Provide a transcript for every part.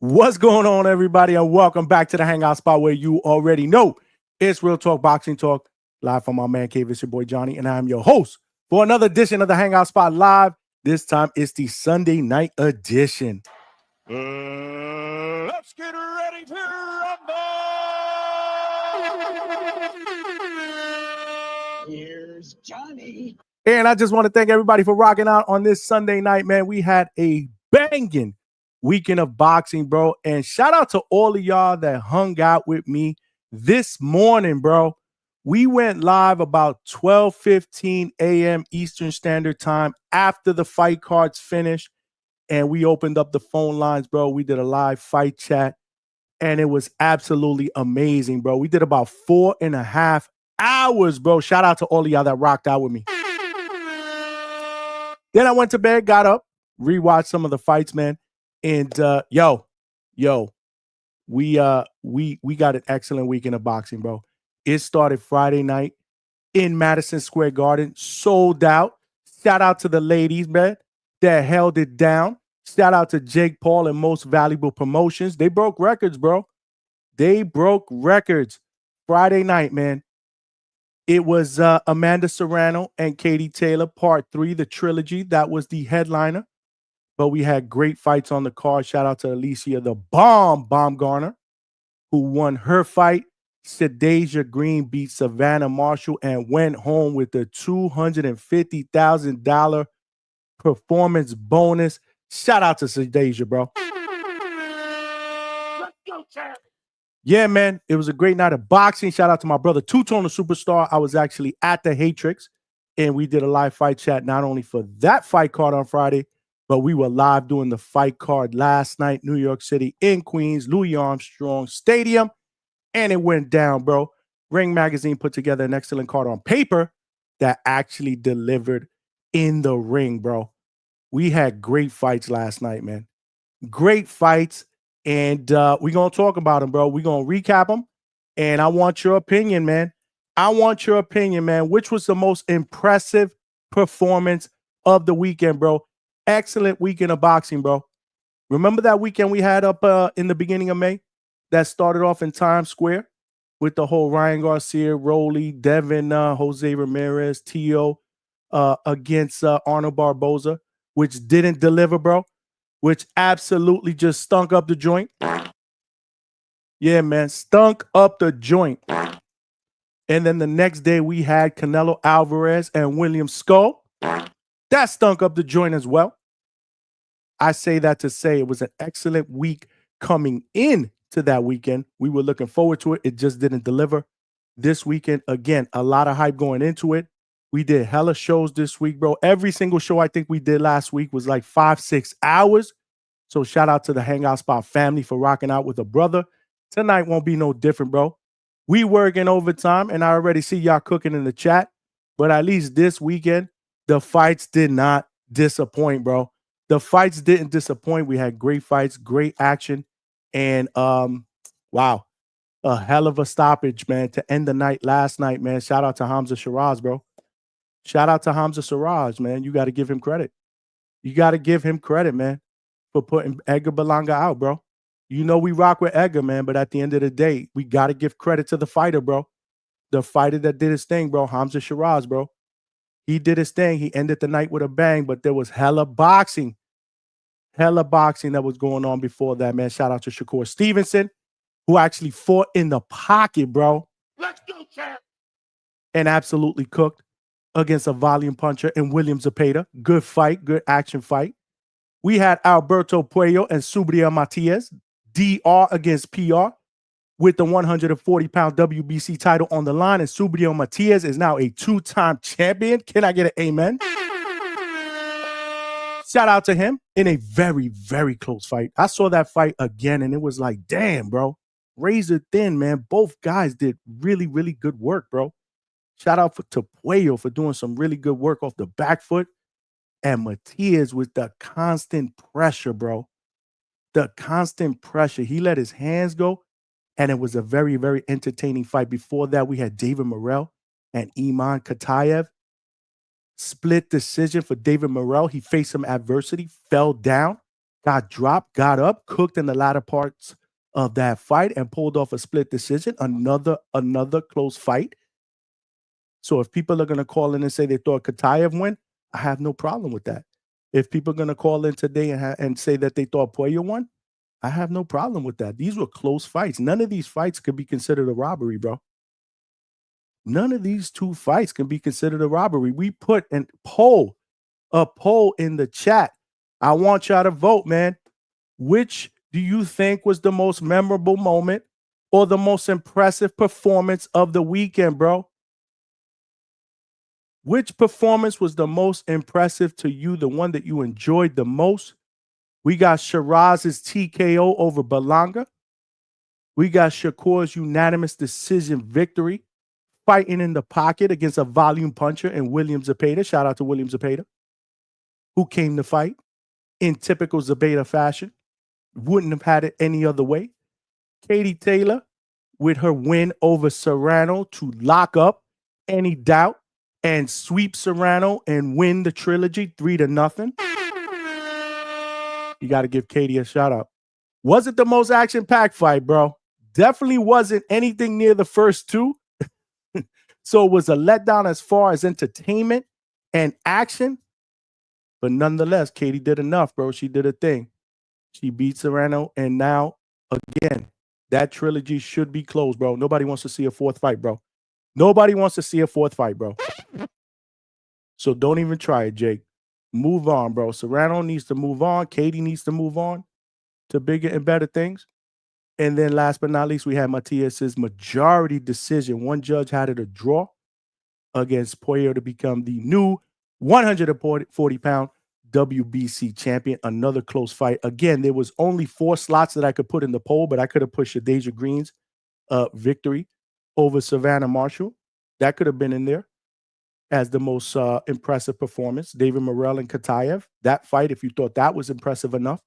What's going on, everybody, and welcome back to the Hangout spot where you already know it's Real Talk Boxing Talk, live from my man cave. It's your boy Johnny, and I'm your host for another edition of the Hangout spot live. This time it's the Sunday night edition. Let's get ready to rumble! Here's Johnny. And I just want to thank everybody for rocking out on this Sunday night, man. We had a banging weekend of boxing, bro. And shout out to all of y'all that hung out with me this morning, bro. We went live about 12:15 a.m. Eastern Standard Time after the fight cards finished. And we opened up the phone lines, bro. We did a live fight chat. And it was absolutely amazing, bro. We did about 4.5 hours, bro. Shout out to all of y'all that rocked out with me. Then I went to bed, got up, rewatched some of the fights, man. And we got an excellent weekend of boxing, bro. It started Friday night in Madison Square Garden, sold out. Shout out to the ladies, man, that held it down. Shout out to Jake Paul and Most Valuable Promotions. They broke records, bro. They broke records Friday night, man. It was Amanda Serrano and Katie Taylor, part 3, the trilogy. That was the headliner. But we had great fights on the card. Shout out to Alicia, the Baumgartner, who won her fight. Shadeja Green beat Savannah Marshall and went home with the $250,000 performance bonus. Shout out to Shadeja, bro. Let's go, champ. Yeah, man, it was a great night of boxing. Shout out to my brother, Two-Tone the Superstar. I was actually at the Hatrix, and we did a live fight chat not only for that fight card on Friday, but we were live doing the fight card last night, New York City, in Queens, Louis Armstrong Stadium, and it went down, bro. Ring Magazine put together an excellent card on paper that actually delivered in the ring, bro. We had great fights last night, man. Great fights, and we're going to talk about them, bro. We're going to recap them, and I want your opinion, man. I want your opinion, man. Which was the most impressive performance of the weekend, bro? Excellent weekend of boxing, bro. Remember that weekend we had up in the beginning of May that started off in Times Square with the whole Ryan Garcia, Rolly, Devin, Jose Ramirez, Tio against Arnold Barboza, which didn't deliver, bro, which absolutely just stunk up the joint. Yeah, man, stunk up the joint. And then the next day we had Canelo Alvarez and William Skull. That stunk up the joint as well. I say that to say it was an excellent week coming in to that weekend. We were looking forward to it. It just didn't deliver. This weekend, again, a lot of hype going into it. We did hella shows this week, bro. Every single show I think we did last week was like 5-6 hours. So shout out to the Hangout Spot family for rocking out with a brother. Tonight won't be no different, bro. We working overtime, and I already see y'all cooking in the chat. But at least this weekend, the fights did not disappoint, bro. The fights didn't disappoint. We had great fights, great action, and wow, a hell of a stoppage, man, to end the night last night, man. Shout out to Hamza Shiraz, bro. Shout out to Hamza Shiraz, man. You got to give him credit. You got to give him credit, man, for putting Edgar Berlanga out, bro. You know we rock with Edgar, man, but at the end of the day, we got to give credit to the fighter, bro. The fighter that did his thing, bro, Hamza Shiraz, bro. He did his thing. He ended the night with a bang, but there was hella boxing that was going on before that, man. Shout out to Shakur Stevenson, who actually fought in the pocket, bro. Let's go, champ. And absolutely cooked against a volume puncher in William Zepeda. Good fight, good action fight. We had Alberto Puello and Subriel Matias, DR against PR, with the 140-pound WBC title on the line. And Subriel Matias is now a 2-time champion. Can I get an amen? Shout out to him in a very, very close fight. I saw that fight again, and it was like, damn, bro. Razor thin, man. Both guys did really, really good work, bro. Shout out to Puello for doing some really good work off the back foot. And Matias with the constant pressure, bro. The constant pressure. He let his hands go, and it was a very, very entertaining fight. Before that, we had David Morrell and Iman Katayev. Split decision for David Morrell. He faced some adversity, fell down, got dropped, got up, cooked in the latter parts of that fight, and pulled off a split decision. Another close fight. So if people are going to call in and say they thought Katayev win, I have no problem with that. If people are going to call in today and say that they thought Poirier won, I have no problem with that. These were close fights. None of these fights could be considered a robbery, bro. None of these two fights can be considered a robbery. We put a poll in the chat. I want y'all to vote, man. Which do you think was the most memorable moment or the most impressive performance of the weekend, bro? Which performance was the most impressive to you, the one that you enjoyed the most? We got Shiraz's TKO over Berlanga. We got Shakur's unanimous decision victory, fighting in the pocket against a volume puncher in William Zepeda. Shout out to William Zepeda, who came to fight in typical Zepeda fashion. Wouldn't have had it any other way. Katie Taylor with her win over Serrano to lock up any doubt and sweep Serrano and win the trilogy 3-0. You got to give Katie a shout out. Wasn't the most action-packed fight, bro. Definitely wasn't anything near the first two. So it was a letdown as far as entertainment and action. But nonetheless, Katie did enough, bro. She did a thing. She beat Serrano. And now, again, that trilogy should be closed, bro. Nobody wants to see a fourth fight, bro. Nobody wants to see a fourth fight, bro. So don't even try it, Jake. Move on, bro. Serrano needs to move on. Katie needs to move on to bigger and better things. And then last but not least, we had Matias's majority decision. One judge had it a draw against Poirier to become the new 140-pound WBC champion. Another close fight. Again, there was only 4 slots that I could put in the poll, but I could have put Shadeja Green's victory over Savannah Marshall. That could have been in there as the most impressive performance. David Morrell and Katayev. That fight, if you thought that was impressive enough.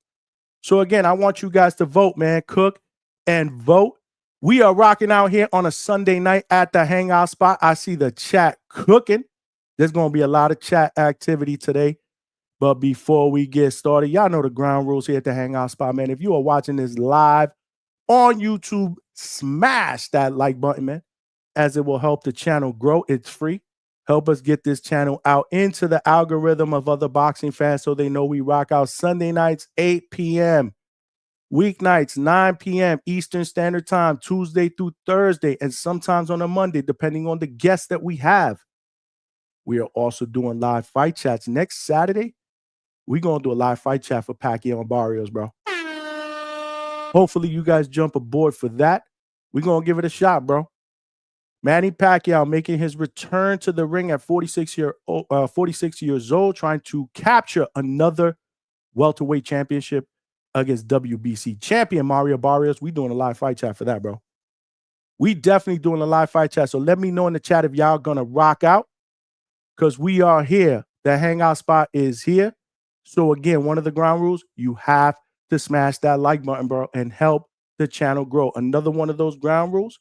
So again, I want you guys to vote, man. Cook and vote. We are rocking out here on a Sunday night at the Hangout spot. I see the chat cooking. There's going to be a lot of chat activity today. But before we get started, y'all know the ground rules here at the Hangout spot, man. If you are watching this live on YouTube, smash that like button, man, as it will help the channel grow. It's free. Help us get this channel out into the algorithm of other boxing fans so they know we rock out Sunday nights, 8 p.m., weeknights, 9 p.m. Eastern Standard Time, Tuesday through Thursday, and sometimes on a Monday, depending on the guests that we have. We are also doing live fight chats. Next Saturday, we're going to do a live fight chat for Pacquiao and Barrios, bro. Hopefully, you guys jump aboard for that. We're going to give it a shot, bro. Manny Pacquiao making his return to the ring at 46 years old, trying to capture another welterweight championship against WBC champion Mario Barrios. We doing a live fight chat for that, bro. We definitely doing a live fight chat. So let me know in the chat if y'all gonna rock out, because we are here. The Hangout spot is here. So again, one of the ground rules, you have to smash that like button, bro, and help the channel grow. Another one of those ground rules.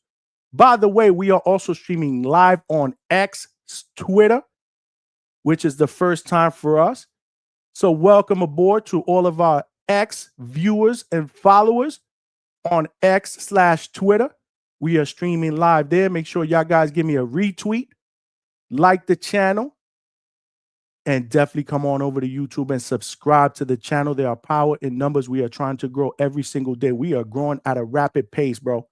By the way, we are also streaming live on X, Twitter, which is the first time for us. So welcome aboard to all of our X viewers and followers on X/Twitter. We are streaming live there. Make sure y'all guys give me a retweet, like the channel, and definitely come on over to YouTube and subscribe to the channel. There are power in numbers. We are trying to grow every single day. We are growing at a rapid pace, bro.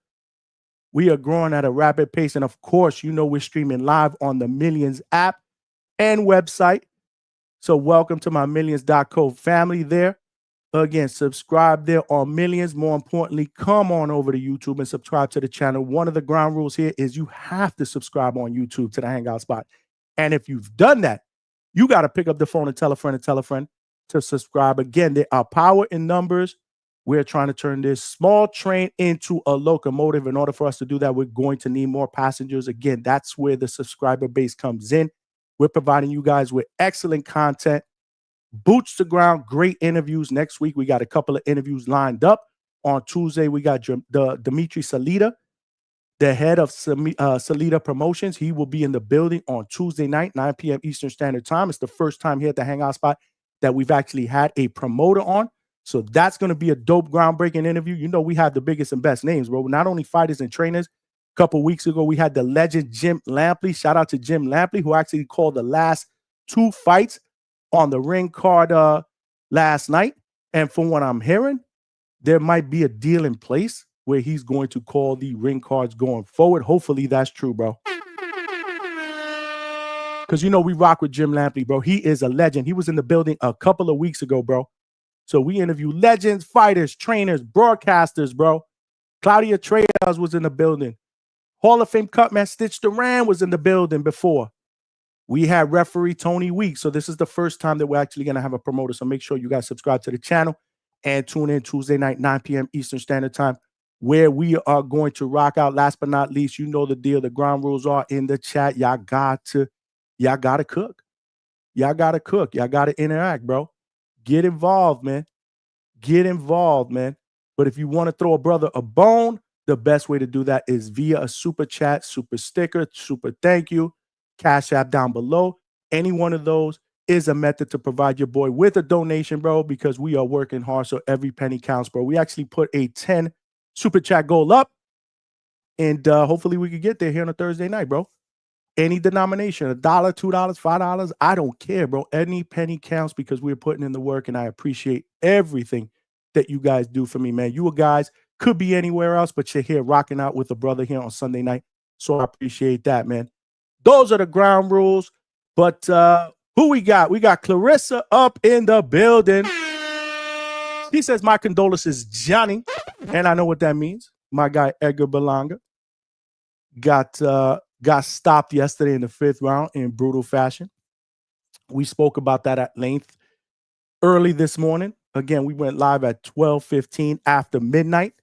We are growing at a rapid pace. And of course, you know we're streaming live on the Millions app and website. So welcome to my Millions.co family there. Again, subscribe there on Millions. More importantly, come on over to YouTube and subscribe to the channel. One of the ground rules here is you have to subscribe on YouTube to the Hangout spot. And if you've done that, you got to pick up the phone and tell a friend to subscribe. Again, there are power in numbers. We're trying to turn this small train into a locomotive. In order for us to do that, we're going to need more passengers. Again, that's where the subscriber base comes in. We're providing you guys with excellent content, boots to ground, great interviews. Next week, we got a couple of interviews lined up. On Tuesday, we got Dimitri Salita, the head of Salita Promotions. He will be in the building on Tuesday night, 9 p.m. Eastern Standard Time. It's the first time here at the Hangout spot that we've actually had a promoter on. So that's going to be a dope, groundbreaking interview. You know, we have the biggest and best names, bro. Not only fighters and trainers. A couple weeks ago, we had the legend Jim Lampley. Shout out to Jim Lampley, who actually called the last 2 fights on the ring card last night. And from what I'm hearing, there might be a deal in place where he's going to call the ring cards going forward. Hopefully that's true, bro. Because, you know, we rock with Jim Lampley, bro. He is a legend. He was in the building a couple of weeks ago, bro. So we interview legends, fighters, trainers, broadcasters, bro. Claudia Trejas was in the building. Hall of Fame cutman Stitch Duran was in the building before. We had referee Tony Weeks. So this is the first time that we're actually going to have a promoter. So make sure you guys subscribe to the channel and tune in Tuesday night, 9 p.m. Eastern Standard Time, where we are going to rock out. Last but not least, you know the deal. The ground rules are in the chat. Y'all got to cook. Y'all got to cook. Y'all got to interact, bro. Get involved, man. Get involved, man. But if you want to throw a brother a bone, the best way to do that is via a super chat, super sticker, super thank you, Cash App down below. Any one of those is a method to provide your boy with a donation, bro, because we are working hard, so every penny counts, bro. We actually put a 10 super chat goal up, and hopefully we could get there here on a Thursday night, bro. Any denomination, $1, $2, $5, I don't care, bro. Any penny counts because we're putting in the work, and I appreciate everything that you guys do for me, man. You guys could be anywhere else, but you're here rocking out with a brother here on Sunday night, so I appreciate that, man. Those are the ground rules, but who we got? We got Clarissa up in the building. He says, my condolences, Johnny, and I know what that means. My guy, Edgar Berlanga, got stopped yesterday in the 5th round in brutal fashion. We spoke about that at length early this morning. Again, we went live at 12:15 after midnight.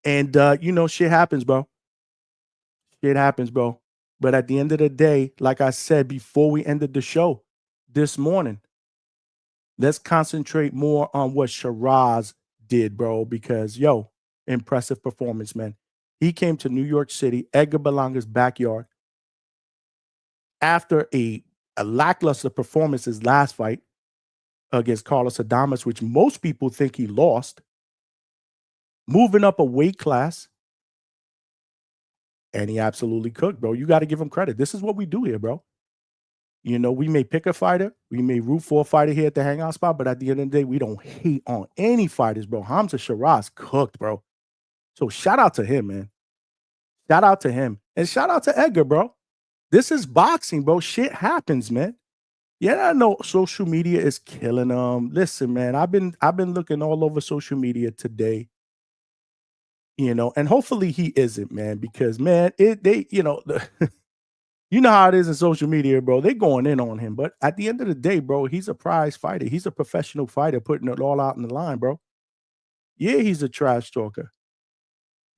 And, you know, shit happens, bro. Shit happens, bro. But at the end of the day, like I said before we ended the show this morning, let's concentrate more on what Shiraz did, bro, because, yo, impressive performance, man. He came to New York City, Edgar Berlanga's backyard, after a lackluster performance his last fight against Carlos Adames, which most people think he lost, moving up a weight class, and he absolutely cooked, bro. You got to give him credit. This is what we do here, bro. You know, we may pick a fighter, we may root for a fighter here at the Hangout spot, but at the end of the day, we don't hate on any fighters, bro. Hamza Shiraz cooked, bro. So shout out to him, man. Shout out to him. And shout out to Edgar, bro. This is boxing, bro. Shit happens, man. Yeah, I know social media is killing them. Listen, man, I've been looking all over social media today. You know, and hopefully he isn't, man, because man, you know, you know how it is in social media, bro. They going in on him, but at the end of the day, bro, he's a prize fighter. He's a professional fighter, putting it all out in the line, bro. Yeah, he's a trash talker.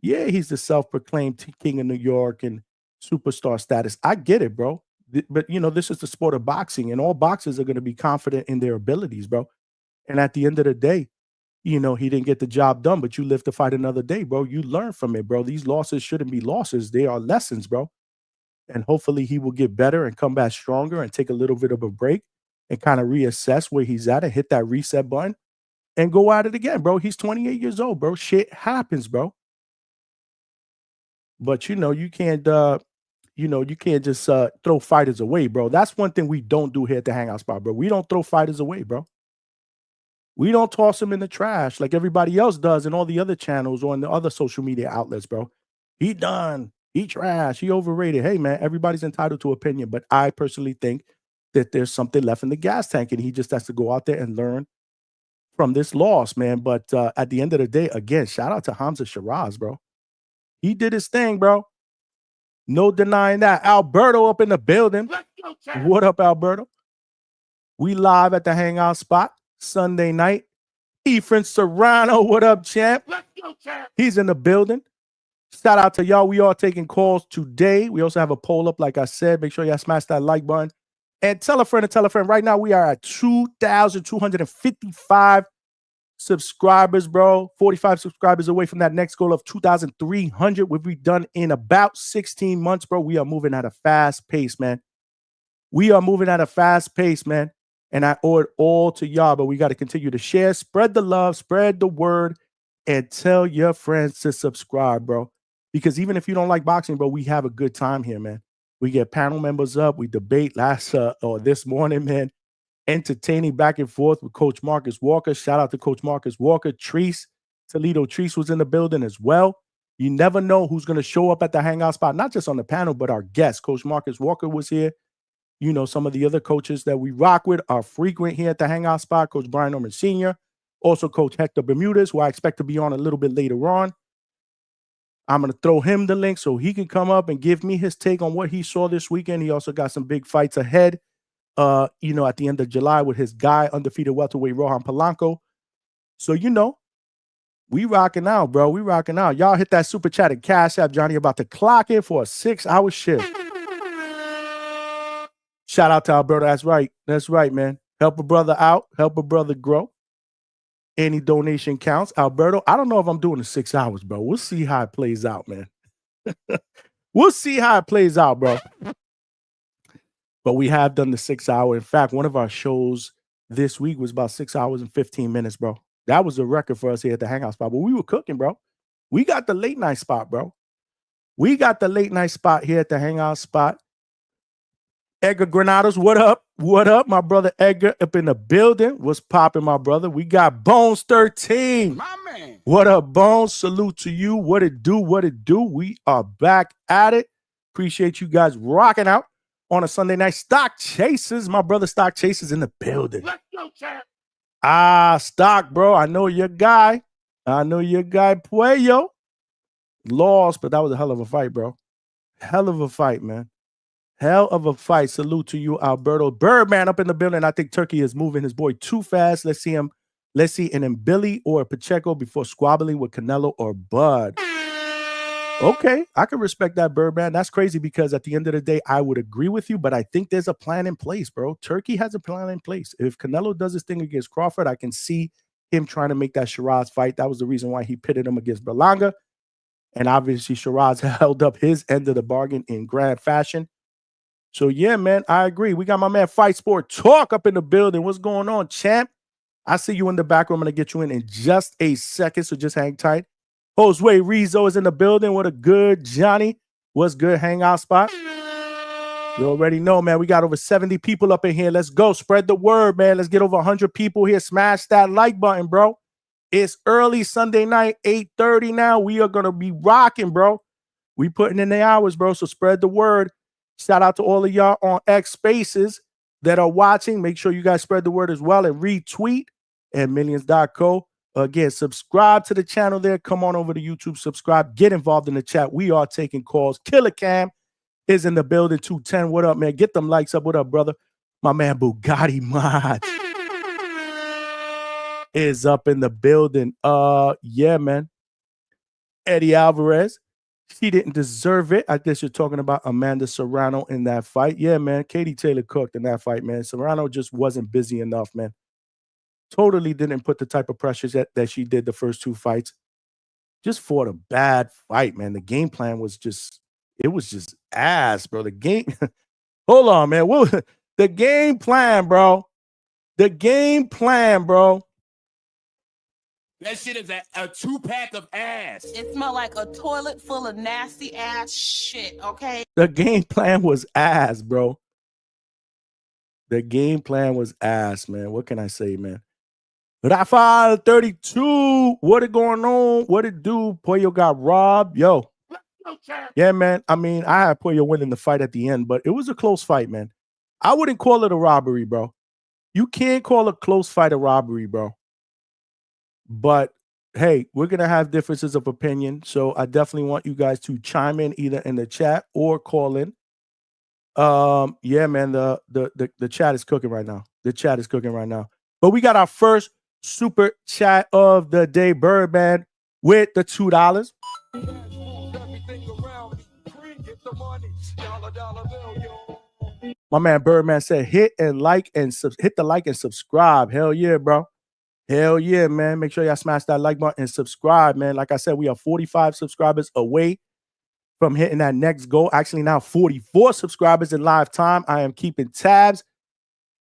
Yeah, he's the self-proclaimed king of New York and superstar status. I get it, bro. But you know, this is the sport of boxing, and all boxers are going to be confident in their abilities, bro. And at the end of the day, you know, he didn't get the job done, but you live to fight another day, bro. You learn from it, bro. These losses shouldn't be losses. They are lessons, bro. And hopefully he will get better and come back stronger and take a little bit of a break and kind of reassess where he's at and hit that reset button and go at it again, bro. He's 28 years old, bro. Shit happens, bro. But, you know, you can't just throw fighters away, bro. That's one thing we don't do here at the Hangout spot, bro. We don't throw fighters away, bro. We don't toss them in the trash like everybody else does in all the other channels or in the other social media outlets, bro. He done. He trash. He overrated. Hey, man, everybody's entitled to opinion, but I personally think that there's something left in the gas tank, and he just has to go out there and learn from this loss, man. But at the end of the day, again, shout out to Hamza Shiraz, bro. He did his thing, bro. No denying that. Alberto up in the building. What up, Alberto? We live at the Hangout spot Sunday night. Efren Serrano, what up, champ? He's in the building. Shout out to y'all. We are taking calls today. We also have a poll up, like I said. Make sure y'all smash that like button. And tell a friend to tell a friend. Right now, we are at 2,255 subscribers, bro. 45 subscribers away from that next goal of 2,300, which we've done in about 16 months, bro. We are moving at a fast pace, man. We are moving at a fast pace, man. And I owe it all to y'all, but we got to continue to share, spread the love, spread the word, and tell your friends to subscribe, bro. Because even if you don't like boxing, bro, we have a good time here, man. We get panel members up. We debate this morning, man. Entertaining back and forth with Coach Marcus Walker. Shout out to Coach Marcus Walker. Toledo Treese was in the building as well. You never know who's going to show up at the Hangout spot, not just on the panel, but our guests. Coach Marcus Walker was here. You know, some of the other coaches that we rock with are frequent here at the Hangout spot. Coach Brian Norman Sr., also Coach Hector Bermudez, who I expect to be on a little bit later on. I'm going to throw him the link so he can come up and give me his take on what he saw this weekend. He also got some big fights ahead, at the end of July with his guy, undefeated welterweight Rohan Polanco. So, we rocking out, bro. We rocking out. Y'all hit that super chat and Cash App. Johnny about to clock in for a 6-hour shift. Shout out to Alberto. That's right. That's right, man. Help a brother out. Help a brother grow. Any donation counts. Alberto, I don't know if I'm doing the 6 hours, bro. We'll see how it plays out, man. We'll see how it plays out, bro. But we have done the 6 hour. In fact, one of our shows this week was about 6 hours and 15 minutes, bro. That was a record for us here at the Hangout spot. But we were cooking, bro. We got the late night spot, bro. We got the late night spot here at the Hangout spot. Edgar Granados, what up? What up, my brother Edgar up in the building? What's popping, my brother? We got Bones 13. My man. What up, Bones? Salute to you. What it do? What it do? We are back at it. Appreciate you guys rocking out on a Sunday night. Stock Chasers, my brother Stock Chasers in the building. Let's go, champ. Stock, bro. I know your guy. Puello. Lost, but that was a hell of a fight, bro. Hell of a fight, man. Hell of a fight. Salute to you, Alberto. Birdman up in the building. I think Turkey is moving his boy too fast. Let's see an Billy or a Pacheco before squabbling with Canelo or Bud. Okay, I can respect that, Birdman. That's crazy because at the end of the day, I would agree with you, but I think there's a plan in place, bro. Turkey has a plan in place. If Canelo does his thing against Crawford, I can see him trying to make that Shiraz fight. That was the reason why he pitted him against Berlanga. And obviously, Shiraz held up his end of the bargain in grand fashion. So, yeah, man, I agree. We got my man Fight Sport Talk up in the building. What's going on, champ? I see you in the back room. I'm going to get you in just a second, so just hang tight. Josue Rizzo is in the building. What a good Johnny. What's good Hangout spot? You already know, man. We got over 70 people up in here. Let's go. Spread the word, man. Let's get over 100 people here. Smash that like button, bro. It's early Sunday night, 8:30 now. We are going to be rocking, bro. We putting in the hours, bro, so spread the word. Shout out to all of y'all on X Spaces that are watching. Make sure you guys spread the word as well and retweet at millions.co. Again, subscribe to the channel there. Come on over to YouTube, subscribe, get involved in the chat. We are taking calls. Killer Cam is in the building, 210. What up, man? Get them likes up. What up, brother? My man Bugatti Mod is up in the building. Yeah, man. Eddie Alvarez. She didn't deserve it. I guess you're talking about Amanda Serrano in that fight. Yeah, man. Katie Taylor cooked in that fight, man. Serrano just wasn't busy enough, man. Totally didn't put the type of pressures that she did the first two fights. Just fought a bad fight, man. The game plan was just ass, bro. The game, hold on, man. The game plan, bro. The game plan, bro. That shit is a 2-pack of ass. It smelled like a toilet full of nasty ass shit, okay? The game plan was ass, bro. The game plan was ass, man. What can I say, man? Rafael 32. What it going on? What it do? Pollo got robbed. Yo. Yeah, man. I mean, I had Pollo winning the fight at the end, but it was a close fight, man. I wouldn't call it a robbery, bro. You can't call a close fight a robbery, bro. But hey, we're gonna have differences of opinion, so I definitely want you guys to chime in either in the chat or call in. Yeah, man, the chat is cooking right now. The chat is cooking right now. But we got our first super chat of the day, Birdman, with the $2. My man Birdman said, hit the like and subscribe. Hell yeah, bro. Hell yeah, man. Make sure y'all smash that like button and subscribe, man. Like I said, we are 45 subscribers away from hitting that next goal. Actually, now 44 subscribers in live time. I am keeping tabs.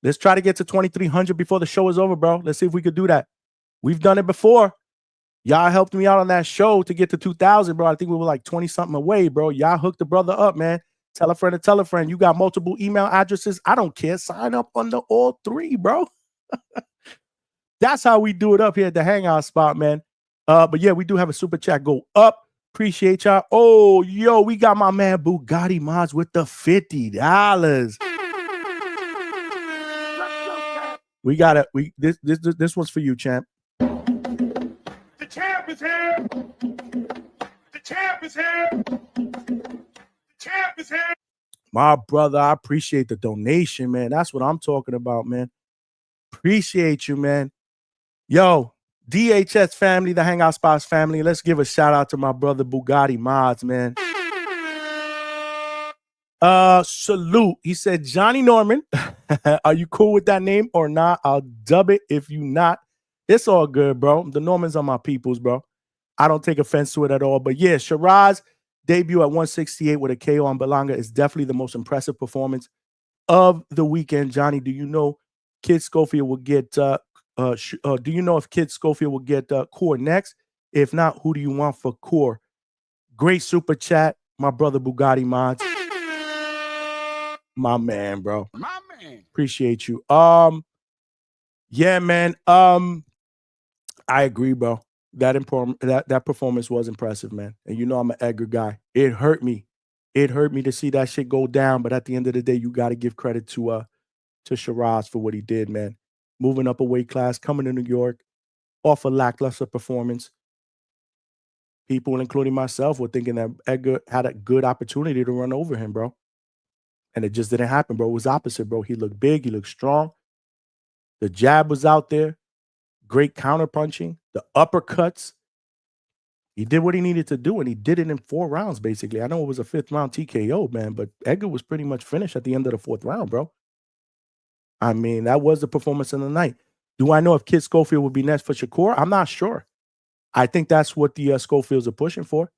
Let's try to get to 2,300 before the show is over, bro. Let's see if we could do that. We've done it before. Y'all helped me out on that show to get to 2,000, bro. I think we were like 20-something away, bro. Y'all hooked the brother up, man. Tell a friend to tell a friend. You got multiple email addresses. I don't care. Sign up under all three, bro. That's how we do it up here at the Hangout spot, man. But yeah, we do have a super chat go up. Appreciate y'all. Oh, yo, we got my man Bugatti Mods with the $50. We got it. This one's for you, champ. The champ is here. The champ is here. The champ is here. My brother, I appreciate the donation, man. That's what I'm talking about, man. Appreciate you, man. Yo, DHS family, the Hangout Spots family. Let's give a shout out to my brother Bugatti Mods, man. Salute. He said, Johnny Norman, are you cool with that name or not? I'll dub it if you not. It's all good, bro. The Normans are my peoples, bro. I don't take offense to it at all. But yeah, Shiraz debut at 168 with a KO on Berlanga is definitely the most impressive performance of the weekend. Johnny, do you know Kid Schofield will get do you know if Kid Schofield will get Core next? If not, who do you want for Core? Great super chat, my brother Bugatti Mods. My man, bro. My man. Appreciate you. Yeah, man. I agree, bro. That performance was impressive, man. And you know I'm an Edgar guy. It hurt me. It hurt me to see that shit go down. But at the end of the day, you got to give credit to Shiraz for what he did, man. Moving up a weight class, coming to New York, off a lackluster performance. People, including myself, were thinking that Edgar had a good opportunity to run over him, bro. And it just didn't happen, bro. It was opposite, bro. He looked big. He looked strong. The jab was out there. Great counterpunching. The uppercuts. He did what he needed to do, and he did it in 4 rounds, basically. I know it was a 5th round TKO, man, but Edgar was pretty much finished at the end of the 4th round, bro. I mean, that was the performance of the night. Do I know if Kid Schofield would be next for Shakur? I'm not sure. I think that's what the Schofields are pushing for.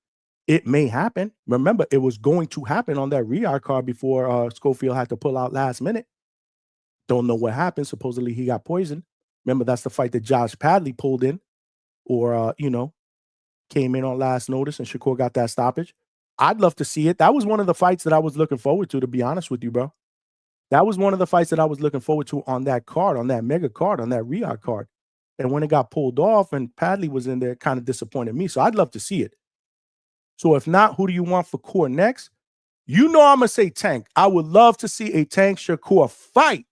It may happen. Remember, it was going to happen on that Riyadh card before Schofield had to pull out last minute. Don't know what happened. Supposedly he got poisoned. Remember, that's the fight that Josh Padley pulled in or, came in on last notice and Shakur got that stoppage. I'd love to see it. That was one of the fights that I was looking forward to be honest with you, bro. That was one of the fights that I was looking forward to on that card, on that mega card, on that Riyadh card. And when it got pulled off and Padley was in there, it kind of disappointed me. So I'd love to see it. So if not, who do you want for Core next? You know I'm going to say Tank. I would love to see a Tank Shakur fight.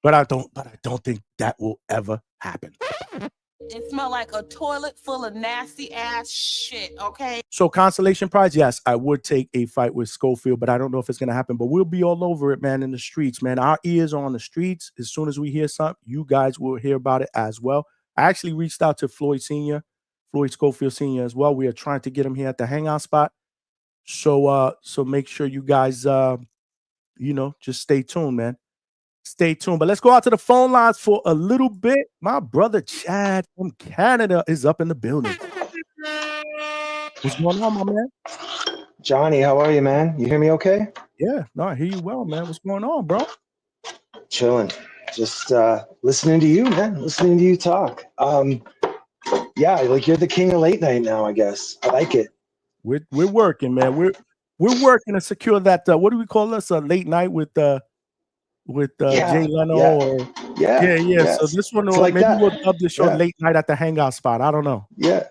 But I don't think that will ever happen. It smelled like a toilet full of nasty ass shit, okay? So consolation prize, yes, I would take a fight with Schofield, but I don't know if it's going to happen. But we'll be all over it, man, in the streets, man. Our ears are on the streets. As soon as we hear something, you guys will hear about it as well. I actually reached out to Floyd Schofield Sr. as well. We are trying to get him here at the Hangout spot. So make sure you guys, just stay tuned, man. Stay tuned. But let's go out to the phone lines for a little bit. My brother Chad from Canada is up in the building. What's going on, my man? Johnny, how are you, man? You hear me okay? Yeah, no, I hear you well, man. What's going on, bro? Chilling. Just listening to you, man. Listening to you talk. Yeah, like you're the king of late night now, I guess. I like it. We're working, man. We're working to secure that. What do we call this? Late night with Jay Leno yeah. Yes. So this one, like maybe we'll dub the show Late Night at the Hangout spot. I don't know. Yeah.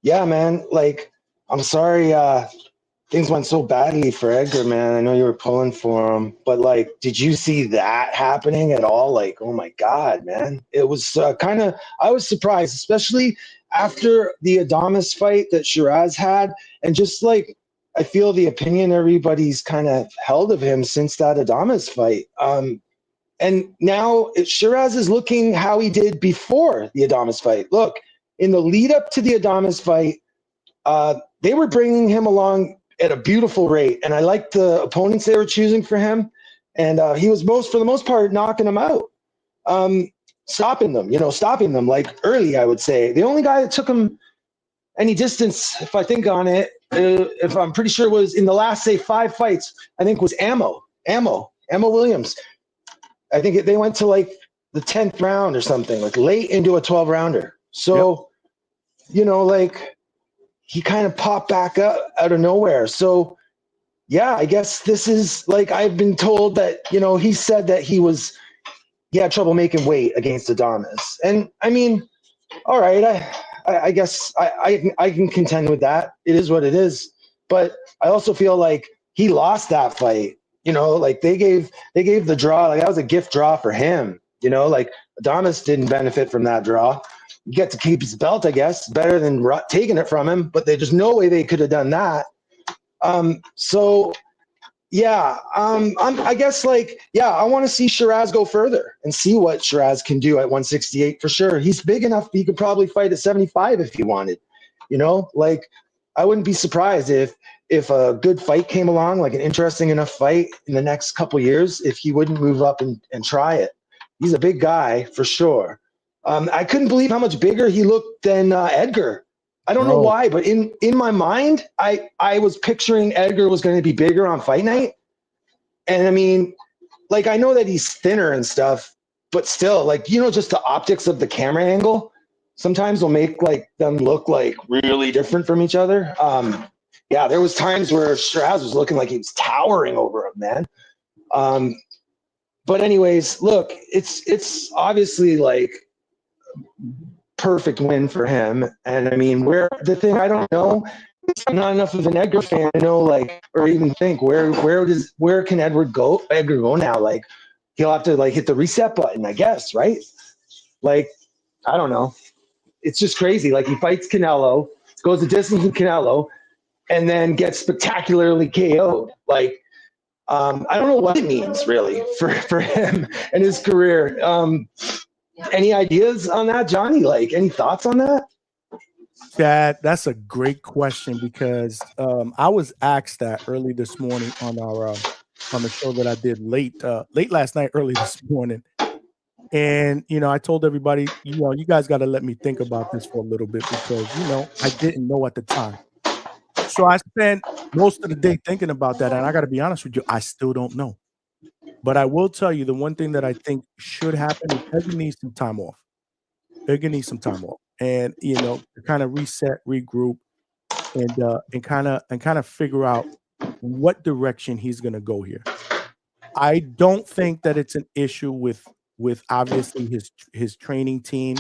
Yeah, man. Like, I'm sorry things went so badly for Edgar, man. I know you were pulling for him, but like, did you see that happening at all? Like, oh my God, man. It was I was surprised, especially after the Adames fight that Shiraz had, and just like, I feel the opinion everybody's kind of held of him since that Adames fight. And now Shiraz is looking how he did before the Adames fight. Look, in the lead up to the Adames fight, they were bringing him along at a beautiful rate. And I liked the opponents they were choosing for him. And he was for the most part, knocking them out, stopping them like early, I would say. The only guy that took him any distance, if I think on it, if I'm pretty sure it was in the last, say, 5 fights, I think was Ammo Williams. I think they went to like the 10th round or something, like late into a 12-rounder. So, like he kind of popped back up out of nowhere. So, yeah, I guess this is like, I've been told that, he said that he had trouble making weight against Adames. And I mean, all right, I guess I can contend with that. It is what it is. But I also feel like he lost that fight. Like they gave the draw, like that was a gift draw for him. Like Adames didn't benefit from that draw. You get to keep his belt, I guess, better than taking it from him. But there's no way they could have done that. So yeah, I guess I want to see Shiraz go further and see what Shiraz can do at 168 for sure. He's big enough; he could probably fight at 75 if he wanted. I wouldn't be surprised if a good fight came along, like an interesting enough fight in the next couple years, if he wouldn't move up and try it. He's a big guy for sure. I couldn't believe how much bigger he looked than Edgar. I don't know why, but in my mind, I was picturing Edgar was going to be bigger on fight night. And I mean, I know that he's thinner and stuff, but still, just the optics of the camera angle sometimes will make them look really different from each other. Yeah, there was times where Shiraz was looking like he was towering over him, man. But anyways, look, it's obviously perfect win for him. And I mean, the thing I don't know, I'm not enough of an Edgar fan to know, or even think where can Edgar go now? He'll have to hit the reset button, I guess, right? I don't know. It's just crazy. He fights Canelo, goes the distance with Canelo, and then gets spectacularly KO'd. I don't know what it means really for him and his career. Any ideas on that, Johnny? Any thoughts on that? Chad, that's a great question because I was asked that early this morning on the show that I did late last night, early this morning. And I told everybody, you guys got to let me think about this for a little bit because I didn't know at the time. So I spent most of the day thinking about that, and I got to be honest with you, I still don't know. But I will tell you the one thing that I think should happen is Edgar needs some time off. Edgar needs some time off, and to kind of reset, regroup, and kind of figure out what direction he's going to go here. I don't think that it's an issue with obviously his training team.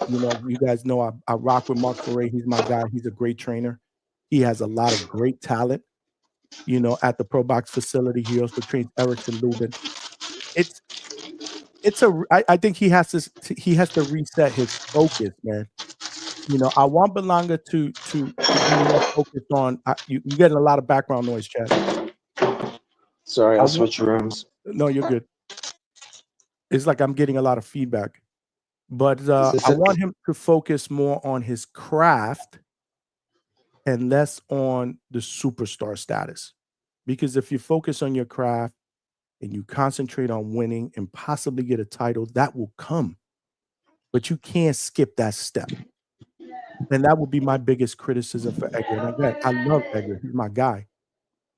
You guys know I rock with Mark Ferre. He's my guy. He's a great trainer. He has a lot of great talent. At the Pro Box facility, he also trains Erickson Lubin. I think he has to reset his focus, man. I want Berlanga to be more focused on. You're getting a lot of background noise, Chad. Sorry, I'll switch rooms. No, you're good. It's like I'm getting a lot of feedback, but I want him to focus more on his craft and less on the superstar status. Because if you focus on your craft and you concentrate on winning and possibly get a title, that will come. But you can't skip that step. And that would be my biggest criticism for Edgar. And again, I love Edgar. He's my guy.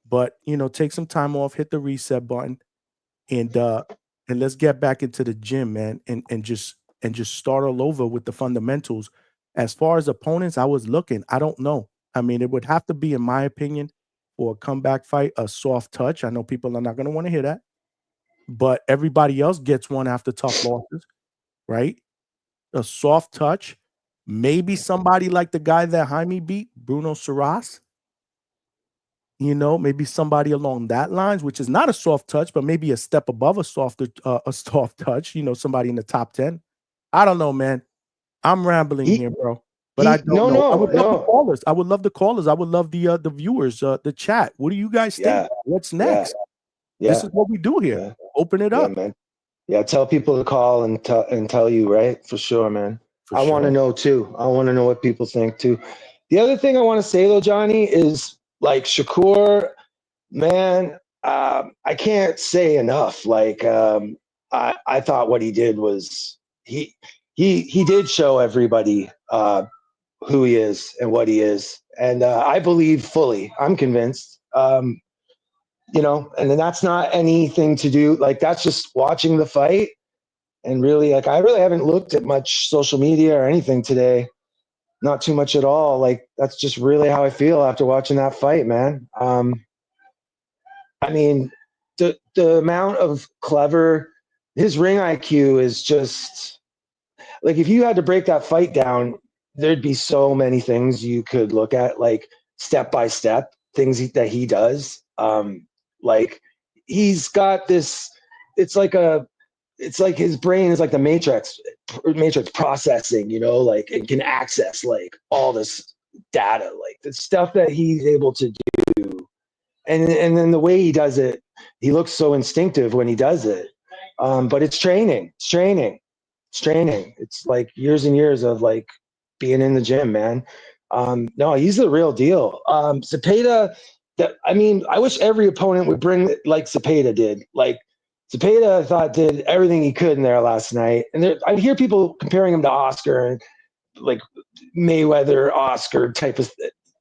But, take some time off, hit the reset button, and let's get back into the gym, man, and just start all over with the fundamentals. As far as opponents, I was looking. I don't know. I mean, it would have to be, in my opinion, for a comeback fight, a soft touch. I know people are not going to want to hear that. But everybody else gets one after tough losses, right? A soft touch. Maybe somebody like the guy that Jaime beat, Bruno Saras. Maybe somebody along that lines, which is not a soft touch, but maybe a step above a soft touch. Somebody in the top 10. I don't know, man. I'm rambling here, bro. But I don't know. I would love the callers. I would love the callers. I would love the viewers, the chat. What do you guys think? What's next? Yeah. This is what we do here. Open it up, man. Yeah, tell people to call and tell you, right? For sure, man. I want to know too. I want to know what people think too. The other thing I want to say though, Johnny, is Shakur, man. I can't say enough. I thought what he did was he did show everybody who he is and what he is. And I believe fully, I'm convinced, and then that's not anything to do, like, that's just watching the fight. And really, like, I really haven't looked at much social media or anything today. Not too much at all. Like, that's just really how I feel after watching that fight, man. I mean, the amount of his ring IQ is just like, if you had to break that fight down, there'd be so many things you could look at, like step by step things that he does. Like, he's got this. It's like his brain is like the matrix processing. Like, it can access like all this data, like the stuff that he's able to do. And then the way he does it, he looks so instinctive when he does it. But it's training. It's like years and years of like being in the gym, man. No, he's the real deal. Zepeda, I wish every opponent would bring like Zepeda did. Like, Zepeda, I thought, did everything he could in there last night. And I hear people comparing him to Oscar and like Mayweather, Oscar type of.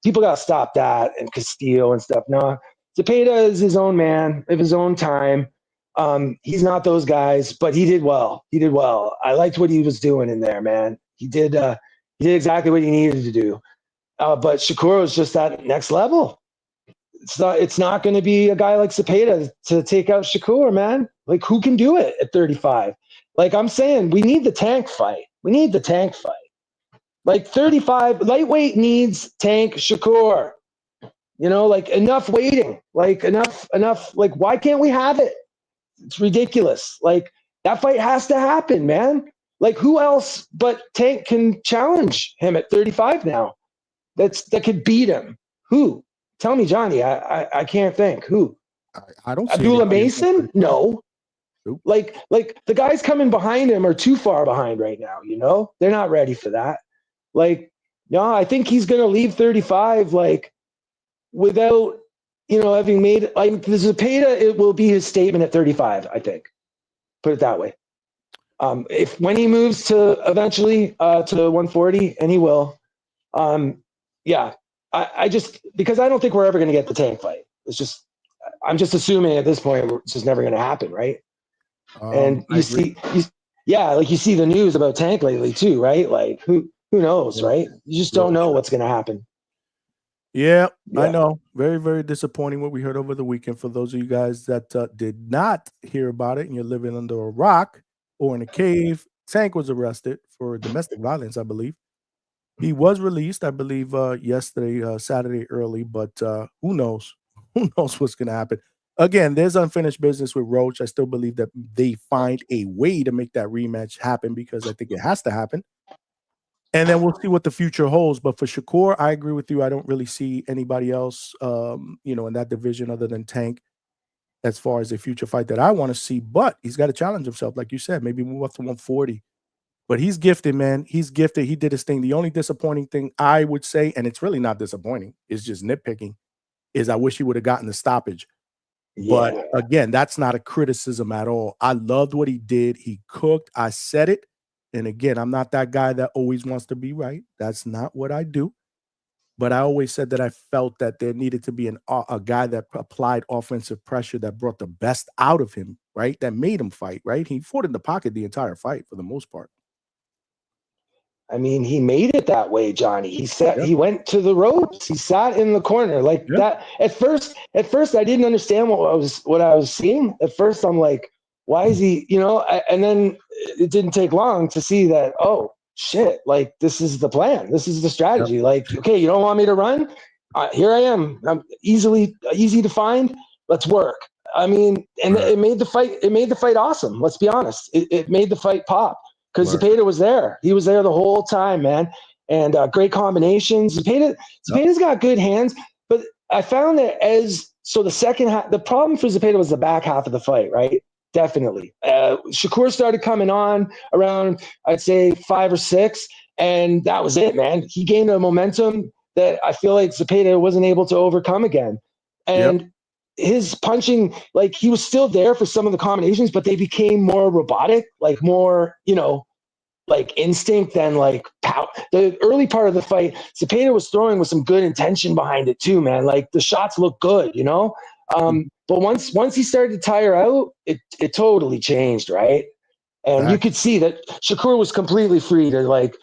People got to stop that, and Castillo and stuff. No, Zepeda is his own man of his own time. He's not those guys, but he did well. I liked what he was doing in there, man. He did exactly what he needed to do. But Shakur was just that next level. It's not going to be a guy like Zepeda to take out Shakur, man. Like, who can do it at 35? Like, I'm saying, we need the tank fight. Like, 35 lightweight needs tank Shakur. Like, enough waiting. Like, enough. Like, why can't we have it? It's ridiculous. Like, that fight has to happen, man. Like, who else but Tank can challenge him at 35 now? That could beat him. Who? Tell me, Johnny. I can't think. Who? I don't see Abdullah Mason? No. Nope. Like the guys coming behind him are too far behind right now. They're not ready for that. Like, no, I think he's gonna leave 35 like without having made like the Zepeda. It will be his statement at 35. I think. Put it that way. When he moves to eventually to 140, and he will. Yeah. I just, because I don't think we're ever going to get the tank fight. I'm just assuming at this point it's just never going to happen, right? And you see the news about Tank lately too, right? Like, who knows, right? You just don't know what's going to happen. Yeah, I know. Very, very disappointing what we heard over the weekend. For those of you guys that did not hear about it and you're living under a rock or in a cave, Tank was arrested for domestic violence, I believe. He was released, I believe, yesterday, Saturday early, but who knows? Who knows what's going to happen? Again, there's unfinished business with Roach. I still believe that they find a way to make that rematch happen, because I think it has to happen. And then we'll see what the future holds. But for Shakur, I agree with you. I don't really see anybody else, in that division other than Tank as far as a future fight that I want to see. But he's got to challenge himself, like you said, maybe move up to 140. But he's gifted, man. He's gifted. He did his thing. The only disappointing thing I would say, and it's really not disappointing, it's just nitpicking, is I wish he would have gotten the stoppage. Yeah. But again, that's not a criticism at all. I loved what he did. He cooked. I said it. And again, I'm not that guy that always wants to be right. That's not what I do. But I always said that I felt that there needed to be a guy that applied offensive pressure that brought the best out of him, right? That made him fight, right? He fought in the pocket the entire fight for the most part. I mean, he made it that way, Johnny. He went to the ropes. He sat in the corner like that. At first, I didn't understand what I was seeing. At first, I'm like, why is he, and then it didn't take long to see that, oh shit, like, this is the plan. This is the strategy. Like, okay, you don't want me to run? Here I am. I'm easy to find. Let's work. I mean, and it made the fight awesome. Let's be honest. It made the fight pop. Because Zepeda was there. He was there the whole time, man. And great combinations. Zepeda's got good hands. But I found that the second half, the problem for Zepeda was the back half of the fight, right? Definitely. Shakur started coming on around, I'd say, 5 or 6. And that was it, man. He gained a momentum that I feel like Zepeda wasn't able to overcome again. And his punching, like, he was still there for some of the combinations, but they became more robotic, like more, like instinct than like power. The early part of the fight, Cepeda was throwing with some good intention behind it too, man. Like the shots look good, you know. But once he started to tire out, it totally changed, right? And you could see that Shakur was completely free to like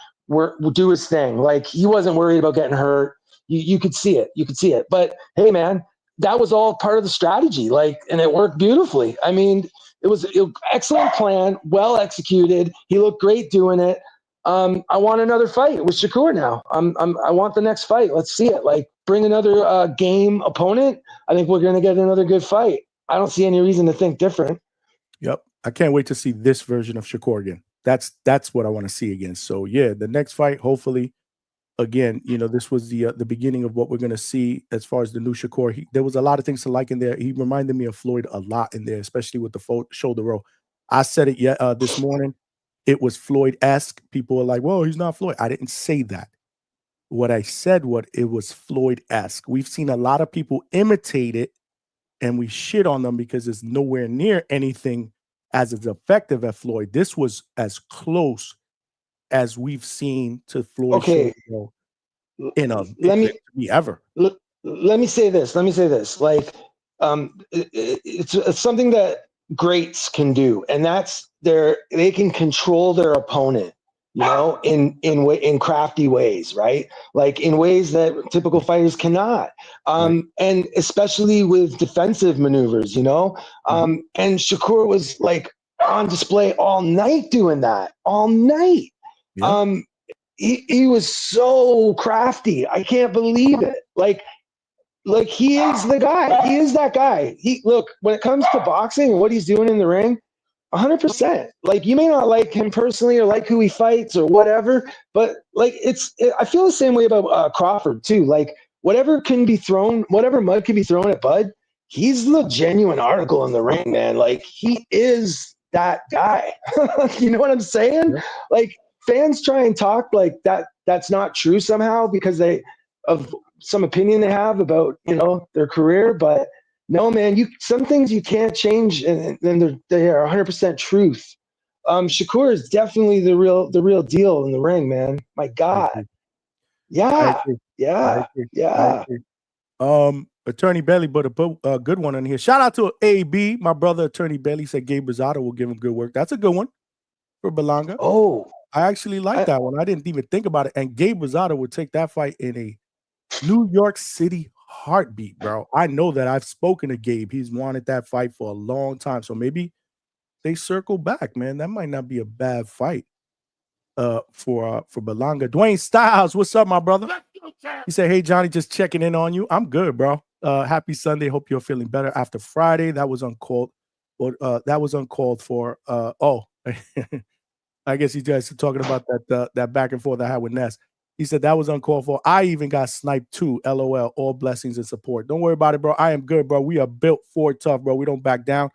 do his thing. Like he wasn't worried about getting hurt. You could see it. You could see it. But hey, man, that was all part of the strategy. Like, and it worked beautifully. I mean, it was an excellent plan, well executed. He looked great doing it. I want another fight with Shakur now. I want the next fight. Let's see it. Like, bring another game opponent. I think we're going to get another good fight. I don't see any reason to think different. Yep. I can't wait to see this version of Shakur again. That's what I want to see again. So yeah, the next fight, hopefully, again, you know, this was the beginning of what we're going to see as far as the new Shakur. There was a lot of things to like in there. He reminded me of Floyd a lot in there, especially with the shoulder roll. I said it this morning. It was Floyd-esque. People were like, "Whoa, he's not Floyd." I didn't say that. What I said, it was Floyd-esque. We've seen a lot of people imitate it, and we shit on them because it's nowhere near anything as effective as Floyd. This was as close as we've seen to Floyd. Okay. In a ever. Let me say this. Like, it's something that greats can do, and that's they can control their opponent, you know, in crafty ways, right? Like in ways that typical fighters cannot, and especially with defensive maneuvers, you know. And Shakur was like on display all night doing that, all night. Yeah. He was so crafty. I can't believe it. Like he is the guy. He is that guy. Look, when it comes to boxing and what he's doing in the ring, 100%. Like, you may not like him personally or like who he fights or whatever, but like I feel the same way about Crawford too. Like, whatever mud can be thrown at Bud, he's the genuine article in the ring, man. Like, he is that guy. You know what I'm saying? Yeah. Like, fans try and talk like that's not true somehow because of some opinion they have about, you know, their career, but no, man, some things you can't change, and they are 100% truth. Shakur is definitely the real deal in the ring, man. My God. Yeah. Attorney Bailey, but a good one in here. Shout out to AB, my brother, Attorney Bailey, said Gabe Rosado will give him good work. That's a good one for Berlanga. Oh, I actually like that one. I didn't even think about it. And Gabe Rosado would take that fight in a New York City heartbeat, bro. I know that. I've spoken to Gabe. He's wanted that fight for a long time. So maybe they circle back, man. That might not be a bad fight for Berlanga. Dwayne Styles, what's up, my brother? He said, "Hey, Johnny, just checking in on you. I'm good, bro. Happy Sunday. Hope you're feeling better after Friday. That was uncalled. That was uncalled for. I guess you guys are talking about that back and forth I had with Ness. He said that was uncalled for. I even got sniped too. LOL. All blessings and support. Don't worry about it, bro. I am good, bro. We are built for tough, bro. We don't back down,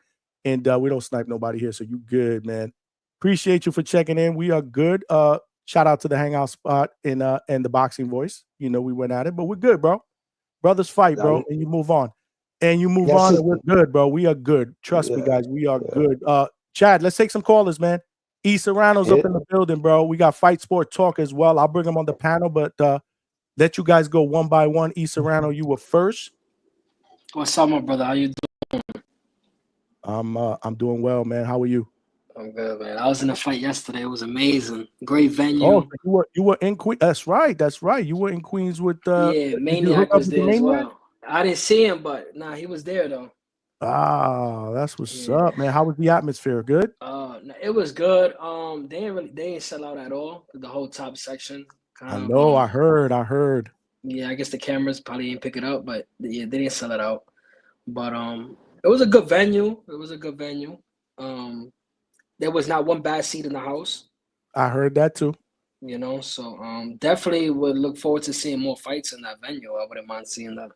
and we don't snipe nobody here. So you good, man. Appreciate you for checking in. We are good. Shout out to the Hangout spot and the Boxing Voice. You know, we went at it, but we're good, bro. Brothers fight, bro, and you move on. And you move on, and we're good, bro. We are good. Trust me, guys. We are good. Chad, let's take some callers, man. E. Serrano's up in the building, bro. We got Fight Sport Talk as well. I'll bring him on the panel, but let you guys go one by one. E. Serrano, you were first. What's up, my brother? How you doing? I'm doing well, man. How are you? I'm good, man. I was in a fight yesterday. It was amazing. Great venue. Oh, you were in Queens. That's right. You were in Queens with Maniac was there as well. I didn't see him, but he was there though. Ah, that's what's up, man. How was the atmosphere? Good? It was good. They didn't sell out at all. The whole top section. I know. I heard. Yeah, I guess the cameras probably didn't pick it up, but yeah, they didn't sell it out. But it was a good venue. There was not one bad seat in the house. I heard that too. You know, so definitely would look forward to seeing more fights in that venue. I wouldn't mind seeing that.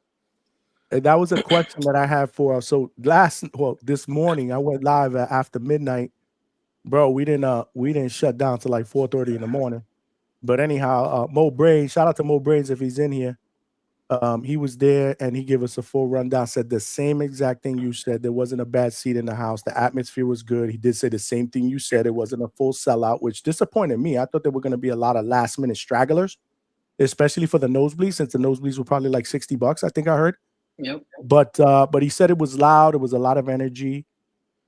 And that was a question that I had for this morning I went live after midnight, bro. We didn't shut down till like 4:30 in the morning. But anyhow, Mo Brains, shout out to Mo Brains if he's in here. He was there and he gave us a full rundown, said the same exact thing you said. There wasn't a bad seat in the house. The atmosphere was good. He did say the same thing you said. It wasn't a full sellout, which disappointed me. I thought there were going to be a lot of last minute stragglers, especially for the nosebleeds, since the nosebleeds were probably like $60, I think I heard. Yep. But he said it was loud. It was a lot of energy.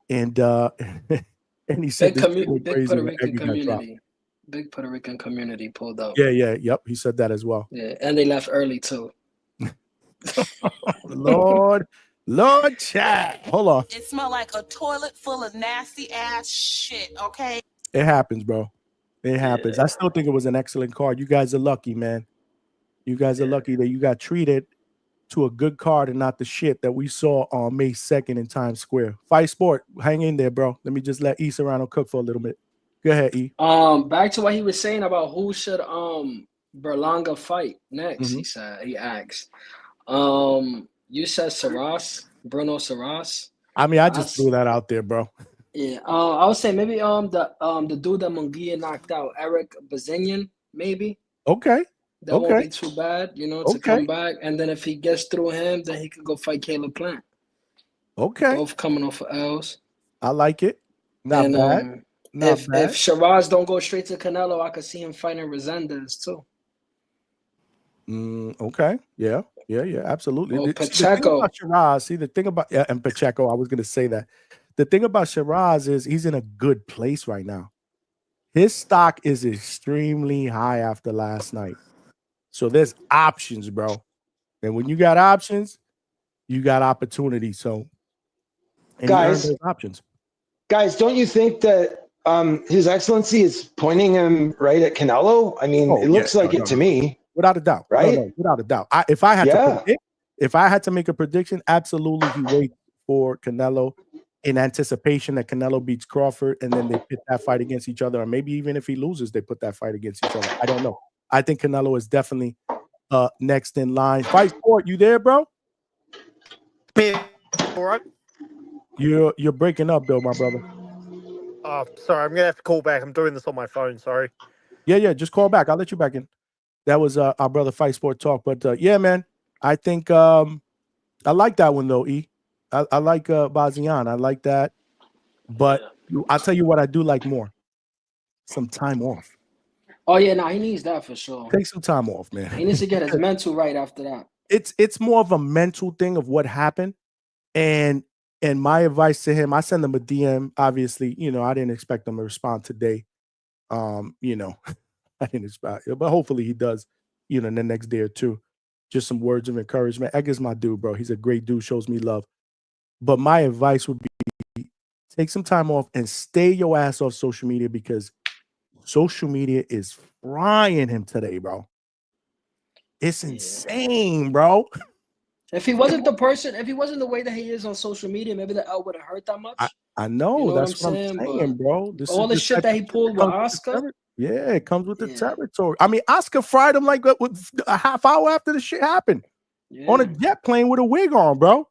And and he said Big, this shit went big crazy Puerto when Rican Eggy got dropped. community. Big Puerto Rican community pulled up. Yep. He said that as well. Yeah, and they left early too. Lord, Chad. Hold on. It smelled like a toilet full of nasty ass shit, okay? It happens, bro. It happens. I still think it was an excellent card. You guys are lucky, man. You guys are lucky that you got treated to a good card and not the shit that we saw on May 2nd in Times Square. Fight Sport, hang in there, bro. Let me just let E Serrano cook for a little bit. Go ahead, E. Back to what he was saying about who should Berlanga fight next. He asked. You said Bruno Saras. I mean, I just threw that out there, bro. Yeah. I would say maybe the dude that Munguia knocked out, Eric Bazinian, maybe. Okay. That won't be too bad, to come back. And then if he gets through him, then he could go fight Caleb Plant. Okay. Both coming off of L's. I like it. Not bad. If Shiraz don't go straight to Canelo, I could see him fighting Resendez too. Okay. Yeah, absolutely. Well, The Pacheco. thing about Shiraz, the thing about and Pacheco, I was gonna say that. The thing about Shiraz is he's in a good place right now. His stock is extremely high after last night. So there's options, bro. And when you got options, you got opportunity. So and guys, those options. Guys, don't you think that His Excellency is pointing him right at Canelo? I mean, it looks like it to me. Without a doubt. Right? No, without a doubt. If I had to make a prediction, absolutely he waits for Canelo in anticipation that Canelo beats Crawford, and then they pit that fight against each other. Or maybe even if he loses, they put that fight against each other. I don't know. I think Canelo is definitely next in line. Fight Sport, you there, bro? All right. You're breaking up, though, my brother. Oh, sorry, I'm gonna have to call back. I'm doing this on my phone. Sorry. Yeah, just call back. I'll let you back in. That was our brother Fight Sport Talk. But yeah, man, I think I like that one though, E. I like Bazian. I like that. But I'll tell you what I do like more. Some time off. Oh yeah, no, he needs that for sure. Take some time off, man. He needs to get his mental right after that. It's more of a mental thing of what happened. And my advice to him, I send him a DM. Obviously, I didn't expect him to respond today. I didn't expect it, but hopefully he does, in the next day or two. Just some words of encouragement. Edgar's my dude, bro. He's a great dude, shows me love. But my advice would be take some time off and stay your ass off social media because social media is frying him today, bro. It's insane, bro. If he wasn't the way that he is on social media, maybe the L wouldn't hurt that much. I know. You know That's what I'm saying, bro. All the shit that he pulled with Oscar. Yeah, it comes with the territory. I mean, Oscar fried him like with a half hour after the shit happened on a jet plane with a wig on, bro.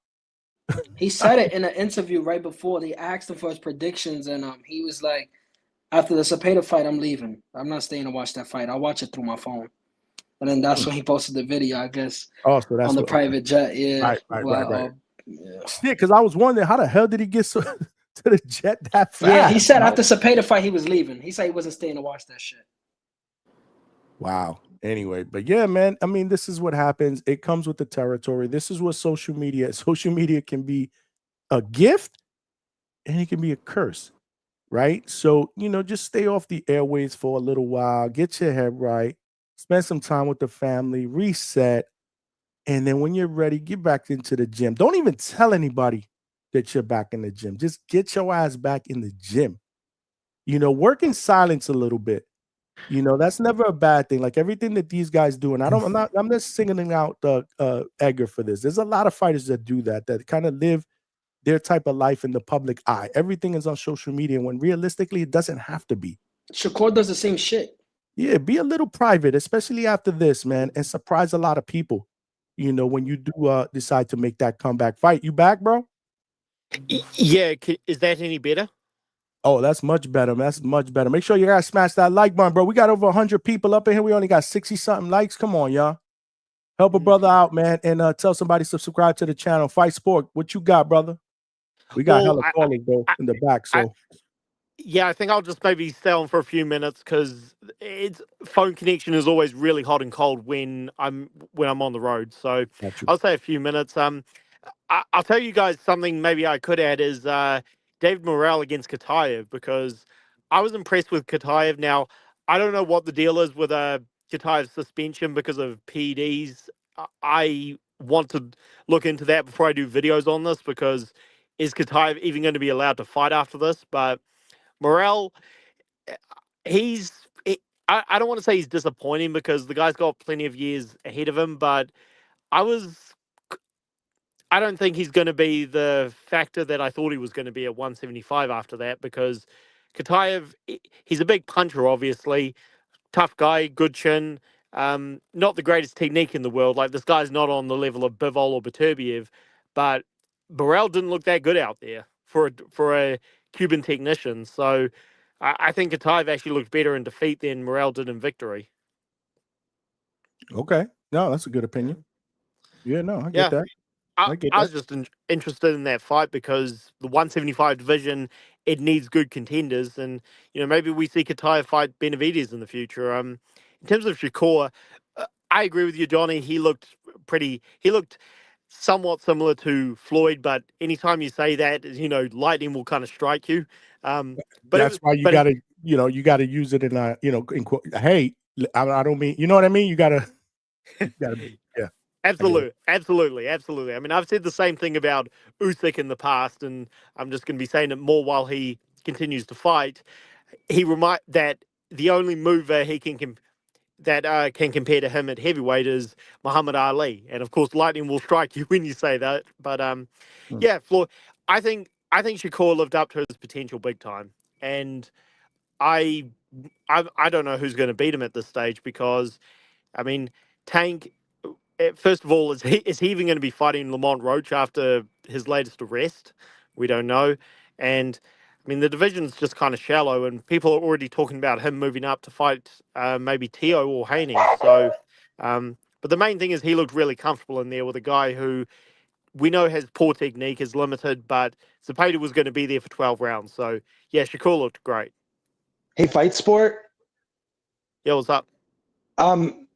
He said it in an interview right before they asked him for his predictions, and he was like, "After the Cepeda fight, I'm leaving. I'm not staying to watch that fight. I'll watch it through my phone." And then that's when he posted the video, I guess. Oh, so that's on the private jet. Yeah, right. Shit, because I was wondering how the hell did he get to the jet that fast? Yeah, he said after Cepeda fight, he was leaving. He said he wasn't staying to watch that shit. Wow. Anyway, but yeah, man. I mean, this is what happens. It comes with the territory. This is what social media can be a gift and it can be a curse, right? So, just stay off the airways for a little while, get your head right, spend some time with the family, reset, and then when you're ready, get back into the gym. Don't even tell anybody that you're back in the gym. Just get your ass back in the gym. Work in silence a little bit. That's never a bad thing. Like everything that these guys do, and I'm not singling out Edgar for this. There's a lot of fighters that do that kind of live their type of life in the public eye. Everything is on social media when realistically it doesn't have to be. Shakur does the same shit. Yeah, be a little private, especially after this, man, and surprise a lot of people. When you do decide to make that comeback fight. You back, bro? Yeah, is that any better? Oh, that's much better. That's much better. Make sure you guys smash that like button, bro. We got over 100 people up in here. We only got 60-something likes. Come on, y'all. Help a brother out, man, and tell somebody to subscribe to the channel. Fight Sport. What you got, brother? We got Well, hella callers though in the back, so yeah, I think I'll just maybe stay on for a few minutes because its phone connection is always really hot and cold when I'm on the road. So got you. I'll say a few minutes. I'll tell you guys something maybe I could add is David Morrell against Katayev because I was impressed with Katayev. Now, I don't know what the deal is with Katayev's suspension because of PEDs. I want to look into that before I do videos on this because is Katayev even going to be allowed to fight after this? But Morrell, he's. I don't want to say he's disappointing because the guy's got plenty of years ahead of him, but I was I don't think he's going to be the factor that I thought he was going to be at 175 after that because Katayev, he's a big puncher, obviously. Tough guy, good chin. Not the greatest technique in the world. Like, this guy's not on the level of Bivol or Beterbiev, but Burrell didn't look that good out there for a Cuban technician. So I think Katayev actually looked better in defeat than Morrell did in victory. Okay. No, that's a good opinion. Yeah, no, I get Yeah. that. I was just interested in that fight because the 175 division, it needs good contenders, and maybe we see Katayev fight Benavides in the future. In terms of Shakur, I agree with you, Johnny. He looked somewhat similar to Floyd, but anytime you say that, lightning will kind of strike you. But that's why you gotta use it in hey, I don't mean, you know what I mean? You gotta yeah. Absolutely. I mean, I've said the same thing about Usyk in the past, and I'm just going to be saying it more while he continues to fight. That the only mover he can compare to him at heavyweight is Muhammad Ali, and of course, lightning will strike you when you say that. But yeah, Floyd, I think Shakur lived up to his potential big time, and I don't know who's going to beat him at this stage because, I mean, Tank. First of all, is he even going to be fighting Lamont Roach after his latest arrest? We don't know. And I mean, the division's just kind of shallow, and people are already talking about him moving up to fight maybe Teo or Haney. So, but the main thing is he looked really comfortable in there with a guy who we know has poor technique, is limited, but Zepeda was going to be there for 12 rounds. So, yeah, Shakur looked great. Hey, Fight Sport. Yeah, what's up? I'm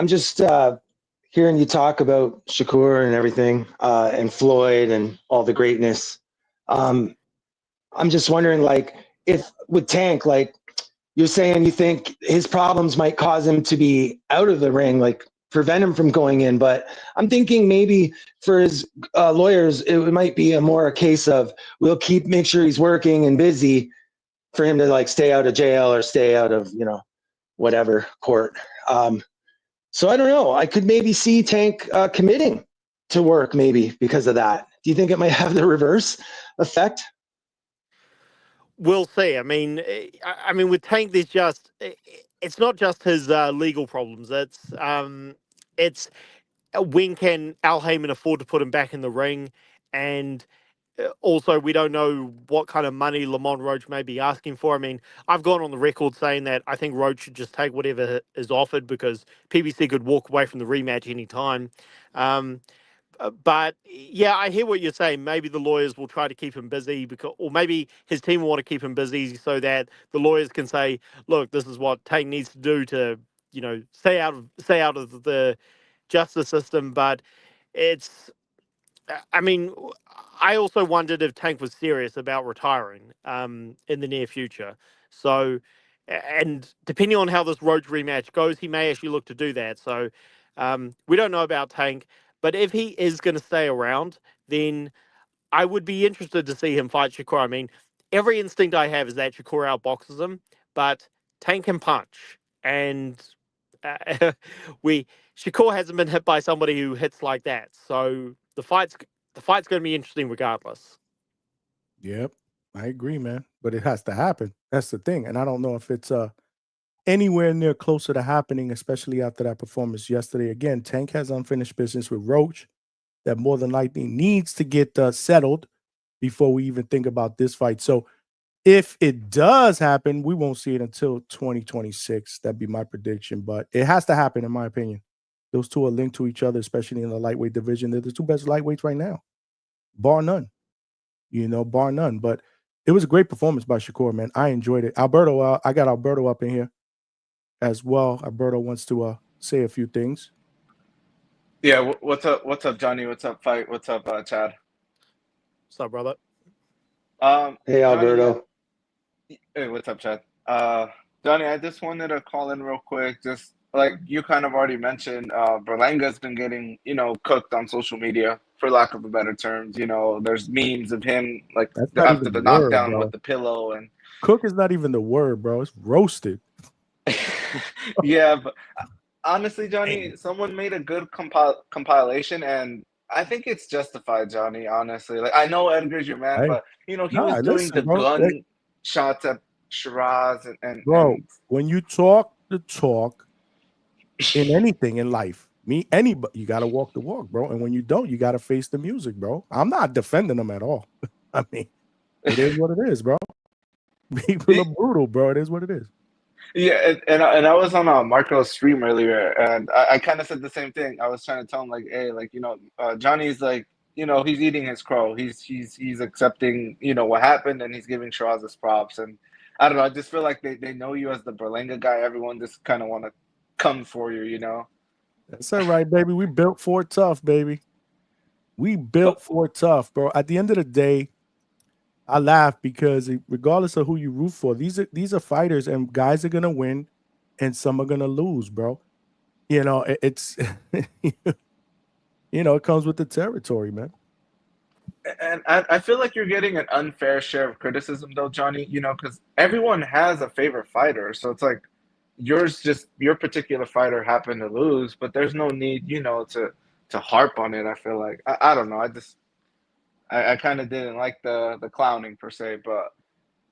just hearing you talk about Shakur and everything, and Floyd and all the greatness. I'm just wondering, like, if with Tank, like, you're saying you think his problems might cause him to be out of the ring, like prevent him from going in. But I'm thinking maybe for his lawyers, it might be more a case of make sure he's working and busy for him to like stay out of jail or stay out of, whatever court. So I don't know. I could maybe see Tank committing to work maybe because of that. Do you think it might have the reverse effect? We'll see. I mean, with Tank, it's not just his legal problems. It's when can Al Heyman afford to put him back in the ring, and also we don't know what kind of money Lamont Roach may be asking for. I mean, I've gone on the record saying that I think Roach should just take whatever is offered because PBC could walk away from the rematch any time. But yeah, I hear what you're saying. Maybe the lawyers will try to keep him busy or maybe his team will want to keep him busy so that the lawyers can say, "Look, this is what Tank needs to do to, stay out of the justice system." But I mean, I also wondered if Tank was serious about retiring in the near future. So, and depending on how this Roach rematch goes, he may actually look to do that. So, we don't know about Tank, but if he is going to stay around, then I would be interested to see him fight Shakur. I mean, every instinct I have is that Shakur outboxes him, but Tank can punch, and Shakur hasn't been hit by somebody who hits like that. So the fight's going to be interesting regardless. Yep, I agree, man. But it has to happen. That's the thing, and I don't know if it's anywhere near closer to happening, especially after that performance yesterday. Again, Tank has unfinished business with Roach that more than likely needs to get settled before we even think about this fight. So if it does happen, we won't see it until 2026. That'd be my prediction, but it has to happen, in my opinion. Those two are linked to each other, especially in the lightweight division. They're the two best lightweights right now, bar none. Bar none. But it was a great performance by Shakur, man. I enjoyed it. Alberto, I got Alberto up in here as well. Alberto wants to say a few things. Yeah, what's up? What's up, Johnny? What's up, Fight? What's up, Chad? What's up, brother? Hey, Johnny, Alberto. hey, what's up, Chad? Johnny, I just wanted to call in real quick. Just like you kind of already mentioned, Berlanga's been getting, cooked on social media, for lack of a better terms. There's memes of him like That's not after even the the word, knockdown bro. with the pillow and Cook is not even the word, bro. It's roasted. yeah, but honestly, Johnny, someone made a good compilation, and I think it's justified, Johnny. Honestly, like I know Edgar's your man, Hey, but he was nah, doing the listen, bro. gun shots at Shiraz Bro, and when you talk the talk in anything in life, anybody, you got to walk the walk, bro. And when you don't, you got to face the music, bro. I'm not defending them at all. I mean, it is what it is, bro. People are brutal, bro. It is what it is. yeah, and I was on Marco's stream earlier, and I kind of said the same thing. I was trying to tell him like, hey, like Johnny's like, he's eating his crow. He's accepting, what happened, and he's giving Shiraz his props. And I don't know. I just feel like they know you as the Berlanga guy. Everyone just kind of want to come for you, That's all right, baby. We built for it tough, baby. We built for it tough, bro. At the end of the day, I laugh because regardless of who you root for, these are fighters, and guys are gonna win, and some are gonna lose, bro. It's it comes with the territory, man. And I feel like you're getting an unfair share of criticism, though, Johnny. Because everyone has a favorite fighter, so it's like your particular fighter happened to lose, but there's no need, to harp on it. I feel like I don't know. I kind of didn't like the clowning per se, but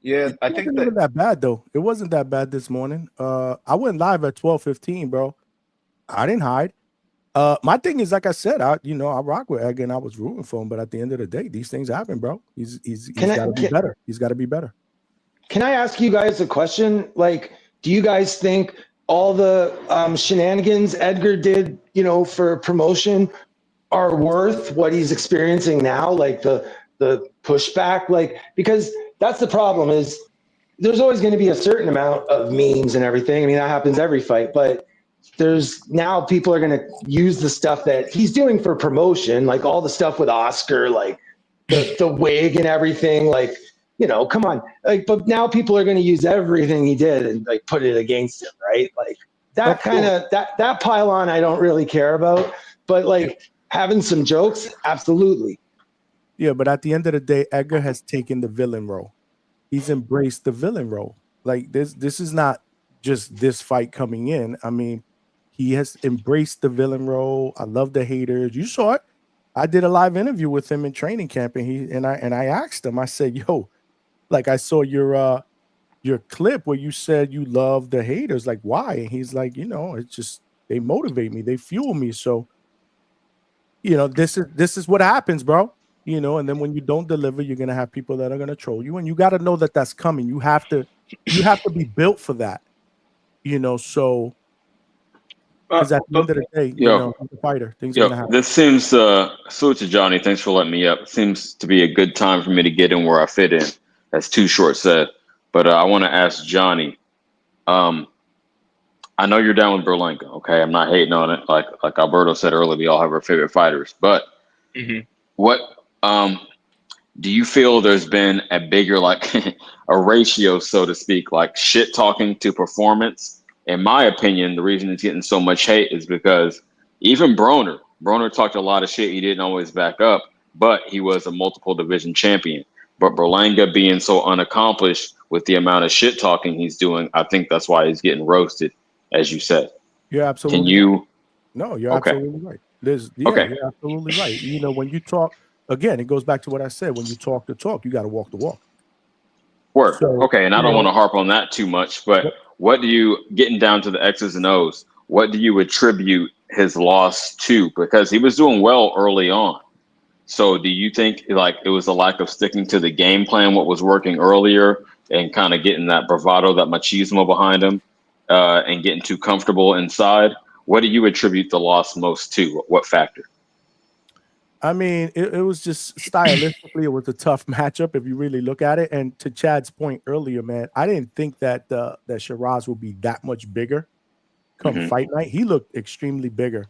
yeah, It I think wasn't that even that bad though. It wasn't that bad this morning. I went live at 12:15, bro. I didn't hide. My thing is, like I said, I rock with Edgar and I was rooting for him, but at the end of the day, these things happen, bro. He's got to be better. He's got to be better. Can I ask you guys a question? Like, do you guys think all the shenanigans Edgar did, for promotion are worth what he's experiencing now? Like the pushback, like, because that's the problem is there's always going to be a certain amount of memes and everything. I mean, that happens every fight, but there's now people are going to use the stuff that he's doing for promotion, like all the stuff with Oscar, like the wig and everything, like, come on. Like, but now people are going to use everything he did and like put it against him, right? Like that kind of that pile-on I don't really care about, but like having some jokes, absolutely. Yeah, but at the end of the day, Edgar has taken the villain role. He's embraced the villain role. Like this is not just this fight coming in. I mean, he has embraced the villain role. I love the haters. You saw it. I did a live interview with him in training camp, and I asked him. I said, "Yo, like I saw your clip where you said you love the haters. Like why?" And he's like, it's just they motivate me, they fuel me. So, this is what happens, bro. And then when you don't deliver, you're gonna have people that are gonna troll you, and you got to know that that's coming. You have to be built for that. So. Because at the end of the day, he's a fighter. Things are gonna happen. This seems salute to Johnny. Thanks for letting me up. It seems to be a good time for me to get in where I fit in. That's too short said. But I want to ask Johnny. I know you're down with Berlanga. Okay, I'm not hating on it. Like Alberto said earlier, we all have our favorite fighters. But what do you feel there's been a bigger a ratio, so to speak, like shit talking to performance? In my opinion, the reason he's getting so much hate is because even Broner talked a lot of shit he didn't always back up, but he was a multiple division champion. But Berlanga being so unaccomplished with the amount of shit talking he's doing, I think that's why he's getting roasted, as you said. You're absolutely Can you? right. No, you're absolutely right. You're absolutely right. When you talk, again, it goes back to what I said. When you talk the talk, you got to walk the walk. Word. So, okay, and I don't want to harp on that too much, but what do you, getting down to the X's and O's, what do you attribute his loss to? Because he was doing well early on. So do you think it was a lack of sticking to the game plan, what was working earlier, and kind of getting that bravado, that machismo behind him, and getting too comfortable inside? What do you attribute the loss most to? What factor? I mean, it was just stylistically, it was a tough matchup if you really look at it. And to Chad's point earlier, man, I didn't think that that Shiraz would be that much bigger come fight night. He looked extremely bigger,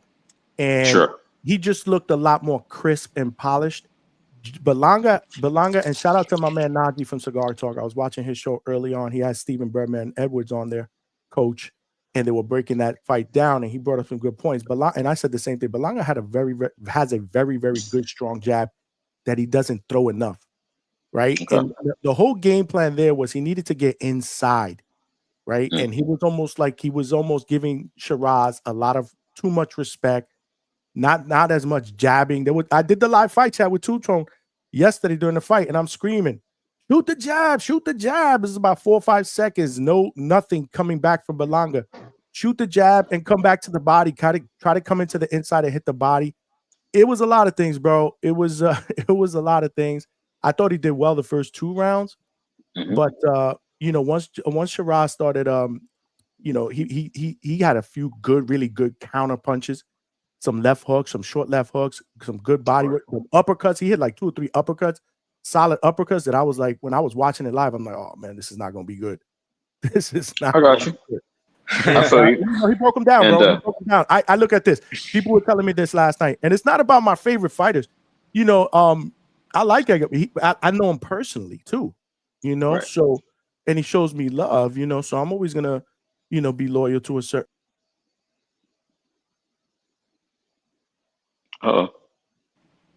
and Sure. he just looked a lot more crisp and polished. Berlanga, and shout out to my man Najee from Cigar Talk. I was watching his show early on. He had Stephen Birdman Edwards on there, coach, and they were breaking that fight down, and he brought up some good points. And I said the same thing. Berlanga has a very, very good, strong jab that he doesn't throw enough, right? Okay. And the whole game plan there was he needed to get inside, right? And he was almost giving Shiraz a lot of too much respect. Not as much jabbing. I did the live fight chat with Two-Tone yesterday during the fight, and I'm screaming, shoot the jab, shoot the jab. This is about 4 or 5 seconds. Nothing coming back from Berlanga. Shoot the jab and come back to the body. Try to come into the inside and hit the body. It was a lot of things, bro. It was a lot of things. I thought he did well the first 2 rounds, but once Shiraz started, he had a few really good counter punches. Some left hooks, some short left hooks, some good body work, some uppercuts. He hit like 2 or 3 uppercuts, solid uppercuts that I was like, when I was watching it live, I'm like, oh man, this is not going to be good. This is not. I got you. I feel you. He broke him down, And, bro. He broke him down. I look at this. People were telling me this last night, and it's not about my favorite fighters. I like Edgar. I know him personally too. Right. So, and he shows me love. So I'm always gonna, be loyal to a certain.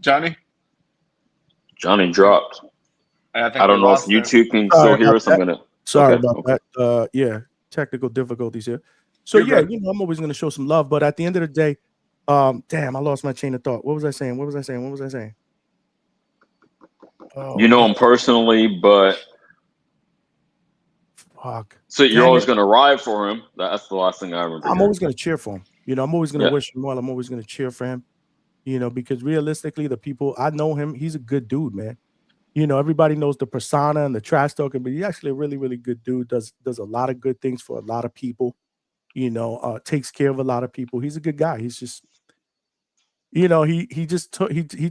Johnny dropped. I I don't know if YouTube can still hear us. I'm gonna. Sorry about that. Yeah, technical difficulties here. So You're good. I'm always gonna show some love, but at the end of the day, damn, I lost my chain of thought. What was I saying? Oh, You know him personally, but fuck. so you're always gonna ride for him. That's the last thing I remember. I'm always gonna cheer for him. I'm always gonna Yeah. wish him well. I'm always gonna cheer for him. Because realistically, the people I know him, he's a good dude, man. Everybody knows the persona and the trash talking, but he's actually a really, really good dude. Does a lot of good things for a lot of people. Takes care of a lot of people. He's a good guy. He's just, he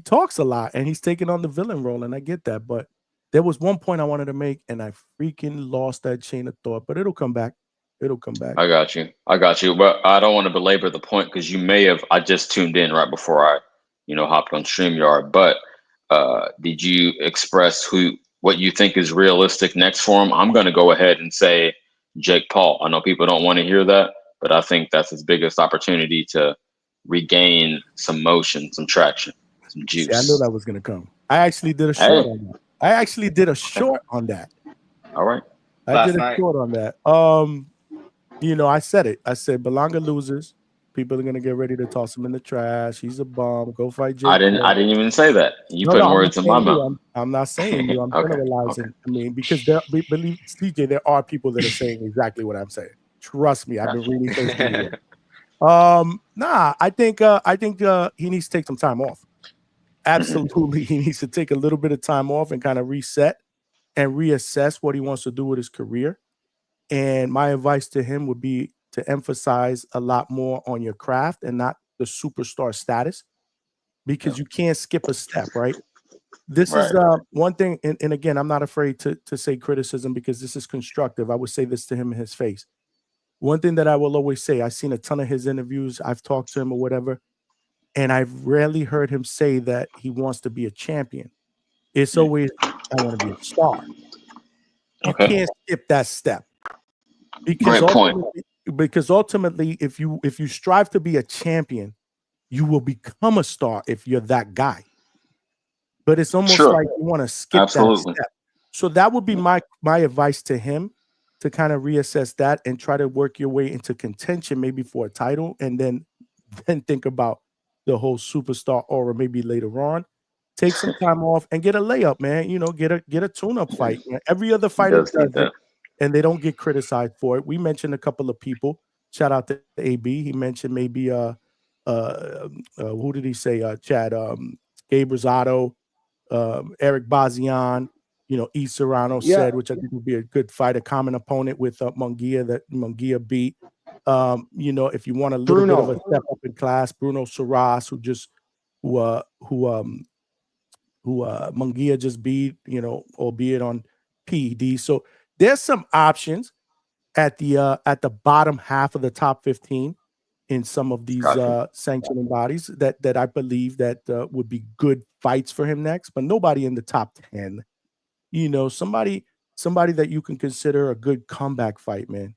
talks a lot, and he's taking on the villain role, and I get that. But there was one point I wanted to make, and I freaking lost that chain of thought. But it'll come back. I got you. But I don't want to belabor the point because you may have. I just tuned in right before I, hopped on StreamYard. But did you express what you think is realistic next for him? I'm going to go ahead and say Jake Paul. I know people don't want to hear that, but I think that's his biggest opportunity to regain some motion, some traction, some juice. See, I knew that was going to come. I actually did a short on that. On that. All right. I did a short on that. I said it. I said Berlanga loses. People are gonna get ready to toss him in the trash. He's a bum. Go fight Jake. I didn't even say that. You put words in my mouth. I'm not saying you. I'm Okay, generalizing. okay. I mean, because believe CJ, there are people that are saying exactly what I'm saying. Trust me, I've been reading those videos. I think he needs to take some time off. Absolutely, he needs to take a little bit of time off and kind of reset and reassess what he wants to do with his career. And my advice to him would be to emphasize a lot more on your craft and not the superstar status, because you can't skip a step, right? This is one thing, and again, I'm not afraid to say criticism because this is constructive. I would say this to him in his face. One thing that I will always say, I've seen a ton of his interviews, I've talked to him or whatever, and I've rarely heard him say that he wants to be a champion. It's always, I want to be a star. You can't skip that step. Because ultimately, if you strive to be a champion, you will become a star if you're that guy. But it's almost like you want to skip that step. So that would be my advice to him, to kind of reassess that and try to work your way into contention, maybe for a title, and then think about the whole superstar aura maybe later on. Take some time off and get a layup, man. Get a tune-up fight. Every other fighter does it, and they don't get criticized for it. We mentioned a couple of people. Shout out to AB. He mentioned maybe who did he say? Chad, Gabe Rosado, Eric Bazian. E. Serrano said, which I think would be a good fight, a common opponent with Munguia that Munguia beat. If you want a little bit of a step up in class, Bruno Saras, who Munguia just beat, albeit on PED. So there's some options at the bottom half of the top 15 in some of these sanctioning bodies that I believe that would be good fights for him next, but nobody in the top 10. Somebody that you can consider a good comeback fight, man.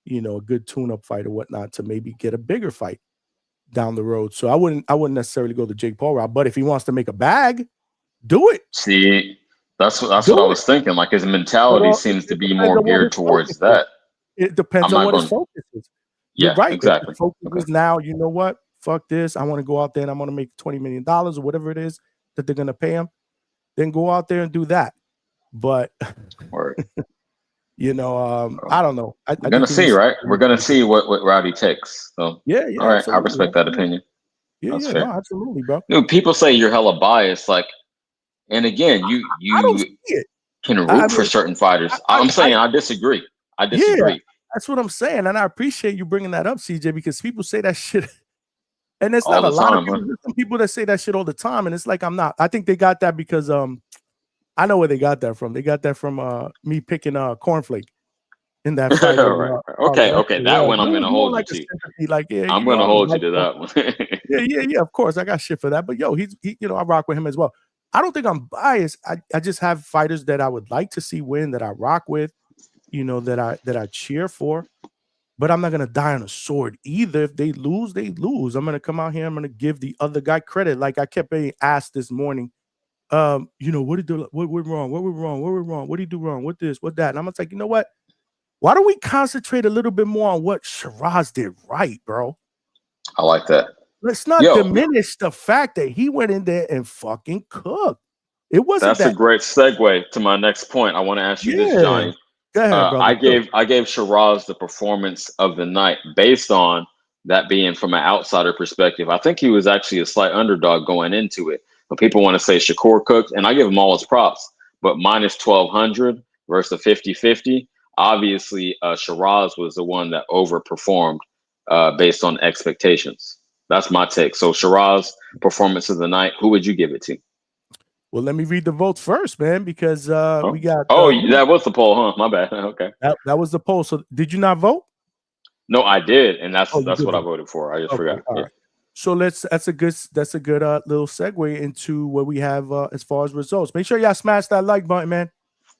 A good tune-up fight or whatnot to maybe get a bigger fight down the road. So I wouldn't necessarily go the Jake Paul route, but if he wants to make a bag, do it. See, that's what I was thinking. Like his mentality seems to be more geared towards that. It depends on what his focus is. You're right. Exactly. If the focus is now, you know what? Fuck this. I want to go out there and I'm going to make $20 million or whatever it is that they're going to pay him. Then go out there and do that. But I don't know. We're gonna see, right? We're gonna see what route he takes. So yeah. All right, I respect that opinion. Yeah, fair. No, absolutely, bro. People say you're hella biased, like, and again, you can root for certain fighters. I'm saying I disagree. Yeah, that's what I'm saying, and I appreciate you bringing that up, CJ, because people say that shit, and it's not a lot of people. There's some people that say that shit all the time, and it's like I'm not. I think they got that because I know where they got that from. They got that from me picking cornflake in that fight. Right. Okay. That one I'm gonna hold you to. I'm gonna hold you to that one. Yeah. Of course, I got shit for that. But he I rock with him as well. I don't think I'm biased. I just have fighters that I would like to see win, that I rock with, that I cheer for. But I'm not gonna die on a sword either. If they lose, they lose. I'm gonna come out here. I'm gonna give the other guy credit. Like I kept being asked this morning. What went wrong? What went wrong? What did he do wrong? What this? What that? And I'm like, you know what? Why don't we concentrate a little bit more on what Shiraz did right, bro? I like that. Let's not diminish the fact that he went in there and fucking cooked. It wasn't. That's a great segue to my next point. I want to ask you this, Johnny. Go ahead, brother. I gave Shiraz the performance of the night based on that being from an outsider perspective. I think he was actually a slight underdog going into it. But people want to say Shakur cooked, and I give him all his props. But minus 1,200 versus a 50-50, obviously Shiraz was the one that overperformed based on expectations. That's my take. So Shiraz, performance of the night, who would you give it to? Well, let me read the votes first, man, because we got... that was the poll, huh? My bad. Okay. That was the poll. So did you not vote? No, I did, and that's what I voted for. I just forgot. All right. So that's a good little segue into what we have as far as results. Make sure y'all smash that like button, man.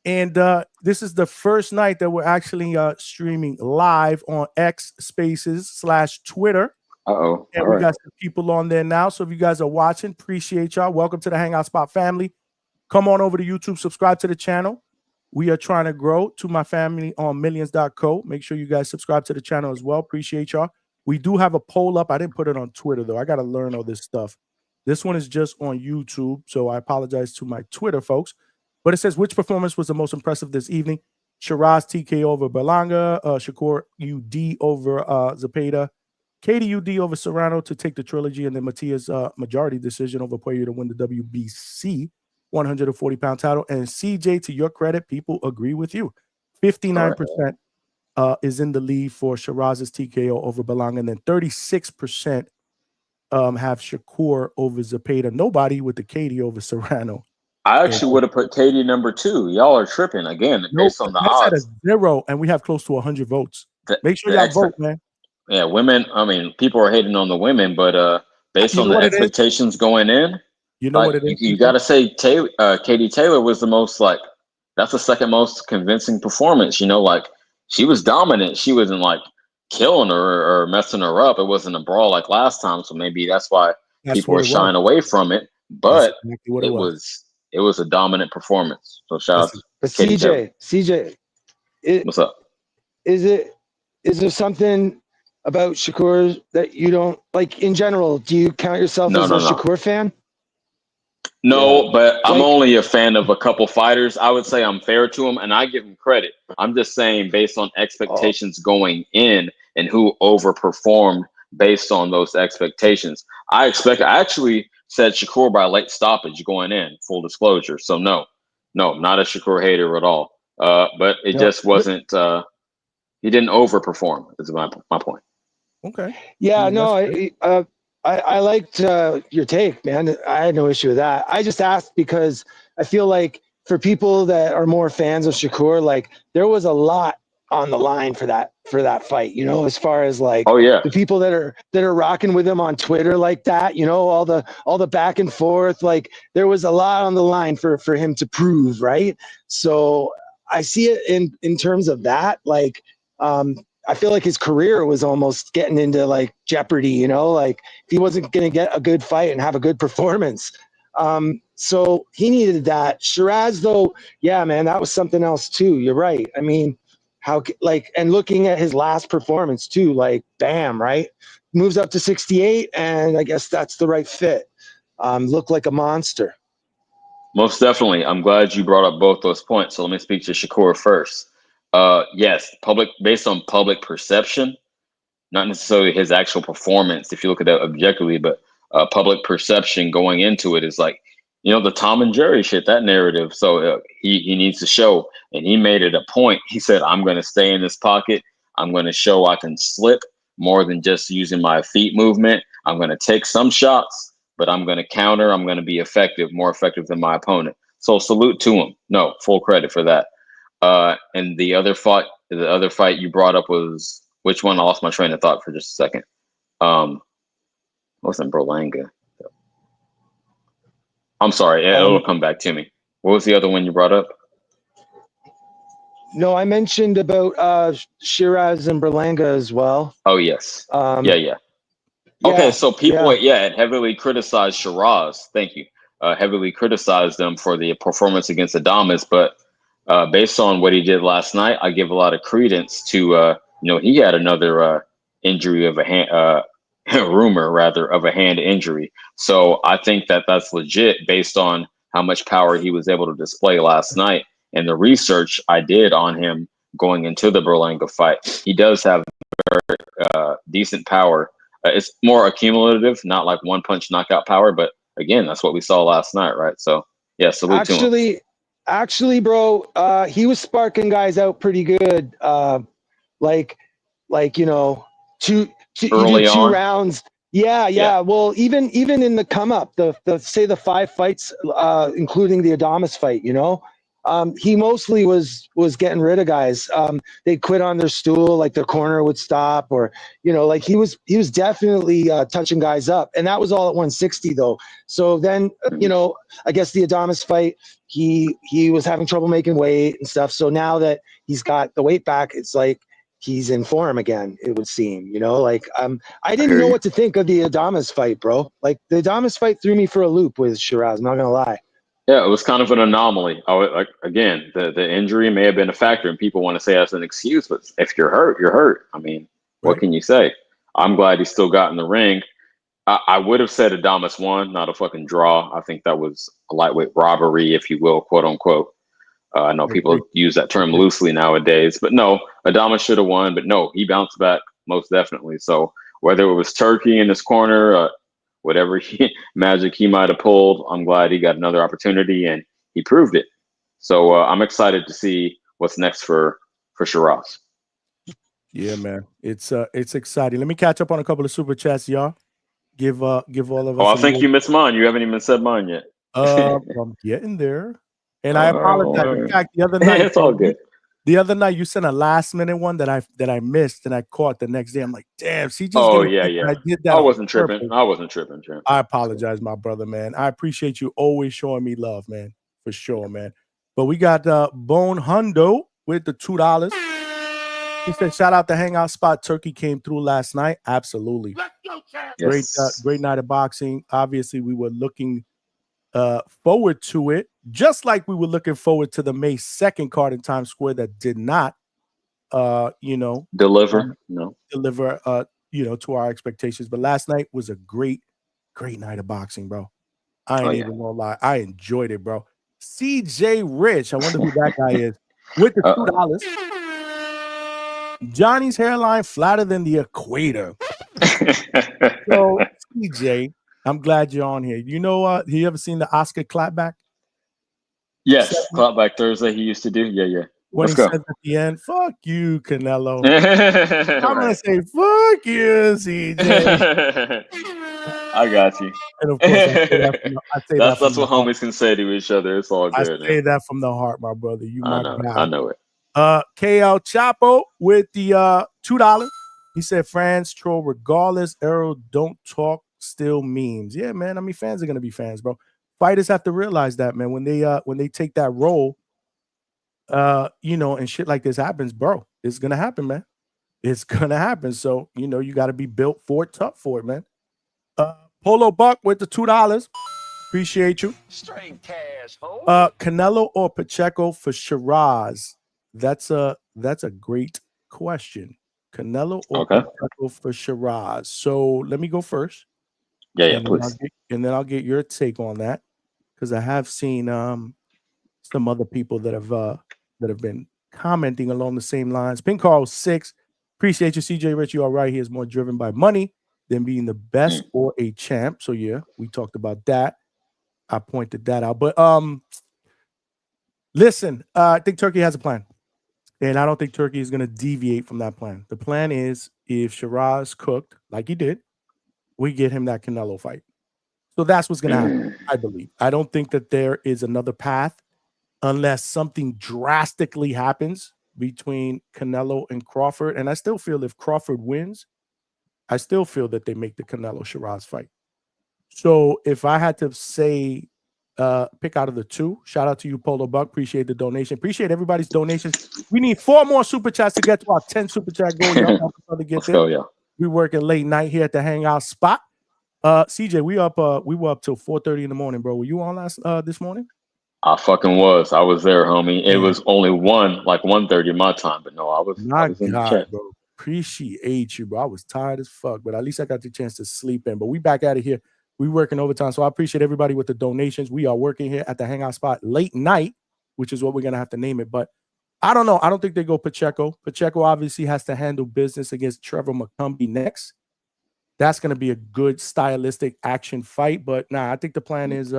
And this is the first night that we're actually streaming live on X Spaces /Twitter. And we got some people on there now. So if you guys are watching, appreciate y'all. Welcome to the Hangout Spot family. Come on over to YouTube, subscribe to the channel. We are trying to grow to my family on millions.co. Make sure you guys subscribe to the channel as well. Appreciate y'all. We do have a poll up. I didn't put it on Twitter, though. I got to learn all this stuff. This one is just on YouTube, so I apologize to my Twitter folks. But it says, which performance was the most impressive this evening? Shiraz TK over Berlanga, Shakur UD over Zepeda, Katie UD over Serrano to take the trilogy, and then Matias majority decision over Puello to win the WBC 140-pound title. And CJ, to your credit, people agree with you. 59%. Is in the lead for Shiraz's TKO over Berlanga, and then 36% have Shakur over Zepeda. Nobody with the Katie over Serrano. I actually would have put Katie number 2. Y'all are tripping again based on the odds. At 0, and we have close to 100 votes. Make sure y'all vote, man. Yeah, women. I mean, people are hating on the women, but based on the expectations going in, what it is. You got to say Katie Taylor was the most that's the second most convincing performance. She was dominant. She wasn't killing her or messing her up. It wasn't a brawl like last time. So maybe that's why people were shying away from it. But exactly it was a dominant performance. So shout out to CJ, what's up? Is there something about Shakur that you don't like in general? Do you count yourself as a Shakur fan? No, but I'm only a fan of a couple fighters. I would say I'm fair to him, and I give him credit. I'm just saying based on expectations going in and who overperformed based on those expectations. I actually said Shakur by late stoppage going in, full disclosure. So no, not a Shakur hater at all. But it just wasn't He didn't overperform. Is my point. Okay. Yeah, mean, no, that's great. I liked your take, man. I had no issue with that. I just asked because I feel like for people that are more fans of Shakur, like there was a lot on the line for that fight, you know, as far as like Oh yeah, the people that are rocking with him on Twitter like that, you know, all the back and forth, like there was a lot on the line for him to prove, right? So I see it in terms of that, like I feel like his career was almost getting into like jeopardy, you know, like if he wasn't going to get a good fight and have a good performance. So he needed that. Shiraz, though, yeah, man, that was something else too. You're right. I mean, and looking at his last performance too, like, bam, right? Moves up to 68, and I guess that's the right fit. Looked like a monster. most definitely. I'm glad you brought up both those points. So let me speak to Shakur first. Yes, based on public perception, not necessarily his actual performance, if you look at that objectively, but public perception going into it is like, you know, the Tom and Jerry shit, that narrative. So he needs to show, and he made it a point. He said, I'm going to stay in this pocket. I'm going to show I can slip more than just using my feet movement. I'm going to take some shots, but I'm going to counter. I'm going to be effective, more effective than my opponent. So salute to him. No, full credit for that. And the other fight you brought up was, which one? I lost my train of thought for just a second. Wasn't Berlanga? I'm sorry, it'll come back to me. What was the other one you brought up? No, I mentioned about Shiraz and Berlanga as well. Oh yes, yeah. Okay, so people, had heavily criticized Shiraz. Thank you. Heavily criticized them for the performance against Adames, but based on what he did last night, I give a lot of credence to. He had another injury of a hand. Rumor rather of a hand injury. So I think that that's legit based on how much power he was able to display last night and the research I did on him going into the Berlanga fight. He does have very decent power. It's more accumulative, not like one punch knockout power. But again, that's what we saw last night, right? So yeah, salute to him. Actually, bro, he was sparking guys out pretty good. Like you know, you do two rounds. Yeah. Well, even in the come up, the say the 5 fights, including the Adames fight, you know, he mostly was getting rid of guys. They'd quit on their stool, like their corner would stop, or you know, like he was definitely touching guys up, and that was all at 160 though. So then, you know, I guess the Adames fight, he was having trouble making weight and stuff. So now that he's got the weight back, it's like he's in form again, it would seem, you know, like I didn't know what to think of the Adames fight, bro. Like the Adames fight threw me for a loop with Shiraz, I'm not gonna lie. Yeah, it was kind of an anomaly. Again, the injury may have been a factor, and people want to say that's an excuse, but if you're hurt, you're hurt. I mean, what can you say? I'm glad he still got in the ring. I would have said Adames won, not a fucking draw. I think that was a lightweight robbery, if you will, quote unquote. I know people use that term loosely nowadays, but no, Adames should have won. But no, he bounced back most definitely. So whether it was Turkey in his corner, whatever magic he might have pulled, I'm glad he got another opportunity and he proved it. So I'm excited to see what's next for Shiraz. Yeah, man, it's exciting. Let me catch up on a couple of super chats, y'all. Give all of us. Oh, I think you missed mine. You haven't even said mine yet. I'm getting there. And I apologize. In fact, the other night, it's all good. The other night, you sent a last minute one that I missed and I caught the next day. I'm like, damn, CJ. Oh yeah. I did that. I wasn't tripping. I apologize, my brother, man. I appreciate you always showing me love, man, for sure, man. But we got Bone Hundo with the $2. He said, "Shout out to Hangout Spot. Turkey came through last night. Absolutely, great night of boxing. Obviously, we were looking forward to it, just like we were looking forward to the May 2nd card in Times Square that did not, deliver, to our expectations. But last night was a great night of boxing, bro. I ain't even gonna lie, I enjoyed it, bro. CJ Rich, I wonder who that guy is, with the $2. Johnny's hairline flatter than the equator. So CJ, I'm glad you're on here. You know, you ever seen the Oscar clapback? Yes, clapback Thursday he used to do. Yeah. when Let's he go. says at the end, "Fuck you, Canelo." I'm gonna Right. say, "Fuck you, CJ." I got you. And of course, I say that from That's the what heart. homies can say to each other. It's all I good, man. say that from the heart, my brother. You I my know it. guy. I know it. KL Chapo with the $2. He said, "Fans troll regardless. Errol don't talk. Still memes." Yeah, man. I mean, fans are gonna be fans, bro. Fighters have to realize that, man. When they take that role, and shit like this happens, bro. It's gonna happen, man. It's gonna happen. So you got to be built for it, tough for it, man. Polo Buck with the $2. Appreciate you. Straight cash, ho. Canelo or Pacheco for Shiraz? That's a great question. Canelo or Okay. Pacheco for Shiraz. So let me go first. Yeah, and then please. I'll get your take on that, because I have seen some other people that have been commenting along the same lines. Pink Carl 6. Appreciate you, CJ Rich. You are right. He is more driven by money than being the best or a champ. So yeah, we talked about that. I pointed that out. But listen, I think Turkey has a plan. And I don't think Turkey is going to deviate from that plan. The plan is, if Shiraz cooked like he did, we get him that Canelo fight. So that's what's going to happen, I believe. I don't think that there is another path unless something drastically happens between Canelo and Crawford. And I still feel if Crawford wins, I still feel that they make the Canelo Shiraz fight. So if I had to say, pick out of the two, shout out to you, Polo Buck. Appreciate the donation. Appreciate everybody's donations. We need 4 more super chats to get to our 10 super chat goal. Y'all help us to get Let's there. go, yeah. We working late night here at the Hangout spot. CJ, we were up till 4:30 in the morning, bro. Were you on this morning? I fucking was. I was there, homie. It Yeah. was only 1:30 my time, but no, I was in the chat. Bro. Appreciate you, bro. I was tired as fuck, but at least I got the chance to sleep in. But we back out of here. We working overtime. So I appreciate everybody with the donations. We are working here at the Hangout spot late night, which is what we're gonna have to name it. But I don't know. I don't think they go Pacheco. Pacheco obviously has to handle business against Trevor McCumbee next. That's going to be a good stylistic action fight. But I think the plan is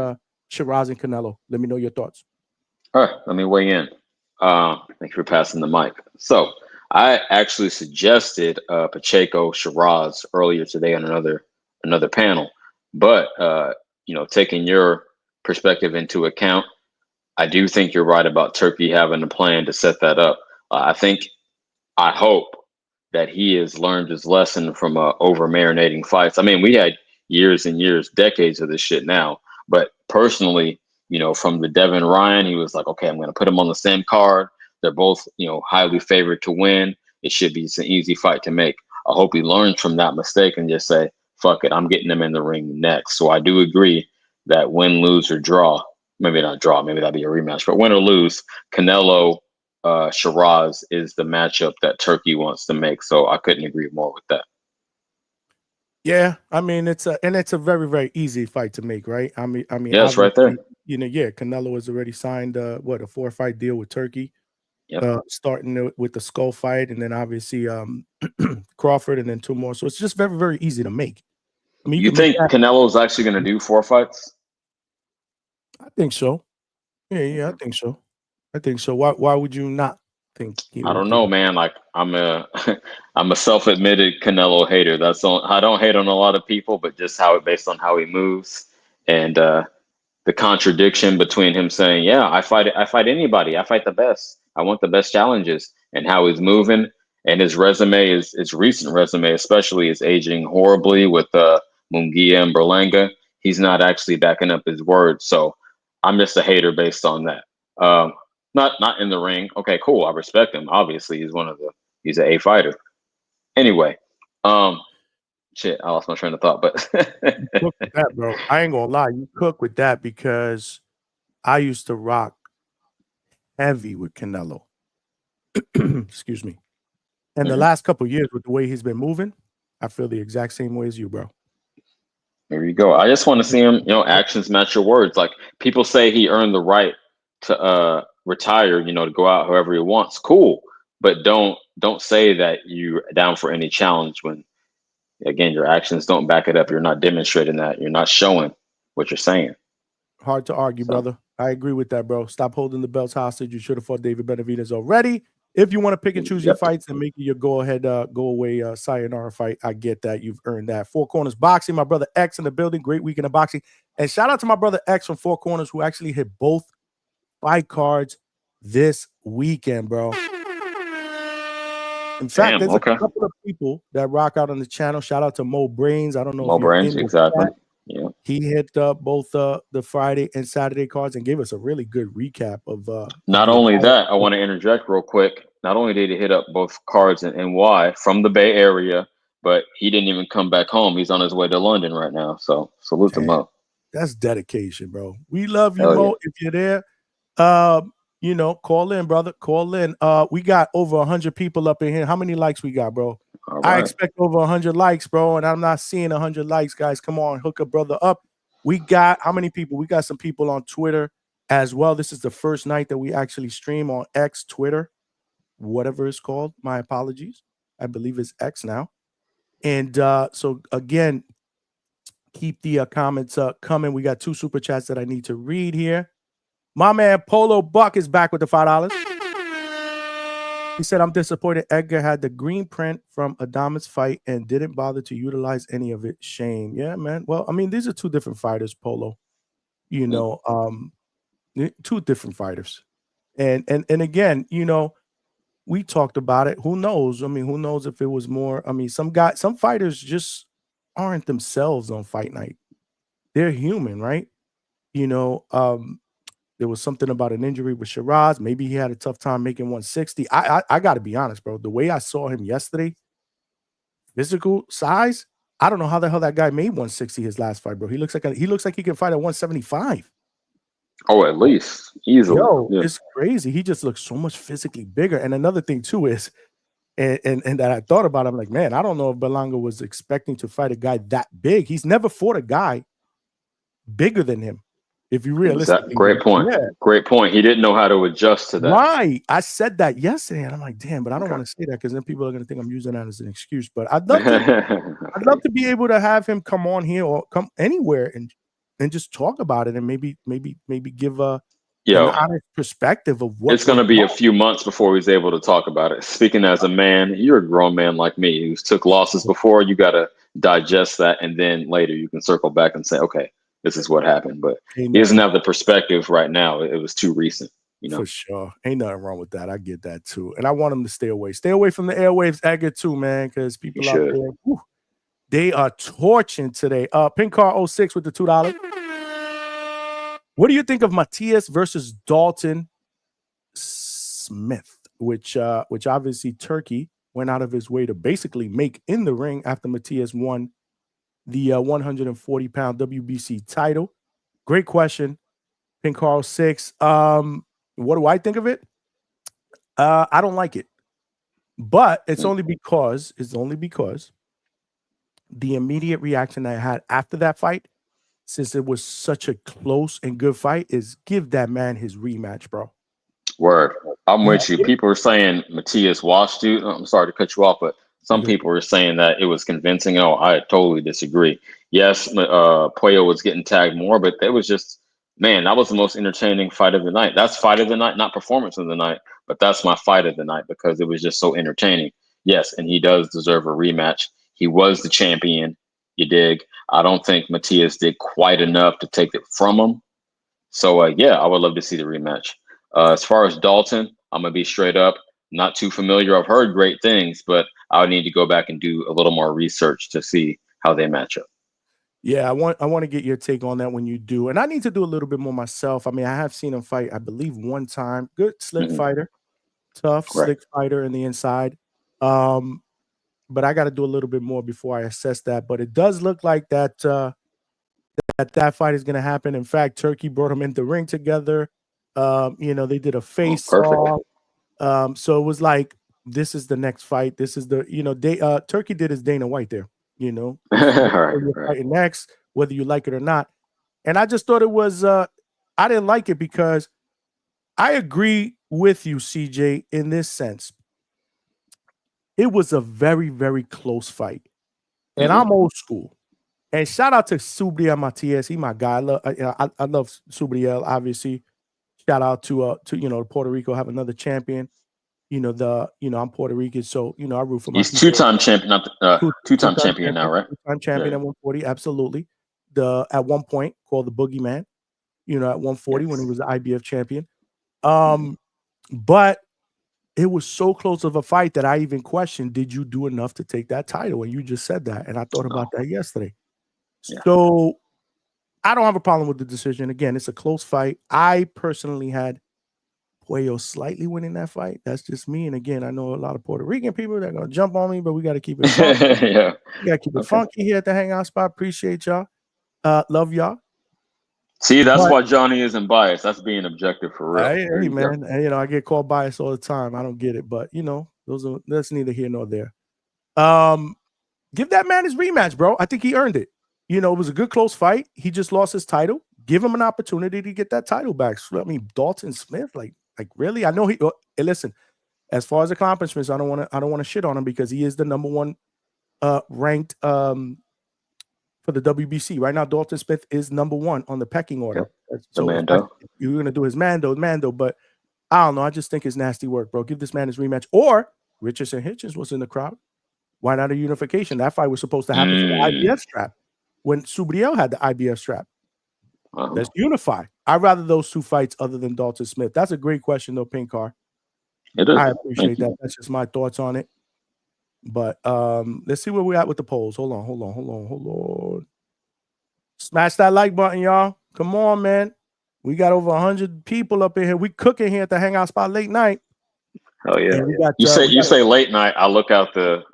Shiraz and Canelo. Let me know your thoughts. All right, let me weigh in. Thanks for passing the mic. So I actually suggested Pacheco Shiraz earlier today on another panel. But taking your perspective into account, I do think you're right about Turkey having a plan to set that up. I hope that he has learned his lesson from over marinating fights. I mean, we had years and years, decades of this shit now. But personally, from the Devin Ryan, he was like, okay, I'm going to put him on the same card. They're both, highly favored to win. It should be an easy fight to make. I hope he learns from that mistake and just say, fuck it, I'm getting him in the ring next. So I do agree that win, lose, or draw, maybe not draw, maybe that'd be a rematch, but win or lose, Canelo Shiraz is the matchup that Turkey wants to make. So I couldn't agree more with that. Yeah, I mean it's a very, very easy fight to make, right? I mean, yeah, it's right there. Canelo has already signed a 4-fight deal with Turkey. Yep. Starting with the Skull fight, and then obviously Crawford, and then 2 more. So it's just very, very easy to make. I mean, you think Canelo's actually going to do 4 fights? I think so. Yeah, I think so. Why would you not think? I don't know, man. Like I'm a self-admitted Canelo hater. I don't hate on a lot of people, but just based on how he moves and the contradiction between him saying, "Yeah, I fight anybody. I fight the best. I want the best challenges," and how he's moving, and his resume his recent resume especially is aging horribly with Munguia and Berlanga. He's not actually backing up his word, so I'm just a hater based on that. Not in the ring. Okay, cool. I respect him. Obviously, he's an A fighter. Anyway, shit, I lost my train of thought, but you cook with that, bro. I ain't gonna lie, you cook with that because I used to rock heavy with Canelo. Excuse me. And the last couple of years, with the way he's been moving, I feel the exact same way as you, bro. There you go. I just want to see him, actions match your words. Like people say he earned the right to retire, to go out however he wants. Cool. But don't say that you're down for any challenge when, again, your actions don't back it up. You're not demonstrating that. You're not showing what you're saying. Hard to argue, brother. I agree with that, bro. Stop holding the belts hostage. You should have fought David Benavidez already. If you want to pick and choose your fights and make your go ahead, go away, sayonara fight, I get that. You've earned that. Four Corners Boxing, my brother X in the building. Great weekend of boxing. And shout out to my brother X from Four Corners who actually hit both fight cards this weekend, bro. In fact, there's a couple of people that rock out on the channel. Shout out to Mo Brains. I don't know if you're Brains, in exactly. Chat. Yeah, he hit both the Friday and Saturday cards and gave us a really good recap of. Not only that, I want to interject real quick. Not only did he hit up both cards and Y from the Bay Area, but he didn't even come back home. He's on his way to London right now. So salute to Mo. That's dedication, bro. We love you, Mo. If you're there, you know, call in, brother. Call in. We got over 100 people up in here. How many likes we got, bro? Right. I expect over 100 likes, bro, and I'm not seeing 100 likes, guys. Come on, hook a brother up. We got how many people? We got some people on Twitter as well. This is the first night that we actually stream on X, Twitter, whatever it's called. My apologies. I believe it's X now. And so again, keep the comments coming. We got 2 super chats that I need to read here. My man Polo Buck is back with the $5. He said, I'm disappointed Edgar had the green print from Adame's fight and didn't bother to utilize any of it. Shame. Yeah, man. Well, I mean, these are 2 different fighters, Polo. You know, 2 different fighters. And again, you know, we talked about it. Who knows? I mean, who knows if it was more? I mean, some fighters just aren't themselves on fight night. They're human, right? You know, there was something about an injury with Shiraz. Maybe he had a tough time making 160. I got to be honest, bro. The way I saw him yesterday, physical size, I don't know how the hell that guy made 160 his last fight, bro. He looks like he can fight at 175. Oh, at least easily. Yo, it's crazy. He just looks so much physically bigger. And another thing too is, and that I thought about, I'm like, man, I don't know if Berlanga was expecting to fight a guy that big. He's never fought a guy bigger than him. If you realistically, great point. Yeah. Great point. He didn't know how to adjust to that. Right. I said that yesterday, and I'm like, damn, but I don't want to say that because then people are going to think I'm using that as an excuse. But I'd love to be able to have him come on here or come anywhere and just talk about it and maybe give an honest perspective of what it's going to be a few months before he's able to talk about it. Speaking as a man, you're a grown man like me who's took losses before. You got to digest that, and then later you can circle back and say, okay, this is what happened. But he doesn't have the perspective right now. It was too recent, you know. For sure. Ain't nothing wrong with that. I get that too. And I want him to stay away. Stay away from the airwaves, Edgar, too, man, because people out there, whew, they are torching today. Pinkar 06 with the $2. What do you think of Matias versus Dalton Smith, which obviously Turkey went out of his way to basically make in the ring after Matias won the 140-pound WBC title? Great question, Pinkar 6. What do I think of it? I don't like it, but it's only because the immediate reaction I had after that fight, since it was such a close and good fight, is give that man his rematch, bro. Word. I'm with you. People are saying Matias washed you. I'm sorry to cut you off, but some people are saying that it was convincing. Oh, I totally disagree. Yes, Puello was getting tagged more, but it was just, man, that was the most entertaining fight of the night. That's fight of the night, not performance of the night, but that's my fight of the night because it was just so entertaining. Yes, and he does deserve a rematch. He was the champion. You dig? I don't think Matias did quite enough to take it from him. So, yeah, I would love to see the rematch. As far as Dalton, I'm going to be straight up. Not too familiar. I've heard great things, but I would need to go back and do a little more research to see how they match up. Yeah, I want to get your take on that when you do. And I need to do a little bit more myself. I mean, I have seen him fight, I believe, one time. Good, slick fighter. Tough, slick fighter in the inside. But I got to do a little bit more before I assess that. But it does look like that that fight is going to happen. In fact, Turkey brought them into the ring together. You know, they did a face-off. So it was like, this is the next fight. This is the, you know, Turkey did his Dana White there, you know. You're fighting next, whether you like it or not. And I just thought it was, I didn't like it because I agree with you, CJ, in this sense. It was a very, very close fight. And I'm old school. And shout out to Subriel Matias. He my guy. I love Subriel, obviously. Shout out to Puerto Rico have another champion. I'm Puerto Rican, so I root for my He's people. two-time champion, two-time champion now, right? Two-time champion at 140, absolutely. At one point called the Boogeyman, at 140 when he was the IBF champion. But it was so close of a fight that I even questioned, did you do enough to take that title? And you just said that, and I thought about that yesterday. Yeah. So I don't have a problem with the decision. Again, it's a close fight. I personally had Puello slightly winning that fight. That's just me. And again, I know a lot of Puerto Rican people that are gonna jump on me, but we got to keep it funky. Yeah. We got to keep it funky here at the Hangout spot. Appreciate y'all. Love y'all. See, that's why Johnny isn't biased. That's being objective for real. Hey man, and, I get called biased all the time. I don't get it, but that's neither here nor there. Give that man his rematch, bro. I think he earned it. It was a good close fight. He just lost his title. Give him an opportunity to get that title back. So, I mean, Dalton Smith, like really? I know he. Listen, as far as accomplishments, I don't want to shit on him because he is the number one ranked for the WBC right now. Dalton Smith is number one on the pecking order. Yep. So Mando. You're gonna do his Mando, but I don't know. I just think it's nasty work, bro. Give this man his rematch. Or Richardson Hitchens was in the crowd. Why not a unification? That fight was supposed to happen for the IBF strap when Subriel had the IBF strap. Let's unify. I'd rather those two fights other than Dalton Smith. That's a great question, though, Pink Car. It is. I appreciate that. That's just my thoughts on it. But let's see where we're at with the polls. Hold on. Smash that like button, y'all. Come on, man. We got over 100 people up in here. We cooking here at the Hangout spot late night. Oh yeah. You say late night. I look out the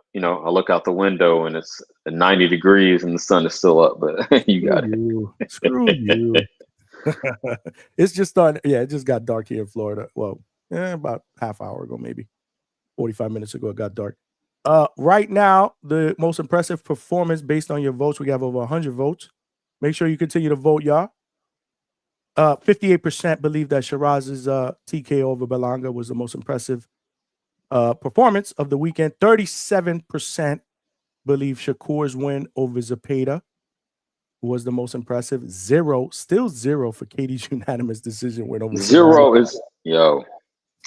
window and it's 90 degrees and the sun is still up, but you got it. Screw you. It's just starting. Yeah, it just got dark here in Florida. Well, about half hour ago, maybe 45 minutes ago, it got dark. Right now, the most impressive performance based on your votes, we have over 100 votes. Make sure you continue to vote, y'all. 58% believe that Shiraz's TKO over Berlanga was the most impressive performance of the weekend. 37% believe Shakur's win over Zepeda was the most impressive. Still zero for Katie's unanimous decision win over Zero is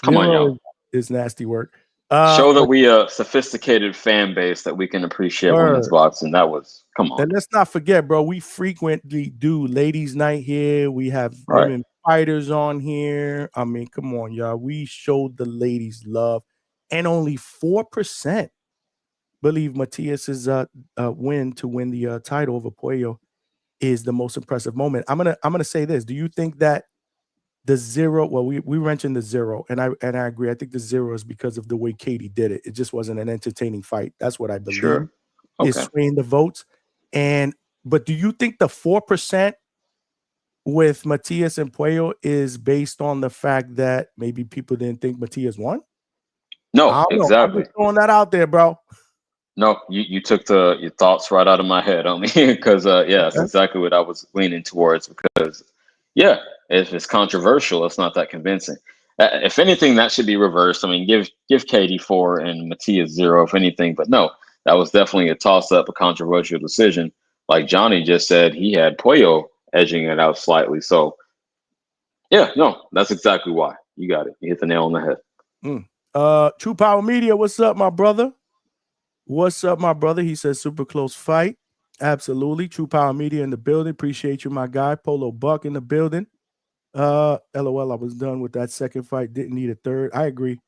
come on, y'all. Is nasty work. Show that we a sophisticated fan base that we can appreciate women's boxing. That was come on. And let's not forget, bro, we frequently do ladies' night here. We have women fighters on here. I mean, come on, y'all. We showed the ladies love, and only 4% believe Matias's win to win the title over Puello is the most impressive moment. I'm gonna say this. Do you think that the zero? Well, we mentioned the zero, and I agree. I think the zero is because of the way Katie did it. It just wasn't an entertaining fight. That's what I believe. Sure. Okay. Is swaying the votes. But do you think the 4% with Matias and Puello is based on the fact that maybe people didn't think Matias won? No, exactly. I'm just throwing that out there, bro. No, you took your thoughts right out of my head on me because that's exactly what I was leaning towards. Because if it's controversial, it's not that convincing. If anything, that should be reversed. I mean, give Katie 4 and Matias 0, if anything. But no, that was definitely a toss-up, a controversial decision. Like Johnny just said, he had Puello edging it out slightly. So, that's exactly why. You got it. You hit the nail on the head. True Power Media, what's up, my brother? What's up, my brother? He says super close fight. Absolutely. True Power Media in the building. Appreciate you, my guy. Polo Buck in the building. LOL, I was done with that second fight. Didn't need a third. I agree.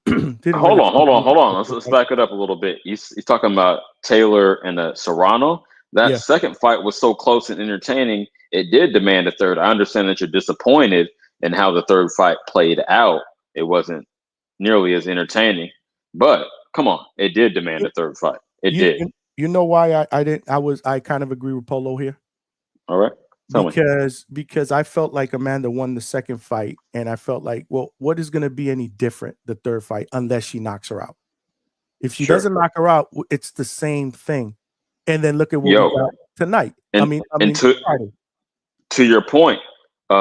Hold on. Let's back it up a little bit. He's talking about Taylor and Serrano. That second fight was so close and entertaining, it did demand a third. I understand that you're disappointed in how the third fight played out. It wasn't nearly as entertaining, but come on, it did demand a third fight. It did. You know why I didn't? I kind of agree with Polo here. All right. Because I felt like Amanda won the second fight, and I felt like, well, what is going to be any different the third fight unless she knocks her out? If she doesn't knock her out, it's the same thing. And then look at what we got tonight. To your point,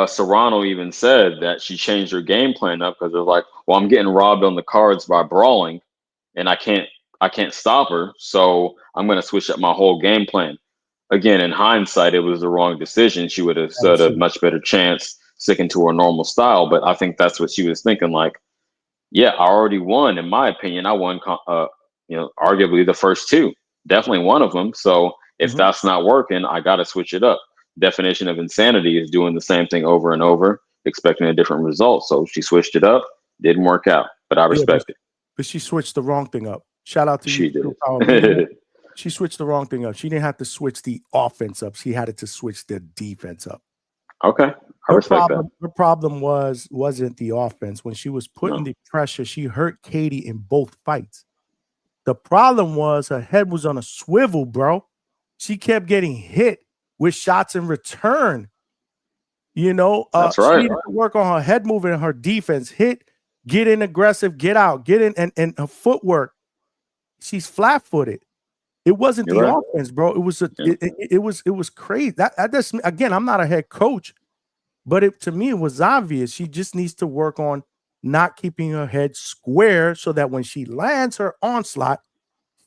Serrano even said that she changed her game plan up because they're like, well, I'm getting robbed on the cards by brawling, and I can't stop her, so I'm going to switch up my whole game plan. Again, in hindsight, it was the wrong decision. She would have stood a much better chance sticking to her normal style. But I think that's what she was thinking. Like, yeah, I already won. In my opinion, I won. Arguably the first two. Definitely one of them. So if that's not working, I got to switch it up. Definition of insanity is doing the same thing over and over, expecting a different result. So she switched it up. Didn't work out, but I respect it. But she switched the wrong thing up. Shout out to She you, did. True Power Media. She switched the wrong thing up. She didn't have to switch the offense up. She had to switch the defense up. Okay, I respect that. Her problem wasn't the offense. When she was putting the pressure, she hurt Katie in both fights. The problem was her head was on a swivel, bro. She kept getting hit with shots in return. That's right. She needed to work on her head movement and her defense. Hit, get in aggressive, get out, get in, and her footwork. She's flat-footed. It wasn't You're right. offense, bro. It was it was crazy. That just, again, I'm not a head coach, but to me it was obvious. She just needs to work on not keeping her head square so that when she lands her onslaught,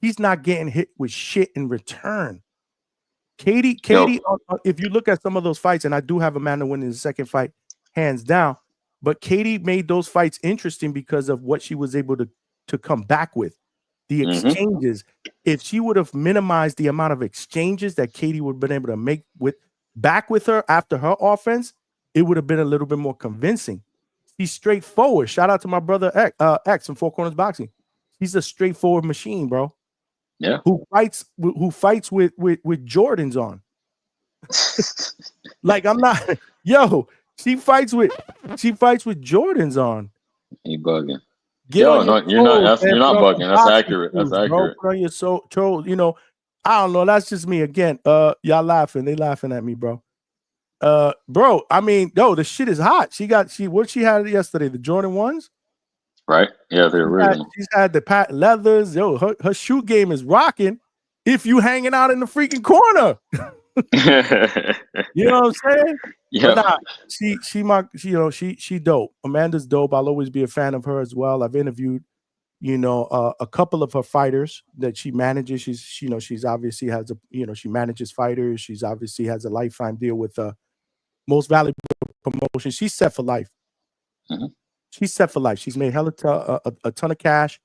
she's not getting hit with shit in return. Katie, if you look at some of those fights, and I do have Amanda winning the second fight, hands down, but Katie made those fights interesting because of what she was able to come back with. The exchanges. If she would have minimized the amount of exchanges that Katie would have been able to make with her after her offense, it would have been a little bit more convincing. She's straightforward. Shout out to my brother X from Four Corners Boxing. He's a straightforward machine, bro. Yeah. Who fights with Jordans on. Like, I'm not, she fights with Jordans on. You bugging. You're not bugging. That's accurate. That's accurate. Bro, you're so troll. I don't know. That's just me again. Y'all laughing. They laughing at me, bro. Bro, I mean, the shit is hot. What she had yesterday, the Jordan 1s? Right? Yeah, they're original. She's had the patent leathers. Her shoe game is rocking if you hanging out in the freaking corner. You know what I'm saying? Yeah. But she dope. Amanda's dope. I'll always be a fan of her as well. I've interviewed, a couple of her fighters that she manages. She's obviously has she manages fighters. She's obviously has a lifetime deal with Most Valuable Promotion. She's set for life. She's set for life. She's made a ton of cash,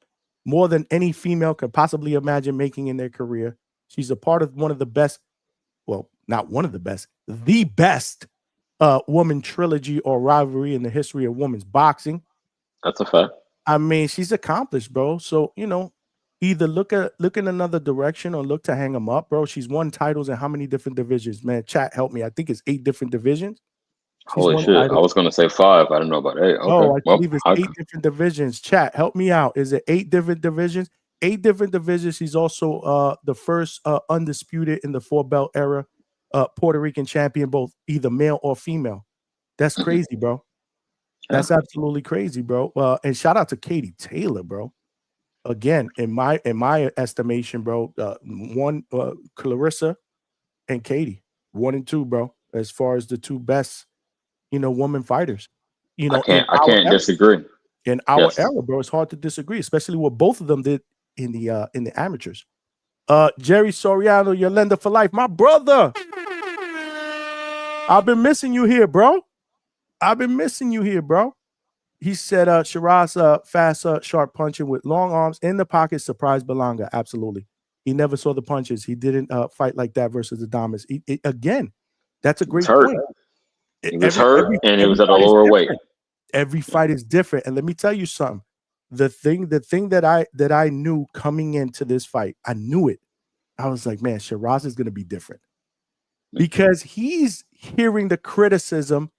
more than any female could possibly imagine making in their career. She's a part of one of the best, well, not one of the best, the best woman trilogy or rivalry in the history of women's boxing. That's a fact. I mean, she's accomplished, bro. So, either look in another direction or look to hang them up, bro. She's won titles in how many different divisions? Man, chat, help me. I think it's 8 different divisions. Holy shit. I was going to say 5. I don't know about 8. Okay. Oh, I believe it's 8 different divisions. Chat, help me out. Is it 8 different divisions? 8 different divisions. She's also the first undisputed in the 4-belt era Puerto Rican champion, both either male or female. That's crazy, bro. That's absolutely crazy, bro. And shout out to Katie Taylor, bro. Again, in my estimation, bro, Clarissa and Katie, 1 and 2, bro, as far as the 2 best, woman fighters. I can't disagree. In our era, bro, it's hard to disagree, especially what both of them did in the amateurs. Jerry Soriano, Yolanda for life, my brother. I've been missing you here, bro. He said, Shiraz, fast, sharp punching with long arms in the pocket, surprised Berlanga. Absolutely. He never saw the punches. He didn't fight like that versus the Damas. Again, that's a great point. He was hurt, and it was at a lower weight. Every fight is different. And let me tell you something. The thing that I knew coming into this fight, I knew it. I was like, man, Shiraz is going to be different. Because he's hearing the criticism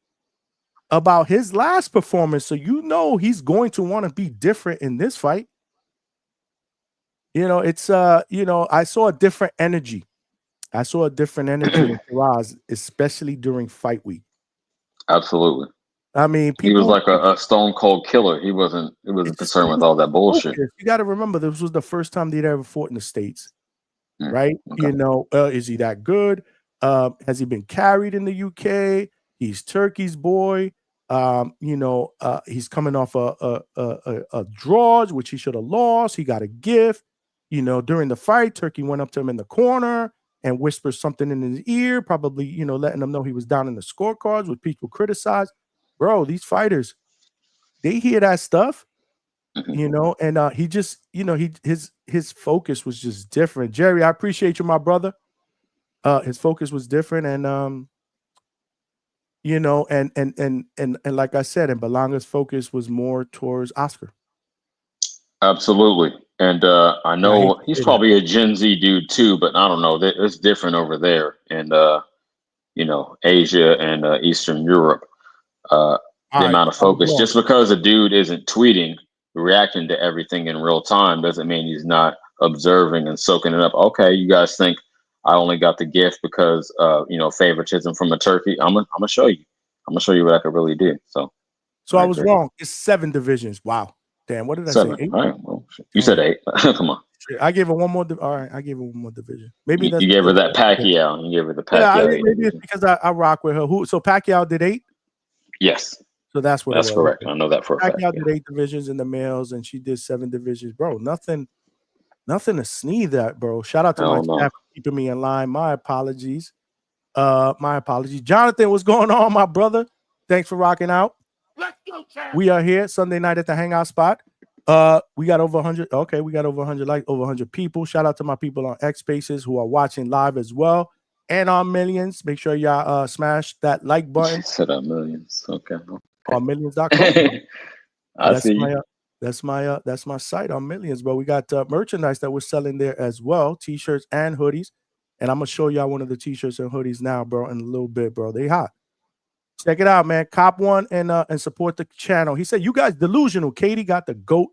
about his last performance. So he's going to want to be different in this fight. It's I saw a different energy. In Shiraz, especially during fight week. Absolutely. I mean, he was like a stone cold killer. He wasn't concerned with all that bullshit. You got to remember, this was the first time they'd ever fought in the States, right? Okay. Is he that good? Has he been carried in the UK? He's Turkey's boy. He's coming off a draws, which he should have lost. He got a gift. During the fight, Turkey went up to him in the corner and whispered something in his ear, probably, letting him know he was down in the scorecards, which people criticized. bro, these fighters, they hear that stuff, Mhm. you know, and he just, you know, his focus was just different. Jerry, I appreciate you, my brother. His focus was different, and you know, and like I said, and Berlanga's focus was more towards Oscar. Absolutely. And I And I hate know to he's say that. probably a Gen Z dude too, but I don't know. It's different over there in you know, Asia and Eastern Europe. All The right, amount of I was focus. wrong. Just because a dude isn't tweeting, reacting to everything in real time, doesn't mean he's not observing and soaking it up. Okay, you guys think I only got the gift because you know, favoritism from a turkey. I'm gonna show you. I'm gonna show you what I could really do. So So I I was agree. wrong. It's 7 divisions. Wow. Damn, what did I say? 7. 8? All right. Well, you Oh, said 8. Come on. shit. I gave her one more. All right, I gave her one more division. Maybe that's You gave her because that Pacquiao. You gave her the yeah, Pacquiao 8 maybe it's division. because I rock with her. So Pacquiao did 8. Yes, So that's what it that's was. correct. Okay. I know that for a fact. Pacquiao Yeah. did 8 divisions in the males, and she did 7 divisions, bro. Nothing to sneeze at, bro. Shout out to my Hell no. staff for keeping me in line. My apologies. Jonathan, what's going on, my brother? Thanks for rocking out. Let's go, champ. We are here Sunday night at the Hangout spot. We got over 100. Okay, we got over 100 over 100 people. Shout out to my people on X Spaces who are watching live as well, and on Millions. Make sure y'all smash that like button Set up millions. Okay. on Millions.com. I see you. That's my site on Millions, bro. We got merchandise that we're selling there as well, t-shirts and hoodies. And I'm gonna show y'all one of the t-shirts and hoodies now, bro, in a little bit, bro. They hot. Check it out, man. Cop one and support the channel. He said, "You guys delusional." Katie got the GOAT.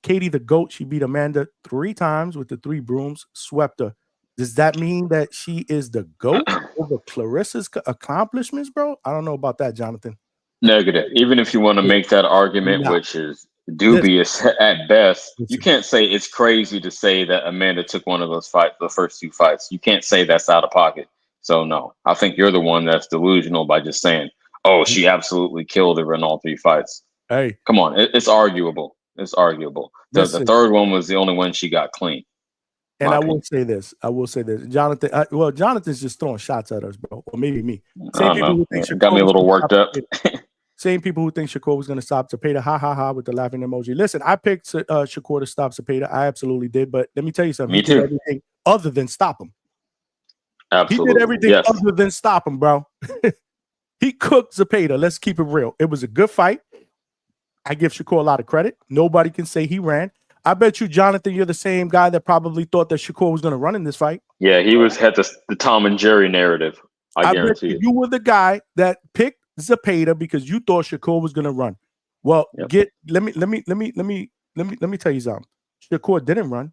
Katie the GOAT. She beat Amanda 3 times with the 3 brooms, swept her. Does that mean that she is the GOAT over Clarissa's accomplishments, bro? I don't know about that, Jonathan. Negative. Even if you want to make that argument, No. which is dubious at best, you Listen. can't say it's crazy to say that Amanda took one of those fights, the first 2 fights. You can't say that's out of pocket. So no, I think you're the one that's delusional by just saying, "Oh, she absolutely killed her in all 3 fights." Hey, Come on, it's arguable. It's arguable. The listen. third one was the only one she got clean. And My I opinion. will say this, Jonathan. Jonathan's just throwing shots at us, bro, or maybe me. I Same don't people know. who think It got me a Shakur was little gonna worked stop up. Zepeda. Same people who think Shakur was going to stop Zepeda. Ha ha ha! With the laughing emoji. Listen, I picked Shakur to stop Zepeda. I absolutely did. But let me tell you something. Me He did too. everything other than stop him. Absolutely. He did everything Yes. other than stop him, bro. He cooked Zepeda. Let's keep it real. It was a good fight. I give Shakur a lot of credit. Nobody can say he ran. I bet you, Jonathan, you're the same guy that probably thought that Shakur was going to run in this fight. Yeah, he had the Tom and Jerry narrative. I bet guarantee it. you were the guy that picked Zepeda because you thought Shakur was going to run. Well, Yep. let me tell you something. Shakur didn't run.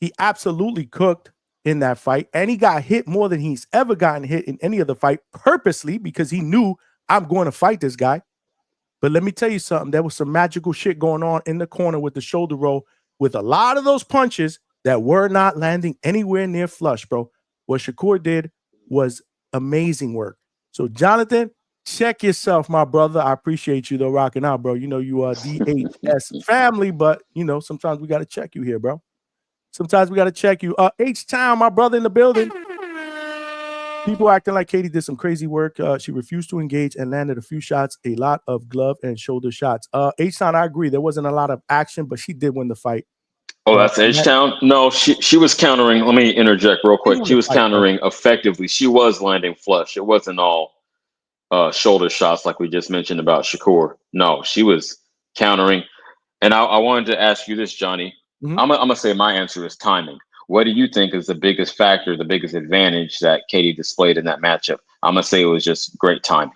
He absolutely cooked in that fight, and he got hit more than he's ever gotten hit in any other fight purposely because he knew I'm going to fight this guy. But let me tell you something. There was some magical shit going on in the corner with the shoulder roll with a lot of those punches that were not landing anywhere near flush, bro. What Shakur did was amazing work. So, Jonathan, check yourself, my brother. I appreciate you, though, rocking out, bro. You know, you are DHS family, but, you know, sometimes we got to check you here, bro. Sometimes we got to check you. H-Town, my brother in the building. People acting like Katie did some crazy work. She refused to engage and landed a few shots, a lot of glove and shoulder shots. H-Town, I agree. There wasn't a lot of action, but she did win the fight. Oh, that's H-Town? No, she was countering. Let me interject real quick. She was countering effectively. She was landing flush. It wasn't all shoulder shots like we just mentioned about Shakur. No, she was countering. And I wanted to ask you this, Johnny. Mhm. I'm going to say my answer is timing. What do you think is the biggest factor, the biggest advantage that Katie displayed in that matchup? I'm going to say it was just great timing.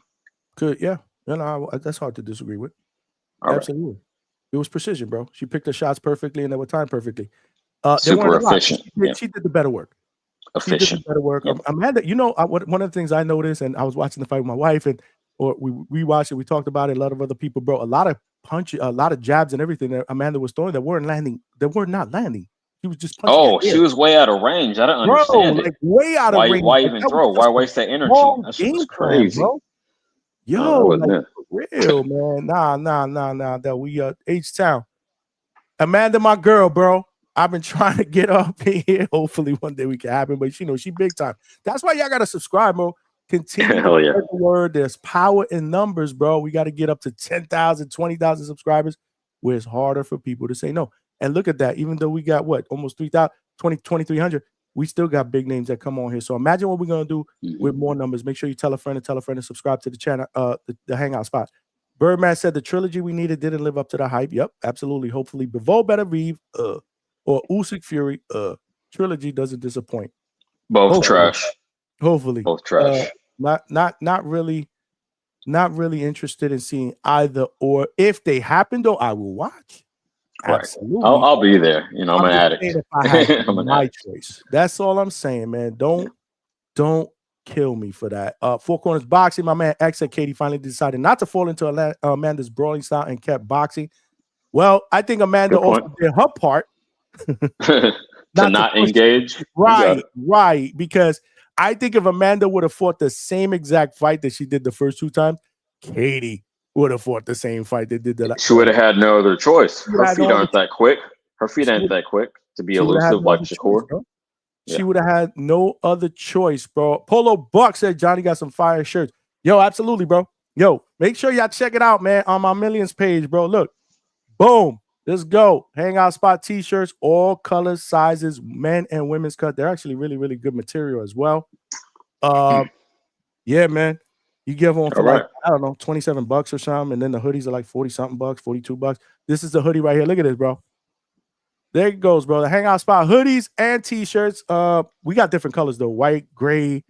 Good, yeah. No, that's hard to disagree with. All Absolutely. right. It was precision, bro. She picked her shots perfectly and they were timed perfectly. Super efficient. She did the better work. Efficient. She did the better work. Yep. Amanda, you know, one of the things I noticed, and I was watching the fight with my wife, or we watched it, we talked about it, a lot of other people, bro, a lot of punches, a lot of jabs and everything that Amanda was throwing that were not landing. He was just punching. Oh, she was way out of range. I don't understand it. Like way out of range. Why even throw? Why waste that energy? That shit was crazy. Bro. Yo, like, for real, man. Nah. That we H-Town. Amanda, my girl, bro. I've been trying to get up in here. Hopefully one day we can happen, but you know, she big time. That's why y'all gotta subscribe, bro. Continue to Hell yeah. spread the word. There's power in numbers, bro. We got to get up to 10,000, 20,000 subscribers, where it's harder for people to say no. And look at that. Even though we got what, almost 3,000, 2,300, we still got big names that come on here. So imagine what we're going to do with more numbers. Make sure you tell a friend and subscribe to the channel, the Hangout spot. Birdman said the trilogy we needed didn't live up to the hype. Yep, absolutely. Hopefully, Bivol Better Reeve or Usyk Fury trilogy doesn't disappoint. Both Hopefully. trash. Hopefully. Both trash. Not really interested in seeing either or. If they happen, though, I will watch. Right. Absolutely. I'll be there. You know, I'm an addict. If I had I'm an my addict. choice. That's all I'm saying, man. Don't kill me for that. Four Corners Boxing, my man X said Katie finally decided not to fall into Amanda's brawling style and kept boxing. Well, I think Amanda also did her part to not engage. Right. Because I think if Amanda would have fought the same exact fight that she did the first two times, Katie would have fought the same fight that did the last. She would have had no other choice. Her feet aren't that quick. Her feet ain't that quick to be elusive like Shakur. She would have had no other choice, bro. Polo Buck said Johnny got some fire shirts. Yo, absolutely, bro. Yo, make sure y'all check it out, man, on my Millions page, bro. Look, boom. Let's go. Hangout spot t-shirts, all colors, sizes, men and women's cut. They're actually really, really good material as well. Yeah, man. You give them for like, I don't know, $27 or something, and then the hoodies are like 40-something bucks, $42. This is the hoodie right here. Look at this, bro. There it goes, bro. The Hangout spot hoodies and t-shirts. We got different colors though: white, gray,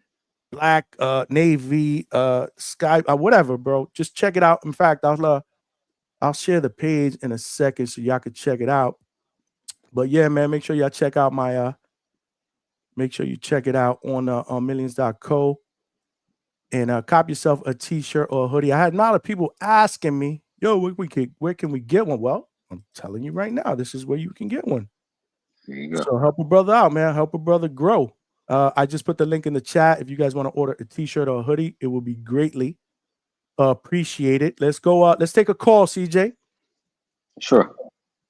black, navy, sky, whatever, bro. Just check it out. In fact, I'll share the page in a second so y'all can check it out. But yeah, man, make sure y'all check out my make sure you check it out on millions.co and cop yourself a t-shirt or a hoodie. I had a lot of people asking me, yo, where can we get one? Well, I'm telling you right now, this is where you can get one. There you go. So help a brother out, man. Help a brother grow. I just put the link in the chat. If you guys want to order a t-shirt or a hoodie, it will be greatly appreciated. Let's go. Let's take a call, CJ. Sure.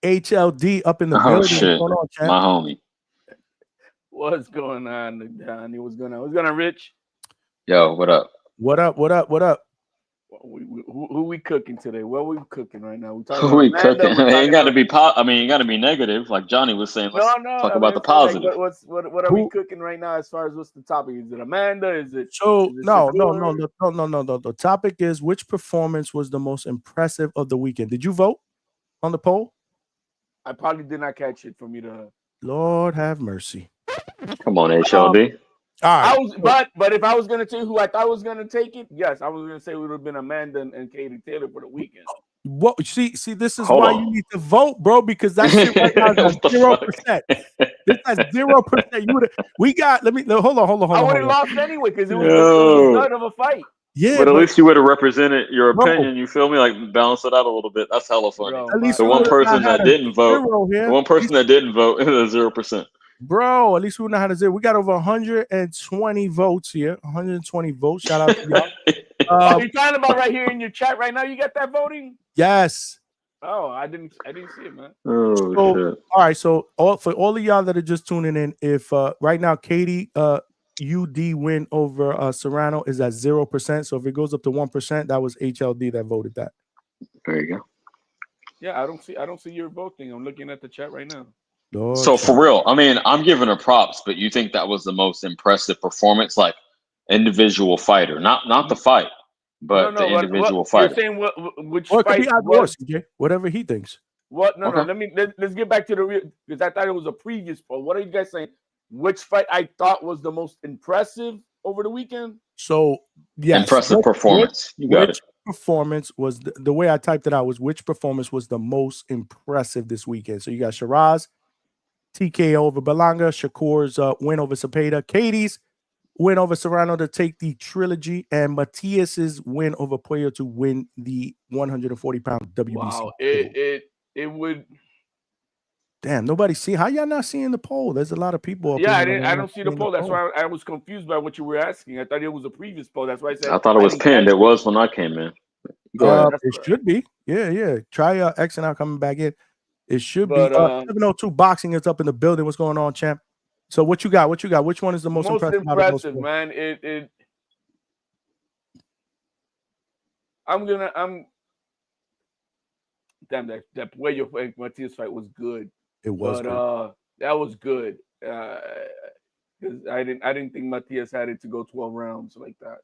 HLD up in the building. Shit. My homie. What's going on, Donnie? What's going on? What's going on, Rich? Yo, what up? What up? Who we cooking today? What we cooking right now? Who we cooking? It ain't got to be you got to be negative, like Johnny was saying. Let's talk about the positive. Like, what are we cooking right now? As far as what's the topic? Is it Amanda? Is it no. The topic is which performance was the most impressive of the weekend? Did you vote on the poll? I probably did not catch it for me to. Lord have mercy. Come on, HLD. All right. But if I was gonna tell you who I thought was gonna take it, yes, I was gonna say it would have been Amanda and Katie Taylor for the weekend. What? See, this is why you need to vote, bro, because that shit right now is 0%. This has 0%. You would have. We got. Hold on. I would have lost anyway because it was none of a fight. Yeah, but at least you would have represented your opinion. You feel me? Like balance it out a little bit. That's hella funny. At least the one person that didn't vote. The one person that didn't vote is 0%. Bro, at least we know how to do it. We got over 120 votes here. 120 votes. Shout out to y'all. You're talking about right here in your chat right now. You got that voting? Yes. Oh, I didn't see it, man. Oh, shit. All right. So for all of y'all that are just tuning in, if right now Katie UD win over Serrano is at 0%. So if it goes up to 1%, that was HLD that voted that. There you go. Yeah, I don't see your voting. I'm looking at the chat right now. Lord, so for real, I mean, I'm giving her props, but you think that was the most impressive performance, like individual fighter, not the fight, but the individual fighter. You're saying which fight was whatever he thinks. What? No. Let's get back to the real, because I thought it was a previous poll. What are you guys saying? Which fight I thought was the most impressive over the weekend? So yes, impressive performance. You got it. Performance was the way I typed it out was which performance was the most impressive this weekend. So you got Shiraz TKO over Berlanga, Shakur's win over Cepeda, Katie's win over Serrano to take the trilogy, and Matias's win over Puello to win the 140-pound WBC. Wow, it would. Damn, nobody see. How y'all not seeing the poll? There's a lot of people. Yeah, I don't see the poll. That's why I was confused by what you were asking. I thought it was a previous poll. That's why I said. I thought it was pinned. It was when I came in. It should be. Yeah. Try Xing out coming back in. It should be 702 boxing. It's up in the building. What's going on, champ? So what you got? Which one is the most impressive, man? damn, that Puello Matias fight was good. It was But good. that was good. Because I didn't think Matias had it to go 12 rounds like that.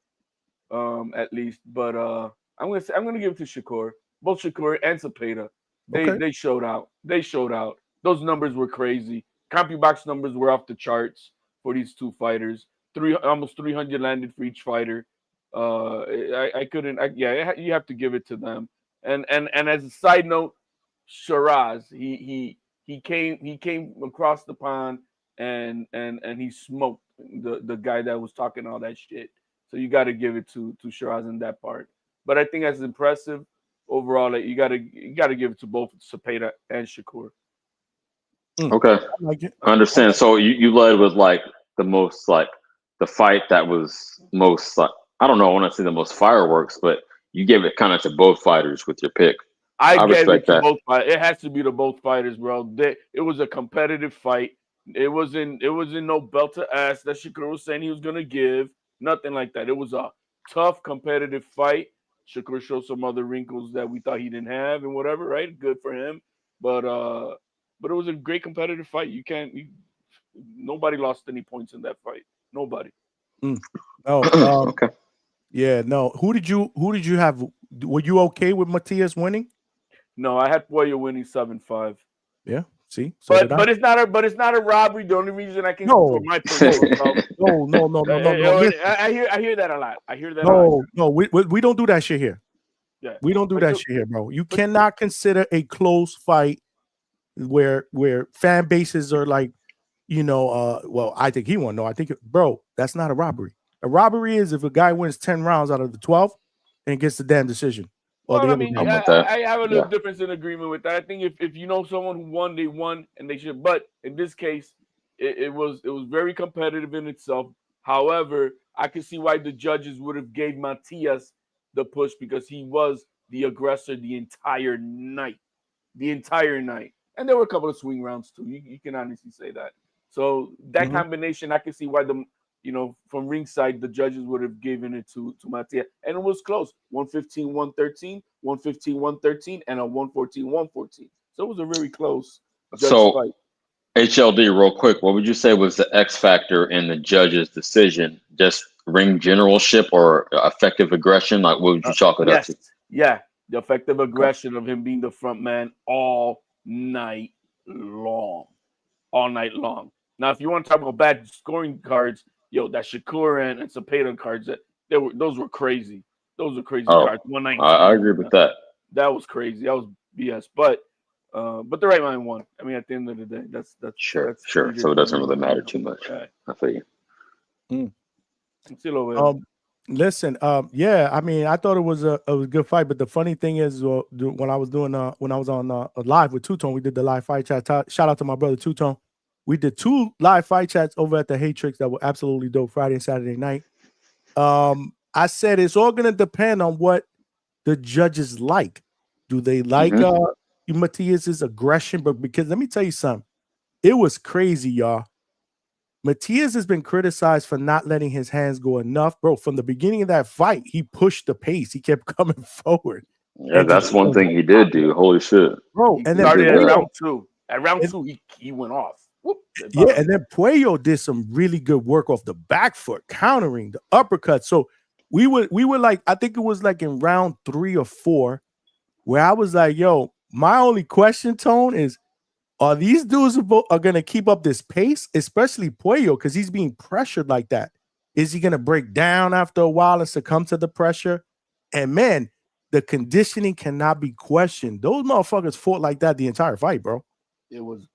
At least. But I'm gonna give it to Shakur. Both Shakur and Zepeda. Okay. They showed out. They showed out. Those numbers were crazy. CompuBox numbers were off the charts for these two fighters. Almost 300 landed for each fighter. I couldn't. You have to give it to them. And as a side note, Shiraz, he came across the pond and he smoked the guy that was talking all that shit. So you got to give it to Shiraz in that part. But I think that's impressive overall. Like you got to give it to both Zepeda and Shakur. Okay, I like it. I understand. So you led with like the most like the fight that was most like I don't know. I want to say the most fireworks, but you gave it kind of to both fighters with your pick. I gave respect it to that. both fighters. It has to be to both fighters, bro. It was a competitive fight. It wasn't no belt to ass that Shakur was saying he was gonna give. Nothing like that. It was a tough, competitive fight. Shakur showed some other wrinkles that we thought he didn't have and whatever, right? Good for him. But it was a great competitive fight. Nobody lost any points in that fight. Nobody. No, Okay. yeah, no. Who did you have? Were you okay with Matias winning? No, I had Puello winning 7-5. Yeah. See, so but it's not a robbery. The only reason I can for my no, no. I hear that a lot. I hear that a lot. No, we don't do that shit here. Yeah. We don't do that shit here, bro. You cannot consider a close fight where fan bases are like, well, I think he won. No, I think, bro, that's not a robbery. A robbery is if a guy wins 10 rounds out of the 12 and gets the damn decision. Well, I mean, I have a little difference in agreement with that. I think if you know someone who won, they won, and they should. But in this case, it was very competitive in itself. However, I can see why the judges would have gave Matias the push because he was the aggressor the entire night, and there were a couple of swing rounds too. You can honestly say that. So that combination, I can see why from ringside, the judges would have given it to Matias. And it was close. 115-113, 115-113, and a 114-114. So it was a very close fight. HLD, real quick, what would you say was the X factor in the judge's decision? Just ring generalship or effective aggression? Like, what would you chalk it up to? Yeah, the effective aggression of him being the front man all night long. Now, if you want to talk about bad scoring cards, that Shakur and Zepeda cards, those were crazy. Those were crazy cards. 119. I agree with that. That was crazy. That was BS. But the right mind won. I mean, at the end of the day, that's sure. So it doesn't really matter too much. Right. I feel you. Listen, yeah. I mean, I thought it was a good fight, but the funny thing is, when I was on live with Two Tone, we did the live fight chat. Shout out to my brother Two Tone. We did 2 live fight chats over at the Hatrix that were absolutely dope Friday and Saturday night. I said it's all going to depend on what the judges like. Do they like Matias's aggression? But because let me tell you something, it was crazy, y'all. Matias has been criticized for not letting his hands go enough, bro. From the beginning of that fight, he pushed the pace. He kept coming forward. Yeah, that's one thing he did do. Holy shit, bro! And then started at round 2. At round 2, he went off. Yeah, and then Puello did some really good work off the back foot, countering the uppercut. So we were like, I think it was like in round 3 or 4, where I was like, yo, my only question, Tone, is are these dudes are gonna keep up this pace, especially Puello, because he's being pressured like that? Is he gonna break down after a while and succumb to the pressure? And man, the conditioning cannot be questioned. Those motherfuckers fought like that the entire fight, bro. It was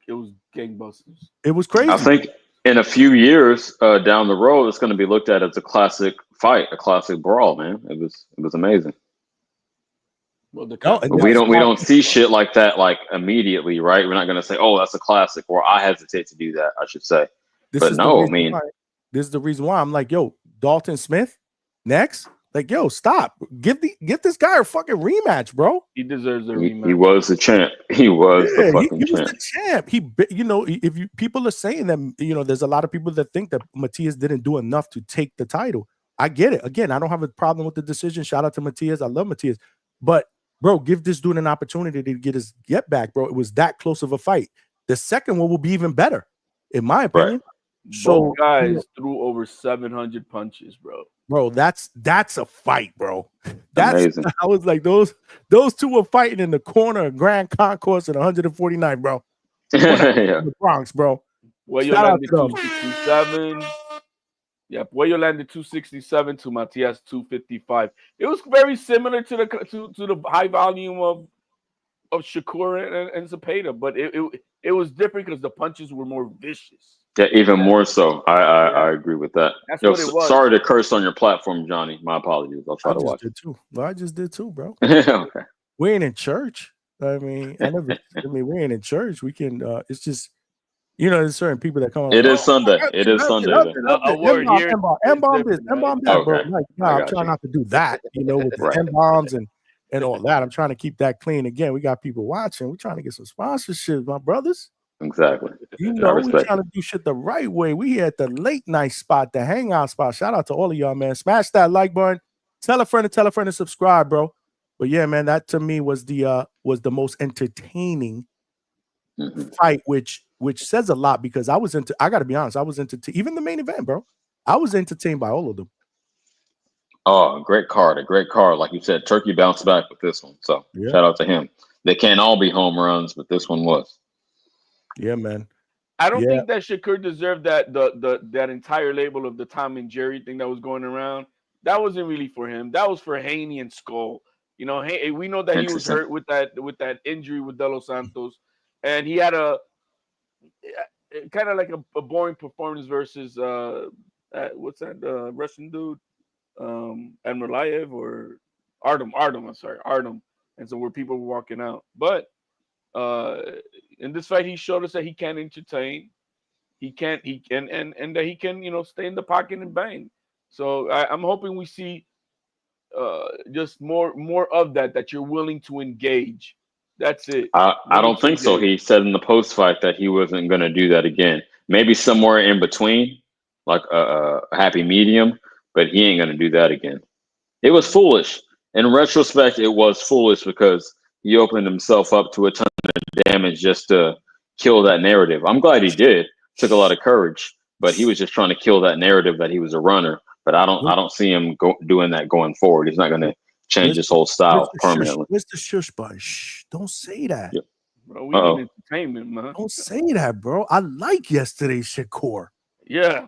gangbusters. It was crazy. I think in a few years down the road, it's going to be looked at as a classic fight, a classic brawl. Man, it was amazing. Well, we don't see shit like that like immediately, right? We're not going to say, "Oh, that's a classic," or I hesitate to do that. I should say, this is the reason why I'm like, yo, Dalton Smith next. Like, yo, stop. Give this guy a fucking rematch, bro. He deserves a rematch. He was the champ. He was the fucking champ. He was the champ. People are saying that, there's a lot of people that think that Matias didn't do enough to take the title. I get it. Again, I don't have a problem with the decision. Shout out to Matias. I love Matias. But, bro, give this dude an opportunity to get his get back, bro. It was that close of a fight. The second one will be even better, in my opinion. Right. So both guys threw over 700 punches, bro. Bro, that's a fight, bro. That's Amazing. I was like, those two were fighting in the corner of Grand Concourse at 149, bro. Yeah. In the Bronx, bro. Puello Shout out landed to them. 267. Yeah, Puello landed 267 to Matias 255. It was very similar to the high volume of Shakur and Zepeda, but it was different because the punches were more vicious. Yeah, even more so. I agree with that. That's what it was. Sorry to curse on your platform, Johnny. My apologies. I'll try to watch it too. Well, I just did too, bro. Okay. We ain't in church. I mean, we ain't in church. We can. It's just, there's certain people that come on. It is Sunday. It is Sunday. A word here. M-bomb this, M-bomb that, bro. Okay. Like, no, I'm trying not to do that, with the M-bombs and all that. I'm trying to keep that clean. Again, we got people watching. We're trying to get some sponsorships, my brothers. Exactly. We're trying to do shit the right way. We here at the late night spot, the hangout spot. Shout out to all of y'all, man. Smash that like button. Tell a friend to subscribe, bro. But yeah, man, that to me was the most entertaining fight, which says a lot because I gotta be honest, I was into even the main event, bro. I was entertained by all of them. Oh, great card. A great card. Like you said, Turkey bounced back with this one. So shout out to him. They can't all be home runs, but this one was. Yeah, man. I don't think that Shakur deserved that entire label of the Tom and Jerry thing that was going around. That wasn't really for him. That was for Haney and Skull. Hey, we know that he was hurt with that injury with De Los Santos, and he had a kind of like a boring performance versus what's that Russian dude, Admiralayev or Artem. I'm sorry, Artem. And so where people were walking out, but in this fight, he showed us that he can entertain, and that he can, stay in the pocket and bang. So I'm hoping we see just more of that you're willing to engage. That's it. I don't think so. He said in the post fight that he wasn't going to do that again. Maybe somewhere in between, like a happy medium, but he ain't going to do that again. It was foolish. In retrospect, it was foolish because he opened himself up to a ton of damage just to kill that narrative. I'm glad he did. Took a lot of courage, but he was just trying to kill that narrative that he was a runner. But I don't see him doing that going forward. He's not going to change his whole style permanently. Mr. Shush Bud, shh, don't say that. Yeah. Bro, we need entertainment, man. Don't say that, bro. I like yesterday's Shakur. Yeah.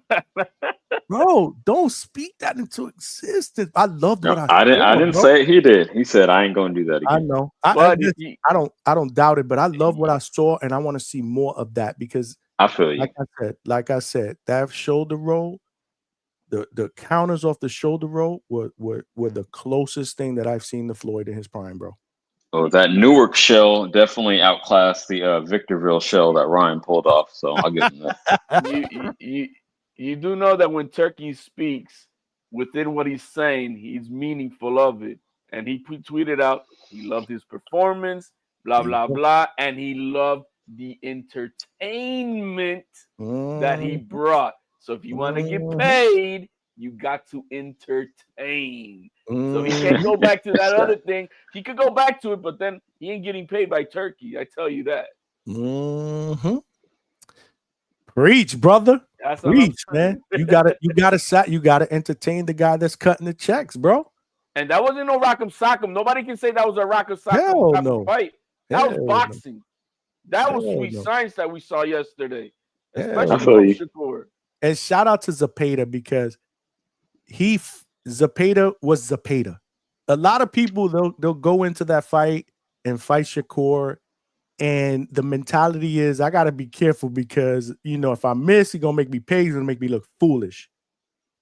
Bro, don't speak that into existence. I loved what I didn't say it. He did. He said, I ain't going to do that again. I know. I don't doubt it, but I love what I saw, and I want to see more of that because I feel you. Like I said, that shoulder roll, the counters off the shoulder roll were the closest thing that I've seen to Floyd in his prime, bro. Oh, that Newark shell definitely outclassed the Victorville shell that Ryan pulled off. So I'll give him that. You do know that when Turkey speaks, within what he's saying, he's meaningful of it. And he tweeted out he loved his performance, blah, blah, blah. And he loved the entertainment that he brought. So if you want to get paid, you got to entertain. So he can't go back to that other thing. He could go back to it, but then he ain't getting paid by Turkey. I tell you that. Mm-hmm. Preach, brother. Preach, man. You gotta entertain the guy that's cutting the checks, bro. And that wasn't no rock'em sock'em. Nobody can say that was a rock'em sock'em fight. That was boxing. That was sweet science that we saw yesterday. Especially from Shakur. And shout out to Zepeda because Zepeda was Zepeda. A lot of people they'll go into that fight and fight Shakur, and the mentality is I gotta be careful because if I miss, he's gonna make me pay, he's gonna make me look foolish.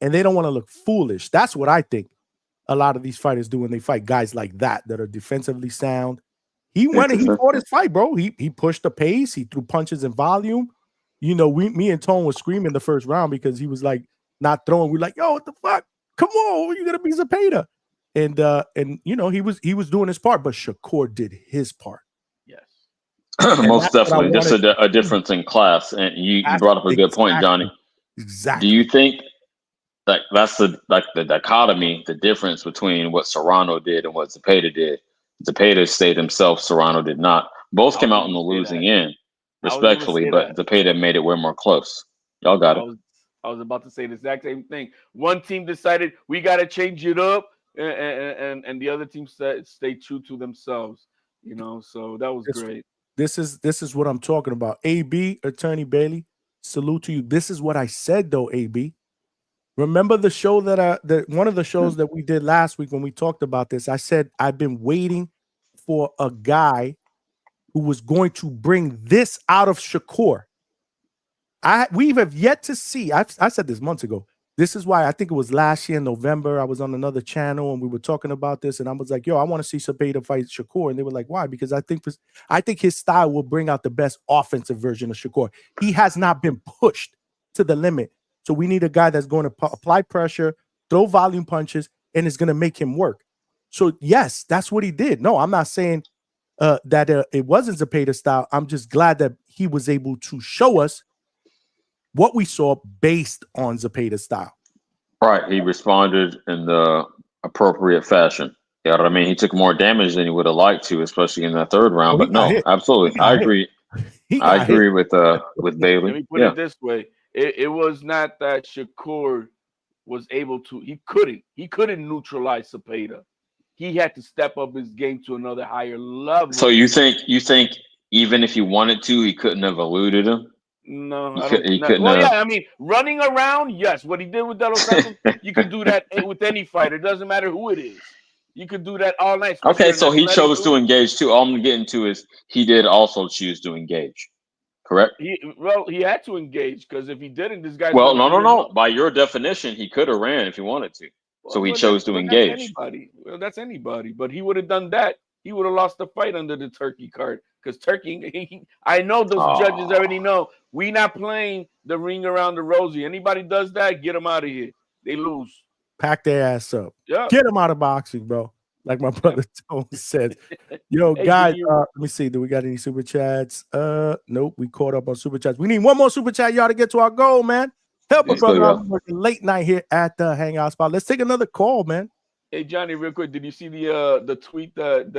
And they don't want to look foolish. That's what I think a lot of these fighters do when they fight guys like that are defensively sound. He went and he fought his fight, bro. He pushed the pace, he threw punches in volume. Me and Tone was screaming the first round because he was like not throwing. We're like, yo, what the fuck? Come on, you're gonna be Zepeda. And he was doing his part, but Shakur did his part. Yes. Most definitely. Just a difference in class. And you brought up a good point, Johnny. Exactly. Do you think that's the dichotomy, the difference between what Serrano did and what Zepeda did. Zepeda stayed himself, Serrano did not. Both came out on the losing end, respectfully, but Zepeda made it way more close. Y'all got it. I was about to say the exact same thing. One team decided we got to change it up, and the other team stayed true to themselves. You know, so that was great. This is what I'm talking about. AB, Attorney Bailey, salute to you. This is what I said though, AB. Remember the show that one of the shows that we did last week when we talked about this? I said I've been waiting for a guy who was going to bring this out of Shakur. We have yet to see. I said this months ago. This is why I think it was last year in November. I was on another channel and we were talking about this, and I was like, "Yo, I want to see Zepeda fight Shakur," and they were like, "Why?" Because I think his style will bring out the best offensive version of Shakur. He has not been pushed to the limit, so we need a guy that's going to apply pressure, throw volume punches, and is going to make him work. So yes, that's what he did. No, I'm not saying that it wasn't Zepeda style. I'm just glad that he was able to show us what we saw based on Zepeda's style. Right. He responded in the appropriate fashion. You know what I mean? He took more damage than he would have liked to, especially in that third round. But no, absolutely. I agree. I agree with Bailey. Let me put it this way. It was not that Shakur was able to, he couldn't neutralize Zepeda. He had to step up his game to another higher level. So you think even if he wanted to, he couldn't have eluded him? No, he couldn't. Well, yeah, I mean, running around, yes. What he did with De Los Santos, you could do that with any fighter. It doesn't matter who it is. You could do that all night. Okay, so he chose to engage too. All I'm getting to is he did also choose to engage. Correct? He had to engage because if he didn't, this guy. Well, no. By your definition, he could have ran if he wanted to. So he chose to engage. That's anybody. But he would have done that. He would have lost the fight under the Turkey card. Because Turkey, I know those judges already know. We not playing the ring around the rosy. Anybody does that, get them out of here. They lose. Pack their ass up. Yeah. Get them out of boxing, bro. Like my brother Tone said. Yo, hey, guys, let me see. Do we got any super chats? Nope. We caught up on super chats. We need one more super chat, y'all, to get to our goal, man. Help a brother out. Working late night here at the Hangout spot. Let's take another call, man. Hey, Johnny, real quick. Did you see the tweet that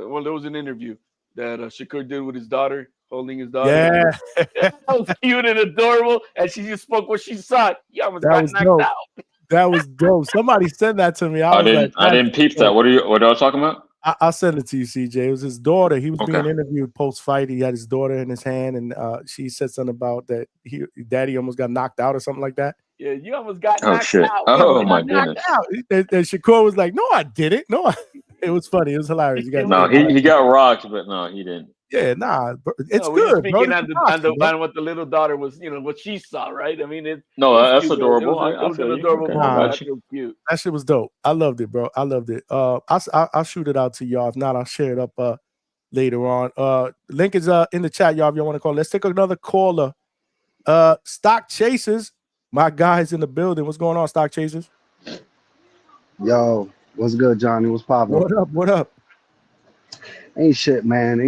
well, there was an interview that Shakur did with his daughter, holding his daughter. Yeah. That was cute and adorable. And she just spoke what she saw. You almost got knocked out. That was dope. Somebody sent that to me. I didn't peep that. What are you talking about? I'll send it to you, CJ. It was his daughter. He was being interviewed post-fight. He had his daughter in his hand, and she said something about that daddy almost got knocked out or something like that. Yeah, you almost got knocked out. Oh, my goodness. And Shakur was like, no, I didn't. No, it was funny. It was hilarious. He got rocked, but no, he didn't. Yeah, nah, it's good. Speaking on what the little daughter was, what she saw, right? I mean, that's adorable. It was an adorable moment. That was cute. That shit was dope. I loved it, bro. I loved it. I'll shoot it out to y'all. If not, I'll share it up later on. Link is in the chat, y'all. If y'all want to call, let's take another caller. Stock Chasers, my guys in the building. What's going on, Stock Chasers? Yo, what's good, Johnny? What's poppin'? What up? Ain't shit, man.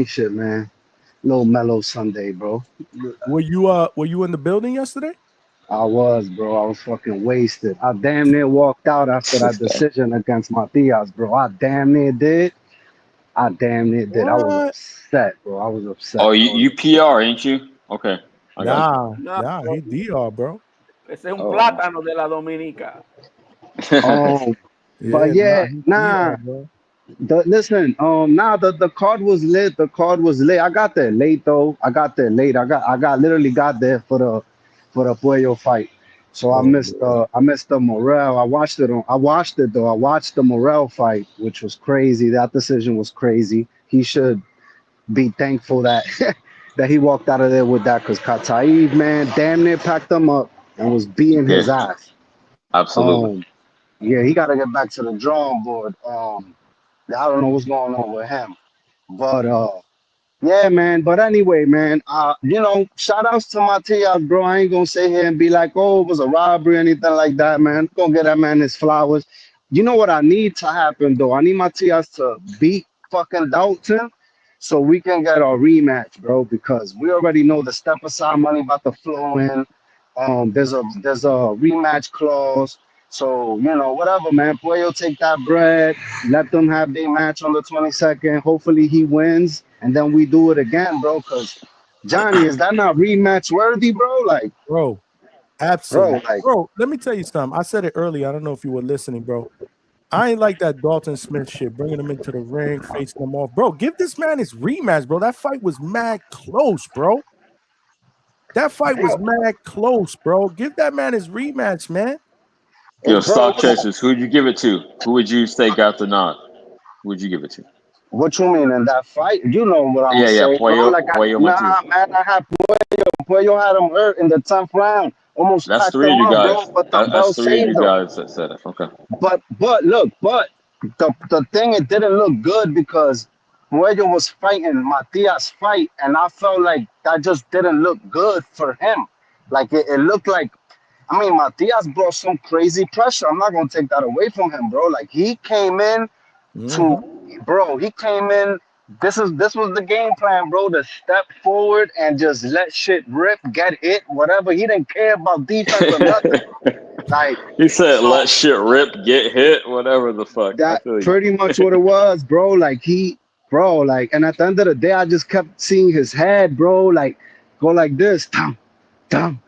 Little mellow Sunday, bro. Were you in the building yesterday? I was, bro. I was fucking wasted. I damn near walked out after that decision against Matias, bro. I damn near did. What? I was upset, bro. Oh, you PR, ain't you? Okay. Nah, he DR, bro. Ese es un plátano de la Dominica. Oh, but yeah, nah. Listen, the card was lit. I got there late though. I literally got there for the Puello fight. So I missed the Morel. I watched it though. I watched the Morel fight, which was crazy. That decision was crazy. He should be thankful that that he walked out of there with that, because Kataib, man, damn near packed him up and was beating his ass. Absolutely. Yeah, he got to get back to the drawing board. I don't know what's going on with him, but yeah, man. But anyway, man, shout outs to Matias, bro. I ain't gonna sit here and be like, oh, it was a robbery or anything like that, man. Gonna get that man his flowers. You know what I need to happen though? I need Matias to beat fucking Dalton so we can get our rematch, bro. Because we already know the step aside money about to flow in. There's a rematch clause. So, whatever, man. Puello take that bread. Let them have their match on the 22nd. Hopefully he wins. And then we do it again, bro. Because, Johnny, is that not rematch worthy, bro? Like, bro, bro, absolutely. like, Bro, let me tell you something. I said it earlier. I don't know if you were listening, bro. I ain't like that Dalton Smith shit, bringing him into the ring, facing him off. Bro, give this man his rematch, bro. That fight was mad close, bro. That fight was mad close, bro. Give that man his rematch, man. Yo, bro, stock chasers, who'd you give it to? Who would you say got the nod? Who would you give it to? what you mean in that fight? You know what I'm Yeah, saying, bro. Puello, Like, Puello went to. man, I had Puello. Puello had him hurt in the 10th round. Almost That's packed three him of you up, bro. guys. But the That's bell three of saved you him. guys that said it. Okay. But look, the thing, it didn't look good because Puello was fighting Matias' fight, and I felt like that just didn't look good for him. Like it looked like, I mean, Matias brought some crazy pressure. I'm not gonna take that away from him, bro. Like he came in bro. He came in. This was the game plan, bro. To step forward and just let shit rip, get hit, whatever. He didn't care about defense or nothing. Like he said, so. "Let shit rip, get hit, whatever the fuck." I That feel you. pretty much what it was, bro. Like and at the end of the day, I just kept seeing his head, bro, like go like this, dumb,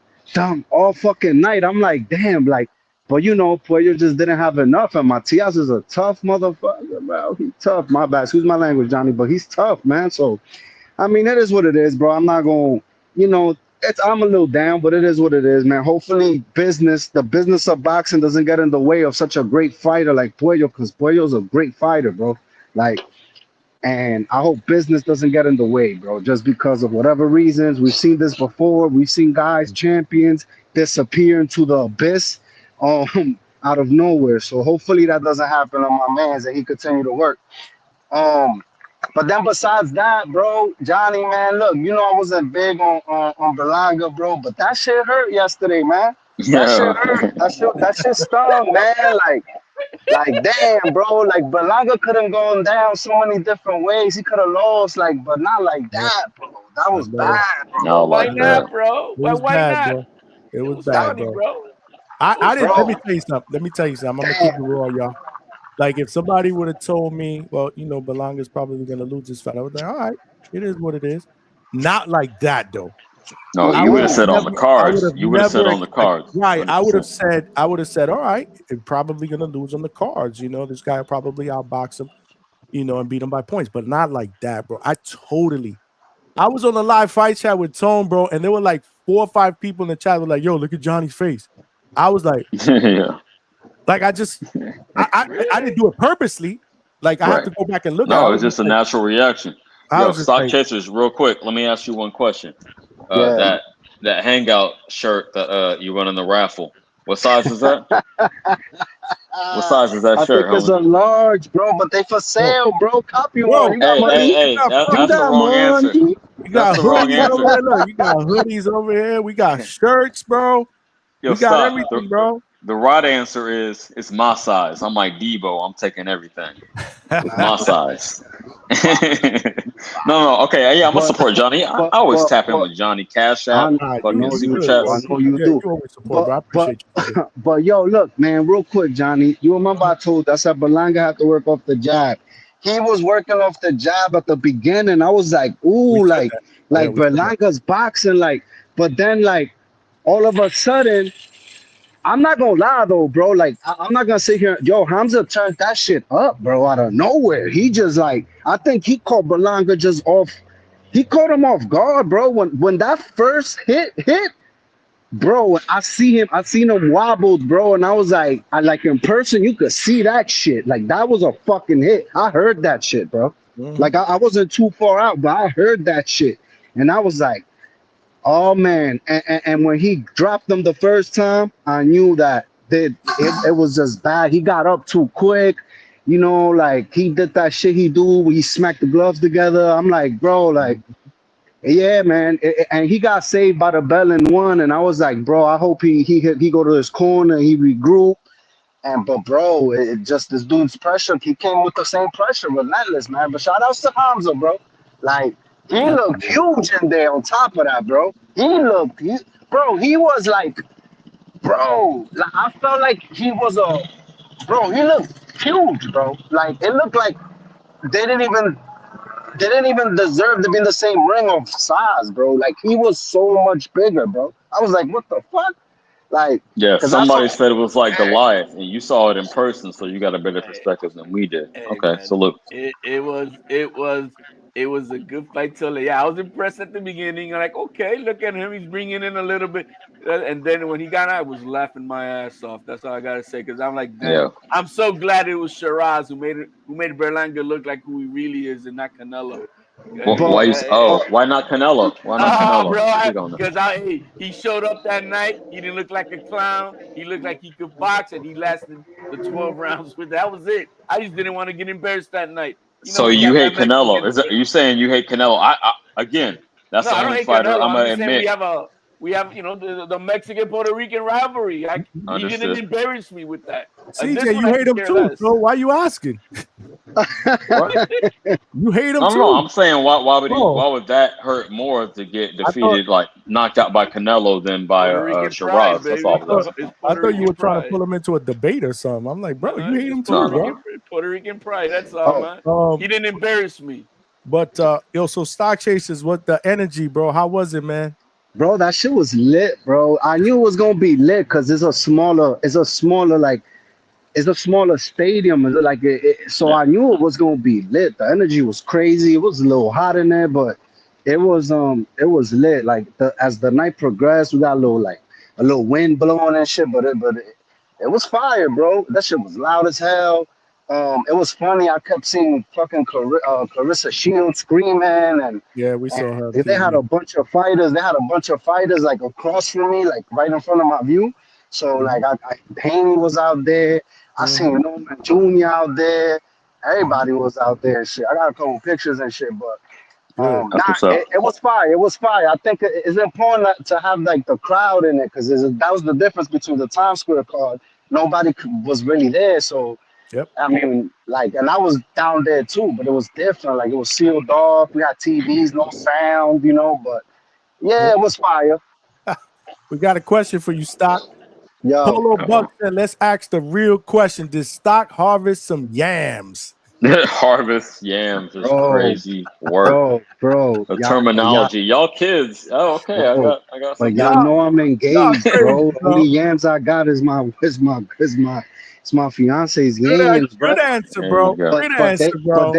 all fucking night. I'm like, damn, like, but Puello just didn't have enough. And Matias is a tough motherfucker, bro. He's tough. My bad. Excuse my language, Johnny, but he's tough, man. So I mean, it is what it is, bro. I'm not gonna, I'm a little down, but it is what it is, man. Hopefully, the business of boxing doesn't get in the way of such a great fighter like Puello, because Puello's a great fighter, bro. Like, and I hope business doesn't get in the way, bro, just because of whatever reasons. We've seen this before. We've seen guys, champions, disappear into the abyss, out of nowhere. So hopefully that doesn't happen on my man's and he continue to work. But then besides that, bro, Johnny, man, look, I wasn't big on Berlanga, bro, but that shit hurt yesterday, man. That shit hurt. Yeah. That shit stung, man. Like damn, bro. Like Berlanga could have gone down so many different ways. He could have lost, but not like that, bro. That My was brother. bad, bro. No, Why like not, that. bro? It was Why bad, not? bro. It It was was bad, funny, bro. bro. I didn't. Let Bro, me tell you something. I'm gonna keep it damn. raw, y'all. Like if somebody would have told me, well, Belanga's probably gonna lose this fight, I was like, all right, it is what it is. Not like that though. No, I you would would have have said on never, the I would cards. have You would have said never on the expected. cards. Right. I would 100%. have said, all right, it's probably gonna lose on the cards. This guy will probably outbox him, and beat him by points, but not like that, bro. I was on the live fight chat with Tone, bro, and there were like 4 or 5 people in the chat were like, yo, look at Johnny's face. I was like, Yeah. like I didn't do it purposely. Like I have Right. to go back and look at it. No, it's just a natural reaction. I Yo, was just stock like, chasers, real quick. Let me ask you one question. Yeah. That hangout shirt that you run in the raffle. What size is that? What size is that I shirt, think it's homie? a large, bro, but they for bro, sale, bro. Copy one. bro, You got Hey, hey, money. you hey, got You that's the fucking, got wrong answer. money. you That's got the wrong hoodies over answer. there. Look, you got hoodies over here. We got shirts, bro. Yo, We got stop. everything, bro. The right answer is it's my size. I'm like Debo. I'm taking everything. It's my size. No. Okay, yeah, I'm gonna But support Johnny. I but always but tap in but with Johnny. Cash App, I You fucking know you super good, do. I bro. chats. know you Yeah, do. you always support, But bro. I but appreciate you. but yo, look, man, real quick, Johnny. You remember I told I said Berlanga had to work off the jab. He was working off the jab at the beginning. I was like, We ooh, said that. Yeah, like we said that. Berlanga's boxing, but then all of a sudden. I'm not gonna lie though, bro. Like I'm not gonna sit here. Yo, Hamza turned that shit up, bro, out of nowhere. He just I think he caught Berlanga just off. He caught him off guard, bro. When that first hit, bro. I seen him wobbled, bro, and I was like, in person, you could see that shit. Like that was a fucking hit. I heard that shit, bro. Mm-hmm. Like I wasn't too far out, but I heard that shit, and I was like. Oh man, and when he dropped them the first time, I knew that it was just bad. He got up too quick, like he did that shit he do when he smacked the gloves together. I'm like, bro, yeah, man. And he got saved by the bell and won. And I was like, bro, I hope he go to his corner, he regroup. But bro, it just this dude's pressure. He came with the same pressure, relentless, man. But shout outs to Hamza, bro. Like he looked huge in there. On top of that, bro, bro, he was like bro, like, I felt like he was bro. He looked huge, bro. Like it looked like they didn't even deserve to be in the same ring of size, bro. Like he was so much bigger, bro. I was like, what the fuck? Like, Yeah, cause I saw, somebody said it was like Goliath, and you saw it in person, so you got a better perspective than we did. Hey Okay, man, salute. it was a good fight till yeah. I was impressed at the beginning. I'm like, okay, look at him, he's bringing in a little bit, and then when he got out, I was laughing my ass off. That's all I gotta say because I'm like, damn, Yeah. I'm so glad it was Shiraz who made Berlanga look like who he really is and not Canelo. but Why not Canelo? Why not Ah, Canelo? bro, Speak on that. because he showed up that night. He didn't look like a clown. He looked like he could box, and he lasted the 12 rounds. With that was it. I just didn't want to get embarrassed that night. You know, So we you got that hate Canelo? Mexican. Are you saying you hate Canelo? Again, that's No, the I don't only hate fighter Canelo. I'm I'm gonna just saying admit. we have the Mexican Puerto Rican rivalry. He didn't Understood. embarrass me with that. This CJ, one you I hate could him care too, less. so why you asking? What? You hate him No. too, I'm saying bro. why would that hurt more to get I thought defeated, like knocked out by Canelo than by Puerto Rican pride, Shiraz? That's all I I baby. was thought asking. It's I Puerto thought you Rican were trying to pride. pull him into a debate or something. I'm like, bro, No, you it's hate him just too, No. bro. Puerto Rican pride. That's all, oh, man. Um, He didn't embarrass me. but yo, so Stock Chasers, what the energy, bro? How was it, man? bro, that shit was lit, bro. I knew it was gonna be lit because it's a smaller stadium. It's like so Yeah. I knew it was gonna be lit. The energy was crazy. It was a little hot in there, but it was lit. Like as the night progressed, we got a little wind blowing and shit, it was fire, bro. That shit was loud as hell. It was funny. I kept seeing fucking Clarissa Shields screaming, Yeah, we and saw her they too, had man. a bunch of fighters. They had a bunch of fighters like across from me, like right in front of my view. So like Haney was out there. I seen Norman Jr. out there. Everybody was out there and shit. I got a couple pictures and shit, but Good. That's what's up. it was fire. It was fire. I think it's important to have like the crowd in it because that was the difference between the Times Square card. Nobody was really there, so Yep. I mean, like, and I was down there too, but it was different. Like it was sealed off. We had TVs, no sound, but yeah, Yep. it was fire. We got a question for you, Stock. Yo, Polo Buck said, let's ask the real question. Did Stock harvest some yams? Harvest yams is bro, crazy work. The y'all, terminology, y'all kids. Oh, okay. bro, I got but something y'all for Y'all, you. know I'm y'all engaged, crazy, bro. bro. Only yams I got is my fiance's yams, bro. Good answer, There you bro. go. But Great but answer, bro.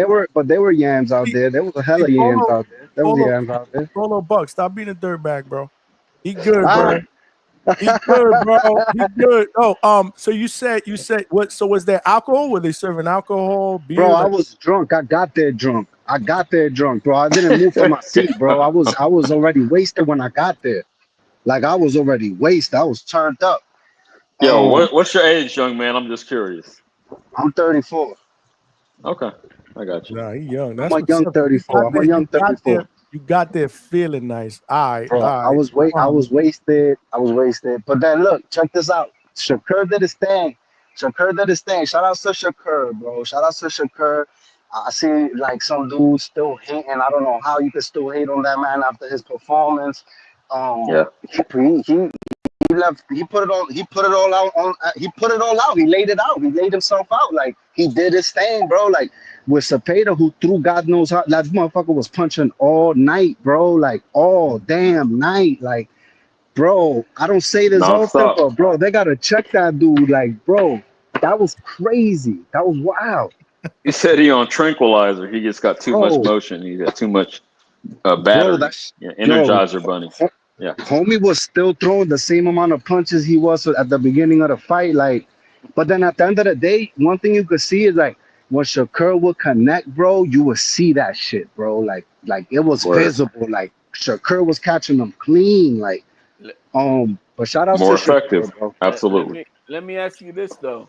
they were yams out See, there. There was a hella yams Polo, out there. There was Polo, yams out there. Polo Buck, stop being a dirtbag, bro. He good, Ah, bro. He good, bro. He good. Oh, so you said what? So was there alcohol? Were they serving alcohol, bro, beer? I Like, was drunk. I got there drunk. Bro. I didn't move from my seat, bro. I was already wasted when I got there. Like I was already wasted. I was turned up. Yo, Um, what's your age, young man? I'm just curious. I'm 34. Okay, I got you. nah, he young. I'm That's a what's young up. You 34. got I'm there. a young 34. You got there feeling nice. All right, Bro, all right. I was wasted. I was wasted. But then look, check this out. Shakur did his thing. Shakur did his thing. Shout out to Shakur, bro. Shout out to Shakur. I see like some dudes still hating. I don't know how you could still hate on that man after his performance. Yeah. He put it all out on he put it all out. He laid it out. He laid himself out. Like he did his thing, bro. Like with Cepeda, who threw God knows how, that motherfucker was punching all night, bro. Like all damn night. Like, bro, I don't say this often, Non-stop. but bro, they gotta check that dude. Like, bro, that was crazy. That was wild. He said he on tranquilizer. He just got too much Bro, motion. He got too much bro, battery. that's Yeah, yo, Energizer bunny. Yeah. homie was still throwing the same amount of punches he was at the beginning of the fight. Like, but then at the end of the day, one thing you could see is like when Shakur would connect, bro, you would see that shit, bro. Like it was Word. visible. Like Shakur was catching them clean. Like, Let, but shout outs to More Shakur, effective. bro. Absolutely. let me ask you this though.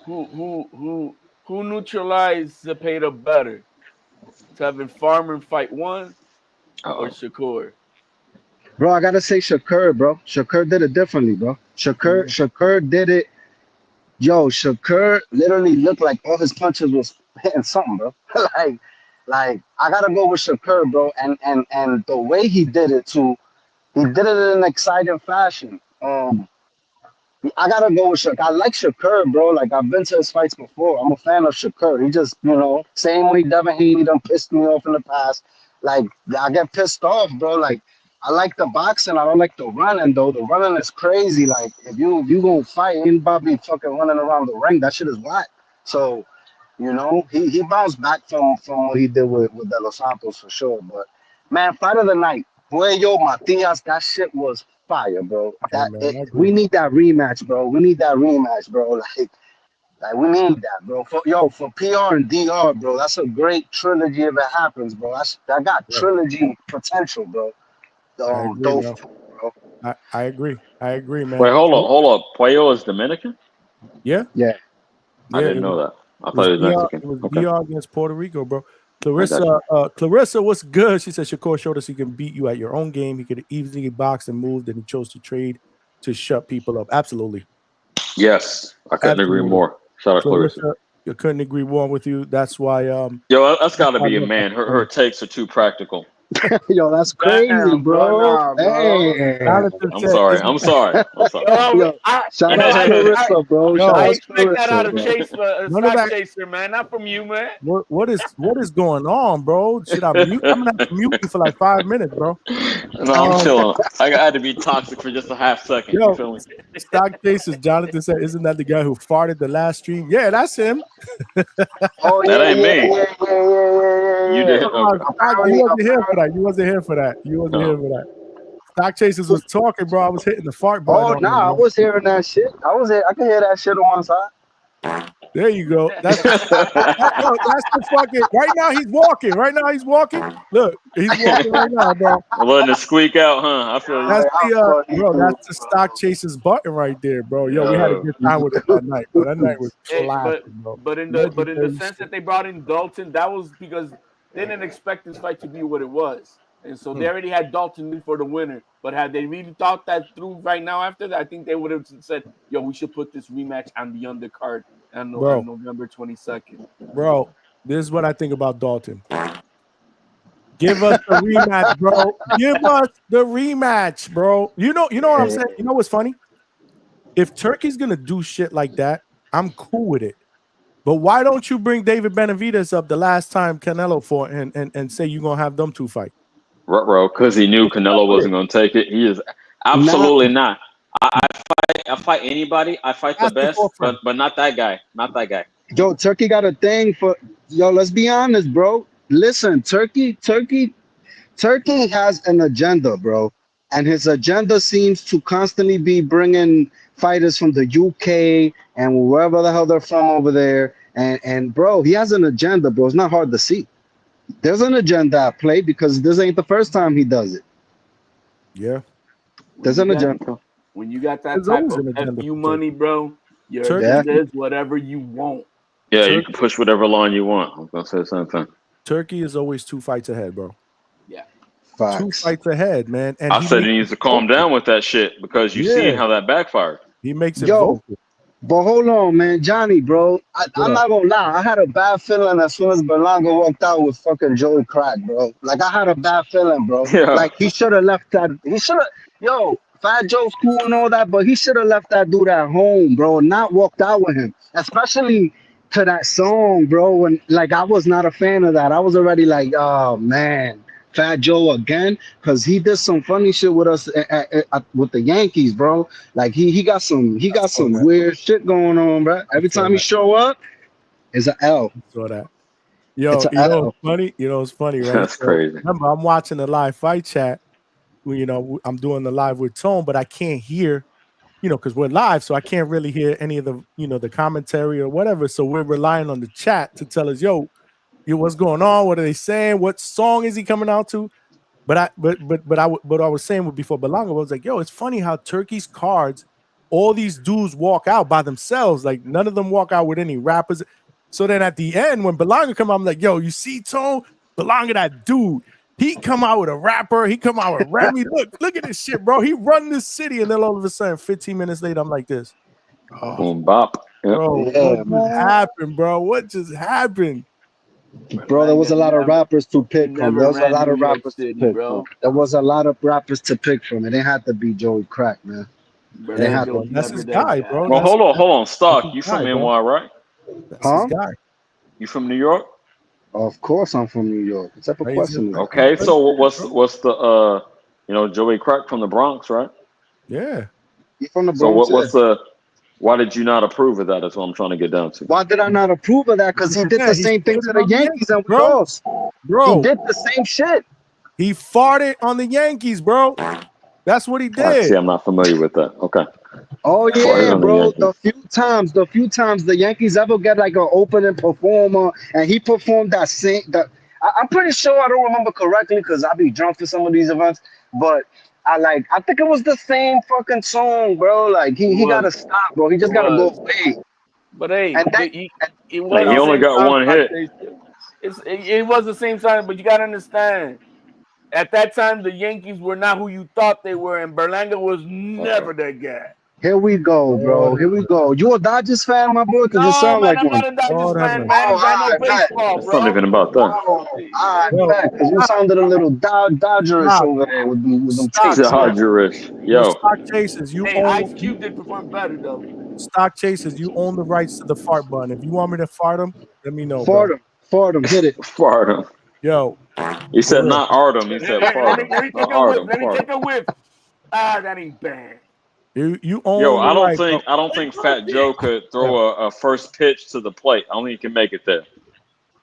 Who neutralized Zepeda better? To having Farmer fight one or Uh-oh. Shakur? Bro, I gotta say Shakur, bro. Shakur did it differently, bro. Shakur did it. Yo, Shakur literally looked like all his punches was hitting something, bro. like, like I gotta go with Shakur, bro. And the way he did it too, he did it in an exciting fashion. I gotta go with Shakur. I like Shakur, bro. Like I've been to his fights before. I'm a fan of Shakur. He just, same way Devin Haney done pissed me off in the past. Like I get pissed off, bro. Like I like the boxing. I don't like the running though. The running is crazy. Like if you gonna fight, anybody fucking running around the ring, that shit is whack. So he bounced back from what he did with De Los Santos for sure. But man, fight of the night, Puello Matias, that shit was fire, bro. Yeah, man, I agree. We need that rematch, bro. We need that rematch, bro. Like we need that, bro. For PR and DR, bro. That's a great trilogy if it happens, bro. That got trilogy potential, bro. I agree, Those bro. two, bro. I agree. I agree, man. Wait, hold up. Puello is Dominican? Yeah. I didn't know that. I thought he was Mexican. It was Okay. DR against Puerto Rico, bro. Clarissa, what's good? She said Shakur showed us he can beat you at your own game. He could easily box and move, and he chose to trade to shut people up. Absolutely. Yes, I couldn't agree more. Shout out Clarissa. I couldn't agree more with you. That's why. Yo, that's got to be a man. Her takes are too practical. Yo, that's crazy, bro. Hey. I'm sorry. Yo, shout I out Clarissa, bro. I expect that out of Stock Chaser, man. Not from you, man. What is going on, bro? Should I mute? I'm gonna have to mute you for like 5 minutes, bro. No, I'm chilling. I had to be toxic for just a half second. Yo, you feel me? Stock Chasers, Jonathan said, isn't that the guy who farted the last stream? Yeah, that's him. Oh, that ain't me. You did. You wasn't here for that. You wasn't here for that. Stock Chasers was talking, bro. I was hitting the fart button. I was hearing that shit. I can hear that shit on one side. There you go. That's the fucking. Right now he's walking. Look, he's walking right now, bro. I'm letting it squeak out, huh? I feel you. That's the Stock Chasers button right there, bro. Yo, we had a good time with it that night. Bro. That night was classic, bro. But in the sense that they brought in Dalton, that was because they didn't expect this fight to be what it was. And so they already had Dalton for the winner. But had they really thought that through right now after that, I think they would have said, yo, we should put this rematch on the undercard on November 22nd. Bro, this is what I think about Dalton. Give us the rematch, bro. Give us the rematch, bro. You know what I'm saying? You know what's funny? If Turkey's going to do shit like that, I'm cool with it. But why don't you bring David Benavidez up the last time Canelo fought and say you're going to have them two fight? Bro, because he knew Canelo wasn't going to take it. He is absolutely not. I fight anybody. I fight the best, but not that guy. Not that guy. Yo, Turkey got a thing for let's be honest, bro. Listen, Turkey has an agenda, bro. And his agenda seems to constantly be bringing fighters from the UK and wherever the hell they're from over there. And bro, he has an agenda, bro. It's not hard to see. There's an agenda at play because this ain't the first time he does it. Yeah. There's an agenda. When you got that type of FU money, bro, your agenda is whatever you want. Yeah, you can push whatever line you want. I was going to say the same thing. Turkey is always 2 fights ahead, bro. Yeah. Facts. 2 fights ahead, man. And I said he needs to calm down with that shit because you see how that backfired. He makes it vocal. But hold on, man. Johnny, bro. I'm not going to lie. I had a bad feeling as soon as Berlanga walked out with fucking Joey Crack, bro. Like, I had a bad feeling, bro. Yeah. Like, he should have left that. He should have. Yo, Fat Joe's cool and all that, but he should have left that dude at home, bro, and not walked out with him. Especially to that song, bro. And, like, I was not a fan of that. I was already like, oh, man. Fat Joe again, because he did some funny shit with us with the Yankees, bro. Like he got some weird shit going on, bro. Every time he show up, it's an L. Saw that. Yo, it's funny. It's funny, right? That's crazy. Remember, I'm watching the live fight chat. I'm doing the live with Tone, but I can't hear, because we're live, so I can't really hear any of the, the commentary or whatever. So we're relying on the chat to tell us, yo, what's going on? What are they saying? What song is he coming out to? But I was saying before Berlanga, I was like, yo, it's funny how Turkey's cards, all these dudes walk out by themselves. Like none of them walk out with any rappers. So then at the end, when Berlanga come out, I'm like, yo, you see Tone? Berlanga, that dude. He come out with a rapper. He come out with Remy. Look at this shit, bro. He run this city, and then all of a sudden, 15 minutes later, I'm like this. Boom bop. Yep. Bro, what just happened, bro? What just happened? Bro, there was a lot of rappers to pick from. There was a lot of rappers to pick from. There was a lot of rappers to pick from. It didn't have to be Joey Crack, man. They And had Berlanga to. was that's never his that guy, guy. bro. Well, That's hold on, that's Stock. his You from guy, bro. NY, right? That's his Huh? guy. You from New York? Of course, I'm from New York. What type of Raised question is that? Okay, raised so there, bro. what's the Joey Crack from the Bronx, right? Yeah. You from the So Bronx? Yeah. what's the why did you not approve of that? That's what I'm trying to get down to. Why did I not approve of that? Because he did Yeah, the he same thing to farted the on the Yankees and we bro. lost. He Bro, did the same shit. he farted on the Yankees, bro. That's what he See, did. I'm not familiar with that. Okay. Oh Farted yeah, on the bro. Yankees. The few times the Yankees ever get like an opening performer, and he performed that same. I'm pretty sure I don't remember correctly because I be drunk for some of these events, but I think it was the same fucking song, bro. Like It he was. gotta stop, bro. He It just gotta go was. away. But hey, And that it Hey, was he the only same got time. one hit. It was the same time, but you gotta understand. At that time, the Yankees were not who you thought they were, and Berlanga was never that guy. here we go, bro. Here we go. You a Dodgers fan, my boy? Cause you No, sound man, like I'm one. not a Dodgers Lord have fan, mercy. man. Oh, I know I bet. baseball, It's not bro. even about that. Oh, I Yo, bet. Cause you sounded a little Dodgerish stop. over there with them Stop. takes, man. Dodgerish. Yo, Yo. stock chasers, you Hey, own Ice Cube did perform better though. stock chasers, you own the rights to the fart button. If you want me to fart him, let me know, bro. Fordham, hit it. Fardum. Yo, He for said real. not Artem. He said Fardum. Let me Not take a whiff. Artem. Let me Fardum. take a whiff. Ah, that ain't bad. You Yo, own the I don't right, bro. think Fat Joe could throw a first pitch to the plate. I don't think he can make it there.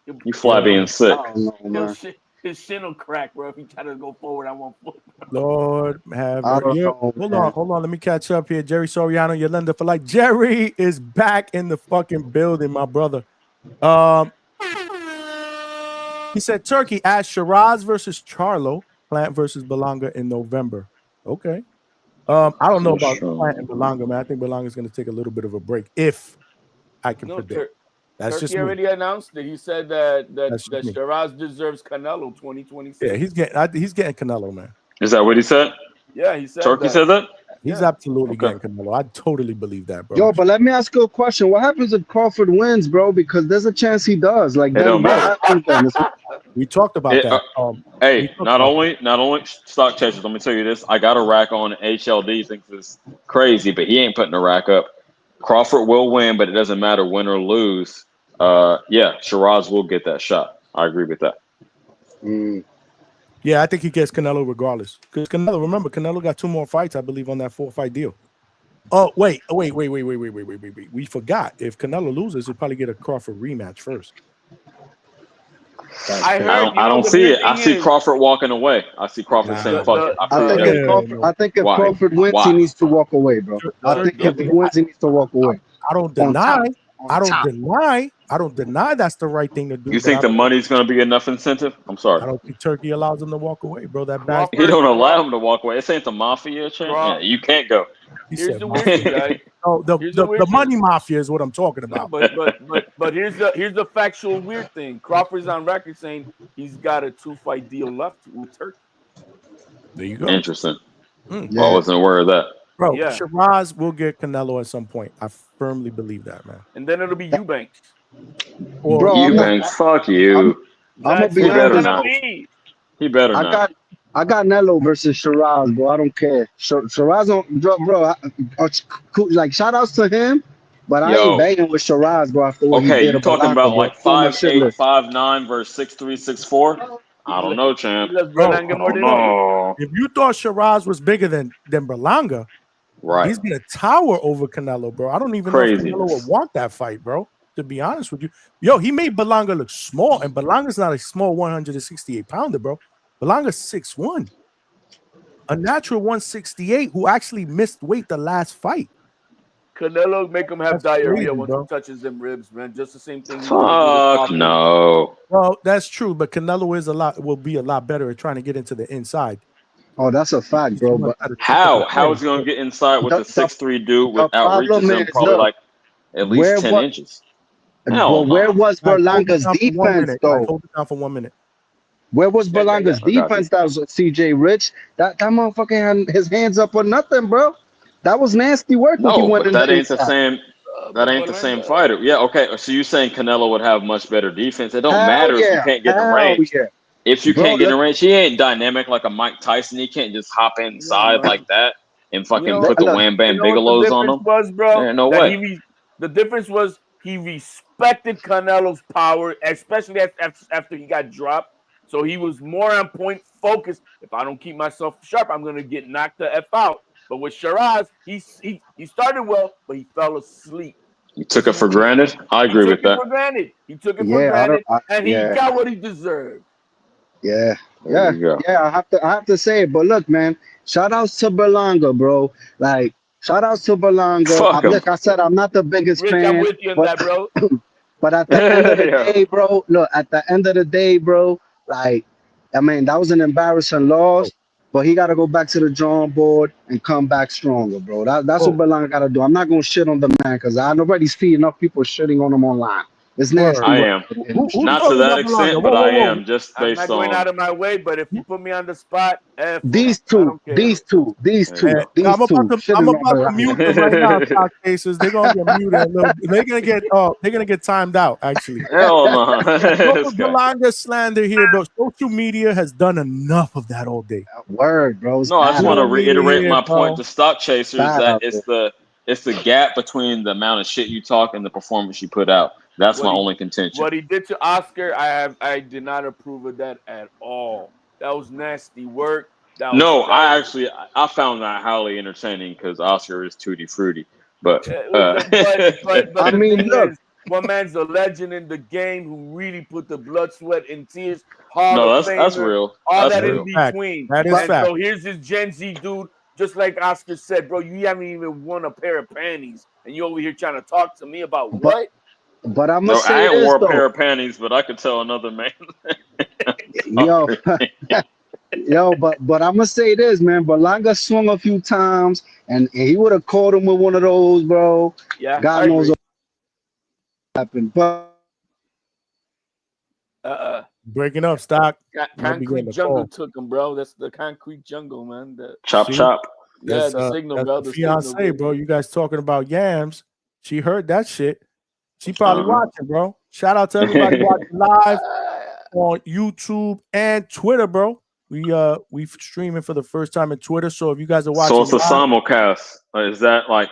You fly Yo, being sick. I don't know, man. His shin will crack, bro. If he try to go forward, I won't. Lord have I mercy. don't Yo, know, hold man. on. Let me catch up here. Jerry Soriano, Yolanda for like. Jerry is back in the fucking building, my brother. He said Turkey asked Shiraz versus Charlo, Plant versus Berlanga in November. Okay. I don't know about Plant and Berlanga, man. I think Berlanga is going to take a little bit of a break, if I can predict. That's just Turkey me. already announced that he said that That's just me. Shiraz deserves Canelo 2026. Yeah, he's getting Canelo, man. Is that what he said? Yeah, he said Turkey that. said that? He's Yeah. absolutely getting Canelo. I totally believe that, bro. Yo, but let me ask you a question. What happens if Crawford wins, bro? Because there's a chance he does. Like, It then don't what matter. happens then? We talked about that. Hey, not only stock chasers. Let me tell you this. I got a rack on HLD. Thinks it's crazy, but he ain't putting a rack up. Crawford will win, but it doesn't matter win or lose. Yeah, Shiraz will get that shot. I agree with that. Yeah, I think he gets Canelo regardless. Because remember, Canelo got 2 more fights, I believe, on that 4-fight deal. Oh, wait. We forgot. If Canelo loses, he'll probably get a Crawford rematch first. I heard. I don't see it. I see Crawford walking away. I see Crawford saying, "Fuck it." I think if Crawford wins, he needs to walk away, bro. I think if he wins, he needs to walk away. I don't deny. I don't deny that's the right thing to do. You but think the money's going to be enough incentive? I'm sorry. I don't think Turkey allows him to walk away, bro. That bad. He don't allow him to walk away. This ain't the mafia, champ. Yeah, you can't go. Here's the weird thing, guys. Oh, the money mafia is what I'm talking about. But here's the factual weird thing. Crawford's on record saying he's got a 2-fight deal left with Turkey. There you go. Interesting. Well, I wasn't aware of that. Bro, Yeah. Shiraz will get Canelo at some point. I firmly believe that, man. And then it'll be Eubanks. Bro, Eubanks, fuck you. I'm gonna be He better honest. not. He better not. I got Nello versus Shiraz, bro. I don't care. Shiraz bro. Like shout outs to him, but I ain't banging with Shiraz, bro. After what he did, You talking about like on my shit 5'8", list. 5'9" versus 6'3", 6'4"? I don't know, champ. Bro, if you thought Shiraz was bigger than Berlanga, right? He's gonna tower over Canelo, bro. I don't even know if Canelo would want that fight, bro. To be honest with you, yo, he made Berlanga look small, and Berlanga's not a small 168-pounder, bro. Berlanga's 6'1", a natural 168 who actually missed weight the last fight. Canelo make him have diarrhea once bro. he touches them ribs, man. Just the same thing. Fuck no. Well, that's true, but Canelo will be a lot better at trying to get into the inside. Oh, that's a fact, bro. But how is he gonna get inside with the 6'3" dude without reaching him probably like at least 10 inches? Well, where was Berlanga's defense, though? Hold it down for 1 minute. Where was Berlanga's defense? That was CJ Rich. That motherfucker had his hands up or nothing, bro. That was nasty work. No, but that ain't the same. That ain't the same fighter. Yeah, okay. So you saying Canelo would have much better defense? It don't matter if you can't get in range. If you can't get in range, he ain't dynamic like a Mike Tyson. He can't just hop inside like that. and fucking put the Wham Bam Bigelows on him. No way. The difference was he respected Canelo's power, especially after he got dropped. So he was more on point, focused. If I don't keep myself sharp, I'm gonna get knocked the F out. But with Shiraz, he started well, but he fell asleep. He took it for granted. I agree with that. He took it for granted, and he got what he deserved. Yeah. I have to say it. But look, man, shout outs to Berlanga, bro. Like, shout outs to Berlanga. Like I said, I'm not the biggest fan. I'm with you on that, bro. But at the end of the day, bro, like, I mean, that was an embarrassing loss. But he got to go back to the drawing board and come back stronger, bro. That's what Berlanga got to do. I'm not going to shit on the man because I already see enough people shitting on him online. It's nasty. I am. Not to that extent, but I am. Just based on. I'm not going out of my way, but if you put me on the spot, these two. I'm about to mute them right now, Talk Cases. They're gonna get muted. They're gonna get timed out. Actually, hell no. Berlanga slander here, bro. Social media has done enough of that all day. Word, bro. No, I just want to reiterate my point to Stock Chasers that it's the gap between the amount of shit you talk and the performance you put out. That's my only contention. What he did to Oscar, I did not approve of that at all. That was nasty work. I found that highly entertaining because Oscar is tutti frutti. But I mean, look, one man's a legend in the game who really put the blood, sweat, and tears. That's real. All that's that real. in between. That is fact. So here's this Gen Z dude, just like Oscar said, bro. You haven't even won a pair of panties, and you over here trying to talk to me about what? But I'm gonna say I ain't this, wore a though. pair of panties, but I could tell another man. but I'm gonna say this, man. Berlanga swung a few times, and he would have caught him with one of those, bro. Yeah, God knows what happened. But breaking up, Stock. Concrete jungle took him, bro. That's the concrete jungle, man. Chop. Yeah, the signal, bro. The fiance, bro. You guys talking about yams? She heard that shit. She probably watching, bro. Shout out to everybody watching live on YouTube and Twitter, bro. We streaming for the first time in Twitter. So if you guys are watching, so it's a simulcast. Is that like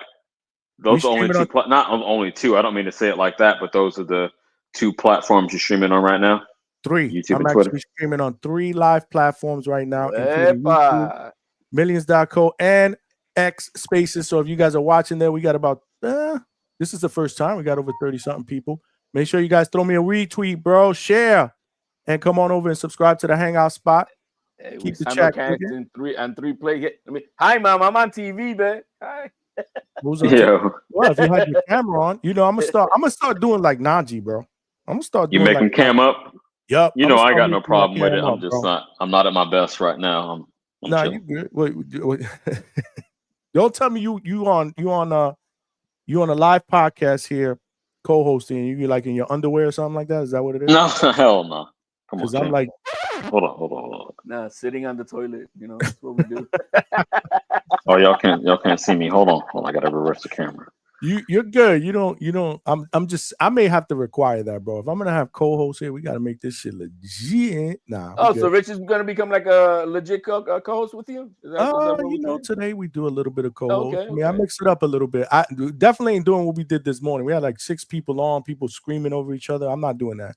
those are only two? Not only two. I don't mean to say it like that, but those are the two platforms you're streaming on right now. 3. YouTube I'm and Twitter. actually streaming on 3 live platforms right now, including YouTube, Millions.co, and X Spaces. So if you guys are watching there, we got about this is the first time. We got over 30-something people. Make sure you guys throw me a retweet, bro. Share. And come on over and subscribe to the Hangout spot. Keep the chat. Three play. Hi, Mom. I'm on TV, man. Hi. Well, if you had your camera on, I'm gonna start doing like Najee, bro. I'm gonna start doing. You making cam up? Yup. I got no problem with it. I'm just not. I'm not at my best right now. Nah, you good. Wait. Don't tell me you on a live podcast here, co-hosting. You like in your underwear or something like that? Is that what it is? No, hell no. Because I'm like, hold on. Nah, sitting on the toilet. That's what we do. Oh, y'all can't see me. Hold on. I gotta reverse the camera. You're good. You don't. I may have to require that, bro. If I'm gonna have co-hosts here, we gotta make this shit legit. Nah. Oh, so Rich is gonna become like a legit co-host with you? Today we do a little bit of co-host. Okay, I mean, I mix it up a little bit. I definitely ain't doing what we did this morning. We had like 6 people on, people screaming over each other. I'm not doing that.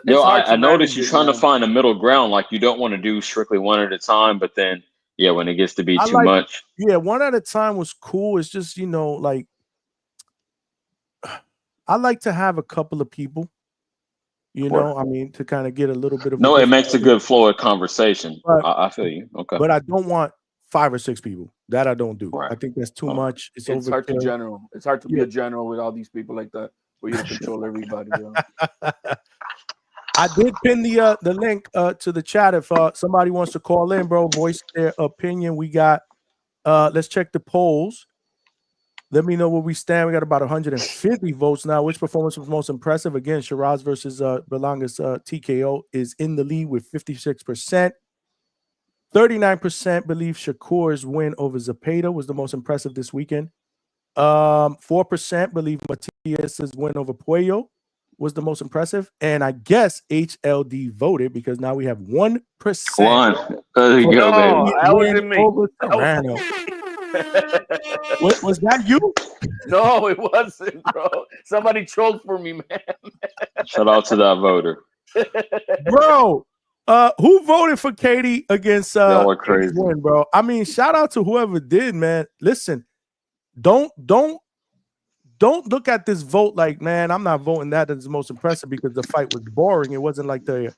I noticed you're trying to find a middle ground. Like you don't want to do strictly one at a time, but then when it gets to be too much. Yeah, one at a time was cool. It's just like. I like to have a couple of people, I mean, to kind of get a little bit of. No, it makes a good flow of conversation. I feel you. Okay. But I don't want 5 or 6 people. That I don't do. Right. I think that's too much. It's hard to general. It's hard to be a general with all these people like that, where you don't control everybody. I did pin the link to the chat if somebody wants to call in, bro, voice their opinion. We got, let's check the polls. Let me know where we stand. We got about 150 votes now. Which performance was most impressive? Again, Shiraz versus Berlanga's TKO is in the lead with 56%. 39% believe Shakur's win over Zepeda was the most impressive this weekend. 4% believe Matias's win over Puello was the most impressive. And I guess HLD voted because now we have 1%. There you go, baby. That wasn't me. Over Serrano. Was that you? No, it wasn't, bro. Somebody trolled for me, man. Shout out to that voter. Bro, who voted for Katie against Y'all are Katie's crazy. win, bro? I mean, shout out to whoever did, man. Listen, don't look at this vote like, man, I'm not voting that as the most impressive because the fight was boring. It wasn't like the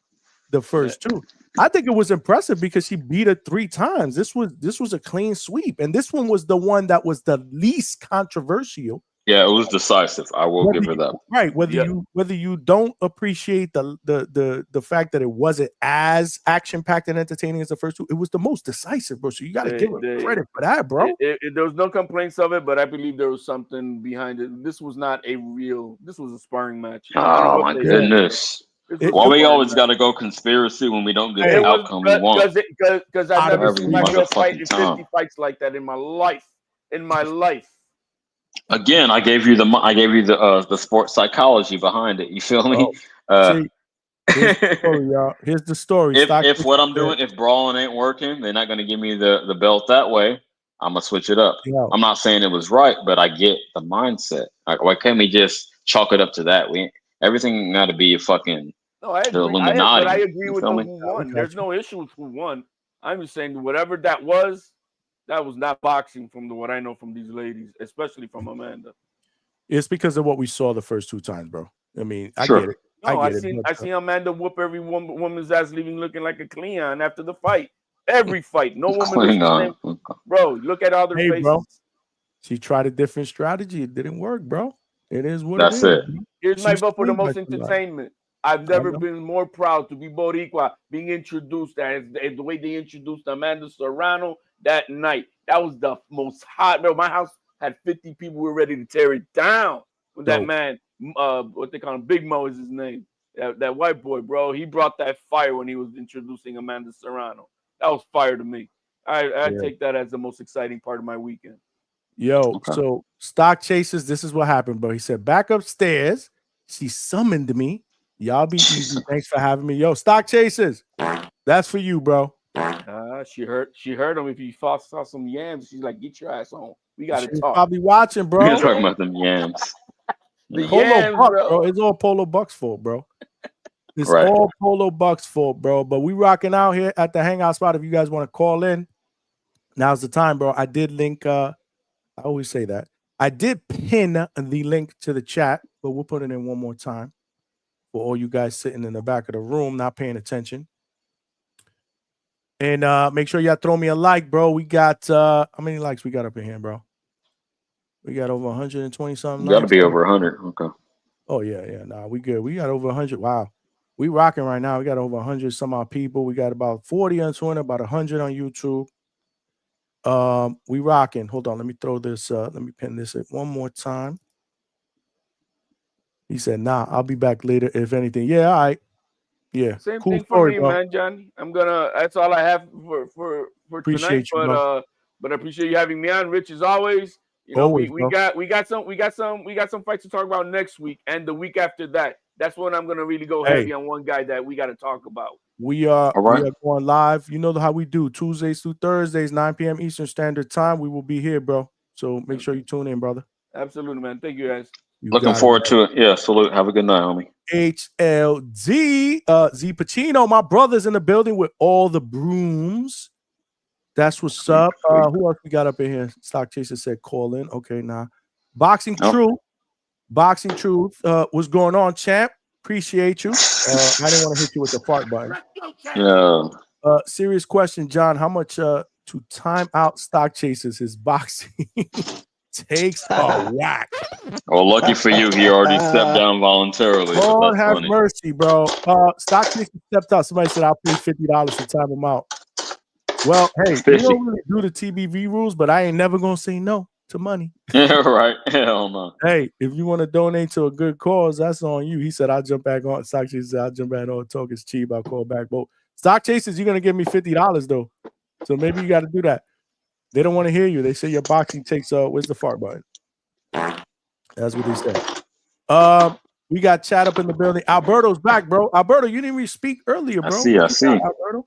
first two. I think it was impressive because she beat her 3 times. This was a clean sweep, and this one was the one that was the least controversial. Yeah, it was decisive. I will give her that. Right. Whether you don't appreciate the fact that it wasn't as action-packed and entertaining as the first two, it was the most decisive, bro. So you got to give her credit for that, bro. There was no complaints of it, but I believe there was something behind it. This was not this was a sparring match. Oh my goodness. Why we always got to go conspiracy when we don't get the outcome we want? Because I've never seen my girl fight in 50 fights like that in my life. Again, I gave you the sports psychology behind it. You feel me? Here's the story, y'all. Here's the story. If what I'm doing, if brawling ain't working, they're not going to give me the belt that way. I'm gonna switch it up. Yeah. I'm not saying it was right, but I get the mindset. Like, why can't we just chalk it up to that? Everything got to be a fucking the Illuminati. I agree with the who won. There's no issue with who won. I'm just saying whatever that was not boxing from what I know from these ladies, especially from Amanda. It's because of what we saw the first 2 times, bro. I mean, I Sure. get it. No, I seen Amanda whoop every woman's ass, leaving looking like a Cleon after the fight. Every fight, no woman was the same. Bro, look at all their faces. Bro, she tried a different strategy. It didn't work, bro. It is what That's it is. it. Here's my vote for the most entertainment. I've never been more proud to be Boricua being introduced as the way they introduced Amanda Serrano that night. That was the most hot, bro. My house had 50 people who were ready to tear it down with that man. What they call him, Big Mo is his name. That white boy, bro. He brought that fire when he was introducing Amanda Serrano. That was fire to me. I take that as the most exciting part of my weekend. Yo, so Stock Chasers, this is what happened, bro. He said, back upstairs, she summoned me. Y'all be easy. Thanks for having me. Yo, Stock Chasers, that's for you, bro. She heard him. If he saw some yams, she's like, get your ass on. We got to talk. Probably watching, bro. You're talking about them yams. The Polo yams, Buck, bro. It's all Polo Buck's fault, bro. It's all Polo Buck's fault, bro. But we rocking out here at the Hangout spot. If you guys want to call in, now's the time, bro. I did link. I always say that. I did pin the link to the chat, but we'll put it in one more time for all you guys sitting in the back of the room, not paying attention. And make sure y'all throw me a like, bro. We got how many likes we got up in here, bro? We got over 120 something. Got to be over 100. Okay. Oh yeah. Nah, we good. We got over 100. Wow. We rocking right now. We got over 100 some odd people. We got about 40 on Twitter, about 100 on YouTube. We rocking. Hold on. Let me throw this. Let me pin this in one more time. He said, nah, I'll be back later. If anything. Yeah, all right. Yeah. Same cool thing story, for me, bro. man, Johnny. that's all I have for Appreciate tonight. You, but I appreciate you having me on, Rich, as always. You know, always, we got some fights to talk about next week and the week after that. That's when I'm gonna really go heavy on one guy that we got to talk about. We are going live. You know how we do Tuesdays through Thursdays, 9 p.m. Eastern Standard Time. We will be here, bro. So make sure you tune in, brother. Absolutely, man. Thank you, guys. Looking forward to it. Yeah, salute. Have a good night, homie. HLZ, Z Pacino, my brother's in the building with all the brooms. That's what's up. Who else we got up in here? Stock Chaser said call in. Okay, nah. Boxing Truth. What's going on, champ? Appreciate you. I didn't want to hit you with the fart button. Yeah. Serious question, John. How much to time out Stock Chasers his boxing takes a whack? Well, lucky for you, he already stepped down voluntarily. Lord have mercy, bro. Stock Chasers stepped out. Somebody said I'll pay $50 to time him out. Well, hey, we don't really do the TBV rules, but I ain't never gonna say no to money. Yeah, right. Hell no. Hey, if you want to donate to a good cause, that's on you. He said I'll jump back on. Stock Chasers said I'll jump back on. Talk is cheap. I'll call back. But Stock Chasers, you're gonna give me $50 though. So maybe you got to do that. They don't want to hear you. They say your boxing takes where's the fart button? That's what they said. We got chat up in the building. Alberto's back, bro. Alberto, you didn't even speak earlier, bro. I see. Alberto.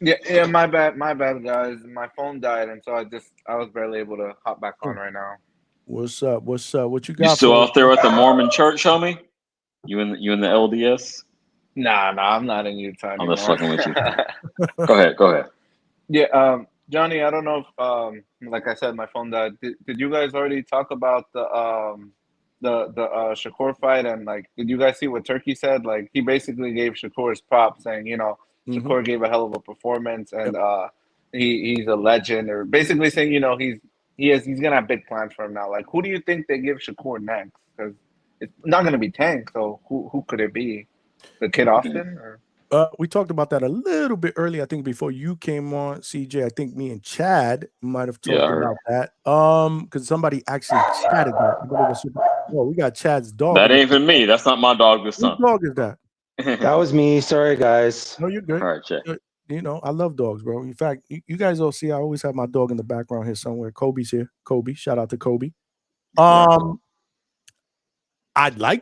Yeah, my bad, guys. My phone died, and so I was barely able to hop back on right now. What's up? What's up? What you You got still for us? out there at the Mormon church, homie? You in the LDS? Nah, I'm not in Utah I'm just anymore. fucking with you. Go ahead. Yeah, Johnny, I don't know if like I said, my phone died. Did you guys already talk about the Shakur fight, and like, did you guys see what Turkey said? Like, he basically gave Shakur's props, saying, Mhm. Shakur gave a hell of a performance, and Yep. he's a legend, or basically saying, he's gonna have big plans for him now. Like, who do you think they give Shakur next? Because it's not gonna be Tank. So who could it be? The kid Austin? Or? We talked about that a little bit earlier. I think before you came on, CJ. I think me and Chad might have talked about that. Because somebody actually chatted that. I believe it's we got Chad's dog. That ain't even me. That's not my dog this Whose time. dog is that? That was me. Sorry, guys. No, you're good. All right, Chad. I love dogs, bro. In fact, you guys all see I always have my dog in the background here somewhere. Kobe's here. Kobe, shout out to Kobe.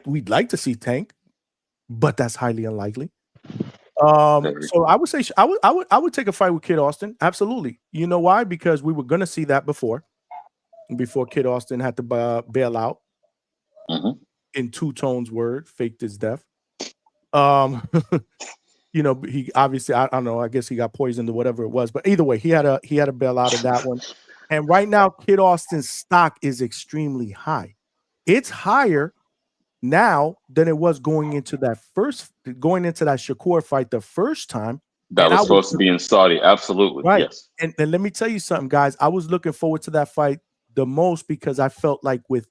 We'd like to see Tank, but that's highly unlikely. So I would say I would take a fight with Kid Austin. Absolutely. You know why? Because we were gonna see that before Kid Austin had to bail out. In Two Tone's word, faked his death. He obviously, I don't know, I guess he got poisoned or whatever it was, but either way, he had a bail out of that one. And right now, Kid Austin's stock is extremely high. It's higher now than it was going into that Shakur fight the first time. That was supposed to be in Saudi. Absolutely. Right. Yes. And let me tell you something, guys. I was looking forward to that fight the most because I felt like with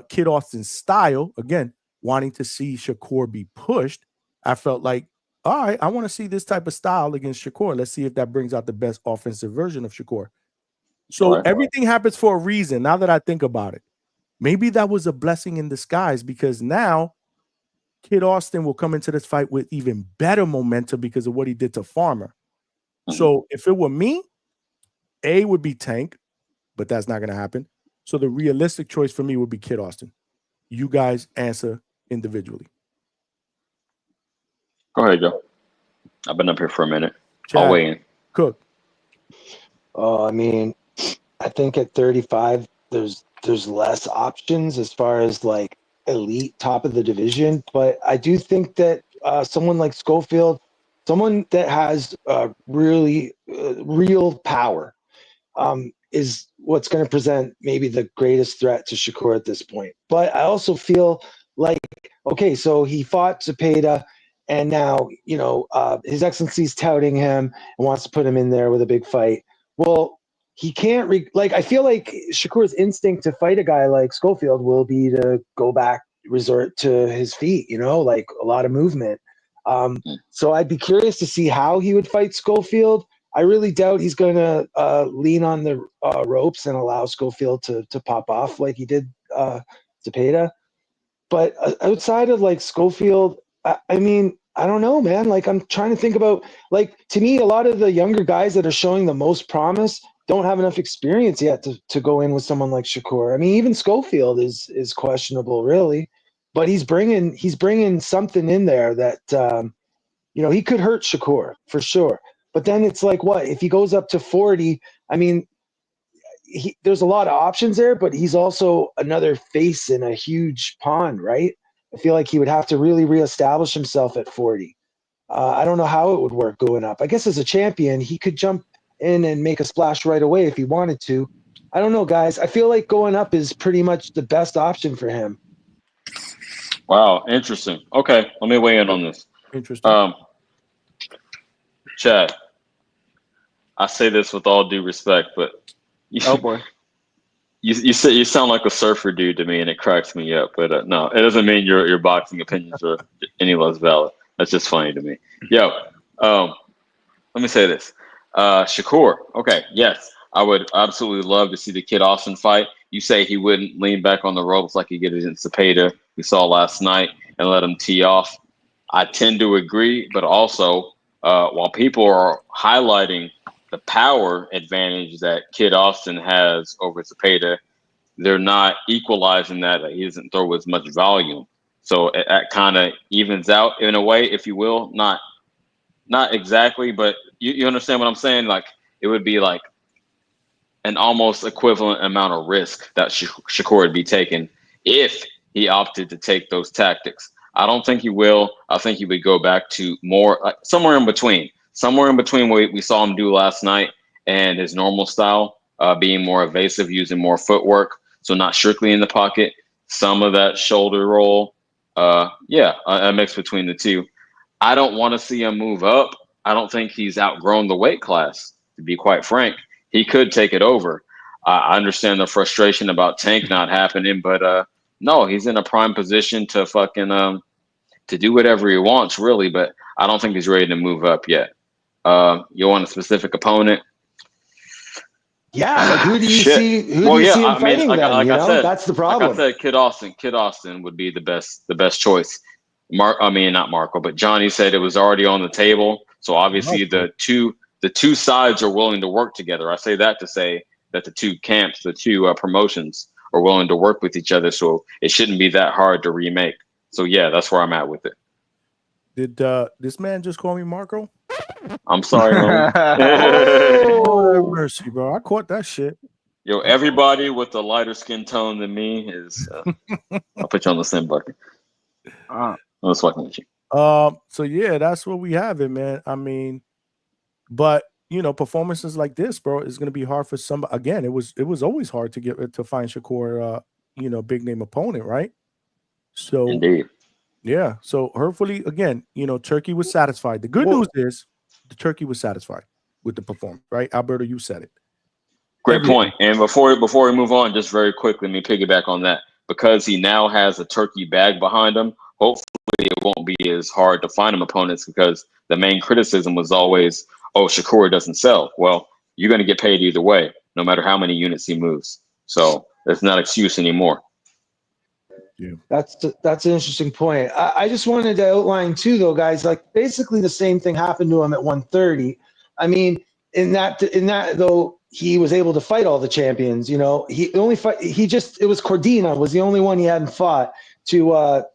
Kid Austin's style, again, wanting to see Shakur be pushed, I felt like, all right, I want to see this type of style against Shakur. Let's see if that brings out the best offensive version of Shakur. So everything happens for a reason. Now that I think about it, maybe that was a blessing in disguise because now Kid Austin will come into this fight with even better momentum because of what he did to Farmer. So if it were me, A would be Tank, but that's not going to happen. So the realistic choice for me would be Kid Austin. You guys answer individually. Go ahead, Joe. I've been up here for a minute. Chad, I'll weigh in. Cook. Oh, I mean, I think at 35, there's less options as far as like elite top of the division. But I do think that someone like Schofield, someone that has really real power, is what's going to present maybe the greatest threat to Shakur at this point. But I also feel like, okay, so he fought Zepeda, and now, His Excellency's touting him and wants to put him in there with a big fight. Well, he can't I feel like Shakur's instinct to fight a guy like Schofield will be to go back, resort to his feet, like a lot of movement. So I'd be curious to see how he would fight Schofield. I really doubt he's going to lean on the ropes and allow Schofield to pop off like he did Zepeda. But outside of like Schofield, I mean, I don't know, man. Like I'm trying to think about, like, to me, a lot of the younger guys that are showing the most promise don't have enough experience yet to go in with someone like Shakur. I mean, even Schofield is questionable, really, but he's bringing something in there that he could hurt Shakur for sure. But then it's like, what if he goes up to 40? I mean, there's a lot of options there, but he's also another face in a huge pond, right? I feel like he would have to really reestablish himself at 40. I don't know how it would work going up. I guess as a champion, he could jump in and make a splash right away if he wanted to. I don't know, guys. I feel like going up is pretty much the best option for him. Wow, interesting. Okay, let me weigh in on this. Interesting. Chad, I say this with all due respect, but oh boy, you sound like a surfer dude to me, and it cracks me up. But no, it doesn't mean your boxing opinions are any less valid. That's just funny to me. Yo, let me say this. Shakur, okay, yes, I would absolutely love to see the Kid Austin fight. You say he wouldn't lean back on the ropes like he did in Zepeda we saw last night and let him tee off. I tend to agree, but also while people are highlighting the power advantage that Kid Austin has over Zepeda, they're not equalizing that he doesn't throw as much volume. So that kind of evens out in a way, if you will, not Not exactly, but you understand what I'm saying? Like it would be like an almost equivalent amount of risk that Shakur would be taking if he opted to take those tactics. I don't think he will. I think he would go back to more somewhere in between what we saw him do last night and his normal style, being more evasive, using more footwork. So not strictly in the pocket, some of that shoulder roll. A mix between the two. I don't want to see him move up. I don't think he's outgrown the weight class, to be quite frank. He could take it over. I understand the frustration about Tank not happening, but no, he's in a prime position to fucking to do whatever he wants, really. But I don't think he's ready to move up yet. You want a specific opponent? Yeah, like who do you Shit. see? Who do you see him fighting? Like I said, that's the problem. Like I said, Kid Austin would be the best choice. Not Marco, but Johnny said it was already on the table. So obviously the two sides are willing to work together. I say that to say that the two camps, the two promotions are willing to work with each other. So it shouldn't be that hard to remake. So yeah, that's where I'm at with it. Did this man just call me Marco? I'm sorry, man. Oh, mercy, bro. I caught that shit. Yo, everybody with a lighter skin tone than me is I'll put you on the same bucket. I was fucking with you. So yeah, that's what we have it, man. I mean, but you know, performances like this, bro, is gonna be hard for somebody. Again, it was always hard to find Shakur big name opponent, right? So indeed. Yeah. So hopefully, again, Turkey was satisfied. The good news is the Turkey was satisfied with the performance, right? Alberto, you said it. Great point. And before we move on, just very quickly, let me piggyback on that. Because he now has a Turkey bag behind him, hopefully it won't be as hard to find him opponents, because the main criticism was always, oh, Shakur doesn't sell. Well, you're going to get paid either way, no matter how many units he moves. So that's not an excuse anymore. Yeah. That's an interesting point. I just wanted to outline too, though, guys. Like basically the same thing happened to him at 130. I mean, in that though, he was able to fight all the champions. He only fight. It was Cordina was the only one he hadn't fought to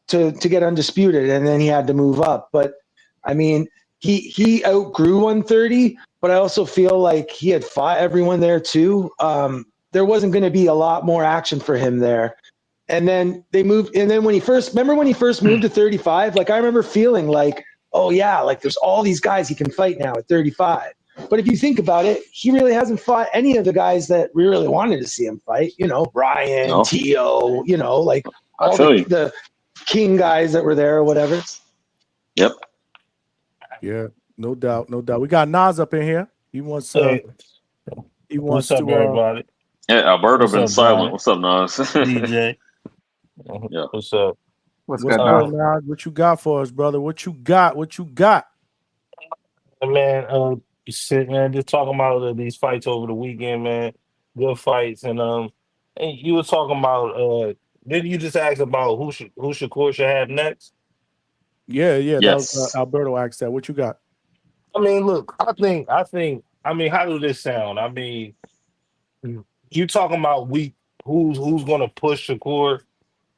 get undisputed, and then he had to move up. But I mean, he outgrew 130. But I also feel like he had fought everyone there too. There wasn't going to be a lot more action for him there. And then they moved. And then when he first moved to 35, like I remember feeling like, oh yeah, like there's all these guys he can fight now at 35. But if you think about it, he really hasn't fought any of the guys that we really wanted to see him fight. Brian, Tio, like all the King guys that were there or whatever. Yep. Yeah, no doubt. We got Nas up in here. He wants What's up, everybody? Yeah, Alberto been silent. Brian? What's up, Nas? DJ. Yeah. What's up? What's good, Nas? What you got for us, brother? What you got? Man, just talking about these fights over the weekend, man. Good fights, and you were talking about didn't you just ask about who Shakur should have next? Yeah. Yes. That was, Alberto asked that. What you got? I mean, look, I think. I mean, how does this sound? I mean, you talking about who's going to push Shakur?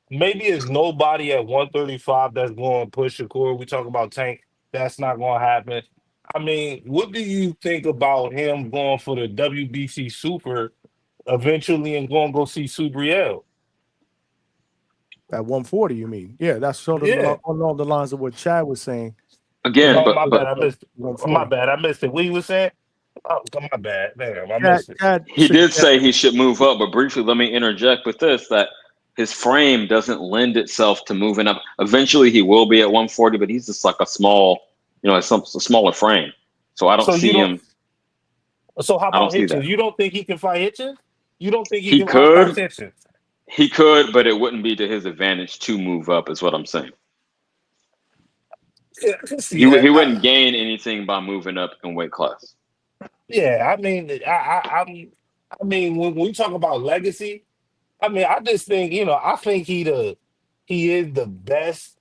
Maybe it's nobody at 135 that's going to push Shakur. We talk about Tank. That's not going to happen. I mean, what do you think about him going for the WBC Super eventually and going to go see Subriel? At 140, you mean? Yeah, that's sort of along the lines of what Chad was saying. Again, my bad. I missed it. What he was saying? Oh, my bad. Damn, I missed it. He did say he should move up, but briefly, let me interject with this, that his frame doesn't lend itself to moving up. Eventually, he will be at 140, but he's just like a small, a smaller frame. So I don't see him. So how about Hitchens? You don't think he can fight Hitchens? You don't think he can could fight Hitchens? He could, but it wouldn't be to his advantage to move up, is what I'm saying. Yeah, he wouldn't gain anything by moving up in weight class. Yeah, I mean, I mean, when we talk about legacy, I mean, I just think, I think he is the best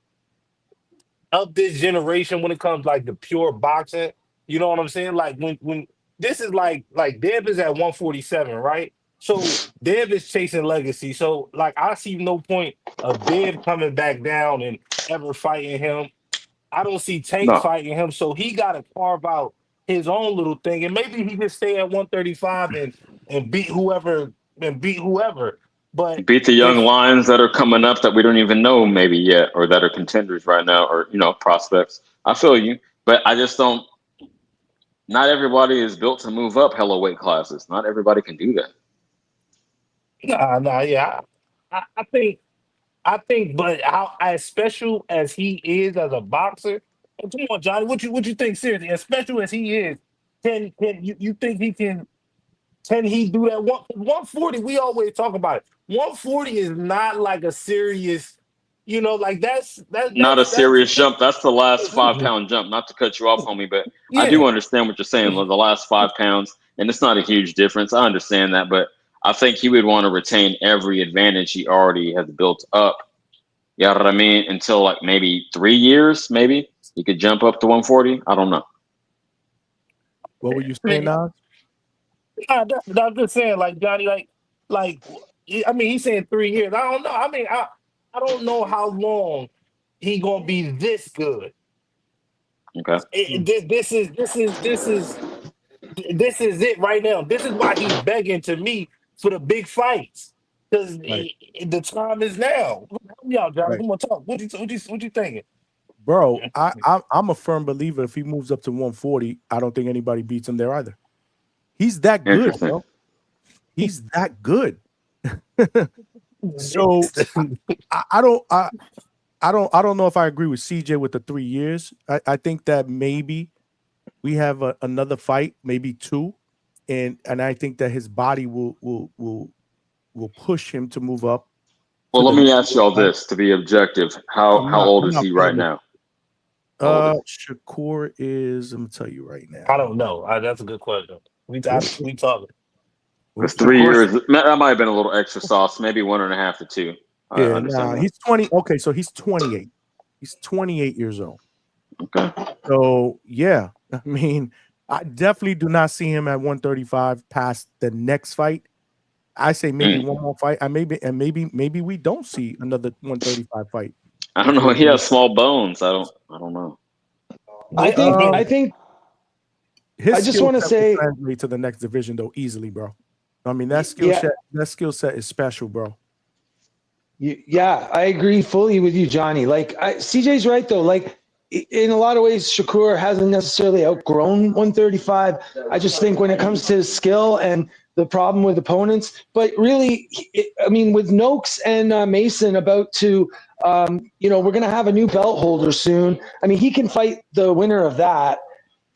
of this generation when it comes like the pure boxing. You know what I'm saying? Like when this is like Dev is at 147, right? So Dev is chasing legacy. So like I see no point of Dev coming back down and ever fighting him. I don't see Tank fighting him, so he got to carve out his own little thing, and maybe he can stay at 135 and beat whoever But Beat the young if lions that are coming up that we don't even know maybe yet, or that are contenders right now, or prospects. I feel you, but I just don't. Not everybody is built to move up hella weight classes. Not everybody can do that. yeah, I think, but how as special as he is as a boxer, and come on, Johnny, what you think seriously? As special as he is, can you think he can? Can he do that? 140, we always talk about it. 140 is not like a serious, like Not a that's serious jump. That's the last 5 pound jump. Not to cut you off, homie, but I yeah. do understand what you're saying. The last 5 pounds, and it's not a huge difference. I understand that, but I think he would want to retain every advantage he already has built up. You know what I mean? Until like maybe 3 years, maybe he could jump up to 140. I don't know. What were you saying, Nas? I'm just saying, like Johnny, I mean, he's saying 3 years. I don't know. I mean, I don't know how long he gonna be this good. Okay. This is it right now. This is why he's begging to me for the big fights because the time is now. Y'all, Johnny, come on, talk. What you thinking? Bro, I'm a firm believer. If he moves up to 140, I don't think anybody beats him there either. He's that good, bro. He's that good. So I don't know if I agree with CJ with the 3 years. I think that maybe we have another fight, maybe 2, and I think that his body will push him to move up. Well, let me ask y'all this to be objective. How old is he right now? Shakur is. I'm gonna tell you right now. I don't know. That's a good question. We talking. Because 3 years, that might have been a little extra sauce, maybe 1.5 to 2. Yeah, he's 20. Okay, so he's 28. He's 28 years old. Okay. So yeah, I mean, I definitely do not see him at 135 past the next fight. I say maybe one more fight. Maybe we don't see another 135 fight. I don't know. He has small bones. I don't know. I think. His I just want to say translate to the next division though easily, bro. I mean that skill set is special, bro. Yeah, I agree fully with you, Johnny. Like CJ's right though. Like in a lot of ways, Shakur hasn't necessarily outgrown 135. I just think when it comes to his skill and the problem with opponents, but really, I mean, with Noakes and Mason about to, we're going to have a new belt holder soon. I mean, he can fight the winner of that.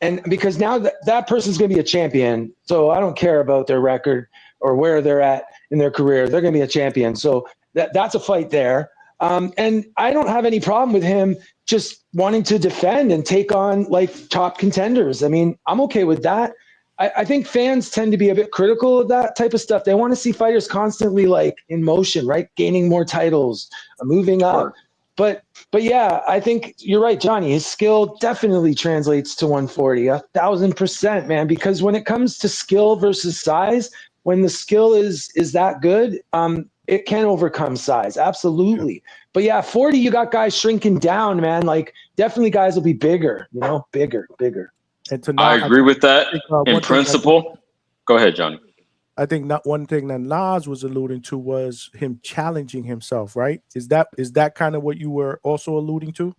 And because now that person's going to be a champion. So I don't care about their record or where they're at in their career. They're going to be a champion. So that's a fight there. And I don't have any problem with him just wanting to defend and take on like top contenders. I mean, I'm okay with that. I think fans tend to be a bit critical of that type of stuff. They want to see fighters constantly like in motion, right? Gaining more titles, moving up. But yeah, I think you're right, Johnny. His skill definitely translates to 140, 1,000%, man. Because when it comes to skill versus size, when the skill is that good, it can overcome size, absolutely. But yeah, 40, you got guys shrinking down, man. Like definitely guys will be bigger, bigger. And I agree with that in principle. Go ahead, Johnny. I think not one thing that Nas was alluding to was him challenging himself, right? Is that kind of what you were also alluding to?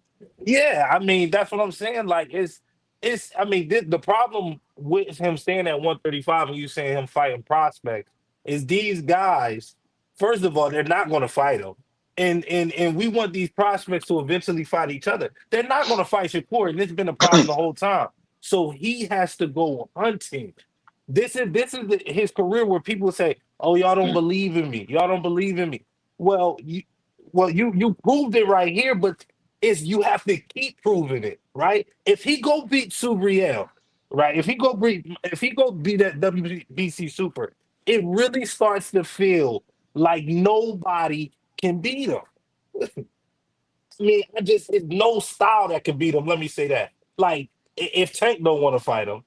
Yeah, I mean that's what I'm saying. Like I mean the problem with him staying at 135 and you saying him fighting prospects is these guys. First of all, they're not going to fight him, and we want these prospects to eventually fight each other. They're not going to fight Shakur, and it's been a problem the whole time. So he has to go hunting. This is his career where people say, "Oh, y'all don't believe in me. Y'all don't believe in me." Well, you proved it right here, but you have to keep proving it, right? If he go beat Subriel, right? If he go beat that WBC Super, it really starts to feel like nobody can beat him. I mean, it's no style that can beat him. Let me say that. Like, if Tank don't want to fight him,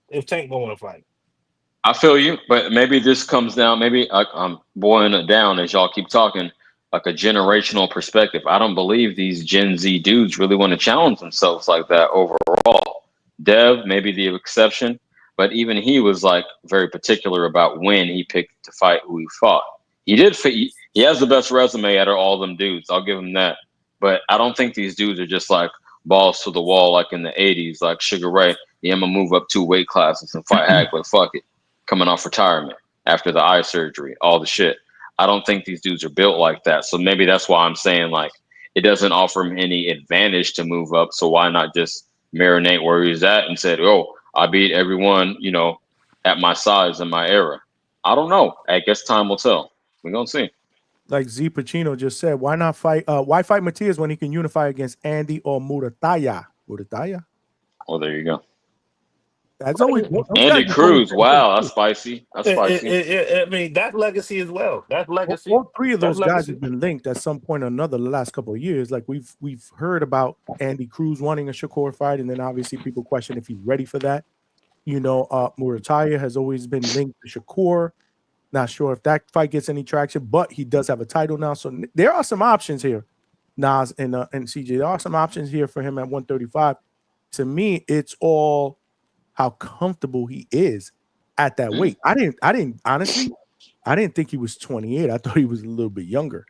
I feel you, but maybe this comes down. Maybe I'm boiling it down as y'all keep talking. like a generational perspective. I don't believe these Gen Z dudes really want to challenge themselves like that overall. Dev may be the exception, but even he was like very particular about when he picked to fight who he fought. He did fit. He has the best resume out of all them dudes. I'll give him that. But I don't think these dudes are just like balls to the wall like in the 80s, like Sugar Ray. Yeah, I'm gonna move up 2 weight classes and fight Hagler. Fuck it. Coming off retirement after the eye surgery, all the shit. I don't think these dudes are built like that. So maybe that's why I'm saying like it doesn't offer him any advantage to move up. So why not just marinate where he's at and said, oh, I beat everyone, at my size in my era. I don't know. I guess time will tell. We're gonna see. Like Z Pacino just said, why not fight? Why fight Matias when he can unify against Andy or Murataya? Murataya? Well, there you go. That's always Andy Cruz. Wow, that's spicy. That's spicy. I mean, that's legacy as well. That's legacy. All three of those guys have been linked at some point or another the last couple of years. Like we've heard about Andy Cruz wanting a Shakur fight, and then obviously people question if he's ready for that. Murataya has always been linked to Shakur. Not sure if that fight gets any traction, but he does have a title now. So there are some options here, Nas and CJ. There are some options here for him at 135. To me, it's all how comfortable he is at that weight. I didn't honestly, I didn't think he was 28. I thought he was a little bit younger.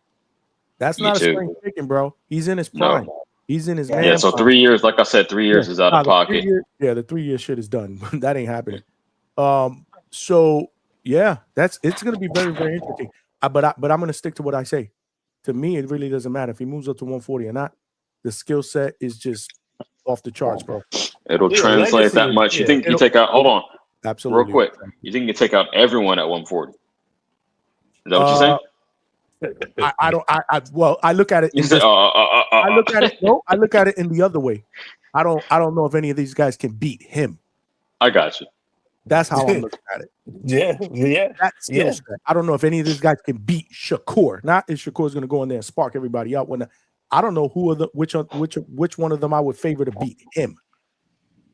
That's not a spring chicken, bro. He's in his prime. No. He's in his man. Yeah, so 3 years, like I said, 3 years is out of pocket. The 3 year shit is done. That ain't happening. So yeah, it's gonna be very, very interesting. But I'm gonna stick to what I say. To me, it really doesn't matter if he moves up to 140 or not. The skill set is just off the charts, bro. It'll translate that much. You think you take out? Hold on, absolutely, real quick. You think you take out everyone at 140? Is that what you're saying? I don't. I look at it. I look at it. No, I look at it in the other way. I don't know if any of these guys can beat him. I got you. That's how I'm looking at it. Yeah. I don't know if any of these guys can beat Shakur. Not if Shakur's going to go in there and spark everybody out. I don't know which one of them I would favor to beat him.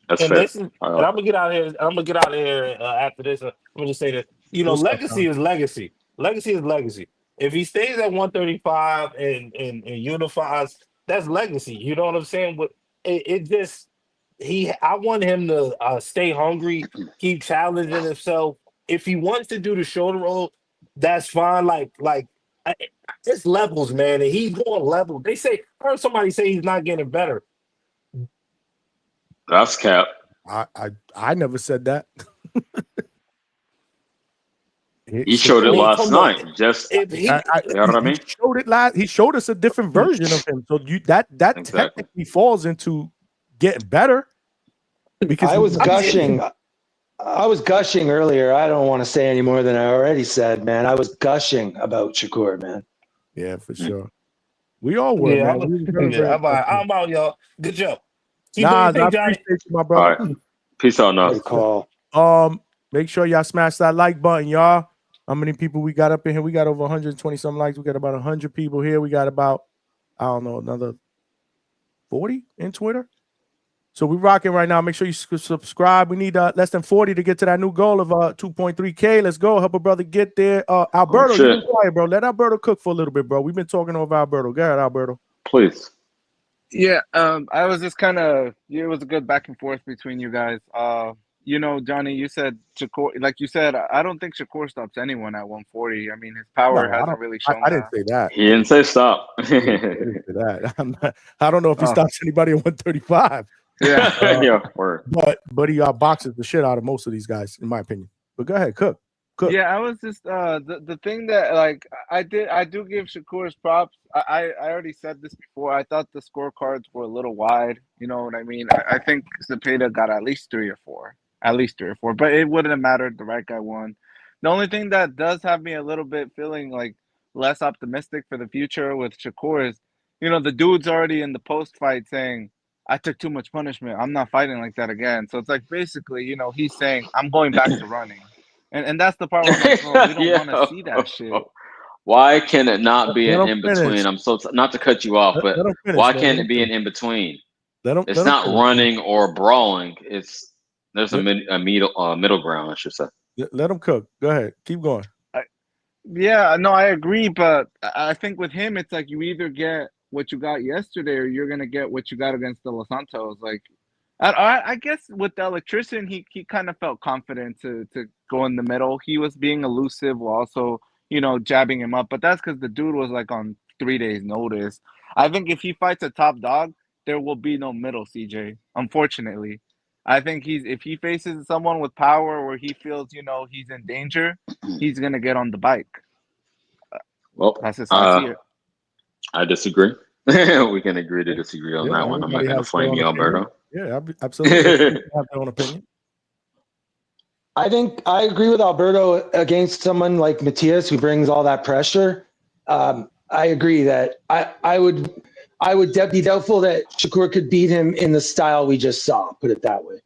That's fair. And I'm gonna get out here. I'm gonna get out of here after this. I'm gonna just say that legacy is legacy. Legacy is legacy. If he stays at 135 and unifies, that's legacy. You know what I'm saying? But it just. I want him to stay hungry, keep challenging himself. If he wants to do the shoulder roll, that's fine. It's levels, man, and he's going level. They say, I heard somebody say he's not getting better. That's cap. I never said that. He showed it last night. You know what I mean? He showed us a different version of him. So that exactly. Technically falls into getting better. Because I was gushing earlier. I don't want to say any more than I already said, man. I was gushing about Shakur, man. Yeah, for sure. We all were, man. I'm out, y'all. Good job. I appreciate you, my brother. All right. Peace out, Nas. Make sure y'all smash that like button, y'all. How many people we got up in here? We got over 120 some likes. We got about 100 people here. We got about, I don't know, another 40 in Twitter. So we're rocking right now. Make sure you subscribe. We need less than 40 to get to that new goal of 2.3K. Let's go. Help a brother get there. Alberto, you've been quiet, bro. Let Alberto cook for a little bit, bro. We've been talking over Alberto. Go ahead, Alberto. Please. Yeah, I was just it was a good back and forth between you guys. Johnny, you said Shakur, like you said, I don't think Shakur stops anyone at 140. I mean, his power hasn't really shown. I didn't say that. He didn't say stop. I didn't say that. I don't know if he stops anybody at 135. Yeah, but he boxes the shit out of most of these guys, in my opinion. But go ahead, cook. Yeah, I was just the thing that I do give Shakur's props. I already said this before. I thought the scorecards were a little wide. You know what I mean? I think Zepeda got at least 3 or 4, but it wouldn't have mattered. The right guy won. The only thing that does have me a little bit feeling like less optimistic for the future with Shakur is, the dude's already in the post fight saying, I took too much punishment. I'm not fighting like that again. So it's like basically, he's saying, I'm going back to running. And that's the part where I'm like, bro, we don't want to see that shit. Why can it not be an in-between? I'm so not to cut you off, but why can't it be an in-between? It's not running or brawling. There's a middle ground, I should say. Let him cook. Go ahead. Keep going. Yeah, no, I agree, but I think with him, it's like you either get what you got yesterday, or you're gonna get what you got against the Los Santos. Like, I guess with the electrician, he kind of felt confident to go in the middle. He was being elusive while also, jabbing him up, but that's because the dude was like on 3 days' notice. I think if he fights a top dog, there will be no middle, CJ. Unfortunately, I think if he faces someone with power where he feels, he's in danger, he's gonna get on the bike. Well, That's just how I see it. I disagree. We can agree to disagree on Yeah, that one. I'm not everybody going to has their flame own you, opinion. Alberto. Yeah, absolutely. Everybody have their own opinion. I think I agree with Alberto against someone like Matias who brings all that pressure. I agree that I would be doubtful that Shakur could beat him in the style we just saw. Put it that way.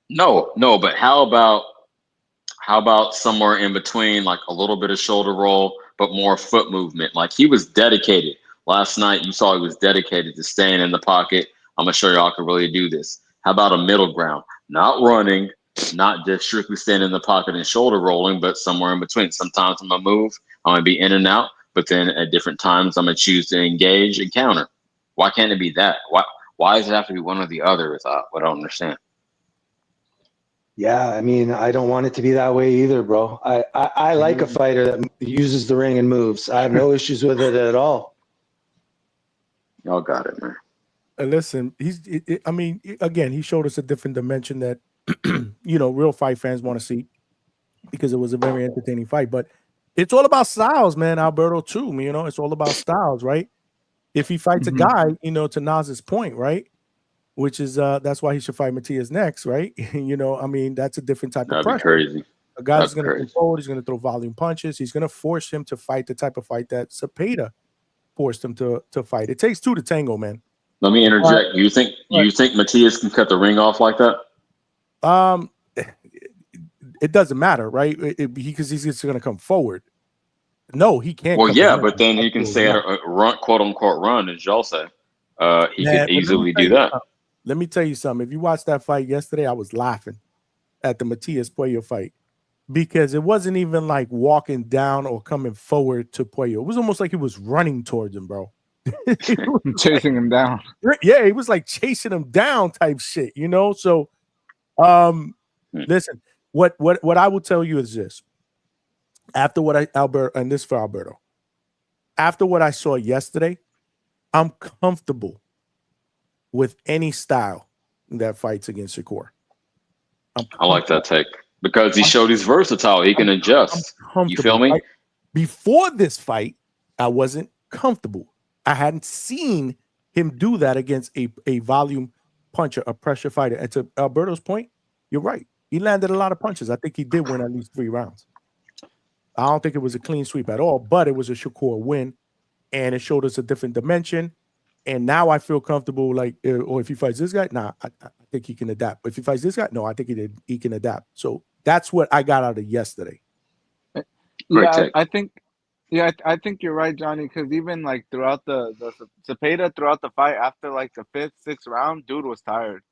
No, but how about somewhere in between, like a little bit of shoulder roll, but more foot movement? Like he was dedicated. Last night, you saw he was dedicated to staying in the pocket. I'm going to show y'all can really do this. How about a middle ground? Not running, not just strictly staying in the pocket and shoulder rolling, but somewhere in between. Sometimes I'm going to move, I'm going to be in and out, but then at different times, I'm going to choose to engage and counter. Why can't it be that? Why does it have to be one or the other? Is what I don't understand. Yeah, I mean, I don't want it to be that way either, bro. I like a fighter that uses the ring and moves. I have no issues with it at all. Y'all got it, man. Listen, I mean, again, he showed us a different dimension that, real fight fans want to see because it was a very entertaining fight. But it's all about styles, man, Alberto, too. It's all about styles, right? If he fights a guy, to Nas's point, right? Which is that's why he should fight Matias next, right? I mean, that's a different type of pressure. That'd be crazy. A guy's going to come forward, he's going to throw volume punches, he's going to force him to fight the type of fight that Cepeda forced him to fight. It takes two to tango, man. Let me interject. You think Matias can cut the ring off like that? It doesn't matter, right? Because he's just going to come forward. No, he can't. Well, yeah, but then he can say a run, quote unquote run, as y'all say. He could easily do that. Let me tell you something. If you watched that fight yesterday, I was laughing at the Matias Puello fight because it wasn't even like walking down or coming forward to Puello. It was almost like he was running towards him, bro. Chasing him down. Yeah, he was like chasing him down type shit, So, listen, what I will tell you is this. After what Alberto, after what I saw yesterday, I'm comfortable with any style that fights against Shakur. I like that take because he showed he's versatile. He can adjust. You feel me? Right? Before this fight, I wasn't comfortable. I hadn't seen him do that against a volume puncher, a pressure fighter. And to Alberto's point, you're right. He landed a lot of punches. I think he did win at least 3 rounds. I don't think it was a clean sweep at all, but it was a Shakur win, and it showed us a different dimension. And now I feel comfortable, or if he fights this guy, I think he can adapt. But if he fights this guy, no, I think he can adapt. So that's what I got out of yesterday. Yeah, I think you're right, Johnny. Because even like throughout the Cepeda throughout the fight, after like the 5th, 6th round, dude was tired.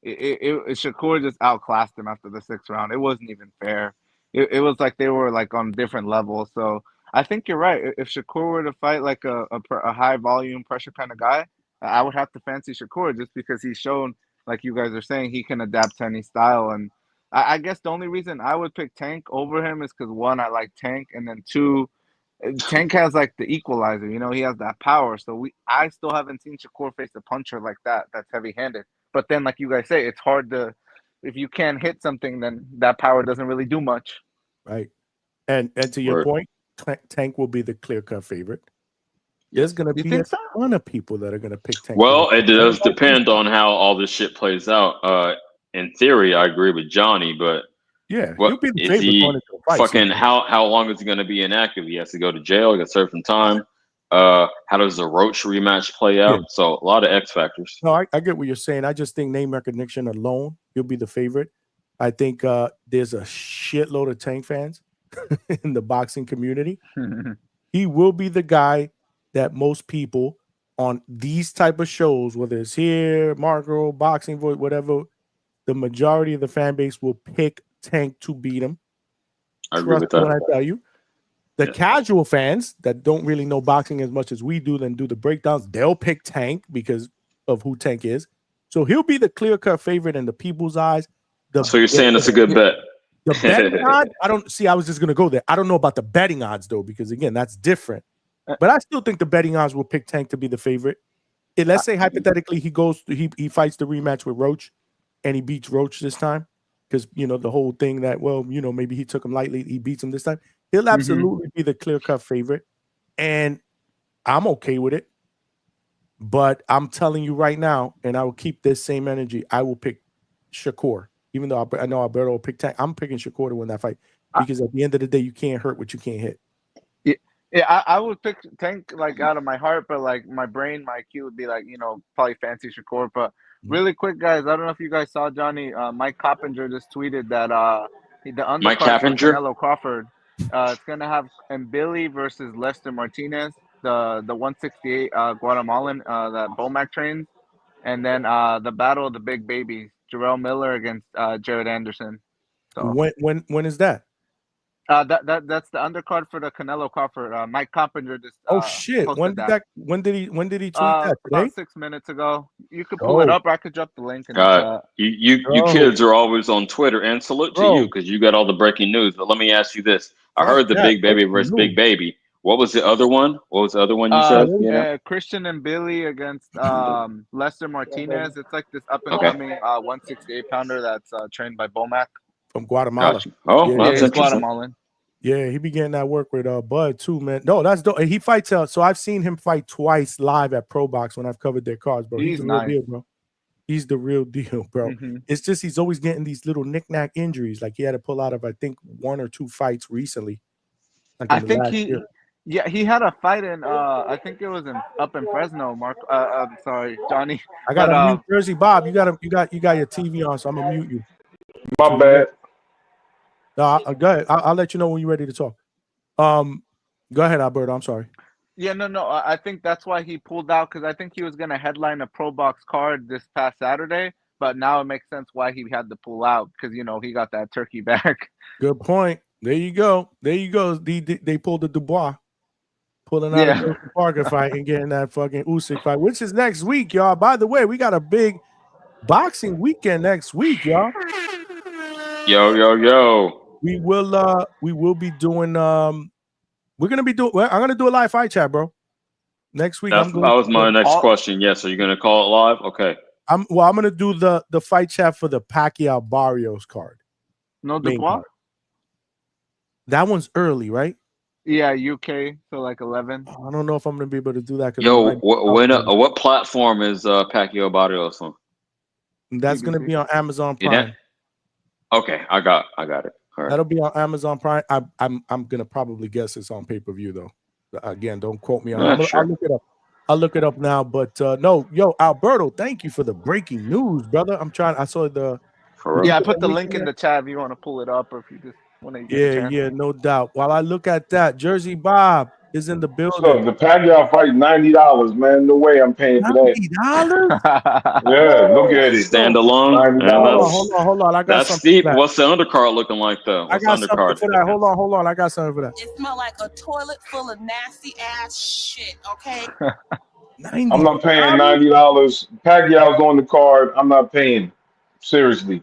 Shakur just outclassed him after the 6th round. It wasn't even fair. It was like they were like on different levels. So I think you're right. If Shakur were to fight like a high volume pressure kind of guy, I would have to fancy Shakur just because he's shown, like you guys are saying, he can adapt to any style. And I guess the only reason I would pick Tank over him is because 1, I like Tank, and then 2, Tank has like the equalizer. He has that power. So I still haven't seen Shakur face a puncher like that that's heavy handed. But then, like you guys say, it's hard to. If you can't hit something, then that power doesn't really do much. Right. And to your point, Tank will be the clear-cut favorite. There's going to be a ton of people that are going to pick Tank. Well, it does depend on how all this shit plays out. In theory, I agree with Johnny, but he'll be the favorite. Fucking how long is he going to be inactive? He has to go to jail. He got to serve some time. How does the Roach rematch play out? Yeah. So a lot of X factors. No, I get what you're saying. I just think name recognition alone, he'll be the favorite. I think there's a shitload of Tank fans in the boxing community. He will be the guy that most people on these type of shows, whether it's here, Marco, Boxing Voice, whatever, the majority of the fan base will pick Tank to beat him. I agree Trust with me when that. I tell you. The Yeah. casual fans that don't really know boxing as much as we do, then do the breakdowns, they'll pick Tank because of who Tank is. So he'll be the clear-cut favorite in the people's eyes. So you're saying it's a good bet. The betting odds, I don't see. I was just gonna go there. I don't know about the betting odds though, because again, that's different. But I still think the betting odds will pick Tank to be the favorite. And let's say hypothetically he fights the rematch with Roach, and he beats Roach this time, because the whole thing that maybe he took him lightly, he beats him this time. He'll absolutely be the clear-cut favorite, and I'm okay with it. But I'm telling you right now, and I will keep this same energy. I will pick Shakur. Even though I know Alberto will pick Tank, I'm picking Shakur to win that fight because at the end of the day, you can't hurt what you can't hit. Yeah, I would pick Tank like out of my heart, but like my brain, my IQ would be like, probably fancy Shakur. But really quick, guys, I don't know if you guys saw Johnny. Mike Coppinger just tweeted that the Mike undercard for Coppinger? Canelo Crawford, it's gonna have Mbili versus Lester Martinez, the 168 Guatemalan that Bomac trains, and then the battle of the big babies, Jarrell Miller against Jared Anderson. So When is that? that's the undercard for the Canelo Crawford. Mike Coppinger just Oh shit! When posted did when did he tweet that today? about 6 minutes ago. You could pull it up, or I could drop the link in the chat. You kids are always on Twitter, and salute to you because you got all the breaking news. But let me ask you this: I heard the big baby versus big baby. What was the other one? What was the other one you said? Christian and Billy against Lester Martinez. It's like this up and coming 168 pounder that's trained by Bomac from Guatemala. Gotcha. Oh, yeah, that's he's interesting. Guatemalan. Yeah, he be getting that work with Bud too, man. No, that's dope. He fights so I've seen him fight twice live at Pro Box when I've covered their cards, bro. He's the real deal, bro. He's the real deal, bro. It's just he's always getting these little knick-knack injuries. Like he had to pull out of I think 1 or 2 fights recently. Like I think he had a fight in I think it was up in Fresno, Mark. I'm sorry, Johnny. I got to mute Jersey Bob. You got your TV on, so I'm gonna mute you. My bad. No, go ahead. I'll let you know when you're ready to talk. Go ahead, Alberto. I'm sorry. Yeah, no. I think that's why he pulled out because I think he was gonna headline a Pro Box card this past Saturday, but now it makes sense why he had to pull out because he got that turkey back. Good point. There you go. They pulled the Dubois, pulling out a Joseph Parker fight and getting that fucking Usyk fight, which is next week, y'all. By the way, we got a big boxing weekend next week, y'all. Yo. We will be doing I'm gonna do a live fight chat, bro. Next week. That was my next question. Yes, are you gonna call it live? Okay. I'm gonna do the fight chat for the Pacquiao Barrios card. No Dubois? That one's early, right? Yeah, UK, so like 11. I don't know if I'm gonna be able to do that. Yo, what platform is Pacquiao Barrios on? That's gonna be on Amazon Prime. Okay, I got it. All right. That'll be on Amazon Prime. I'm gonna probably guess it's on pay-per-view though. Again, don't quote me on that. I'll look it up. I'll look it up now. But no, Alberto, thank you for the breaking news, brother. I saw the. Yeah, I put the link in the chat if you want to pull it up or if you just want to get a chance. Yeah, no doubt. While I look at that, Jersey Bob is in the building. So the Pacquiao fight $90, man. No way I'm paying for that. $90? Yeah, look at it. Standalone. Hold on. I got that's something. Steep. What's the undercard looking like though? I got something for that. Hold on. I got something for that. It smelled like a toilet full of nasty ass shit. Okay. I'm not paying $90. Pacquiao's on the card. I'm not paying. Seriously.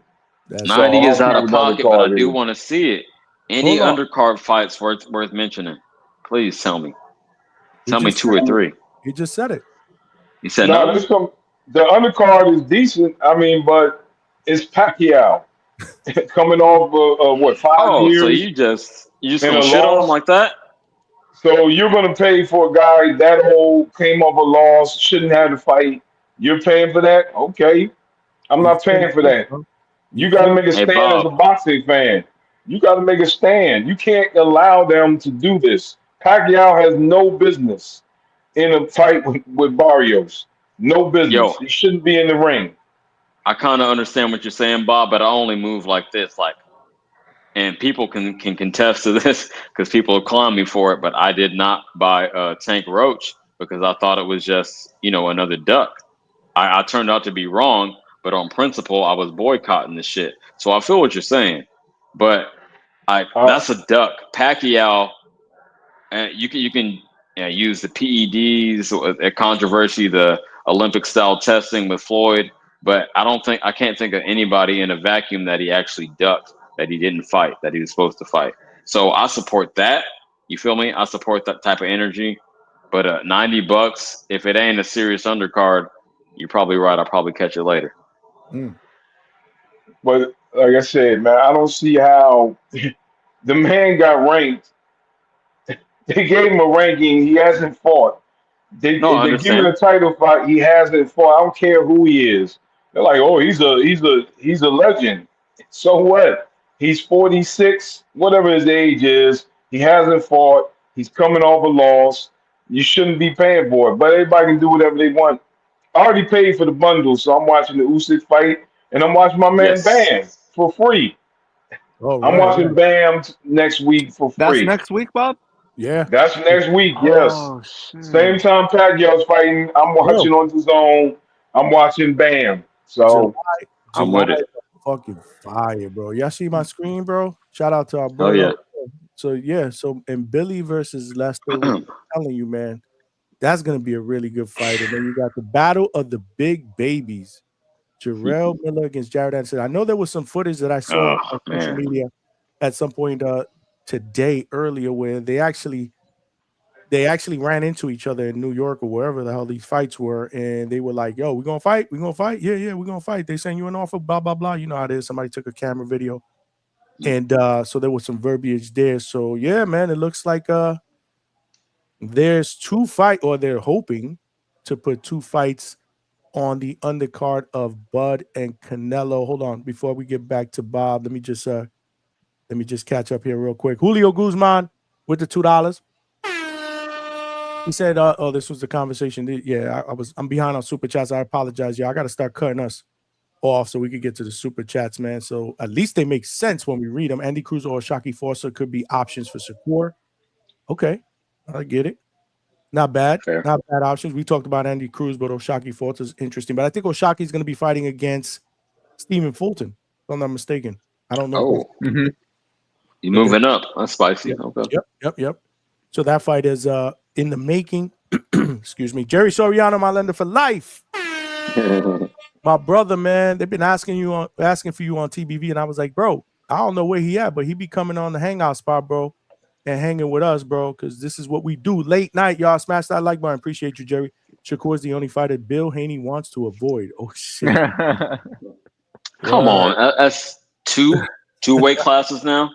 90 is out of pocket, but I do want to see it. Any undercard fights worth mentioning? Please tell me. Tell me 2 or 3. He just said it. He said no. The undercard is decent. I mean, but it's Pacquiao coming off 5 years. So you just gonna shit on him like that? So you're gonna pay for a guy that old, came off a loss, shouldn't have the fight. You're paying for that? Okay. I'm not paying for that. You got to make a stand as a boxing fan. You got to make a stand. You can't allow them to do this. Pacquiao has no business in a fight with Barrios. No business. He shouldn't be in the ring. I kind of understand what you're saying, Bob, but I only move like this, and people can contest to this because people have clowned me for it. But I did not buy Tank Roach because I thought it was just another duck. I turned out to be wrong. But on principle, I was boycotting this shit. So I feel what you're saying. But That's a duck. Pacquiao, and you can use the PEDs, a controversy, the Olympic style testing with Floyd, but I can't think of anybody in a vacuum that he actually ducked, that he didn't fight, that he was supposed to fight. So I support that. You feel me? I support that type of energy. But $90, if it ain't a serious undercard, you're probably right. I'll probably catch it later. But like I said, man, I don't see how the man got ranked. They gave him a ranking. He hasn't fought. They No, I give him understand. a title fight. He hasn't fought. I don't care who he is. They're like, oh, he's a legend. So what? He's 46, whatever his age is. He hasn't fought. He's coming off a loss. You shouldn't be paying for it. But everybody can do whatever they want. I already paid for the bundle, so I'm watching the Usyk fight, and I'm watching my man Yes. Bam for free. Oh, I'm right, watching right. Bam next week for That's free. next week, Bob? Yeah. That's next week, yes. Oh shit. Same time Pacquiao's fighting, I'm watching on the zone. I'm watching Bam. So I'm July with it. is fucking fire, bro. Y'all see my screen, bro? Shout out to our Oh brother. yeah. So in Billy versus Lester, I'm telling you, man, that's gonna be a really good fight. And then you got the battle of the big babies. Jarrell Miller against Jared Anderson. I know there was some footage that I saw on social media at some point today earlier where they actually ran into each other in New York or wherever the hell these fights were, and they were like, "Yo, we're gonna fight. Yeah, we're gonna fight." They send you an offer, blah blah blah. You know how it is. Somebody took a camera video, and so there was some verbiage there. So yeah, man, it looks like there's they're hoping to put 2 fights on the undercard of Bud and Canelo. Hold on, before we get back to Bob, let me just catch up here real quick. Julio Guzman with the $2. He said, this was the conversation. Yeah, I'm behind on super chats. I apologize, y'all. I got to start cutting us off so we could get to the super chats, man. So at least they make sense when we read them. Andy Cruz or Shaki Forcer could be options for Shakur. Okay, I get it. Not bad. Fair. Not bad options. We talked about Andy Cruz, but Oshaki Forza is interesting. But I think Oshaki is going to be fighting against Stephen Fulton, if I'm not mistaken. I don't know. Oh, you're moving up. That's spicy. Yep. Okay. Yep. So that fight is in the making. Excuse me. Jerry Soriano, my lender for life. My brother, man, they've been asking for you on TBV, and I was like, bro, I don't know where he at, but he be coming on the hangout spot, bro, and hanging with us, bro, because this is what we do. Late night, y'all. Smash that like button. Appreciate you, Jerry. Shakur is the only fighter Bill Haney wants to avoid. Oh, shit. Come on. That's two weight classes now?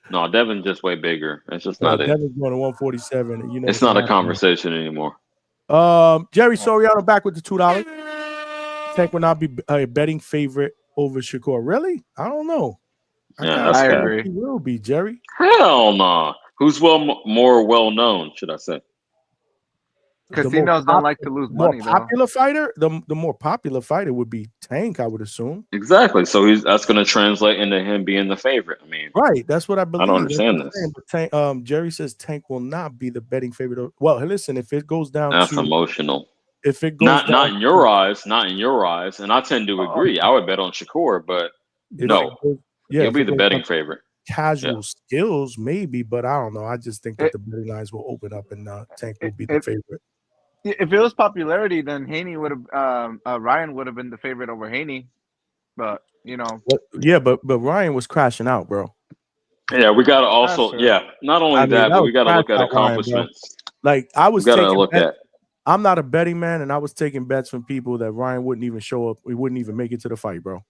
No, Devin's just way bigger. It's just not it. Devin's going to 147. You know, it's not a conversation anymore. Jerry Soriano back with the $2. Tank will not be a betting favorite over Shakur. Really? I don't know. I agree. He will be, Jerry. Hell no. Nah. Who's more well known, should I say? Casinos don't like to lose money. Popular fighter, the more popular fighter would be Tank, I would assume. Exactly. So that's going to translate into him being the favorite. I mean, right. That's what I believe. I don't understand this. Saying, Tank, Jerry says Tank will not be the betting favorite. Well, listen, if it goes down that's to emotional. If it goes not in your eyes, and I tend to agree. I would bet on Shakur, but no, he'll be the betting favorite. Casual skills, maybe, but I don't know. I just think that the betting lines will open up and Tank will be the favorite. If it was popularity, then Haney would have Ryan would have been the favorite over Haney, but you know. But Ryan was crashing out, bro. Yeah, we got to also not only but we got to look at accomplishments. Like I was taking look at. I'm not a betting man, and I was taking bets from people that Ryan wouldn't even show up. He wouldn't even make it to the fight, bro.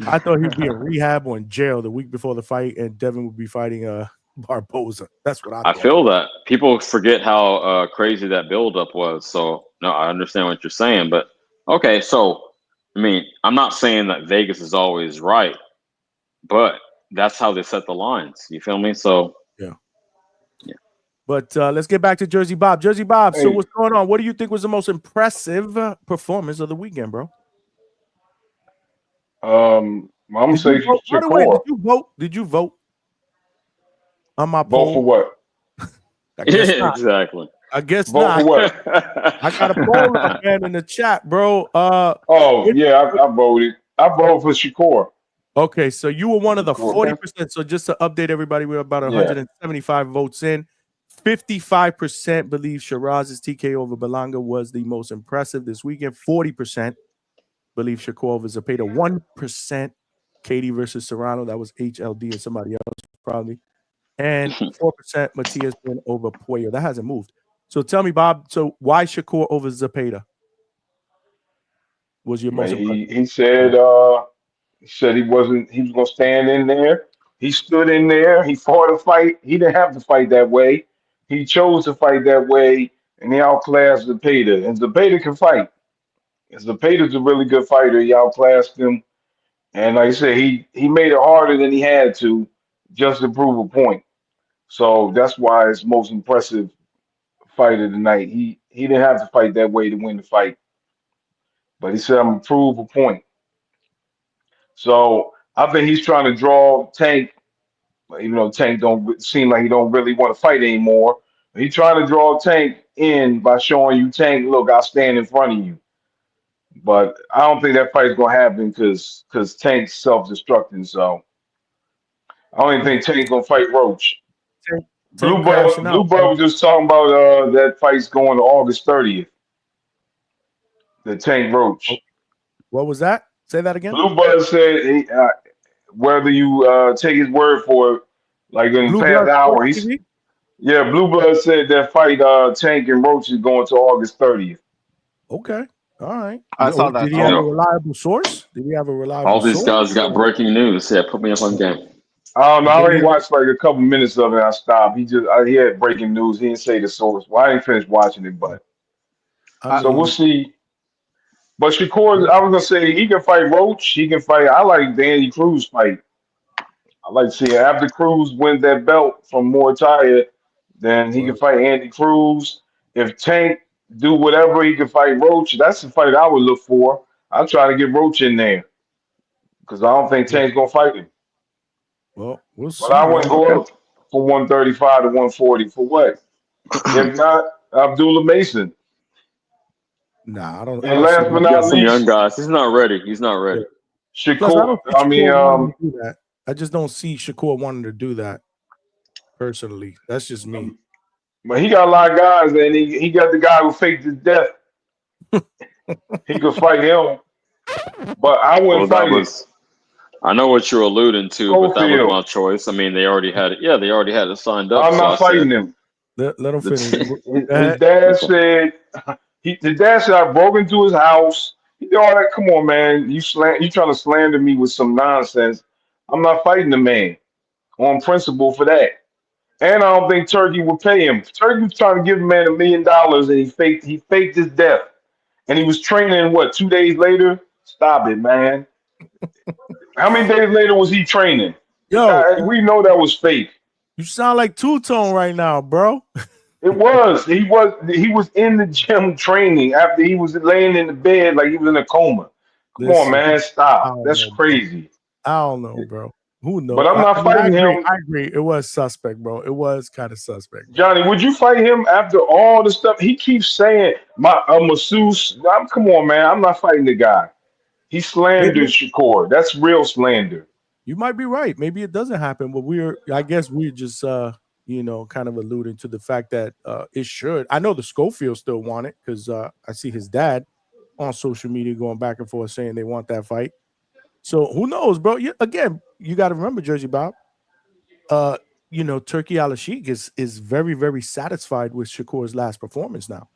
I thought he'd be in rehab or in jail the week before the fight, and Devin would be fighting Barboza. That's what I thought. I feel that. People forget how crazy that buildup was. So, no, I understand what you're saying. But, okay, so, I mean, I'm not saying that Vegas is always right, but that's how they set the lines. You feel me? So, yeah. But let's get back to Jersey Bob. Jersey Bob, so what's going on? What do you think was the most impressive performance of the weekend, bro? I'm gonna say Shakur. By the way, did you vote? Did you vote on my poll? Vote for what? I guess not. Exactly. I guess vote not. For what? I got a poll up, man, in the chat, bro. I voted. I voted for Shakur. Okay, so you were one of the Okay. 40%. So just to update everybody, we're about Yeah. 175 votes in. 55% believe Shiraz's TK over Berlanga was the most impressive this weekend. 40% believe Shakur over Zepeda. 1% Katie versus Serrano. That was HLD and somebody else probably. And 4% Matias win over Puello. That hasn't moved. So tell me, Bob, so why Shakur over Zepeda was your most Man, impressive? he said he was gonna stand in there. He stood in there. He fought a fight. He didn't have to fight that way. He chose to fight that way, and he outclassed Zepeda. And Zepeda can fight. And Zepeda's a really good fighter. He outclassed him. And like I said, he made it harder than he had to just to prove a point. So that's why it's most impressive fight of the night. He didn't have to fight that way to win the fight, but he said, "I'm gonna prove a point." So I think he's trying to draw Tank. Even though Tank don't seem like he don't really want to fight anymore. He's trying to draw Tank in by showing you, Tank, look, I'll stand in front of you. But I don't think that fight's gonna happen because Tank's self-destructing. So I don't even think Tank's gonna fight Roach. Tank crashing Blue out. Bud was just talking about that fight's going to August 30th. The Tank Roach. What was that? Say that again. Blue Bud said whether you take his word for it, like in the Blue past Blood hour, Sports TV? yeah, Blue Blood said that fight Tank and Roach is going to August 30th. Okay. All right. I saw that Did he have a reliable source? Did he have a reliable All these source? guys got breaking news. Yeah, put me up on game. I don't know. I only watched like a couple minutes of it. I stopped. He had breaking news. He didn't say the source. Well, I didn't finish watching it, but so we'll see. But Shakur, I was gonna say he can fight Roach. He can fight. I like the Andy Cruz fight. I like to see it. After Cruz wins that belt from Moritaja, then he can fight Andy Cruz. If Tank do whatever, he can fight Roach. That's the fight I would look for. I'll try to get Roach in there because I don't think Tank's gonna fight him. Well, we'll see. But I wouldn't go up for 135 to 140 for what? If not, Abdullah Mason. Nah, I don't. And last but Got not some young least, guys. He's not ready. He's not ready. Plus, I don't Shakur. see Shakur wanting to do that. I just don't see Shakur wanting to do that. Personally, that's just me. But he got a lot of guys, and he got the guy who faked his death. He could fight him, but I wouldn't fight him. I know what you're alluding to, but that was my choice. I mean, they already had it. Yeah, they already had it signed up. I'm not fighting him. Let him finish. His dad said the dad said I broke into his house. He did all that. Come on, man. You trying to slander me with some nonsense. I'm not fighting the man on principle for that. And I don't think Turkey would pay him. Turkey was trying to give the man $1 million, and he faked his death. And he was training, 2 days later? Stop it, man. How many days later was he training? Yo, we know that was fake. You sound like Two-Tone right now, bro. It was. He was in the gym training after he was laying in the bed like he was in a coma. Come on, man. Stop. That's crazy. I don't know, bro. Who knows? But I'm not fighting him. I agree. It was suspect, bro. It was kind of suspect. Johnny, would you fight him after all the stuff? He keeps saying, my masseuse. Come on, man. I'm not fighting the guy. He slandered Shakur. That's real slander. You might be right. Maybe it doesn't happen, but I guess we're just kind of alluding to the fact that it should. I know the Schofield still want it because I see his dad on social media going back and forth saying they want that fight. So who knows, bro? Again, you got to remember, Jersey Bob. Turkey Al-Sheikh is very, very satisfied with Shakur's last performance now.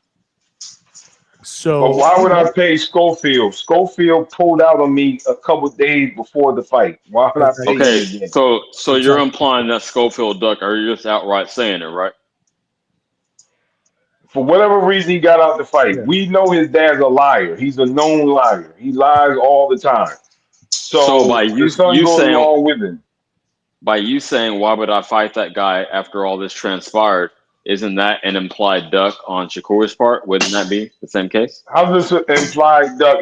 So, but why would I pay Schofield? Schofield pulled out on me a couple of days before the fight. Why would I pay him again? So you're implying that Schofield duck, or you're just outright saying it, right? For whatever reason, he got out the fight. Yeah. We know his dad's a liar. He's a known liar. He lies all the time. So by you saying, along with him. By you saying, why would I fight that guy after all this transpired? Isn't that an implied duck on Shakur's part? Wouldn't that be the same case? How's this an implied duck?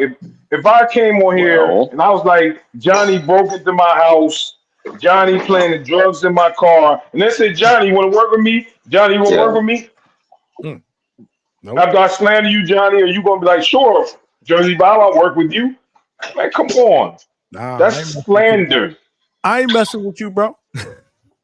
If I came on here and I was like, Johnny broke into my house, Johnny planted drugs in my car, and they said, Johnny, you want to work with me? Johnny, you want to work with me? Nope. After I slander you, Johnny, are you going to be like, sure, Jersey Bob, I'll work with you? Man, come on. Nah, That's slander. I ain't messing with you, bro.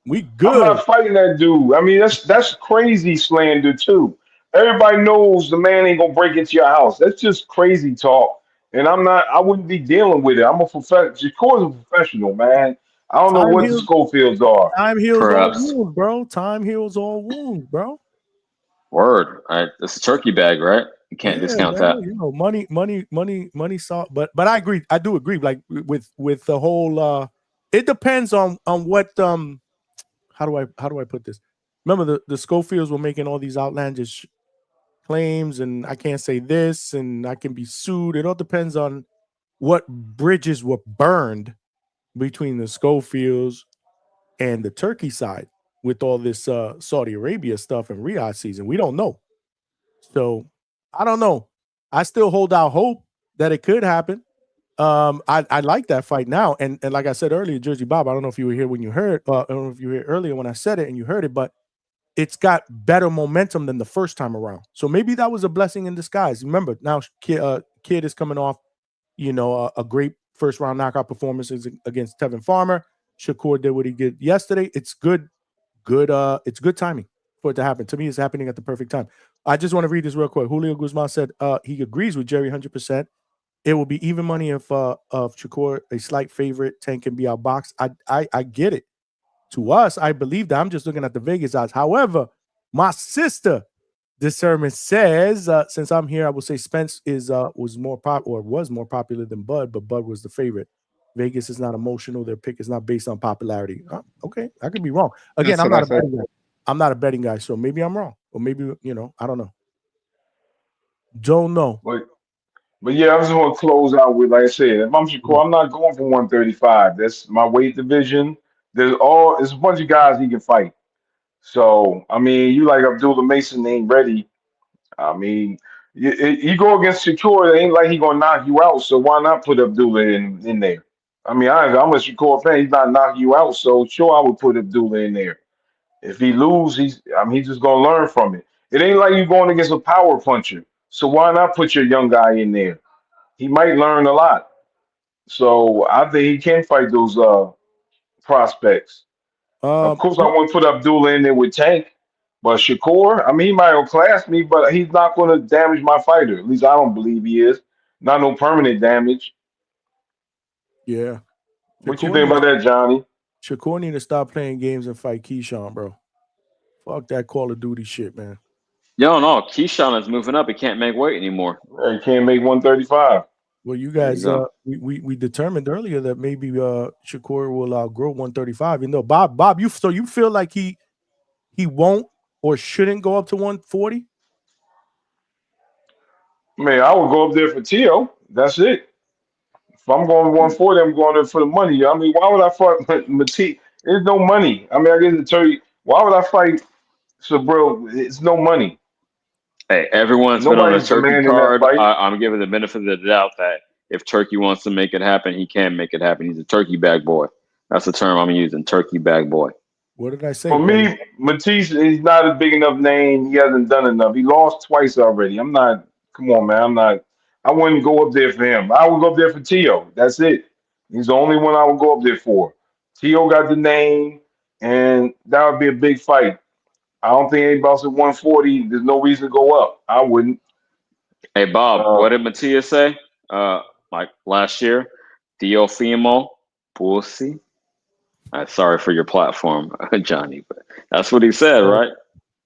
We I'm good. not fighting that dude. I mean, that's crazy slander too. Everybody knows the man ain't gonna break into your house. That's just crazy talk. And I wouldn't be dealing with it. I'm a professional. Shakur's a professional, man. I don't know Time what the heals. Schofields are. Time heals all Perhaps. wounds, bro. Time heals all wounds, bro. Word. It's a turkey bag, right? You can't Yeah, discount man. that. You know, money. Saw, but I agree. I do agree. Like with the whole. It depends on what How do I put this? Remember the Schofields were making all these outlandish claims, and I can't say this, and I can be sued. It all depends on what bridges were burned between the Schofields and the Turkey side with all this Saudi Arabia stuff and Riyadh season. We don't know. So I don't know. I still hold out hope that it could happen. I like that fight now. And like I said earlier, Jersey Bob, I don't know if you were here when you heard, I don't know if you were here earlier when I said it and you heard it, but it's got better momentum than the first time around. So maybe that was a blessing in disguise. Remember, now Kid is coming off, a great first round knockout performances against Tevin Farmer. Shakur did what he did yesterday. It's good timing for it to happen. To me, it's happening at the perfect time. I just want to read this real quick. Julio Guzman said he agrees with Jerry 100%. It will be even money if Shakur, a slight favorite, Tank can be outboxed. I get it. To us, I believe that. I'm just looking at the Vegas odds. However, my sister discernment says, since I'm here, I will say Spence was more popular than Bud, but Bud was the favorite. Vegas is not emotional. Their pick is not based on popularity. Okay, I could be wrong. Again, I'm not a betting guy. I'm not a betting guy, so maybe I'm wrong, or maybe I don't know. Don't know. But yeah, I just want to close out with, like I said, if I'm Shakur, I'm not going for 135. That's my weight division. There's a bunch of guys he can fight. So I mean, you like Abdullah Mason ain't ready. I mean, you go against Shakur, it ain't like he gonna knock you out. So why not put Abdullah in there? I mean, I'm a Shakur fan. He's not knocking you out, so sure I would put Abdullah in there. If he lose, he's just gonna learn from it. It ain't like you going against a power puncher. So why not put your young guy in there? He might learn a lot. So I think he can fight those prospects. Of course, I want to put Abdullah in there with Tank, but Shakur, I mean, he might outclass me, but he's not going to damage my fighter. At least I don't believe he is. Not no permanent damage. Yeah. What you think about that, Johnny? Shakur need to stop playing games and fight Keyshawn, bro. Fuck that Call of Duty shit, man. Yo, no, Keyshawn is moving up. He can't make weight anymore. He can't make 135. Well, you guys, we determined earlier that maybe Shakur will outgrow 135. You know, Bob, you feel like he won't or shouldn't go up to 140? Man, I would go up there for Tio. That's it. If I'm going 140, I'm going there for the money. I mean, why would I fight Matisse? There's no money. I mean, I get to tell you, why would I fight Sabril? It's no money. Hey, everyone's been on a Turkey card. I'm giving the benefit of the doubt that if Turkey wants to make it happen, he can make it happen. He's a turkey bag boy. That's the term I'm using, turkey bag boy. What did I say? For me, Matisse is not a big enough name. He hasn't done enough. He lost twice already. Come on, man. I wouldn't go up there for him. I would go up there for Tio. That's it. He's the only one I would go up there for. Tio got the name, and that would be a big fight. I don't think anybody else at 140. There's no reason to go up. I wouldn't. Hey, Bob, what did Matias say? Like last year, Theo Fimo, pussy. Sorry for your platform, Johnny, but that's what he said, right?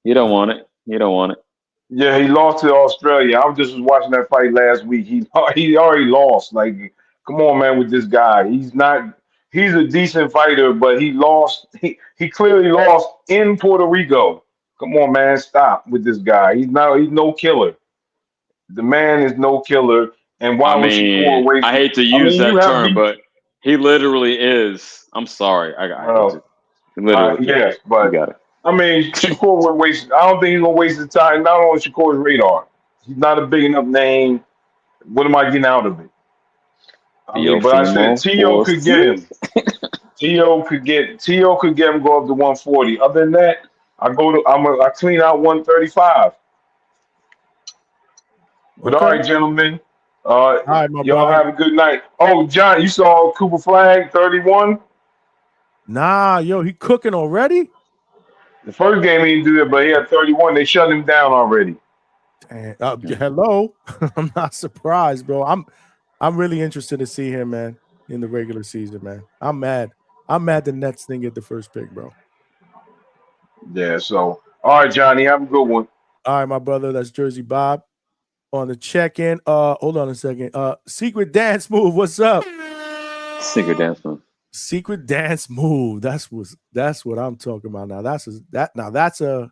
You don't want it. You don't want it. Yeah, he lost to Australia. I was just watching that fight last week. He already lost. Like, come on, man, with this guy. He's a decent fighter, but he lost. He clearly lost in Puerto Rico. Come on, man, stop with this guy. He's no killer. The man is no killer. And why would Shakur waste? I hate to use that term, but he literally is. I'm sorry. Yes, but I mean, Shakur would waste. I don't think he's gonna waste his time. Not on Shakur's radar. He's not a big enough name. What am I getting out of it? I mean, but I said Tio could get him. Tio could get him go up to 140. Other than that, I clean out 135. But all right, gentlemen, All right, my Y'all brother. have a good night. Oh, John, you saw Cooper Flag 31? Nah, yo, he cooking already? The first game he didn't do that, but he had 31. They shut him down already. And, hello. I'm not surprised, bro. I'm really interested to see him, man, in the regular season, man. I'm mad. I'm mad the Nets didn't get the first pick, bro. Yeah, so all right, Johnny, have a good one. All right, my brother. That's Jersey Bob on the check-in. Hold on a second. Secret dance move. What's up? Secret dance move. Secret dance move. That's what I'm talking about. Now that's a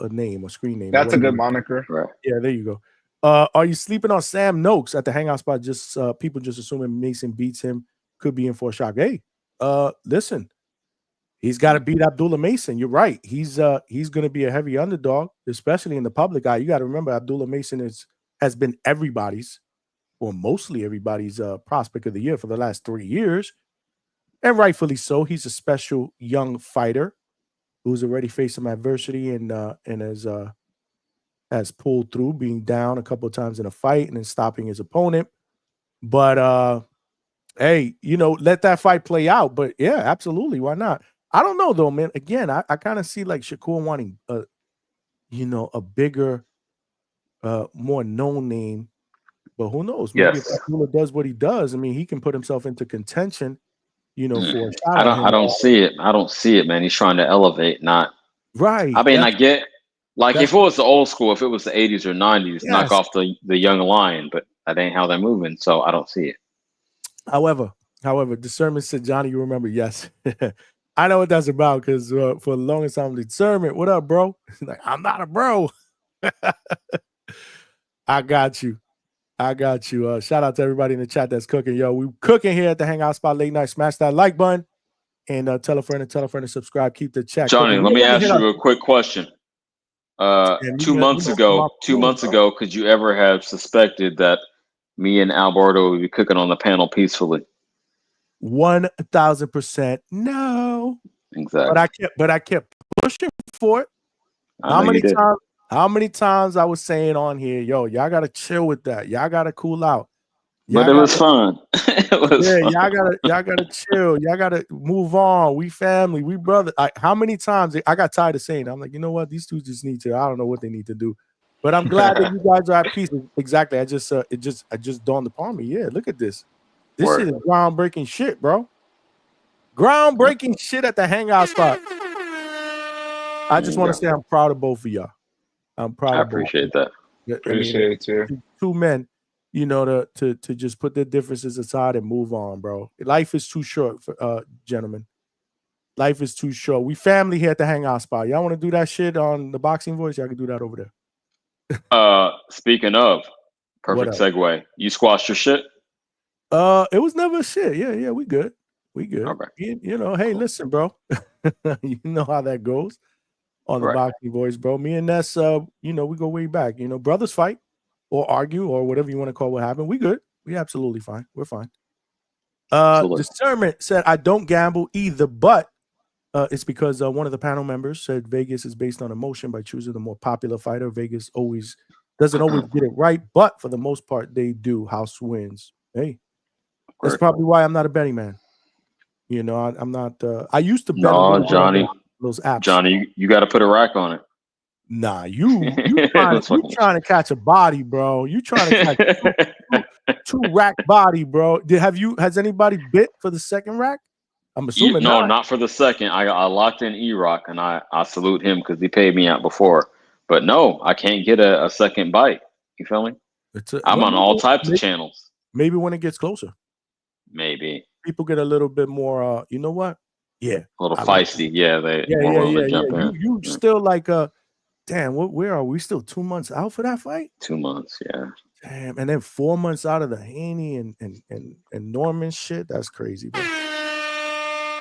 name, a screen name. That's a good moniker. Right. Yeah, there you go. Are you sleeping on Sam Noakes at the hangout spot? Just people just assuming Mason beats him, could be in for a shock. Hey, listen, he's got to beat Abdullah Mason. You're right. He's going to be a heavy underdog, especially in the public eye. You got to remember, Abdullah Mason has been everybody's, or mostly everybody's, prospect of the year for the last 3 years, and rightfully so. He's a special young fighter who's already faced some adversity and has pulled through, being down a couple of times in a fight and then stopping his opponent. But hey, let that fight play out. But yeah, absolutely. Why not? I don't know though, man. Again, I kind of see like Shakur wanting a bigger, more known name. But who knows? Maybe if Abdullah does what he does, I mean, he can put himself into contention, for a shot. I don't see it. I don't see it, man. He's trying to elevate, not right. I mean, I get if it was the old school, if it was the 80s or 90s, knock off the young lion, but that ain't how they're moving, so I don't see it. However, discernment said, Johnny, you remember? Yes. I know what that's about because for the longest time, discernment, what up, bro? Like, I'm not a bro. I got you. Shout out to everybody in the chat that's cooking. Yo, we cooking here at the Hangout Spot late night. Smash that like button and tell a friend to subscribe. Keep the chat. Johnny, cooking. let me ask you a quick question. 2 months ago, could you ever have suspected that me and Alberto would be cooking on the panel peacefully? 1,000% no. Exactly. But I kept pushing for it. How many times I was saying on here, yo, y'all gotta chill with that. Y'all gotta cool out. But it was fun. Y'all gotta chill. Y'all gotta move on. We family, we brother. How many times I got tired of saying, I'm like, you know what? These two just need to. I don't know what they need to do. But I'm glad that you guys are at peace. Exactly. It just dawned upon me. Yeah, look at this. This shit is groundbreaking shit, bro. Groundbreaking shit at the Hangout Spot. I just want to say I'm proud of both of y'all. I'm proud. I appreciate that. Appreciate it too. Two men, to just put their differences aside and move on, bro. Life is too short, for gentlemen. Life is too short. We family here at the Hangout Spot. Y'all want to do that shit on the Boxing Voice? Y'all can do that over there. Speaking of, perfect segue. You squashed your shit? It was never a shit. Yeah, we good. Okay. Hey, listen, bro. You know how that goes on the Boxing Voice, bro. Me and Ness, we go way back. Brothers fight or argue or whatever you want to call what happened. We good. We absolutely fine. We're fine. Discernment said, I don't gamble either, but it's because one of the panel members said Vegas is based on emotion by choosing the more popular fighter. Vegas doesn't always get it right, but for the most part, they do. House wins. Hey, that's probably why I'm not a betting man. I'm not. I used to bet. No, Johnny. Those apps. Johnny, you got to put a rack on it. Nah, you trying to catch a body, bro. You trying to catch two rack body, bro. Has anybody bit for the second rack? I'm assuming not for the second. I locked in E-Rock and I salute him because he paid me out before. But no, I can't get a second bite. You feel me? I'm on all types of channels. Maybe when it gets closer. Maybe. People get a little bit more, you know what? Yeah. A little feisty. Yeah. You still like, damn, where are we? Still 2 months out for that fight? 2 months, yeah. Damn, and then 4 months out of the Haney and Norman shit. That's crazy, bro.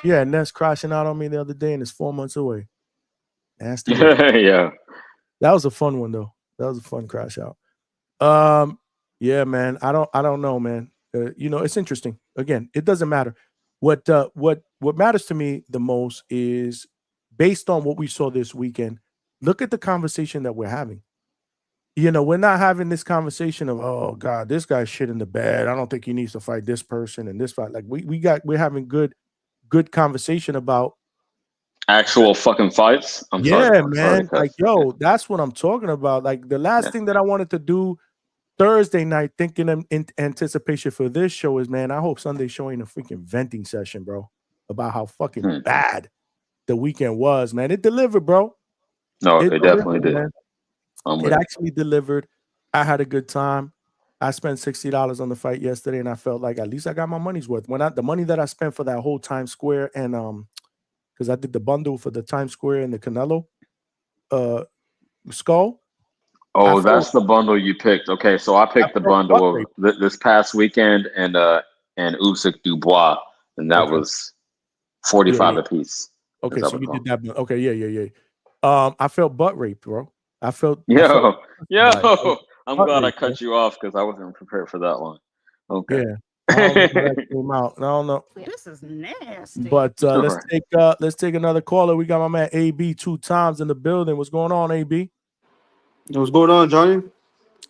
Yeah, and that's crashing out on me the other day, and it's 4 months away. Nasty. Yeah. That was a fun one though. That was a fun crash out. Yeah, man. I don't know, man. It's interesting. Again, it doesn't matter. What matters to me the most is based on what we saw this weekend. Look at the conversation that we're having. you know, we're not having this conversation of, oh God, this guy's shit in the bed. I don't think he needs to fight this person and this fight. Like we're having good conversation about actual fucking fights. I'm sorry to man. cut. Like, yo, that's what I'm talking about. Like the last thing that I wanted to do Thursday night, thinking in anticipation for this show is, man, I hope Sunday show ain't a freaking venting session, bro, about how fucking bad the weekend was, man. It delivered, bro. No, it definitely did. Man. It actually delivered. I had a good time. I spent $60 on the fight yesterday, and I felt like at least I got my money's worth. When the money that I spent for that whole Times Square and because I did the bundle for the Times Square and the Canelo skull. Oh, that's the bundle you picked. Okay, so I picked the bundle of this past weekend and Usyk Dubois, and that was 45 apiece. Okay, so you did that. Okay, yeah. I felt butt raped, bro. I felt. Yo. I'm glad I cut you off because I wasn't prepared for that one. Okay. Yeah. I don't know how that came out. I don't know. This is nasty. But let's take another caller. We got my man AB 2 times in the building. What's going on, AB? What's going on, Johnny?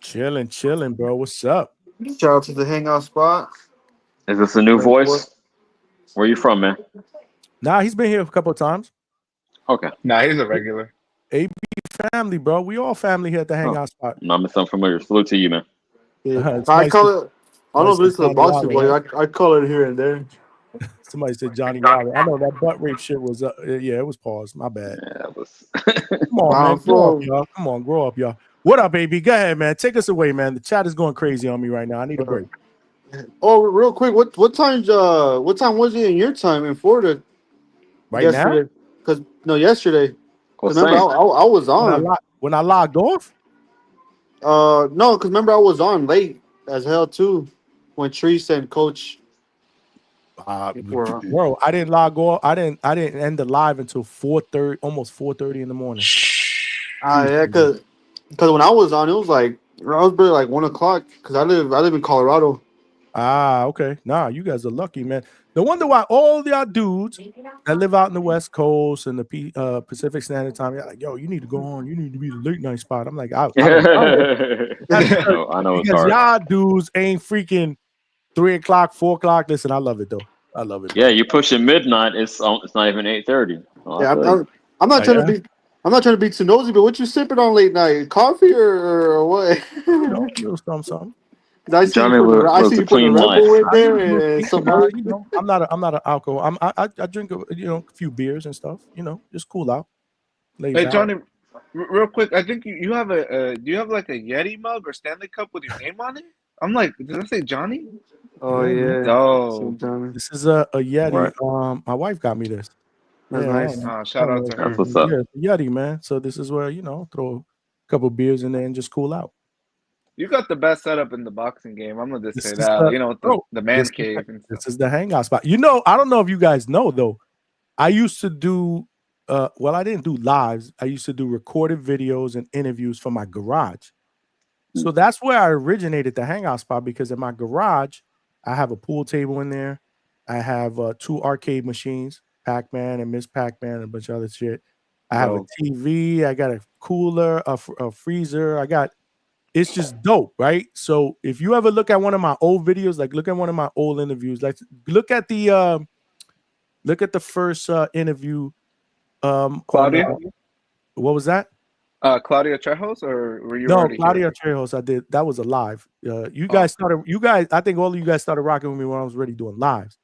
Chilling, bro. What's up? Shout out to the Hangout spot. Is this a new voice? Where you from, man? Nah, he's been here a couple of times. Okay. Nah, he's a regular. AB family, bro. We all family here at the Hangout spot. No, I'm unfamiliar. Salute to you, man. Yeah. I call it. I don't know if it's a boxing boy. I call it here and there. Somebody said Johnny Wilder. I know that butt rape shit was it was paused. My bad. Yeah, it was. Come on, man. Grow up, y'all. Come on, grow up, y'all. What up, baby? Go ahead, man. Take us away, man. The chat is going crazy on me right now. I need a break. Oh, real quick, what time was it in your time in Florida? Right yesterday? now? Yesterday. Remember, I was on. When I logged off? No, because remember I was on late as hell too when Treese and Coach. Bro, I didn't log off. I didn't end the live until 4:30, almost 4:30 in the morning. Yeah, because when I was on, it was like I was barely like 1 o'clock because I live in Colorado. Okay. Nah, you guys are lucky, man. No wonder why all y'all dudes that live out in the West Coast and the Pacific Standard Time, you're like, yo, you need to go on. You need to be the late night spot. I'm like, I know because y'all dudes ain't freaking 3 o'clock, 4 o'clock. Listen, I love it though. I love it. Yeah, you're pushing midnight. It's not even 8:30. Yeah, I'm not trying to be too nosy, but what you sipping on late night? Coffee or what? Little something. I see you put a Red Bull in there and some. I'm not an alcohol. I drink a few beers and stuff. Just cool out. Hey Johnny, real quick, I think you have do you have like a Yeti mug or Stanley Cup with your name on it? I'm like, did I say Johnny? Oh yeah. Oh, this is a Yeti. Right. My wife got me this. That's nice. Shout out to her. That's what's up. Yeah, Yeti, man. So this is where throw a couple beers in there and just cool out. You got the best setup in the boxing game. I'm gonna just say that. The man cave. This is the hangout spot. I don't know if you guys know though. I used to do. I didn't do lives. I used to do recorded videos and interviews for my garage. So that's where I originated the hangout spot because in my garage, I have a pool table in there. I have 2 arcade machines, Pac-Man and Miss Pac-Man, and a bunch of other shit. I have a TV. I got a cooler, a freezer. It's just dope, right? So if you ever look at one of my old videos, like look at one of my old interviews, like look at the first interview. Claudia, what was that? Claudia Trejos, or were you? No, Claudia Trejos. I did. That was a live. You guys. I think all of you guys started rocking with me when I was already doing lives.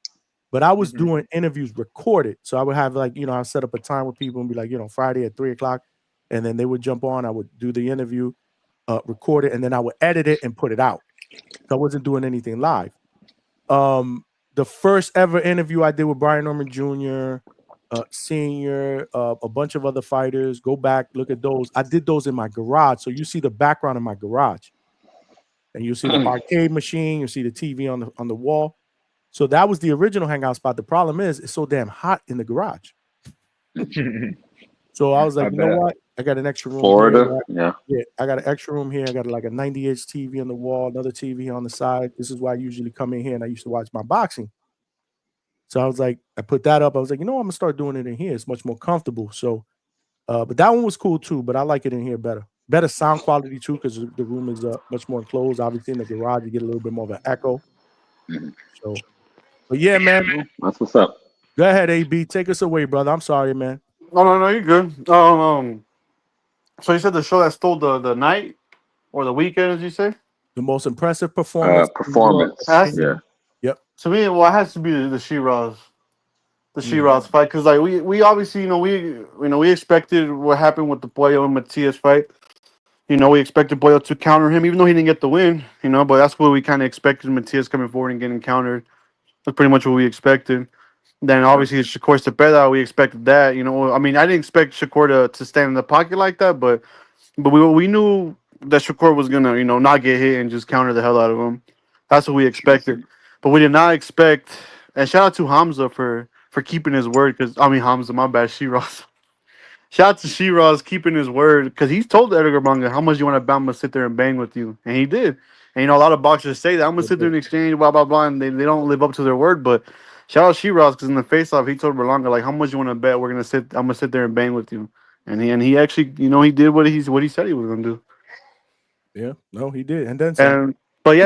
But I was doing interviews recorded, so I would have I set up a time with people and be like, Friday at 3 o'clock, and then they would jump on. I would do the interview. Record it, and then I would edit it and put it out. So I wasn't doing anything live. The first ever interview I did with Brian Norman Jr., Senior, a bunch of other fighters. Go back, look at those. I did those in my garage. So you see the background in my garage. And you see the arcade machine, you see the TV on the wall. So that was the original hangout spot. The problem is it's so damn hot in the garage. So I was like, you know what? I got an extra room. Florida, yeah. I got an extra room here. I got like a 90-inch TV on the wall, another TV on the side. This is why I usually come in here and I used to watch my boxing. So I was like, I put that up. I was like, I'm gonna start doing it in here. It's much more comfortable. So, but that one was cool too. But I like it in here better. better sound quality too, because the room is much more enclosed. Obviously, in the garage, you get a little bit more of an echo. So, but yeah, man. That's what's up. Go ahead, AB. Take us away, brother. I'm sorry, man. No, you're good. So you said the show that stole the night or the weekend, as you say? The most impressive performance. Yeah. Yep. To me, well, it has to be the Shiraz. The Shiraz fight, because like we obviously we expected what happened with the Boyo and Matias fight. We expected Boyo to counter him, even though he didn't get the win. But that's what we kind of expected. Matias coming forward and getting countered. That's pretty much what we expected. Then obviously Shakur Stevenson, we expected that. I mean, I didn't expect Shakur to stand in the pocket like that, but we knew that Shakur was gonna not get hit and just counter the hell out of him. That's what we expected, but we did not expect. And shout out to Hamza for keeping his word, because Hamza, my bad, Shiraz. Shout out to Shiraz keeping his word, because he's told Edgar Berlanga how much you want to Bama sit there and bang with you, and he did. And a lot of boxers say that I'm gonna sit there and exchange, blah blah blah, and they don't live up to their word. But shout out Shiraz, because in the face-off he told Berlanga like, how much you want to bet I'm gonna sit there and bang with you, and he actually he did what he said he was gonna do. Yeah, no, he did, and then some. But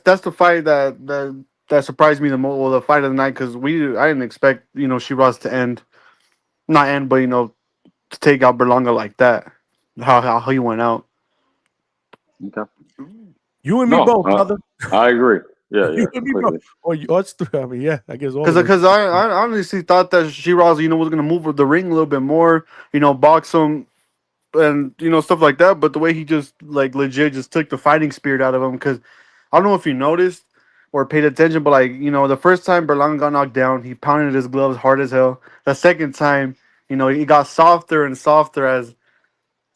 that's the fight that surprised me the most. Well, the fight of the night, because I didn't expect Shiraz to not end, but to take out Berlanga like that. How he went out. Okay. You and me both, brother. I agree. Yeah, You and me both. Or us three. I mean, yeah, I guess all. Because I honestly thought that Shiraz, was gonna move the ring a little bit more, box him, and stuff like that. But the way he just like legit just took the fighting spirit out of him, because I don't know if you noticed or paid attention, but like the first time Berlanga got knocked down, he pounded his gloves hard as hell. The second time, he got softer and softer as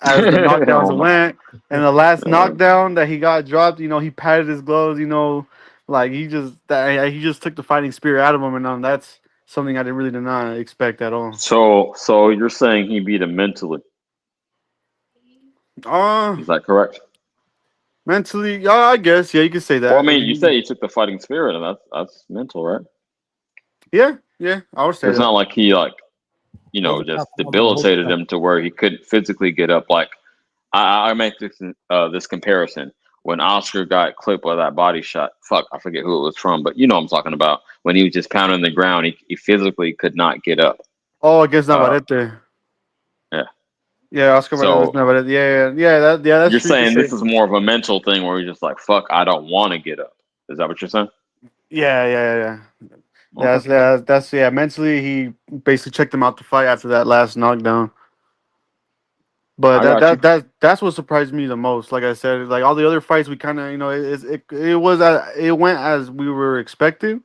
the knockdowns went. And the last knockdown that he got dropped, he patted his gloves, like he just took the fighting spirit out of him, and that's something I did not expect at all. So you're saying he beat him mentally? Is that correct? Mentally, yeah, I guess, yeah, you could say that. Well, I mean, you say he took the fighting spirit, and that's mental, right? Yeah, I would say it's not like he just debilitated him to where he couldn't physically get up. Like I make this comparison when Oscar got clipped with that body shot. Fuck, I forget who it was from, but I'm talking about when he was just pounding the ground. He physically could not get up. Oh, against Navarrete. Yeah, Oscar Navarrete. Yeah. That's you're saying this is more of a mental thing where you're just like, fuck, I don't want to get up. Is that what you're saying? Yeah. That's mentally he basically checked him out to fight after that last knockdown. But that's what surprised me the most. Like I said, like all the other fights, we kind of it went as we were expecting,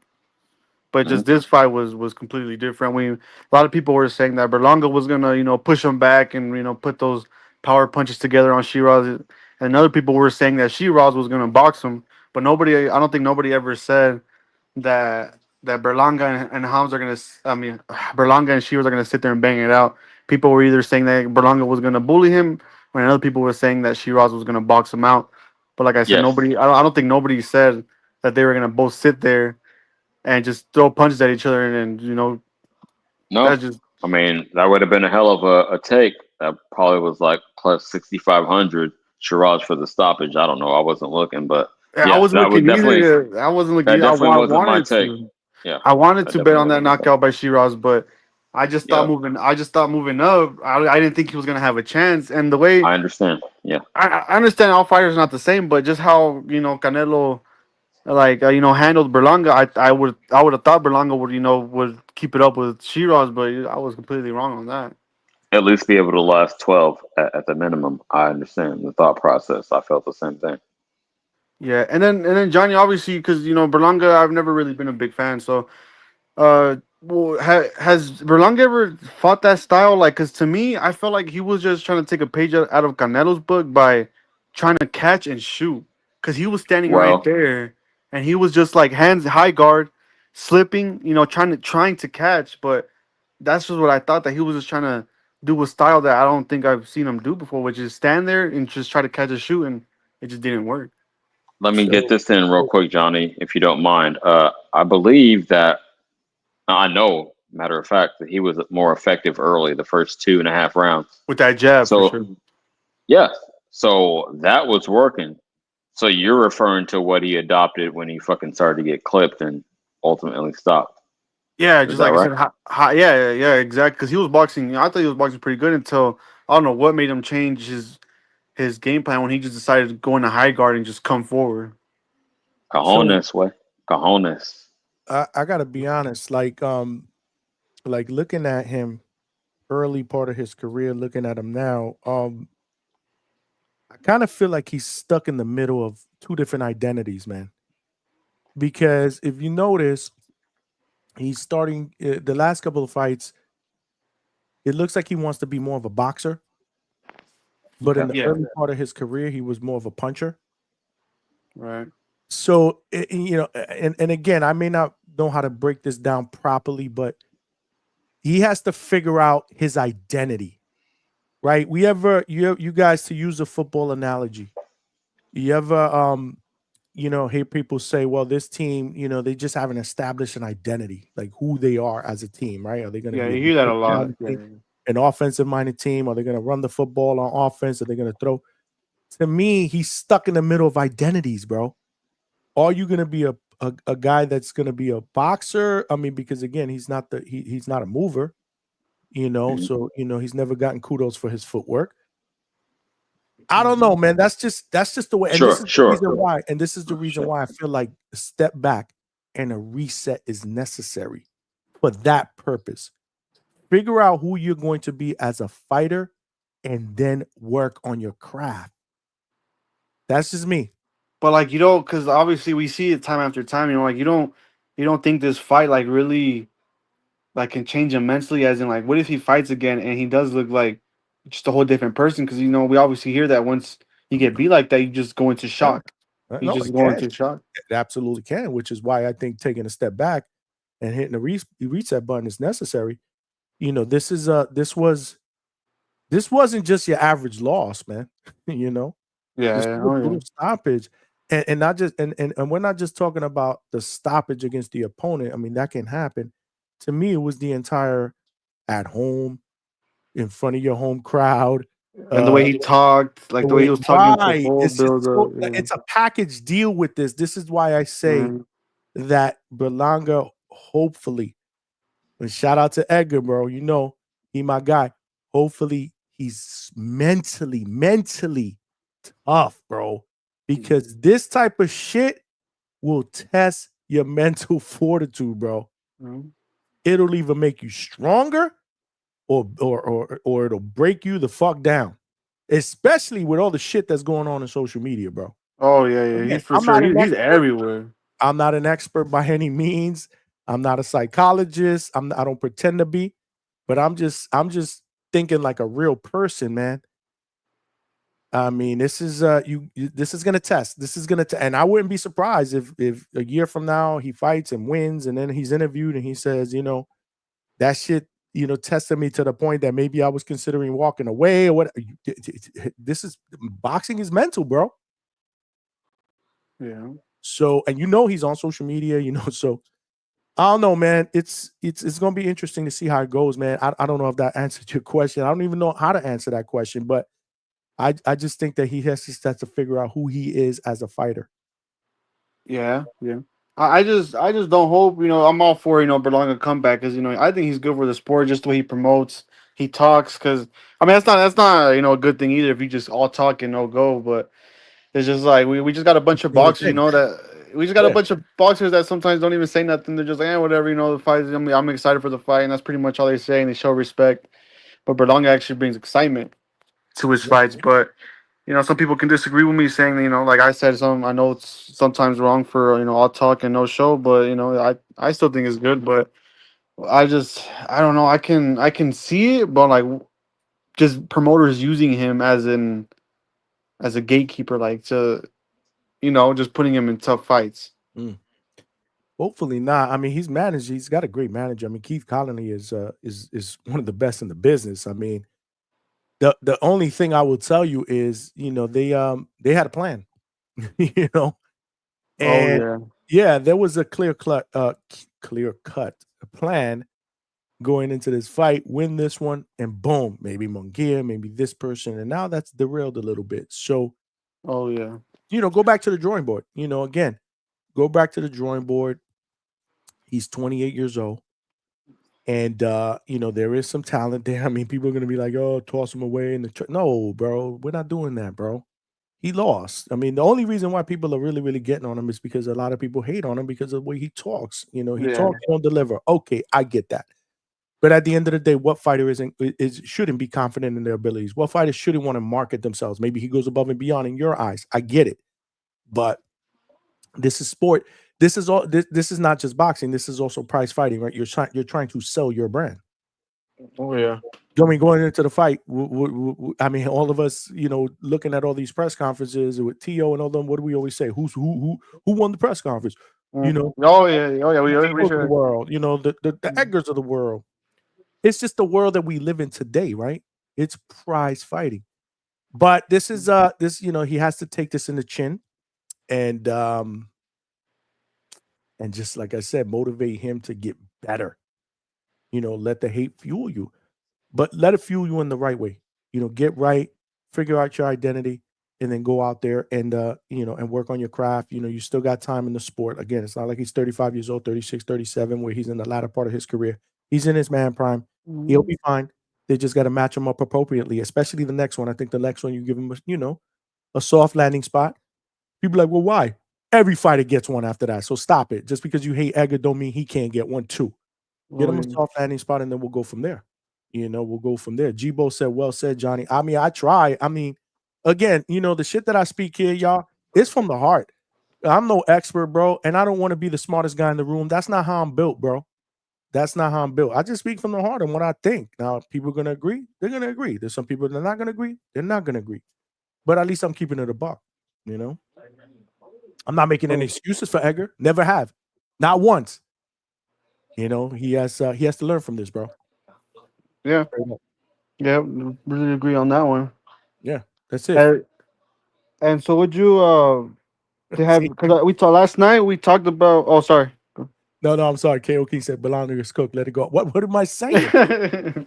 but just this fight was completely different. A lot of people were saying that Berlanga was gonna push him back and put those power punches together on Shiraz, and other people were saying that Shiraz was gonna box him. But I don't think nobody ever said that Berlanga and Hamza are gonna. Berlanga and Shiraz are gonna sit there and bang it out. People were either saying that Berlanga was gonna bully him, or other people were saying that Shiraz was gonna box him out. But like I said, nobody. I don't think nobody said that they were gonna both sit there and just throw punches at each other and No, I mean that would have been a hell of a take. That probably was like plus 6,500 Shiraz for the stoppage. I don't know. I wasn't looking, but I wasn't looking either. I wasn't looking. That definitely wasn't my take. Yeah, I wanted to bet on that knockout by Shiraz, but I just thought moving. I just thought moving up. I didn't think he was gonna have a chance. And the way I understand, I understand all fighters are not the same, but just how Canelo handled Berlanga, I would have thought Berlanga would keep it up with Shiraz, but I was completely wrong on that. At least be able to last 12 at the minimum. I understand the thought process. I felt the same thing. Yeah, and then Johnny, obviously, because Berlanga, I've never really been a big fan. So, has Berlanga ever fought that style? Like, because to me, I felt like he was just trying to take a page out of Canelo's book by trying to catch and shoot. Because he was standing right there, and he was just like hands high guard, slipping, trying to catch. But that's just what I thought, that he was just trying to do a style that I don't think I've seen him do before, which is stand there and just try to catch a shoot, and it just didn't work. Let me get this in real quick, Johnny, if you don't mind. I believe that I know, matter of fact, that he was more effective early, the first 2.5 rounds with that jab. So, for sure. Yeah, So that was working. So you're referring to what he adopted when he fucking started to get clipped and ultimately stopped. Yeah, Is just that like right? I said, yeah, exactly. Because he was boxing. I thought he was boxing pretty good until I don't know what made him change his game plan when he just decided to go into high guard and just come forward. So Cojones, way. Cojones. I gotta be honest, like looking at him early part of his career, looking at him now, I kind of feel like he's stuck in the middle of two different identities, man. Because if you notice, he's starting the last couple of fights. It looks like he wants to be more of a boxer, but in Okay. the Yeah, early part of his career, he was more of a puncher. right. So and again, I may not know how to break this down properly, but he has to figure out his identity, right? You guys, to use a football analogy, you ever hear people say, well, this team, they just haven't established an identity, like who they are as a team, right? Are they going to Yeah, be a you hear that a defensive lot. minded Yeah, team, an offensive minded team? Are they going to run the football on offense? Are they going to throw? To me, he's stuck in the middle of identities, bro. Are you going to be a guy that's going to be a boxer? I mean, because again, he's not a mover, Mhm. so he's never gotten kudos for his footwork. I don't know, man. That's just the way. And this Sure, is the sure. reason why. And this is the reason why I feel like a step back and a reset is necessary for that purpose. Figure out who you're going to be as a fighter and then work on your craft. That's just me. but like because obviously we see it time after time. Like you don't think this fight like really like can change him mentally, as in like what if he fights again and he does look like just a whole different person? Because we obviously hear that once you get beat like that, you just go into Yeah. shock. You No, just it go can. into shock. It absolutely can, which is why I think taking a step back and hitting the reset button is necessary. This wasn't just your average loss, man. you know, Yeah, this yeah, was oh a yeah. brutal stoppage, and not just and we're not just talking about the stoppage against the opponent. I mean, that can happen. To me, it was the entire at home in front of your home crowd. And the way he talked, like The the way way he was talking the right, whole it's just build up. so it's a package deal with this. This is why I say Mhm. that Berlanga, hopefully, and shout out to Edgar, bro. He my guy. Hopefully, he's mentally tough, bro. Because this type of shit will test your mental fortitude, bro. Mhm. It'll either make you stronger or it'll break you the fuck down. Especially with all the shit that's going on in social media, bro. Oh yeah, yeah. Again, He's for sure. He's everywhere. I'm not an expert by any means. I'm not a psychologist. I don't pretend to be, but I'm just thinking like a real person, man. I mean, this is this is gonna test. This is gonna and I wouldn't be surprised if a year from now he fights and wins, and then he's interviewed and he says, that shit, tested me to the point that maybe I was considering walking away or what. This is boxing is mental, bro. Yeah. So, and he's on social media, so I don't know, man. It's gonna be interesting to see how it goes, man. I don't know if that answered your question. I don't even know how to answer that question, but I just think that he has to figure out who he is as a fighter. Yeah, yeah. I just don't hope. I'm all for Berlanga comeback because I think he's good for the sport. Just the way he promotes, he talks. Because I mean, that's not a good thing either. If you just all talk and no go, but it's just like we just got a bunch of Seen the boxers. thing. That we just got a Yeah. bunch of boxers that sometimes don't even say nothing. They're just like, whatever. The fight. I'm excited for the fight, and that's pretty much all they say. And they show respect. But Berlanga actually brings excitement to his fights. But some people can disagree with me, saying like I said, I know it's sometimes wrong for all talk and no show, but I still think it's good. But I don't know. I can see it, but like just promoters using him as a gatekeeper, like to just putting him in tough fights. Mm. Hopefully not. I mean, he's managed. He's got a great manager. I mean, Keith Colony is one of the best in the business. I mean, the only thing I will tell you is, they had a plan, you know, Oh and yeah, yeah, there was a clear cut plan. going into this fight, win this one, and boom, maybe Munguia, maybe this person, and now that's derailed a little bit. So, oh yeah, go back to the drawing board. Again, go back to the drawing board. He's 28 years old. And there is some talent there. I mean, people are gonna be like, "Oh, toss him away." No, bro, we're not doing that, bro. He lost. I mean, the only reason why people are really, really getting on him is because a lot of people hate on him because of the way he talks. He talks, he don't deliver. Okay, I get that. But at the end of the day, what fighter shouldn't be confident in their abilities? What fighter shouldn't want to market themselves? Maybe he goes above and beyond in your eyes. I get it, but this is sport. This is all. This is not just boxing. This is also prize fighting, right? You're trying to sell your brand. oh yeah. I mean, going into the fight, I mean, all of us, looking at all these press conferences with T.O. and all them, what do we always say? Who won the press conference? Oh yeah. We the world, the Edgars of the world. It's just the world that we live in today, right? It's prize fighting. But this is he has to take this in the chin and just like I said, motivate him to get better. Let the hate fuel you. But let it fuel you in the right way. Get right, figure out your identity, and then go out there and and work on your craft. You still got time in the sport. Again, it's not like he's 35 years old, 36, 37, where he's in the latter part of his career. He's in his man prime. He'll be fine. They just got to match him up appropriately, especially the next one. I think the next one you give him a soft landing spot. People are like, well, why? Every fighter gets one after that. So stop it. Just because you hate Edgar don't mean he can't get one too. Get him a soft landing spot, and then we'll go from there. We'll go from there. Jibo said, well said, Johnny. I mean, I try. I mean, again, the shit that I speak here, y'all, it's from the heart. I'm no expert, bro, and I don't want to be the smartest guy in the room. That's not how I'm built, bro. That's not how I'm built. I just speak from the heart and what I think. Now, if people are going to agree, they're going to agree. There's some people that are not going to agree. They're not going to agree. But at least I'm keeping it a buck, I'm not making any excuses for Edgar. Never have. Not once. He has to learn from this, bro. Yeah. Yeah, really agree on that one. Yeah, that's it. And so would you because we talked last night, we talked about sorry. No, I'm sorry. KO King said Berlanga is cooked. Let it go. What am I saying?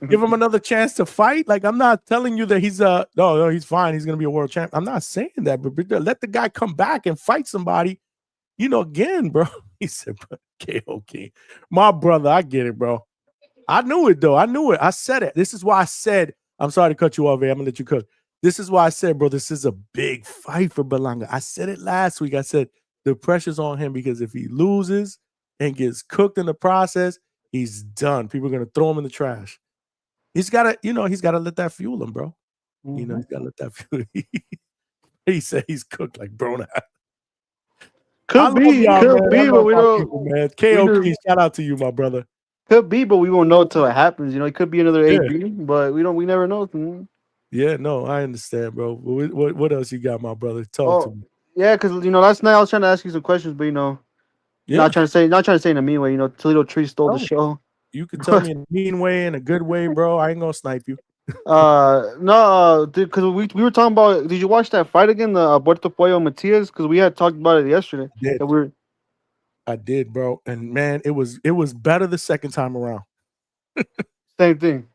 Give him another chance to fight. Like, I'm not telling you that he's no, he's fine. He's gonna be a world champ. I'm not saying that, but let the guy come back and fight somebody. Again, bro. He said, KO King. My brother, I get it, bro. I knew it though. I knew it. I said it. This is why I said, I'm sorry to cut you off, man. I'm gonna let you cook. This is why I said, bro, this is a big fight for Berlanga. I said it last week. I said the pressure's on him because if he loses and gets cooked in the process, he's done. People are gonna throw him in the trash. He's gotta, he's gotta let that fuel him, bro. He's gotta let that fuel. He said he's cooked like Brona. Could be, but we don't. People, man. KO, shout out to you, my brother. Could be, but we won't know until it happens. It could be another AB, but we never know. Yeah, no, I understand, bro. What else you got, my brother? Talk to me. Yeah, because last night I was trying to ask you some questions, but not trying to say in a mean way. Toledo Tree stole the show. You could tell me in a mean way, in a good way, bro. I ain't gonna snipe you. No, because we were talking about. Did you watch that fight again, the Puerto Pollo Matias? Because we had talked about it yesterday. I did, bro, and man, it was better the second time around. Same thing.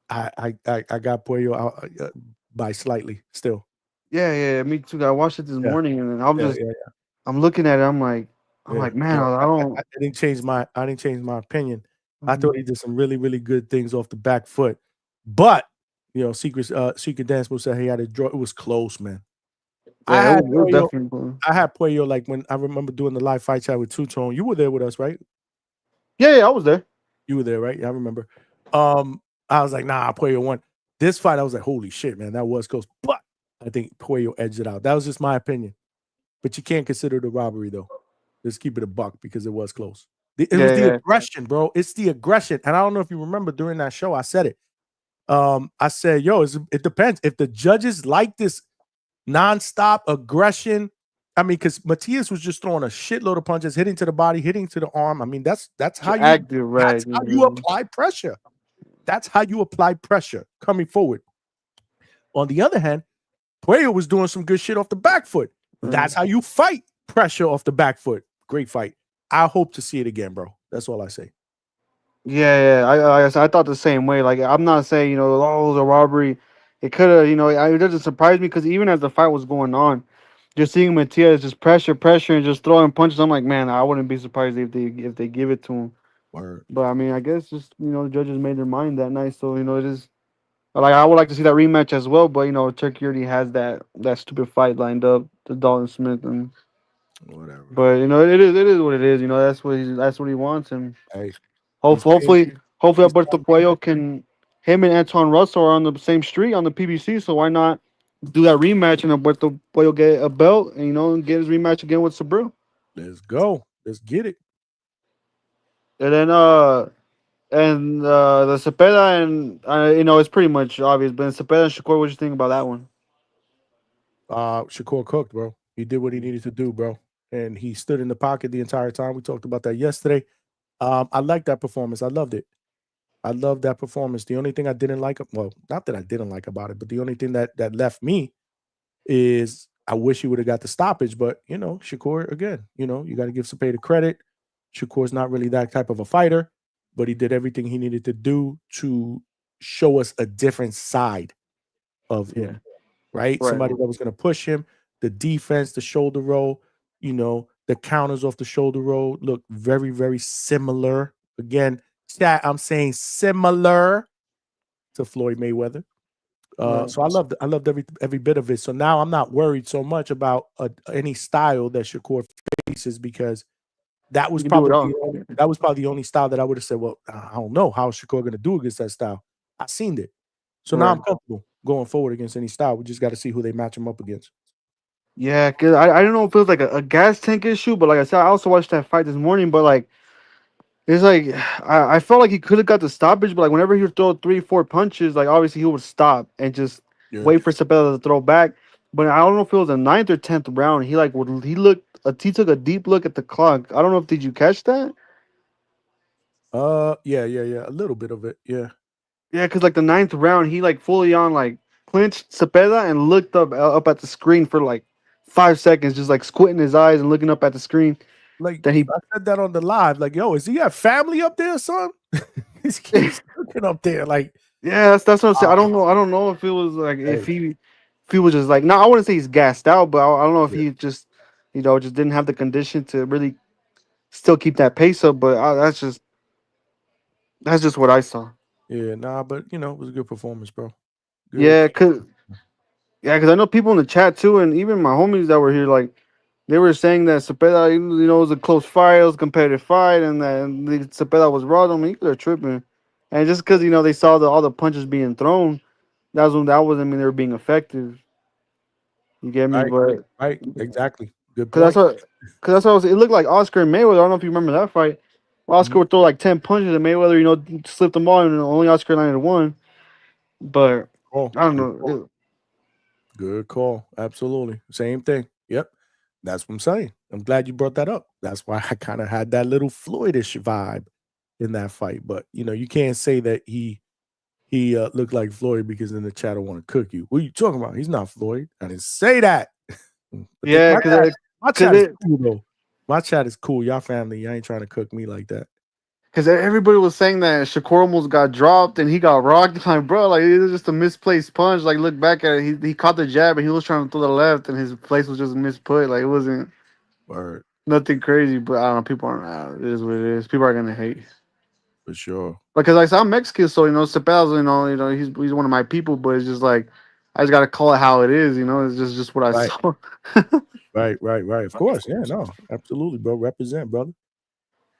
I got Pollo out by slightly still. Yeah, me too. I watched it this morning, and I'm I'm looking at it. I'm like, man, I didn't change my opinion. I thought he did some really, really good things off the back foot, but Secret Dance Move said he had a draw. It was close, man. Yeah, I had Pollo like when I remember doing the live fight chat with Two Tone. You were there with us, right? Yeah, I was there. You were there, right? Yeah, I remember. I was like, nah, Pollo won. This fight, I was like, holy shit, man, that was close. But I think Pollo edged it out. That was just my opinion. But you can't consider it a robbery, though. Let's keep it a buck because it was close. It was the aggression, bro. It's the aggression. And I don't know if you remember during that show, I said it. I said, it depends. If the judges like this nonstop aggression, I mean, because Matias was just throwing a shitload of punches, hitting to the body, hitting to the arm. I mean, that's how you apply pressure. That's how you apply pressure coming forward. On the other hand, Pollo was doing some good shit off the back foot. That's how you fight pressure off the back foot. Great fight. I hope to see it again, bro. That's all I say. Yeah, I thought the same way. Like, I'm not saying, oh, it was a robbery. It could have, it doesn't surprise me because even as the fight was going on, just seeing Matias just pressure, and just throwing punches, I'm like, man, I wouldn't be surprised if they give it to him. Word. But I mean, I guess just the judges made their mind that night, so it is. Like, I would like to see that rematch as well, but Turkey already has that stupid fight lined up, the Dalton Smith, and Whatever. but it is what it is. That's what he wants, and Hey, he's hopefully he's Alberto Puello him and Anton Russell are on the same street on the PBC, so why not do that rematch and Alberto Puello get a belt and get his rematch again with Sabril, Let's go. Let's get it. and then the Cepeda and it's pretty much obvious, but Cepeda and Shakur, what you think about that one? Shakur cooked, bro. He did what he needed to do, bro. And he stood in the pocket the entire time. We talked about that yesterday. I liked that performance. I loved it. I loved that performance. The only thing I didn't like, well, not that I didn't like about it, but the only thing that left me is I wish he would have got the stoppage. But Shakur again, you got to give Cepeda credit. Shakur's not really that type of a fighter, but he did everything he needed to do to show us a different side of him. Yeah. Right? Right. Somebody that was going to push him, the defense, the shoulder roll, the counters off the shoulder roll look very, very similar. Again, chat, I'm saying similar to Floyd Mayweather. Right. So I loved every bit of it. So now I'm not worried so much about any style that Shakur faces because that was You can do it probably all. the only style that I would have said, well, I don't know how Shakur going to do against that style. I seen it. So now Right. I'm comfortable going forward against any style. We just got to see who they match him up against. Yeah, cause I don't know if it was like a gas tank issue, but like I said, I also watched that fight this morning. But like it's like I felt like he could have got the stoppage, but like whenever he would throw 3-4 punches, like obviously he would stop and just wait for Cepeda to throw back. But I don't know if it was the 9th or 10th round. He took a deep look at the clock. I don't know if did you catch that? Yeah, a little bit of it, yeah. Yeah, because like the 9th round, he like fully on like clinched Cepeda and looked up at the screen for like 5 seconds, just like squinting his eyes and looking up at the screen. Like Then he I said that on the live, like, yo, is he got family up there, son? He's looking up there, like, yeah, that's what I'm saying. I don't know if it was like if hey, he was just like no, I wouldn't say he's gassed out, but I don't know if yeah, he just just didn't have the condition to really still keep that pace up. But that's just what I saw. yeah, nah, but it was a good performance, bro. Good. Yeah, cause I know people in the chat too, and even my homies that were here, like they were saying that Cepeda, it was a close fight, it was a competitive fight, and that Cepeda was raw. I mean, they're tripping, and just because they saw all the punches being thrown, that wasn't mean they were being effective. You get me? But Right, exactly. Good because point. that's what I was. It looked like Oscar and Mayweather. I don't know if you remember that fight. Oscar would throw like 10 punches, and Mayweather, slipped them all, and only Oscar landed one. But Oh, I don't know. Good call. Absolutely. Same thing. Yep. That's what I'm saying. I'm glad you brought that up. That's why I kind of had that little Floydish vibe in that fight. But you can't say that he looked like Floyd because in the chat I want to cook you. What are you talking about? He's not Floyd. I didn't say that. But Yeah, my chat is cool though. My chat is cool. Y'all family. Y'all ain't trying to cook me like that. because everybody was saying that Shakur almost got dropped and he got rocked. Like, bro, like it was just a misplaced punch. Like, look back at it, he caught the jab and he was trying to throw the left, and his place was just misput. Like, it wasn't nothing crazy. But I don't know. People aren't. It is what it is. People are gonna hate for sure. Because like I'm Mexican, so Cepel's, he's one of my people. But it's just like I just gotta call it how it is. It's just what I saw. Right. Of course. Yeah. No. Absolutely, bro. Represent, brother.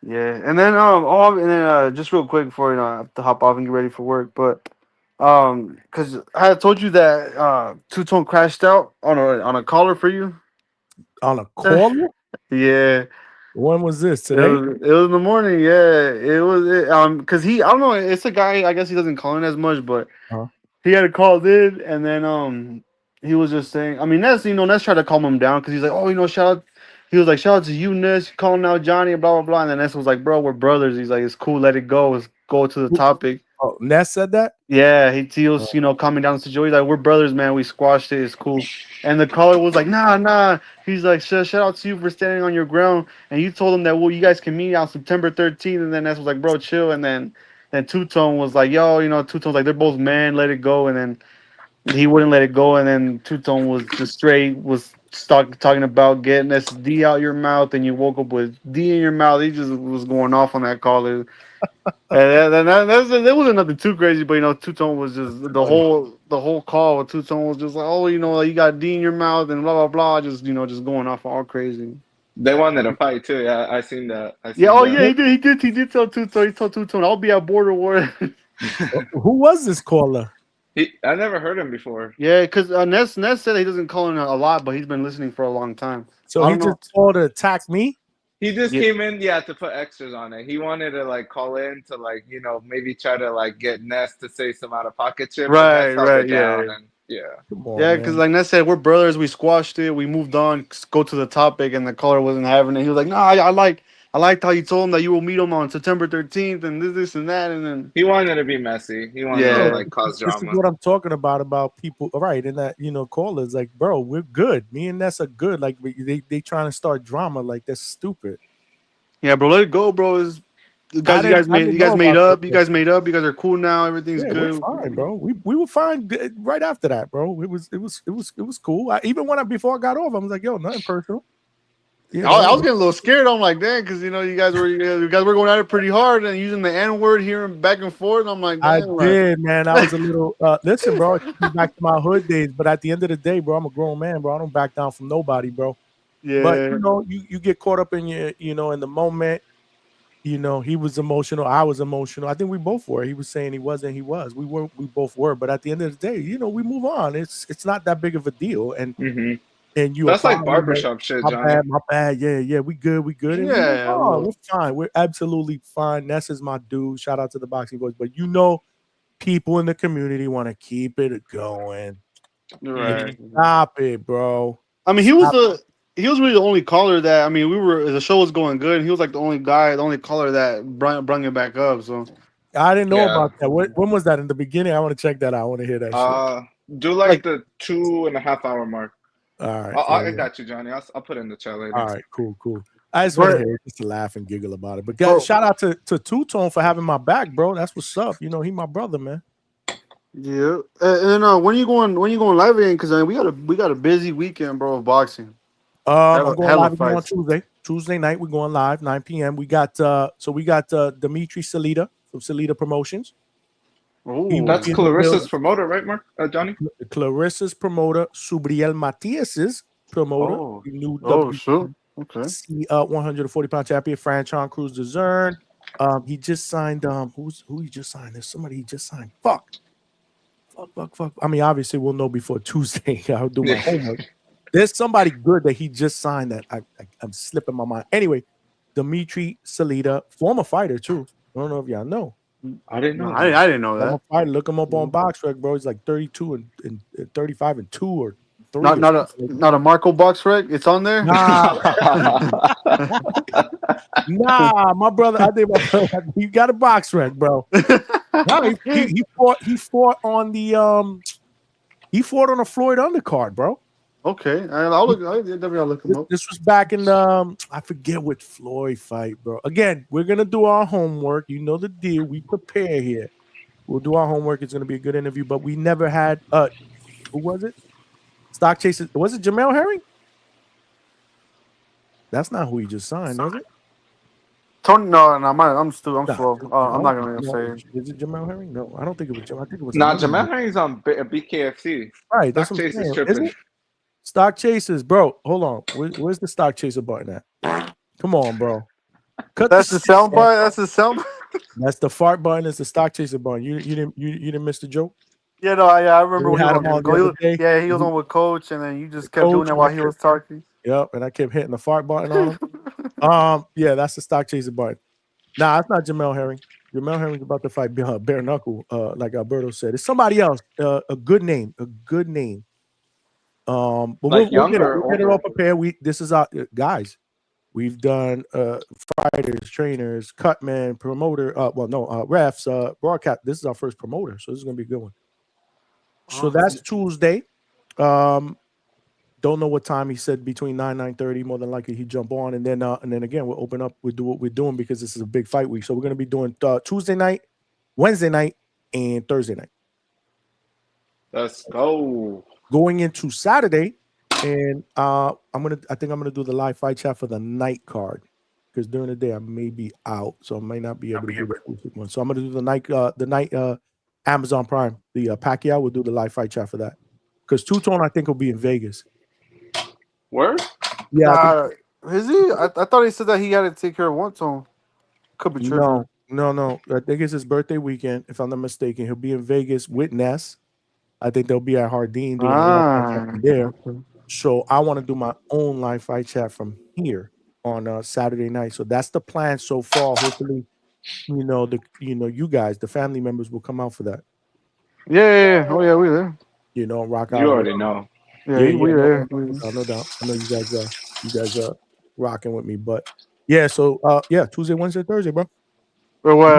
Yeah, and then just real quick before I have to hop off and get ready for work, but because I had told you that Two Tone crashed out on a caller for you. On a caller? Yeah. When was this? Today? It was in the morning. Yeah, it was because I don't know. It's a guy. I guess he doesn't call in as much, but he had called in, and then he was just saying. I mean, Ness tried to calm him down because he's like, oh, shout out. He was like, shout out to you, Ness, calling out Johnny, blah blah blah. And then Ness was like, bro, we're brothers. He's like, it's cool, let it go. Let's go to the topic. Oh, Ness said that? Yeah, he was, calming down the situation. He's like, we're brothers, man. We squashed it. It's cool. And the caller was like, nah. He's like, shout out to you for standing on your ground. And you told him that, well, you guys can meet on September 13th. And then Ness was like, bro, chill. And then Two-Tone was like, yo, Two-Tone's like, they're both men. Let it go. And then he wouldn't let it go. And then Two-Tone was just talking about getting SD out your mouth. And you woke up with D in your mouth. He just was going off on that caller. And that wasn't nothing too crazy, but Two-Tone was just the whole call with Two-Tone was just like, oh, you got D in your mouth and blah blah blah, just just going off all crazy. They wanted a fight too. Yeah, I seen that. He did tell Two-Tone. He told Two-Tone, I'll be at Border War. Who was this caller? I never heard him before. Yeah, because Ness said he doesn't call in a lot, but he's been listening for a long time. So he just called to attack me? He just came in, to put extras on it. He wanted to call in to maybe try to get Ness to say some out of pocket shit. Right, Yeah, because like Ness said, we're brothers. We squashed it. We moved on. Go to the topic, and the caller wasn't having it. He was like, "No, I liked how you told him that you will meet him on September 13th, and this and that." And then he wanted to be messy. He wanted to cause drama. This is what I'm talking about people, right? And that callers like, bro, we're good. Me and Ness are good. Like they trying to start drama. Like that's stupid. Yeah, bro, let it go, bro. You guys made up. You guys are cool now. Everything's good. We're fine, bro. We were fine right after that, bro. It was cool. Before I got off, I was like, yo, nothing personal. I was getting a little scared. I'm like, dang, because you guys were going at it pretty hard and using the N word here back and forth. I'm like, I did, man. I was a little. Listen, bro, back to my hood days. But at the end of the day, bro, I'm a grown man, bro. I don't back down from nobody, bro. Yeah. But you get caught up in in the moment. He was emotional. I was emotional. I think we both were. He was saying he wasn't. He was. We both were. But at the end of the day, we move on. It's not that big of a deal. And and you. That's like barbershop shit, Johnny. My bad. Yeah. We good. And we're fine. We're absolutely fine. Ness is my dude. Shout out to the Boxing Boys. But people in the community want to keep it going. Right. Stop it, bro. I mean, he was really the only caller that the show was going good. And he was like the only caller that brought it back up. So I didn't know about that. When was that in the beginning? I want to check that out. I want to hear that shit. Do like the 2.5 hour mark. All right, I got you, Johnny. I'll put it in the chat later. All right, cool. I just want to hear it, just to laugh and giggle about it. But guys, shout out to Two-Tone for having my back, bro. That's what's up. He my brother, man. Yeah. And when you going live again? Because we got a busy weekend, bro, of boxing. I'm going live on Tuesday. Tuesday night, we're going live, 9 p.m. We got Dimitri Salita from Salita Promotions. Ooh, that's Clarissa's promoter, right, Mark? Johnny? Clarissa's promoter, Subriel Matias's promoter. Sure. Okay. 140-pound champion, Franchon Cruz de Zern. He just signed. Who he just signed? There's somebody he just signed. Fuck. I mean, obviously, we'll know before Tuesday. I'll do my homework. There's somebody good that he just signed that I'm slipping my mind. Anyway, Dimitri Salita, former fighter too. I don't know if y'all know. I didn't know. I didn't know that. Fighter, look him up on BoxRec, bro. He's like 32 and 35 and 2 or 3. Not a Marco BoxRec. It's on there. Nah, my brother. I think you got a BoxRec, bro. No, he fought on the a Floyd undercard, bro. Okay, I'll look him up. This was back in I forget which Floyd fight, bro. Again, we're gonna do our homework. You know the deal. We prepare here. We'll do our homework. It's gonna be a good interview. But we never had who was it? Stock Chasers. Was it Jamel Herring? That's not who he just signed, was it? Tony, no, I'm slow. I'm not gonna say it. Is it Jamel Herring? No, I don't think it was Jamel. I think it was. Jamel Herring's on BKFC. Right, that's what I'm saying. Stock Chasers, bro. Hold on. Where's the Stock Chaser button at? Come on, bro. That's the sound button. That's the sound. That's the fart button. It's the Stock Chaser button. You didn't miss the joke. Yeah, no, I remember when he was on with Coach, and then you just kept doing that while he was talking. Yep, and I kept hitting the fart button on him. Yeah, that's the Stock Chaser button. Nah, that's not Jamel Herring. Jamel Herring's about to fight bare knuckle, like Alberto said. It's somebody else. A good name. But like we'll get it all prepared. This is our guys. We've done fighters, trainers, cutmen, promoter. Refs, broadcast. This is our first promoter, so this is gonna be a good one. So that's Tuesday. Don't know what time he said, between 9:30. More than likely he jump on, and then again we'll open up. We'll do what we're doing because this is a big fight week. So we're gonna be doing Tuesday night, Wednesday night, and Thursday night. Let's go. Going into Saturday, and I think I'm gonna do the live fight chat for the night card, because during the day I may be out, so I may not be able to do the exclusive one. So I'm gonna do the night Amazon Prime, the Pacquiao. We'll do the live fight chat for that, because Two-Tone I think will be in Vegas. Word? Yeah. Is he? I thought he said that he had to take care of one tone. Could be tripping. No. I think it's his birthday weekend, if I'm not mistaken. He'll be in Vegas with Ness. I think they'll be at Hardin doing a live fight chat there. So I want to do my own live fight chat from here on Saturday night. So that's the plan so far. Hopefully, you guys, the family members, will come out for that. Yeah. Oh yeah, we there. Rock out. You already know. Yeah, we there. No doubt. I know you guys are rocking with me. But yeah, so Tuesday, Wednesday, Thursday, bro.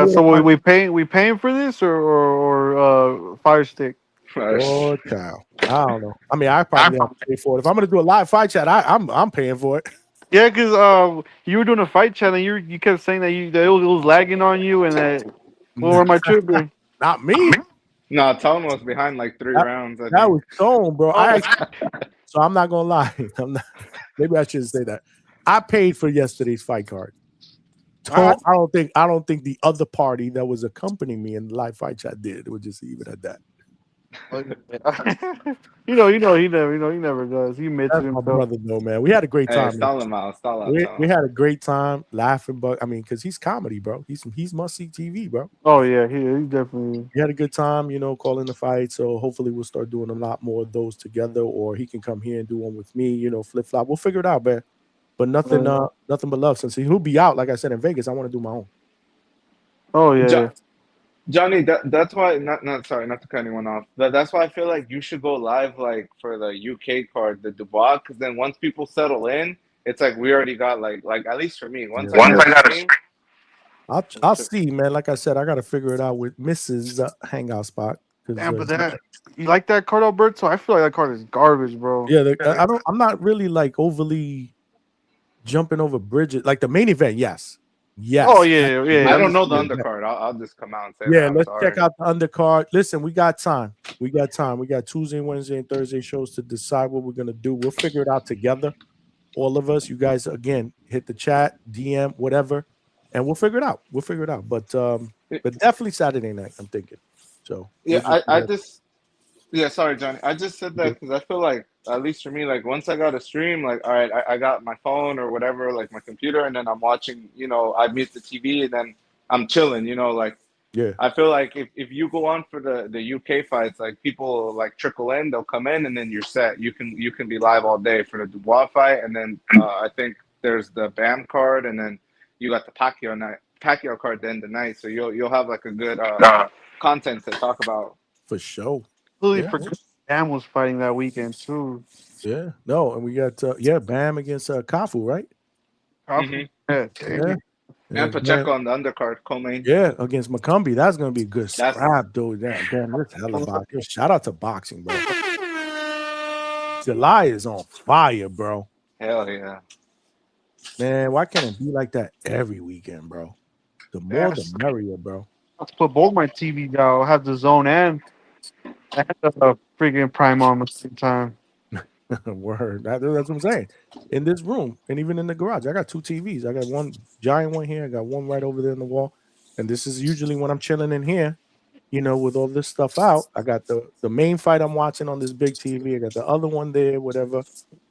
So we paying for this or Fire Stick? Oh, cow. I don't know. I mean, I probably have to pay for it. If I'm gonna do a live fight chat, I'm paying for it. Yeah, because you were doing a fight chat and you kept saying that it was lagging on you and that. Well, where my trip be? Not me. No, Tone was behind like 3 rounds. That was Tone, bro. So I'm not gonna lie. Maybe I shouldn't say that. I paid for yesterday's fight card. Tone, I don't think the other party that was accompanying me in the live fight chat did. We'll just leave it at that. he never does. He admits it My himself. brother, though, man. We had a great time. Stall him out. We had a great time laughing, but I mean, because he's comedy, bro. He's must see TV, bro. Oh yeah, he definitely. We had a good time, calling the fight. So hopefully we'll start doing a lot more of those together, or he can come here and do one with me. Flip flop. We'll figure it out, man. But nothing but love. Since he'll be out, like I said, in Vegas, I want to do my own. Oh yeah. Johnny, that's why sorry, not to cut anyone off. That's why I feel like you should go live like for the UK card, the Dubois, because then once people settle in, it's like we already got like at least for me, once I got a stream, I'll see, man. Like I said, I gotta figure it out with Mrs. Hangout spot. Damn, but you like that card, Alberto? I feel like that card is garbage, bro. Yeah, I'm not really like overly jumping over bridges. Like the main event, yes. Oh yeah. I don't know the undercard. I'll just come out and say, yeah, let's check out the undercard. Listen, we got time. We got Tuesday, Wednesday, and Thursday shows to decide what we're gonna do. We'll figure it out together, all of us. You guys, again, hit the chat, DM, whatever, and we'll figure it out. But definitely Saturday night, I'm thinking. So sorry, Johnny. I just said that because I feel like, at least for me, like once I got a stream, like all right, I got my phone or whatever, like my computer, and then I'm watching. I mute the TV and then I'm chilling. I feel like if you go on for the UK fights, like people like trickle in, they'll come in, and then you're set. You can be live all day for the Dubois fight, and then I think there's the BAM card, and then you got the Pacquiao card at the end of the night. So you'll have like a good content to talk about. For sure. Forgot Bam was fighting that weekend too. Yeah, no, and we got Bam against Kafu, right? Mm-hmm. And Pacheco on the undercard, co-main. Yeah, against Macumbi. That's gonna be a good scrap, dude. Damn, that's hella boxing. Shout out to boxing, bro. July is on fire, bro. Hell yeah. Man, why can't it be like that every weekend, bro? The more the merrier, bro. Let's put both my TV down. I'll have the zone and the freaking Prime on at the same time. Word. That's what I'm saying. In this room and even in the garage, I got 2 TVs. I got one giant one here. I got one right over there in the wall. And this is usually when I'm chilling in here, with all this stuff out. I got the main fight I'm watching on this big TV. I got the other one there, whatever.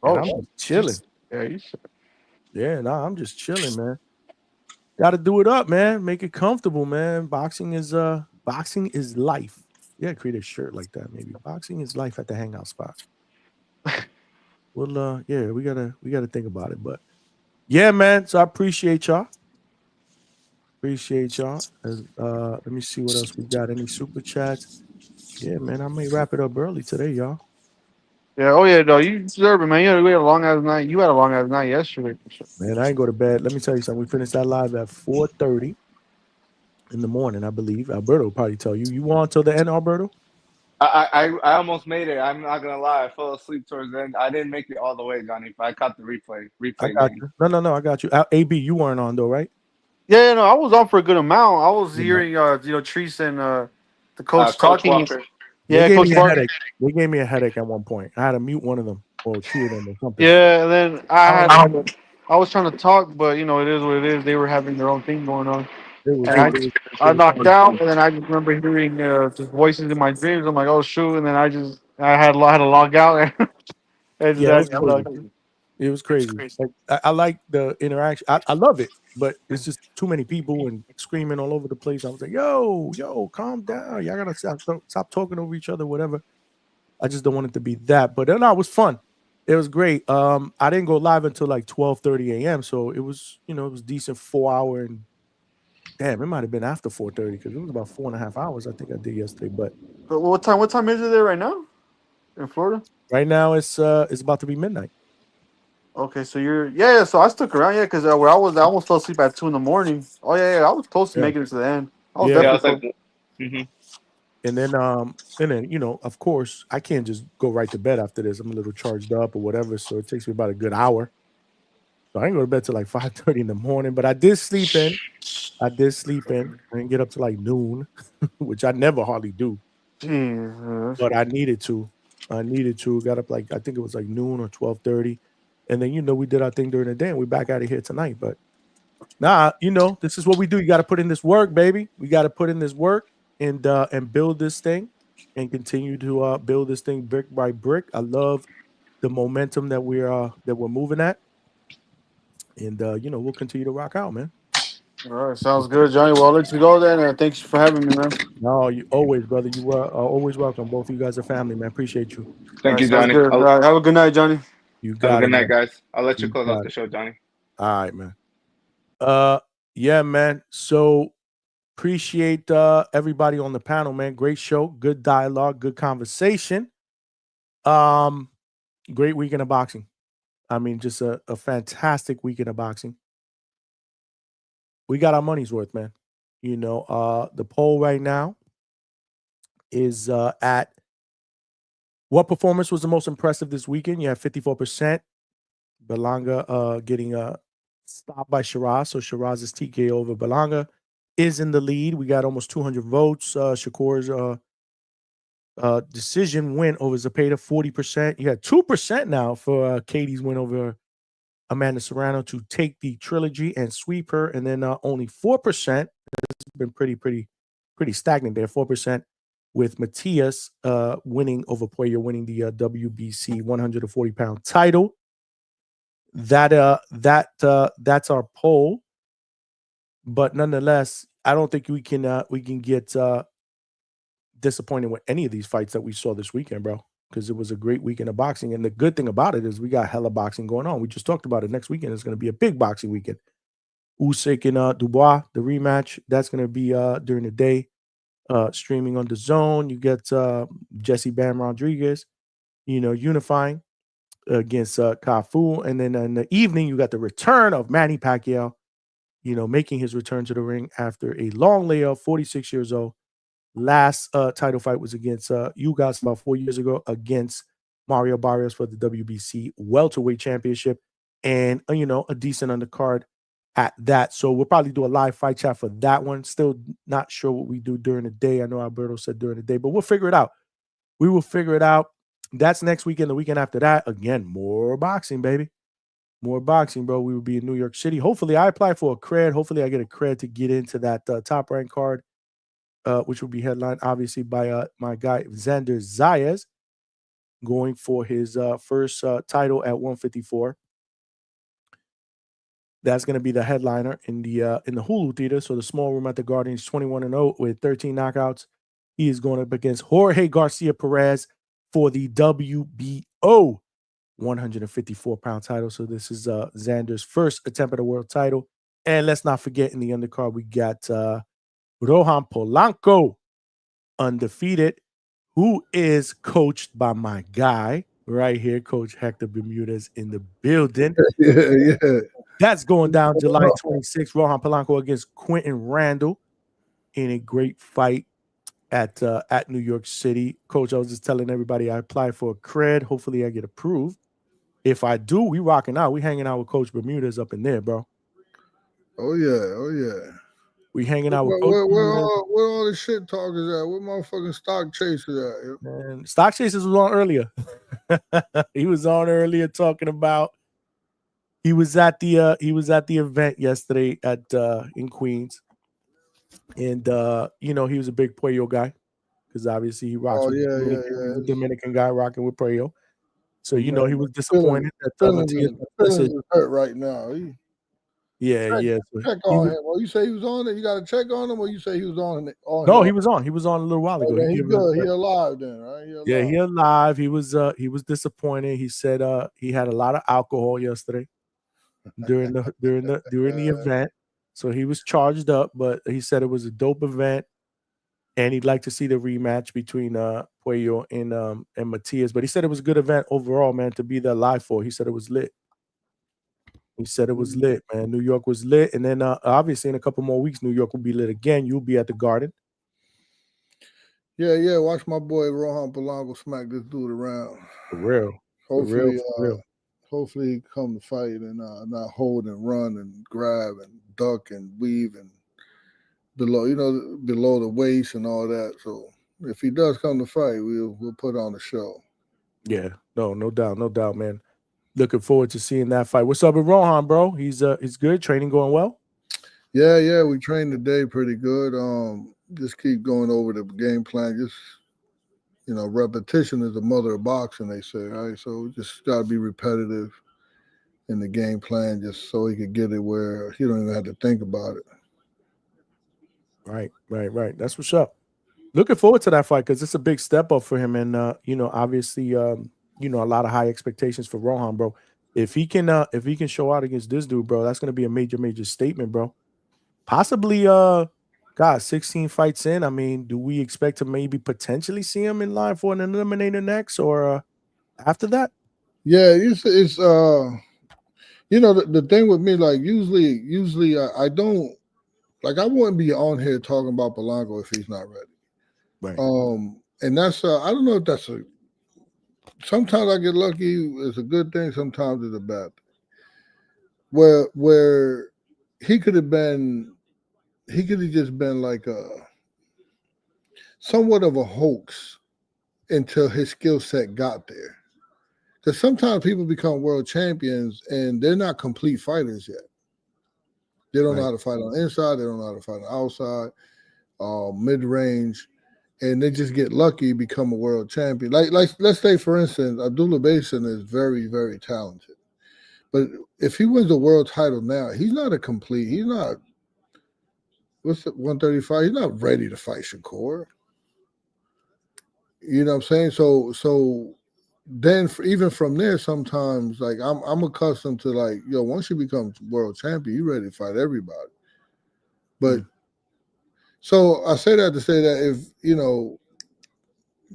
And I'm just chilling. Yeah, you should. Yeah, I'm just chilling, man. Got to do it up, man. Make it comfortable, man. Boxing is life. Yeah, create a shirt like that, maybe. Boxing is life at the Hangout spot. Well, we gotta think about it, but yeah, man. So I appreciate y'all. Let me see what else we got. Any super chats? Yeah, man. I may wrap it up early today, y'all. Yeah. Oh yeah. No, you deserve it, man. You had a long ass night. You had a long ass night yesterday. Man, I ain't go to bed. Let me tell you something. We finished that live at 4:30 in the morning, I believe. Alberto will probably tell you. You want till the end, Alberto? I almost made it. I'm not gonna lie. I fell asleep towards the end. I didn't make it all the way, Johnny. But I caught the replay I got game. you. No, I got you. AB, you weren't on though, right? Yeah. No, I was on for a good amount. I was Yeah. hearing, Treese and the coach Coach talking. Walker. They Yeah, gave Coach me a Walker. headache. They gave me a headache at one point. I had to mute one of them or two of them or something. Yeah, and then I don't know. I was trying to talk, but it is what it is. They were having their own thing going on, It was and I knocked out. And then I just remember hearing just voices in my dreams. I'm like, oh shoot! And then I had to log out. And Yeah, it was just crazy. It was crazy. Like, I like the interaction. I love it, but it's just too many people and screaming all over the place. I was like, yo, calm down. Y'all gotta stop talking over each other, whatever. I just don't want it to be that. But no, it was fun. It was great. I didn't go live until like 12:30 a.m. So it was, it was decent 4 hour and damn, it might have been after 4:30 because it was about 4.5 hours I think I did yesterday. But what time is it there right now in Florida? right now it's about to be midnight. Okay, so so I stuck around, because where I almost fell asleep at 2 in the morning. Oh yeah, I was close to making it to the end. I was definitely close. And then of course, I can't just go right to bed after this. I'm a little charged up or whatever, so it takes me about a good hour. So I didn't go to bed till like 5:30 in the morning, but I did sleep in. I didn't get up to like noon, which I never hardly do. But I needed to. Got up like I think it was like noon or 12:30. And then we did our thing during the day and we're back out of here tonight. But this is what we do. You got to put in this work, baby. We got to put in this work and build this thing and continue to build this thing brick by brick. I love the momentum that we're moving at. And we'll continue to rock out, man. All right, sounds good, Johnny. Well, I'll let you go then. Thanks for having me, man. No, you always, brother. You are always welcome. Both of you guys are family, man. Appreciate you. Thank you, Johnny. All right, have a good night, Johnny. You got have a good it, night, man. guys. I'll let you close out the show, Johnny. All right, man. Yeah, man. So appreciate everybody on the panel, man. Great show, good dialogue, good conversation. Great weekend of boxing. I mean, just a fantastic weekend of boxing. We got our money's worth, man. The poll right now is at what performance was the most impressive this weekend? You have 54%. Berlanga getting stopped by Shiraz. So Shiraz's TKO over Berlanga is in the lead. We got almost 200 votes. Shakur's decision win over Zepeda, 40%. You got 2% now for Katie's win over Amanda Serrano to take the trilogy and sweep her. And then only 4%. It's been pretty stagnant there. 4% with Matias winning over Puello, winning the WBC 140-pound title. That's our poll. But nonetheless, I don't think we can get disappointed with any of these fights that we saw this weekend, bro. Because it was a great weekend of boxing. And the good thing about it is we got hella boxing going on. We just talked about it. Next weekend is going to be a big boxing weekend. Usyk and Dubois, the rematch, that's going to be during the day, streaming on the Zone. You get Jesse Bam Rodriguez, unifying against Cafu. And then in the evening, you got the return of Manny Pacquiao, making his return to the ring after a long layoff, 46 years old. Last title fight was against Ugas about 4 years ago against Mario Barrios for the WBC welterweight championship, and a decent undercard at that. So we'll probably do a live fight chat for that one. Still not sure what we do during the day. I know Alberto said during the day, but we'll figure it out. We will figure it out. That's next weekend. The weekend after that, again, more boxing, baby. More boxing, bro. We will be in New York City. Hopefully, I apply for a cred. Hopefully, I get a cred to get into that top rank card. Which will be headlined, obviously, by my guy, Xander Zayas, going for his first title at 154. That's going to be the headliner in the Hulu theater. So the small room at the Guardians, 21-0 with 13 knockouts. He is going up against Jorge Garcia Perez for the WBO 154-pound title. So this is Xander's first attempt at a world title. And let's not forget, in the undercard, we got Rohan Polanco, undefeated, who is coached by my guy, right here. Coach Hector Bermudez in the building. Yeah. That's going down July 26th. Rohan Polanco against Quentin Randall in a great fight at New York City. Coach, I was just telling everybody I applied for a cred. Hopefully I get approved. If I do, we rocking out. We hanging out with Coach Bermudez up in there, bro. Oh yeah. We hanging out with Coach Bermudez. Where all this shit talk is at? Where motherfucking stock chasers at? Man, Stock Chasers was on earlier. He was on earlier talking about he was at the event yesterday at in Queens. And he was a big Puello guy because obviously he rocks with Dominican. He's a Dominican guy rocking with Puello. So he was disappointed that Feelings is hurt right now. Yeah. Check on him. Well, you say he was on it. You got to check on him, or you say he was on it? No, he was on. He was on a little while ago. He's good. He alive then, right? He alive. He was disappointed. He said he had a lot of alcohol yesterday during the event. So he was charged up, but he said it was a dope event, and he'd like to see the rematch between Puello and Matias. But he said it was a good event overall, man, to be there live for. He said it was lit. He said it was lit, man. New York was lit, and then obviously in a couple more weeks, New York will be lit again. You'll be at the Garden. Yeah. Watch my boy Rohan Polanco smack this dude around. For real. Hopefully, for real. Hopefully he come to fight and not hold and run and grab and duck and weave and below the waist and all that. So if he does come to fight, we'll put on a show. Yeah, no doubt, man. Looking forward to seeing that fight. What's up with Rohan, bro? He's good. Training going well? Yeah. We trained today pretty good. Just keep going over the game plan. Just repetition is the mother of boxing, they say, right? So just got to be repetitive in the game plan just so he could get it where he don't even have to think about it. Right. That's what's up. Looking forward to that fight because it's a big step up for him. And, obviously, a lot of high expectations for Rohan, bro. If he can show out against this dude, bro, that's going to be a major, major statement, bro. Possibly, 16 fights in. I mean, do we expect to maybe potentially see him in line for an eliminator next or after that? Yeah, it's the thing with me, like usually I don't like I wouldn't be on here talking about Berlanga if he's not ready. Right. And that's I don't know if that's sometimes I get lucky, it's a good thing, sometimes it's a bad thing. Where he could have just been like somewhat of a hoax until his skill set got there. Because sometimes people become world champions and they're not complete fighters yet. They don't know how to fight on the inside. They don't know how to fight on the outside, mid-range, and they just get lucky, become a world champion. Like let's say, for instance, Abdullah Basin is very, very talented. But if he wins the world title now, he's not what's the 135? He's not ready to fight Shakur. You know what I'm saying? So then even from there, sometimes like I'm accustomed to like, once you become world champion, you're ready to fight everybody. But so I say that to say that if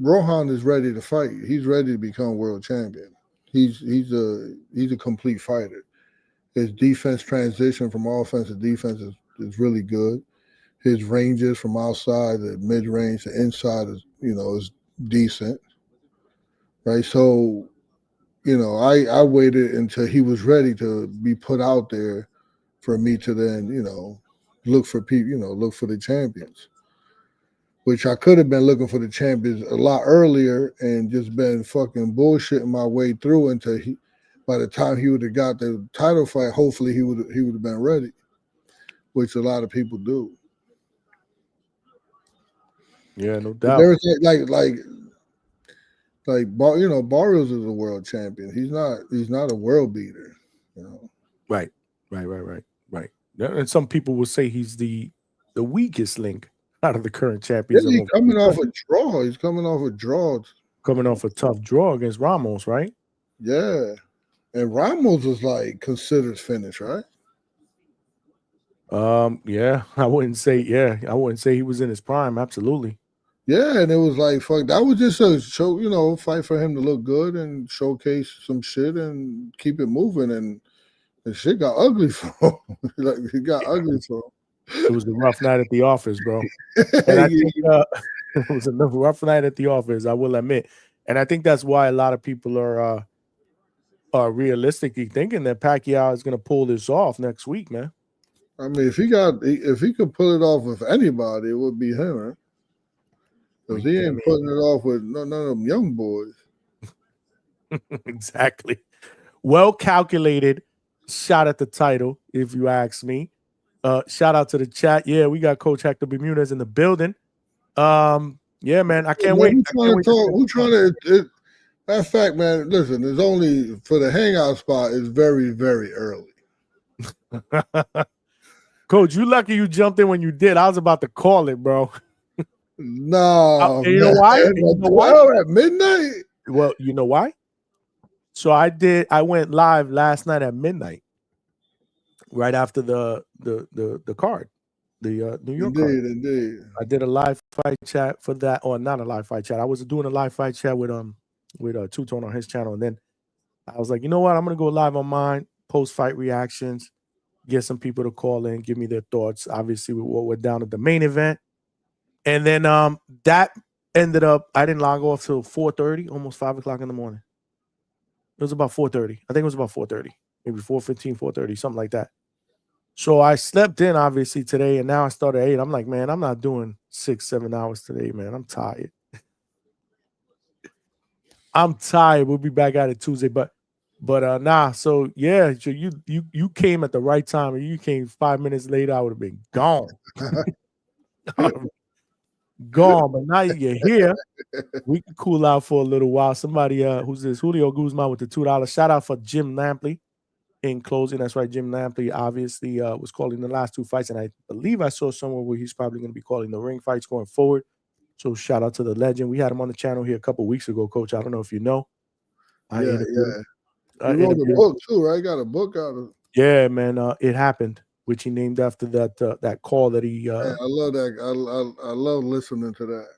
Rohan is ready to fight, he's ready to become world champion. He's a complete fighter. His defense transition from offense to defense is really good. His ranges from outside to mid range to inside is decent. Right. So, I waited until he was ready to be put out there for me to then, look for people, look for the champions, which I could have been looking for the champions a lot earlier and just been fucking bullshitting my way through until by the time he would have got the title fight, hopefully he would have been ready, which a lot of people do. Yeah, no doubt. There's Barrios is a world champion. He's not a world beater. Right. And some people will say he's the weakest link out of the current champions. He's coming off a draw. He's coming off a draw. Coming off a tough draw against Ramos, right? Yeah. And Ramos was like considered finished, right? Yeah. I wouldn't say he was in his prime. Absolutely. Yeah, and it was like, fuck, that was just a show, fight for him to look good and showcase some shit and keep it moving. And the shit got ugly for him. Like, it got ugly for him. It was a rough night at the office, bro. And I think it was a rough night at the office, I will admit. And I think that's why a lot of people are realistically thinking that Pacquiao is going to pull this off next week, man. I mean, if he could pull it off with anybody, it would be him, right? Because he ain't putting it off with none of them young boys. Exactly. Well calculated shot at the title, if you ask me. Shout out to the chat. Yeah, we got Coach Hector Bermudez in the building. Yeah, man, I can't wait. Matter of fact, man, listen, it's only for the hangout spot is very, very early. Coach, you lucky you jumped in when you did. I was about to call it, bro. No, you know why? You know why? At midnight. Well, you know why? So I went live last night at midnight, right after the card, the New York card. Indeed. I did a live fight chat for that, or not a live fight chat. I was doing a live fight chat with Two-Tone on his channel, and then I was like, you know what? I'm gonna go live on mine, post fight reactions, get some people to call in, give me their thoughts. Obviously, with what went down at the main event. And then that ended up, I didn't log off till 4:30, almost 5 o'clock in the morning. It was about 4:30. I think it was about 4:30, maybe 4:15, 4:30, something like that. So I slept in, obviously, today, and now I started at 8. I'm like, man, I'm not doing 6-7 hours today, man. I'm tired. I'm tired. We'll be back at it Tuesday, but nah. So yeah, so you came at the right time, and you came 5 minutes later, I would have been gone. Gone, but now you're here. We can cool out for a little while. Somebody, who's this? Julio Guzman with the $2. Shout out for Jim Lampley in closing. That's right, Jim Lampley obviously was calling the last 2 fights, and I believe I saw somewhere where he's probably going to be calling the ring fights going forward. So shout out to the legend. We had him on the channel here a couple weeks ago, Coach. I don't know if you know. Yeah. You wrote a book too, right? Got a book out of. Yeah, man. It happened, which he named after that call that he. I love that. I love listening to that.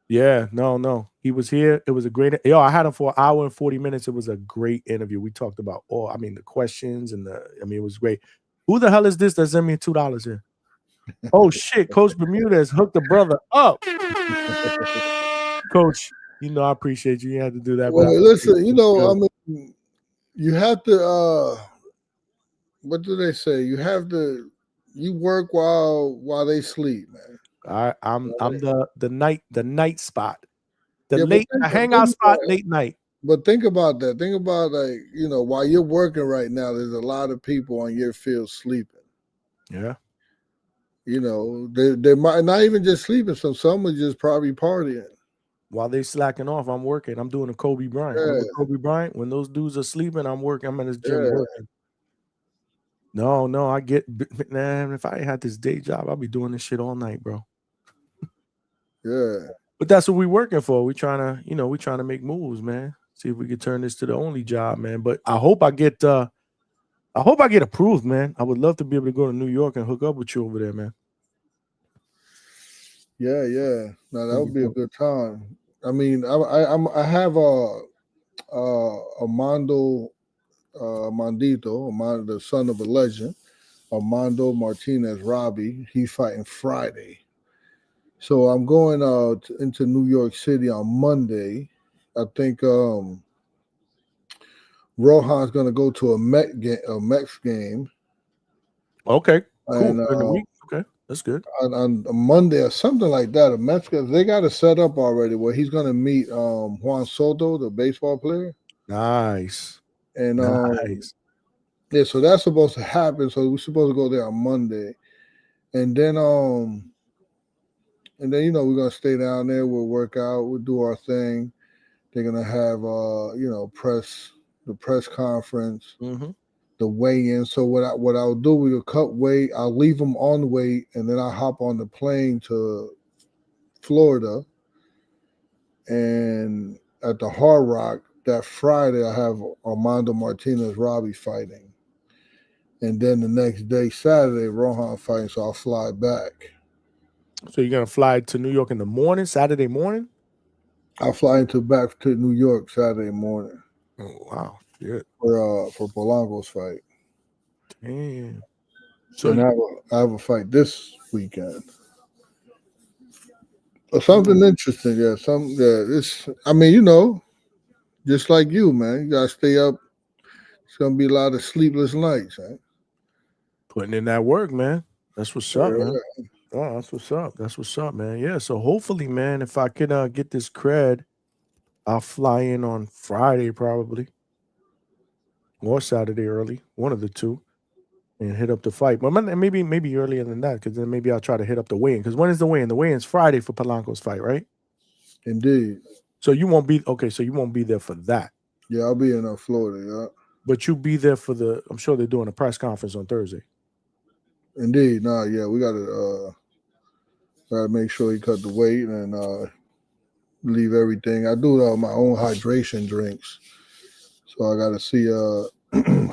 Yeah, no. He was here. It was a great. I had him for an hour and 40 minutes. It was a great interview. We talked about the questions and it was great. Who the hell is this that sent me $2 here? Oh shit, Coach Bermudez hooked the brother up. Coach, I appreciate you. You had to do that. Well, listen, you have to. What do they say? You work while they sleep, man. I'm the night spot. The hangout spot, late night. But think about that. Think about while you're working right now, there's a lot of people on your field sleeping. Yeah. They might not even just sleeping. So some are just probably partying. While they slacking off, I'm working. I'm doing a Kobe Bryant. Yeah. Kobe Bryant. When those dudes are sleeping, I'm working. I'm in his gym working. No, I get, man, if I had this day job, I'd be doing this shit all night, bro. Yeah. But that's what we're working for. We're trying to make moves, man. See if we can turn this to the only job, man. But I hope I get approved, man. I would love to be able to go to New York and hook up with you over there, man. Yeah. No, that would be a good time. I mean, I have Armando Mondito, the son of a legend, Armando Martinez Robbie. He's fighting Friday. So I'm going into New York City on Monday. I think Rohan's going to go to a Mets game. Okay, cool. And, in the week. Okay, that's good. On Monday or something like that, a Mets game. They got it set up already where he's going to meet Juan Soto, the baseball player. Nice. And nice. Yeah, so that's supposed to happen. So we're supposed to go there on Monday, and then we're gonna stay down there. We'll work out. We'll do our thing. They're gonna have the press conference, the weigh-in. So what I'll do, we'll cut weight. I'll leave them on weight, and then I'll hop on the plane to Florida, and at the Hard Rock. That Friday, I have Armando Martinez Robbie fighting. And then the next day, Saturday, Rohan fighting, so I'll fly back. So you're gonna fly to New York in the morning, Saturday morning? I'll fly back to New York Saturday morning. Oh wow, shit. For Berlanga's fight. Damn. So and I have a fight this weekend. Something interesting, yeah. It's. I mean, just like you, man. You gotta stay up. It's gonna be a lot of sleepless nights, right? Putting in that work, man. That's what's up, man. Oh, that's what's up. That's what's up, man. Yeah. So hopefully, man, if I could get this cred, I'll fly in on Friday probably, or Saturday early, one of the two, and hit up the fight. But maybe earlier than that, because then maybe I'll try to hit up the weigh-in. Because when is the weigh-in? The weigh-in's Friday for Polanco's fight, right? Indeed. So you won't be okay. So you won't be there for that. Yeah, I'll be in Florida. Yeah. But you'll be there for the. I'm sure they're doing a press conference on Thursday. Indeed. No, yeah, we gotta make sure he cut the weight and leave everything. I do my own hydration drinks, so I gotta see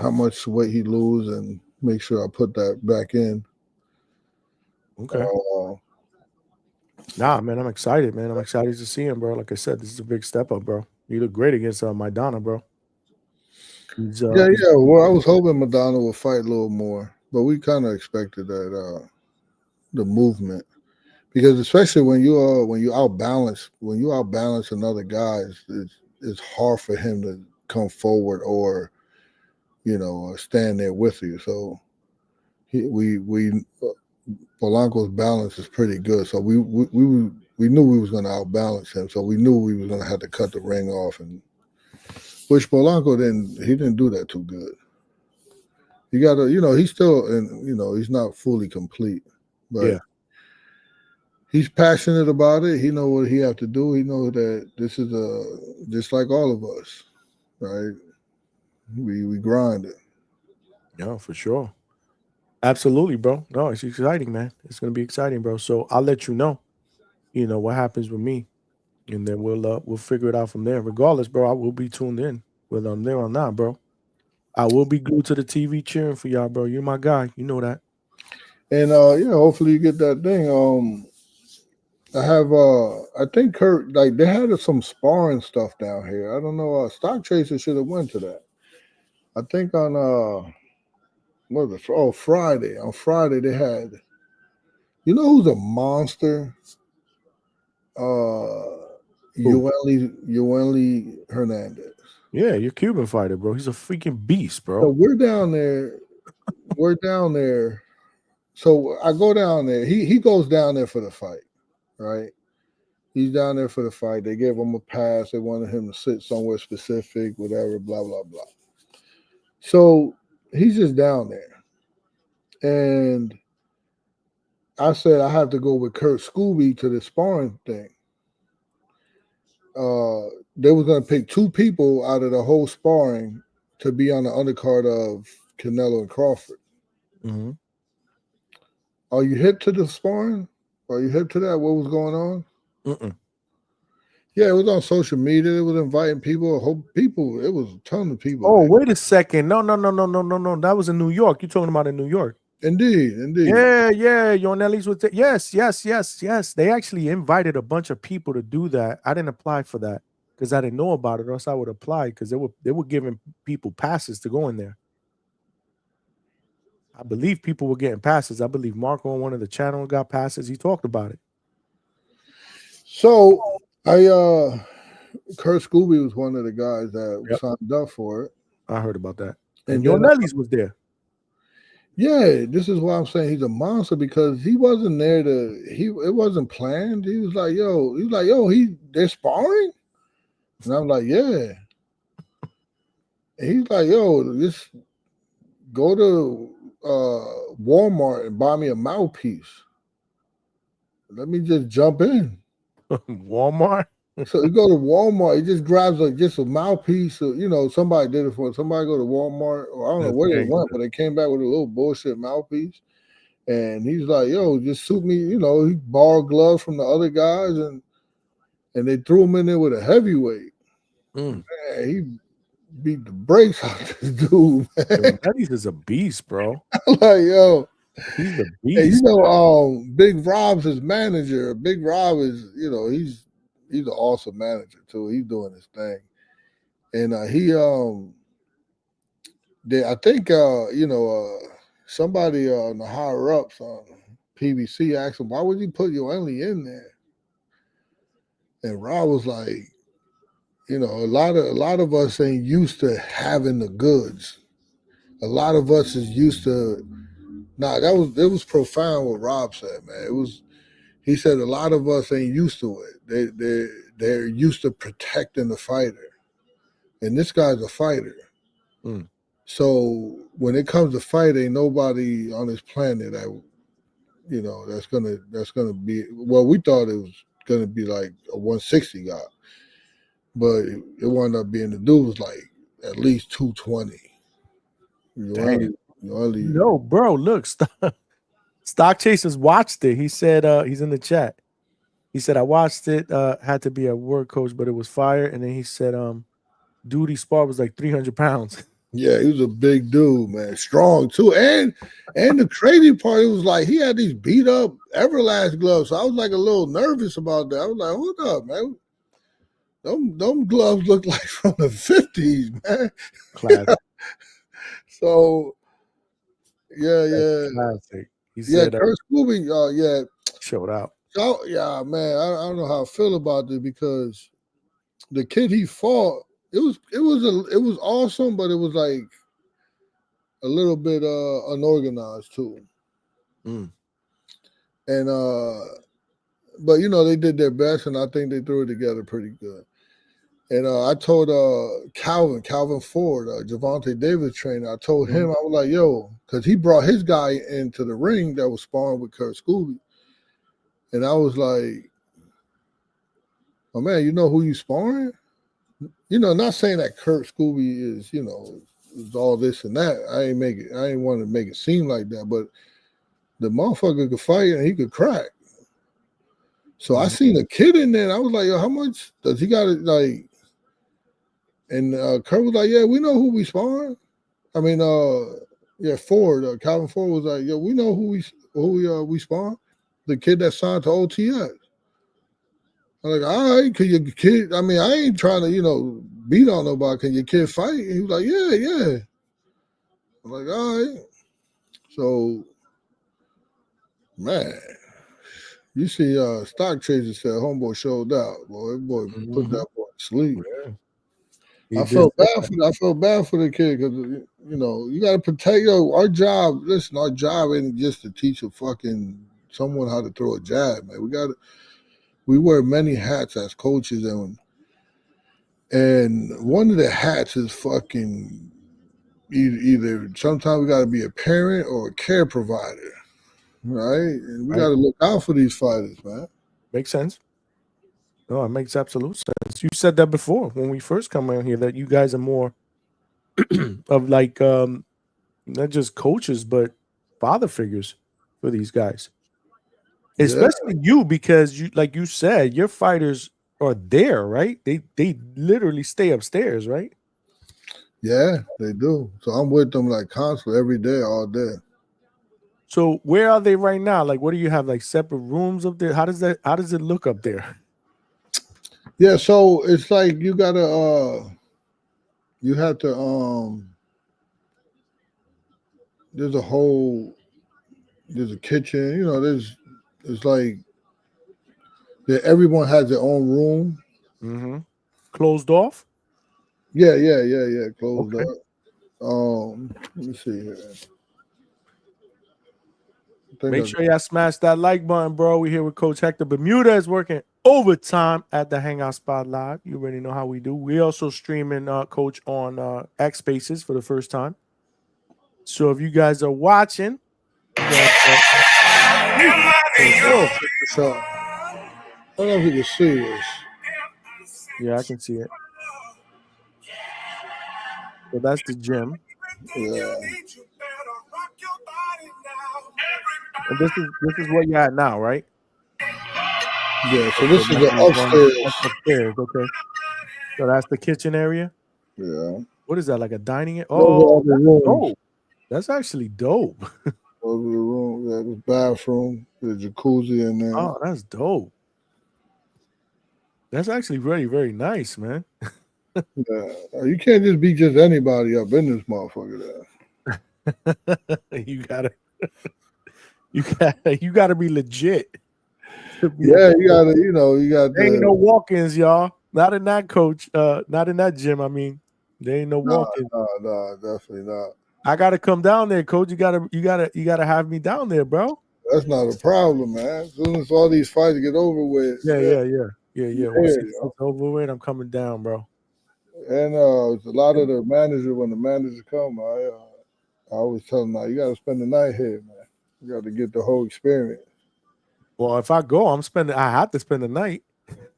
how much weight he lose and make sure I put that back in. Okay. Nah, man, I'm excited, man. I'm excited to see him, bro. Like I said, this is a big step up, bro. You look great against Maidana, bro. Yeah. Well, I was hoping Madonna would fight a little more, but we kind of expected that the movement, because especially when you outbalance another guy, it's hard for him to come forward or stand there with you. So Polanco's balance is pretty good. So we knew we was going to outbalance him. So we knew we was going to have to cut the ring off, and which Polanco didn't do that too good. You got to, he's still, and he's not fully complete, but he's passionate about it. He know what he have to do. He knows that this is just like all of us, right? We grind it. Yeah, for sure. Absolutely, bro. No, it's exciting, man. It's gonna be exciting, bro. So I'll let you know, what happens with me, and then we'll figure it out from there. Regardless, bro, I will be tuned in, whether I'm there or not, bro. I will be glued to the TV cheering for y'all, bro. You're my guy. You know that. And hopefully you get that thing. I think Kurt, like, they had some sparring stuff down here. I don't know. Stock Chaser should have went to that. I think on what was it? Oh, Friday. On Friday they had. You know who's a monster? Yoeli Hernandez. Yeah, you're a Cuban fighter, bro. He's a freaking beast, bro. So we're down there. So I go down there. He goes down there for the fight, right? He's down there for the fight. They gave him a pass. They wanted him to sit somewhere specific, whatever, blah, blah, blah. So he's just down there. And I said I have to go with Kurt Scooby to the sparring thing. They were going to pick two people out of the whole sparring to be on the undercard of Canelo and Crawford. Mm-hmm. Are you hip to the sparring? Are you hip to that? What was going on? Mm-mm. Yeah, it was on social media. It was inviting people. It was a ton of people. Oh, wait a second. No. That was in New York. You're talking about in New York. Indeed. Yeah. Yonelli's was yes. They actually invited a bunch of people to do that. I didn't apply for that because I didn't know about it, or else I would apply, because they were giving people passes to go in there. I believe people were getting passes. I believe Marco on one of the channels got passes. He talked about it. So Kurt Scooby was one of the guys that signed up for it. I heard about that. And Yonelli's was there. Yeah, this is why I'm saying he's a monster, because he wasn't there it wasn't planned. He was like, they're sparring? And I'm like, yeah. And he's like, just go to Walmart and buy me a mouthpiece. Let me just jump in. Walmart? So you go to Walmart, he just grabs just a mouthpiece. Somebody did it for him. Somebody go to Walmart, or I don't know where they went, but they came back with a little bullshit mouthpiece. And he's like, just suit me. He borrowed gloves from the other guys, and they threw him in there with a heavyweight. Man, he beat the brakes out of this dude, man. Eddie's is a beast, bro. I'm like, He's the Hey, beast. Big Rob's his manager. Big Rob is, he's an awesome manager too. He's doing his thing, and I think somebody on the higher ups on PBC asked him, why would you put Yoeli in there? And Rob was like, a lot of us ain't used to having the goods. A lot of us is used to. It was profound what Rob said, man. He said a lot of us ain't used to it. They're used to protecting the fighter, and this guy's a fighter. Mm. So when it comes to fight, ain't nobody on this planet that that's gonna be. Well, we thought it was gonna be like a 160 guy, but it wound up being the dude was like at least 220. Damn. No, bro, look, Stock Chasers watched it. He said he's in the chat. He said I watched it, had to be a word coach, but it was fire. And then he said duty spar was like 300 pounds. Yeah, he was a big dude, man, strong too. And the crazy part, it was like he had these beat up Everlast gloves. So I was like a little nervous about that. I was like, hold up, man. Them gloves look like from the 50s, man. Classic. So yeah. Classic. He Yeah, said Kurt Scooby, showed out. So yeah, man, I don't know how I feel about this because the kid he fought, it was awesome, but it was like a little bit unorganized too. Mm. And but they did their best, and I think they threw it together pretty good. And I told Calvin Ford, Javante Davis trainer, I told him, I was like, yo, because he brought his guy into the ring that was sparring with Kurt Scooby. And I was like, oh man, you know who you sparring? Not saying that Kurt Scooby is, is all this and that. I ain't want to make it seem like that, but the motherfucker could fight and he could crack. So I seen a kid in there and I was like, yo, how much does he got it like? And Kurt was like, yeah, we know who we sparring. I mean, Ford, Calvin Ford was like, yo, we know who we sparring. The kid that signed to OTS. I'm like, all right, can your kid, I mean, I ain't trying to, beat on nobody. Can your kid fight? And he was like, yeah. I'm like, all right. So, man, you see Stock Trader said homeboy showed out. Boy, put that boy to sleep. Yeah. I felt bad for the kid because, you got to protect, our job. Listen, our job ain't just to teach someone how to throw a jab, man. We wear many hats as coaches, and one of the hats is fucking either sometimes we got to be a parent or a care provider, right? And we got to look out for these fighters, man. Makes sense. No, it makes absolute sense. You said that before when we first come in here that you guys are more of like not just coaches but father figures for these guys. Especially you, because you, like you said, your fighters are there, right? They literally stay upstairs, right? Yeah, they do. So I'm with them like constantly every day, all day. So where are they right now? Like, what do you have? Like separate rooms up there? How does it look up there? Yeah, so it's like you gotta you have to there's a kitchen, it's like everyone has their own room. Mm-hmm. Closed off? Yeah, closed off. Let me see here. Make sure y'all smash that like button, bro. We're here with Coach Hector Bermuda is working overtime at the Hangout Spot Live. You already know how we do. We also streaming Coach on X Spaces for the first time. So if you guys are watching, I don't know if you can see this. Yeah, I can see it. So that's the gym. Yeah. And this is what you're at now, right? Yeah, so this is the upstairs. That's upstairs, okay. So that's the kitchen area? Yeah. What is that, like a dining area? Oh, that's dope. That's actually dope. Those are the rooms. the bathroom, the jacuzzi in there. Oh, that's dope. That's actually very, very nice, man. Yeah, you can't just beat just anybody up in this motherfucker. you gotta be legit. Yeah, you gotta, you got there ain't no walk-ins, y'all. Not in that coach. Not in that gym. I mean, there ain't no walk-ins. No, definitely not. I gotta come down there, coach. You gotta have me down there, bro. That's not a problem, man. As soon as all these fights get over with. Yeah. Once it's over with, I'm coming down, bro. And a lot of the managers, when the managers come, I always tell them, you got to spend the night here, man. You got to get the whole experience. Well, if I go, I have to spend the night.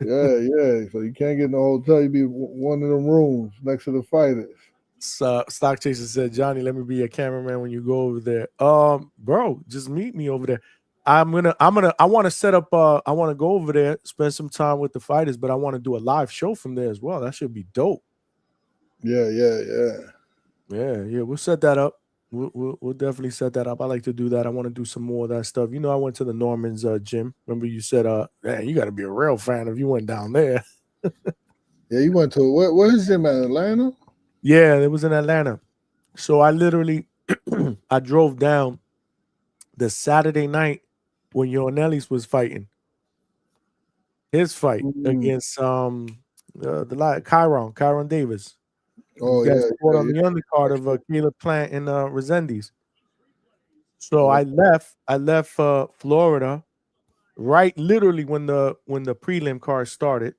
Yeah. So you can't get in the hotel. You be one of them rooms next to the fighters. Stock Chaser said, Johnny, let me be your cameraman when you go over there. Bro, just meet me over there. I want to set up. I want to go over there, spend some time with the fighters, but I want to do a live show from there as well. That should be dope. Yeah. We'll set that up. We'll definitely set that up. I like to do that. I want to do some more of that stuff. I went to the Norman's gym. Remember you said, man, you got to be a real fan if you went down there. Yeah, you went to what is gym in Atlanta? Yeah, it was in Atlanta. So I literally, I drove down the Saturday night when Ioannellis was fighting. His fight against Chiron Davis. Oh, yeah. On the undercard of Caleb Plant and Resendiz. So I left Florida right literally when the prelim card started.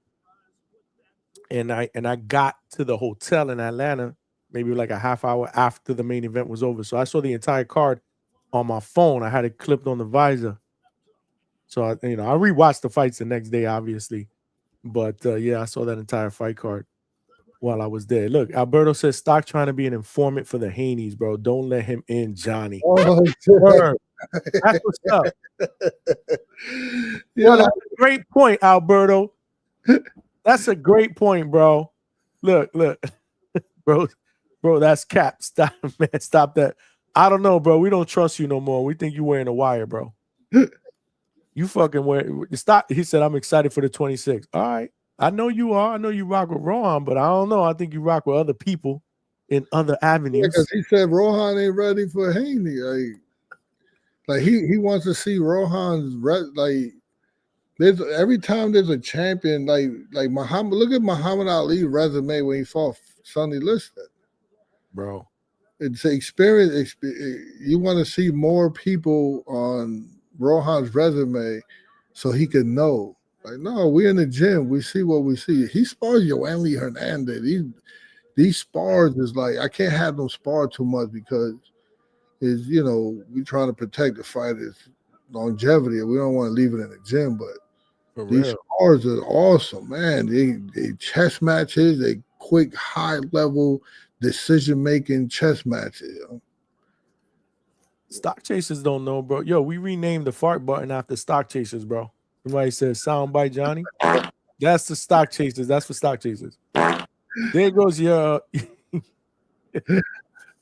And I got to the hotel in Atlanta maybe like a half hour after the main event was over. So I saw the entire card on my phone. I had it clipped on the visor. So I rewatched the fights the next day, obviously. But I saw that entire fight card while I was there. Look, Alberto says Stock trying to be an informant for the Haneys, bro. Don't let him in, Johnny. Oh, that's what's up. Yeah, that's a great point, Alberto. That's a great point, bro. Look, bro, that's cap. Stop, man. Stop that. I don't know, bro. We don't trust you no more. We think you wearing a wire, bro. You fucking wear stop. He said, I'm excited for the 26th. All right. I know you are. I know you rock with Rohan, but I don't know. I think you rock with other people in other avenues. Because he said Rohan ain't ready for Haney. Like he wants to see Rohan's there's every time there's a champion like Muhammad. Look at Muhammad Ali's resume when he fought Sonny Liston. Bro. It's experience. You want to see more people on Rohan's resume so he can know. Like, no, we in the gym. We see what we see. He spars Yoeli Hernandez. These spars is like, I can't have them spar too much because we trying to protect the fighter's longevity. We don't want to leave it in the gym, but these spars are awesome, man. They chess matches, they quick, high-level decision-making chess matches. Stock Chasers don't know, bro. Yo, we renamed the fart button after Stock Chasers, bro. Somebody says soundbite Johnny. That's the Stock Chasers. That's for Stock Chasers. There goes your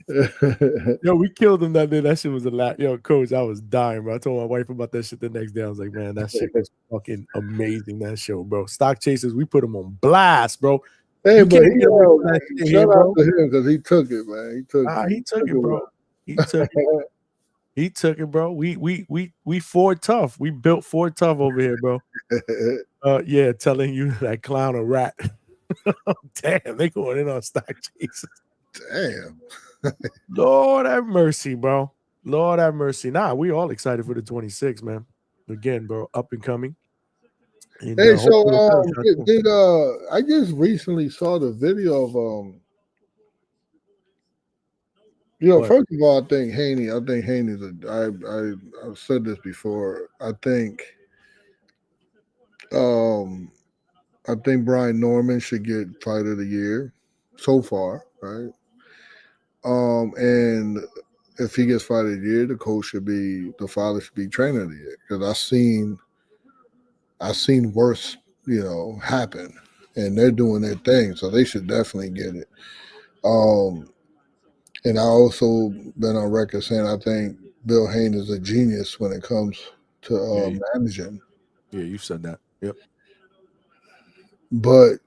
yo, we killed him that day. That shit was a lot. Yo, coach, I was dying, bro. I told my wife about that shit the next day. I was like, man, that shit was fucking amazing, that show, bro. Stock Chasers, we put him on blast, bro. Hey, but shout out to him because he took it, man. He took it, bro. He took it. He took it, bro. We Ford tough. We built Ford tough over here, bro. Telling you that clown a rat. Damn, they going in on Stock Chasers. Damn. Lord have mercy, bro. Lord have mercy. Nah, we all excited for the 26th, man. Again, bro, up and coming. And, hey, so I just recently saw the video of first of all, I think Haney's I've said this before. I think Brian Norman should get Fight of the Year so far, right? And if he gets Fight of the Year, the father should be Trainer of the Year. Because I've seen worse, happen. And they're doing their thing, so they should definitely get it. And I also been on record saying I think Bill Haney is a genius when it comes to managing. Yeah, you said that. Yep. But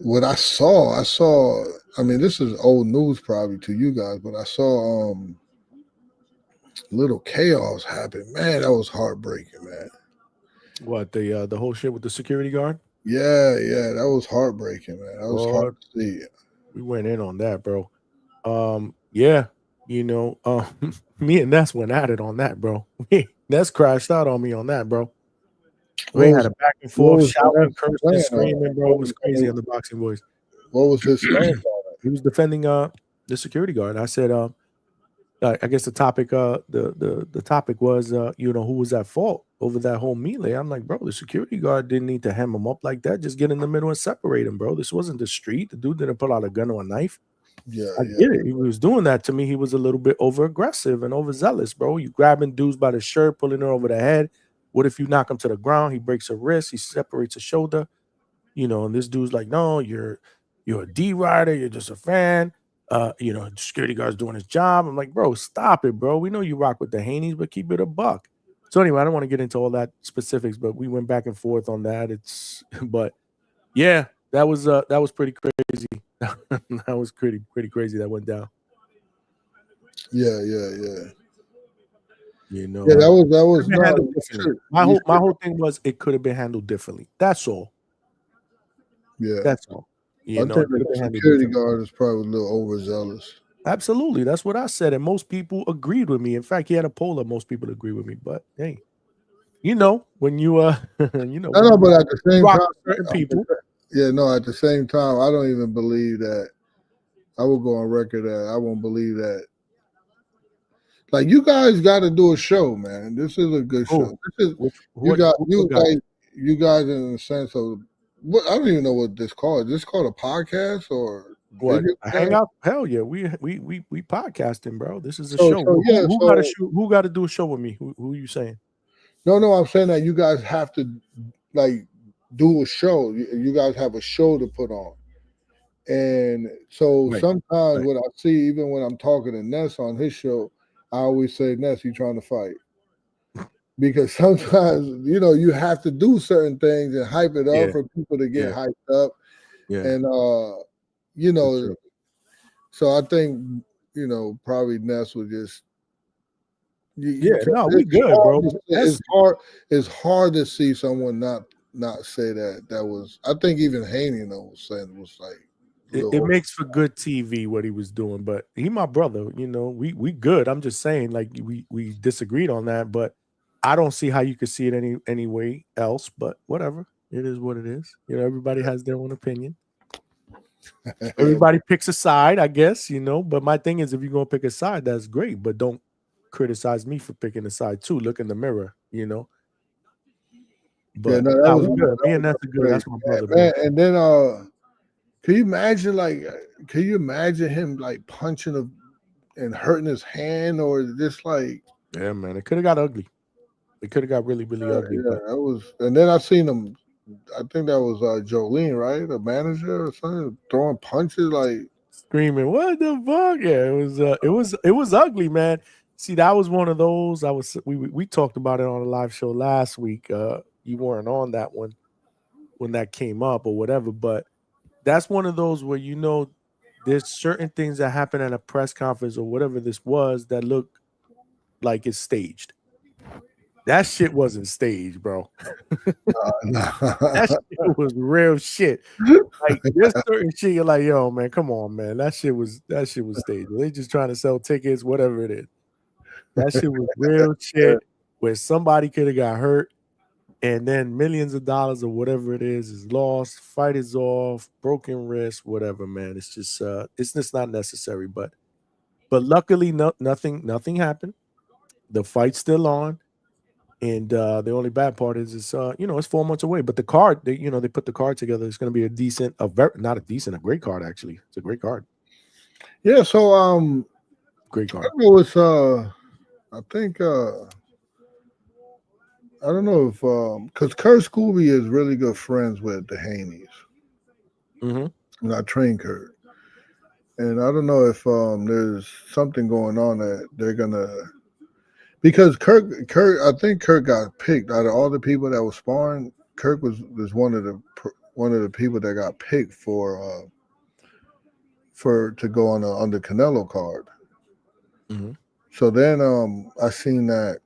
what I saw. I mean, this is old news probably to you guys, but I saw little chaos happen. Man, that was heartbreaking, man. What, the whole shit with the security guard? Yeah, that was heartbreaking, man. That was hard to see. We went in on that, bro. Yeah, me and Ness went at it on that, bro. Ness crashed out on me on that, bro. We had a back and forth, shouting, cursing, screaming, bro. It was crazy on the Boxing Boys. What was his stance on it? He was defending the security guard. I said, I guess the topic the topic was who was at fault over that whole melee. I'm like, bro, the security guard didn't need to hem him up like that. Just get in the middle and separate him, bro. This wasn't the street. The dude didn't pull out a gun or a knife. I get it. He was doing that to me. He was a little bit over aggressive and overzealous, bro. You grabbing dudes by the shirt, pulling it over the head. What if you knock him to the ground? He breaks a wrist. He separates a shoulder. And this dude's like, no, you're a D rider. You're just a fan. The security guard's doing his job. I'm like, bro, stop it, bro. We know you rock with the Haneys, but keep it a buck. So anyway, I don't want to get into all that specifics, but we went back and forth on that. But yeah, that was pretty crazy. That was pretty crazy that went down. Yeah. That was handled differently. My whole thing was it could have been handled differently. That's all. Yeah. That's all. I think the security guard is probably a little overzealous. Absolutely. That's what I said. And most people agreed with me. In fact, he had a poll that most people agree with me. But hey, when you I know, but at the same time, certain people. At the same time, I don't even believe that. I will go on record that I won't believe that. Like, you guys got to do a show, man. This is a good show. You guys in the sense of what, I don't even know what this called. Is this called a podcast or what? A Hangout? Hell yeah, we podcasting, bro. This is a show. Who got to do a show with me? Who are you saying? No, I'm saying that you guys have to do a show. You guys have a show to put on. And so sometimes what I see, even when I'm talking to Ness on his show, I always say, Ness, you trying to fight. Because sometimes, you have to do certain things and hype it up for people to get hyped up. Yeah. And, so I think, probably Ness would just. We good, bro. It's hard to see someone not say that. That was, I think even Haney was saying it was like. It makes for good TV what he was doing, but he my brother. We good. I'm just saying, like we disagreed on that, but I don't see how you could see it any way else. But whatever, it is what it is. Everybody has their own opinion. Everybody picks a side, I guess. But my thing is, if you're gonna pick a side, that's great. But don't criticize me for picking a side too. Look in the mirror, But we good. Me and that's good. That's my brother. Man. And then can you imagine him like punching and hurting his hand or just like? Yeah, man, it could have got ugly. It could have got really, really ugly. Yeah, that was. And then I seen him. I think that was Jolene, right? The manager or something, throwing punches like screaming, "What the fuck?" Yeah, it was ugly, man. See, that was one of those. We talked about it on a live show last week. You weren't on that one when that came up or whatever, but. That's one of those where there's certain things that happen at a press conference or whatever this was that look like it's staged. That shit wasn't staged, bro. That shit was real shit. Like there's certain shit you're like, yo, man, come on, man. That shit was staged. They just trying to sell tickets, whatever it is. That shit was real shit where somebody could have got hurt. And then millions of dollars or whatever it is lost, fight is off, broken wrist, whatever, man. It's just not necessary. But luckily, nothing happened. The fight's still on, and the only bad part is it's 4 months away. But the card, they put the card together. It's going to be a great card actually. It's a great card. Yeah. So great card. I think. I don't know if because Kurt Scooby is really good friends with the Haneys. Mm-hmm. And I trained Kurt. And I don't know if there's something going on that they're gonna because Kirk I think Kirk got picked out of all the people that was sparring. Kirk was one of the people that got picked for to go on the Canelo card. Mm-hmm. So then I seen that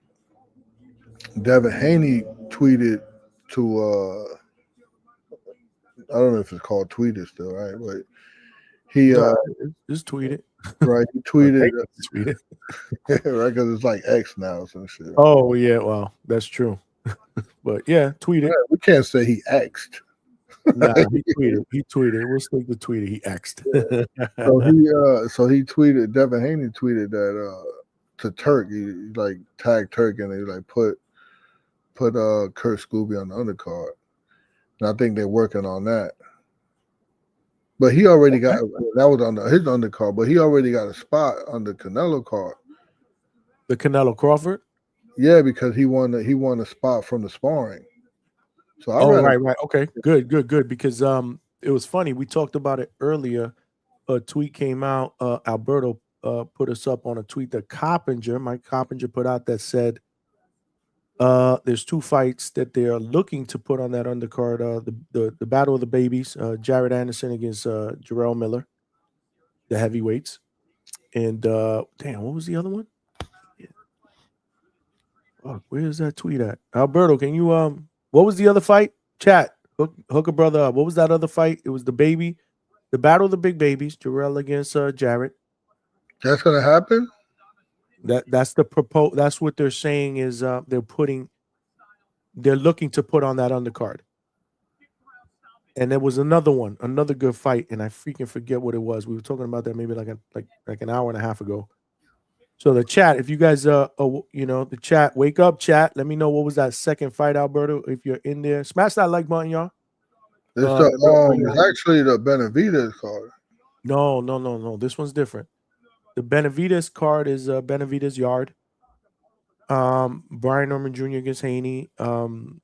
Devin Haney tweeted to I don't know if it's called tweeted still, right? But he No, just tweet it. right, he tweeted tweet it. right, because it's like X now or some shit. Oh yeah, well, that's true. But yeah, tweet it. Yeah, we can't say he X'd. Nah, he tweeted. He tweeted. We'll stick to tweeted. He X'd. So he tweeted. Devin Haney tweeted that to Turk. He like tagged Turk and he like put Kurt Scooby on the undercard. And I think they're working on that. But he already got that was on his undercard. But he already got a spot on the Canelo card. The Canelo Crawford. Yeah, because he won a spot from the sparring. So right. Okay, good. Because it was funny. We talked about it earlier. A tweet came out. Alberto put us up on a tweet that Mike Coppinger put out that said there's 2 fights that they are looking to put on that undercard. The Battle of the Babies, Jared Anderson against Jarrell Miller, the heavyweights. And damn, what was the other one? Oh, where is that tweet at? Alberto, can you what was the other fight? Chat. Hook a brother up. What was that other fight? It was the Battle of the Big Babies, Jarrell against Jared. That's gonna happen? That's what they're saying is they're looking to put on that undercard. And there was another good fight, and I freaking forget what it was. We were talking about that maybe like an hour and a half ago. So the chat, if you guys the chat, wake up, chat. Let me know what was that second fight, Alberto. If you're in there, smash that like button, y'all. It's actually the Benavidez card. No. This one's different. The Benavidez card is Benavidez Yard. Brian Norman Jr. against Haney. Bam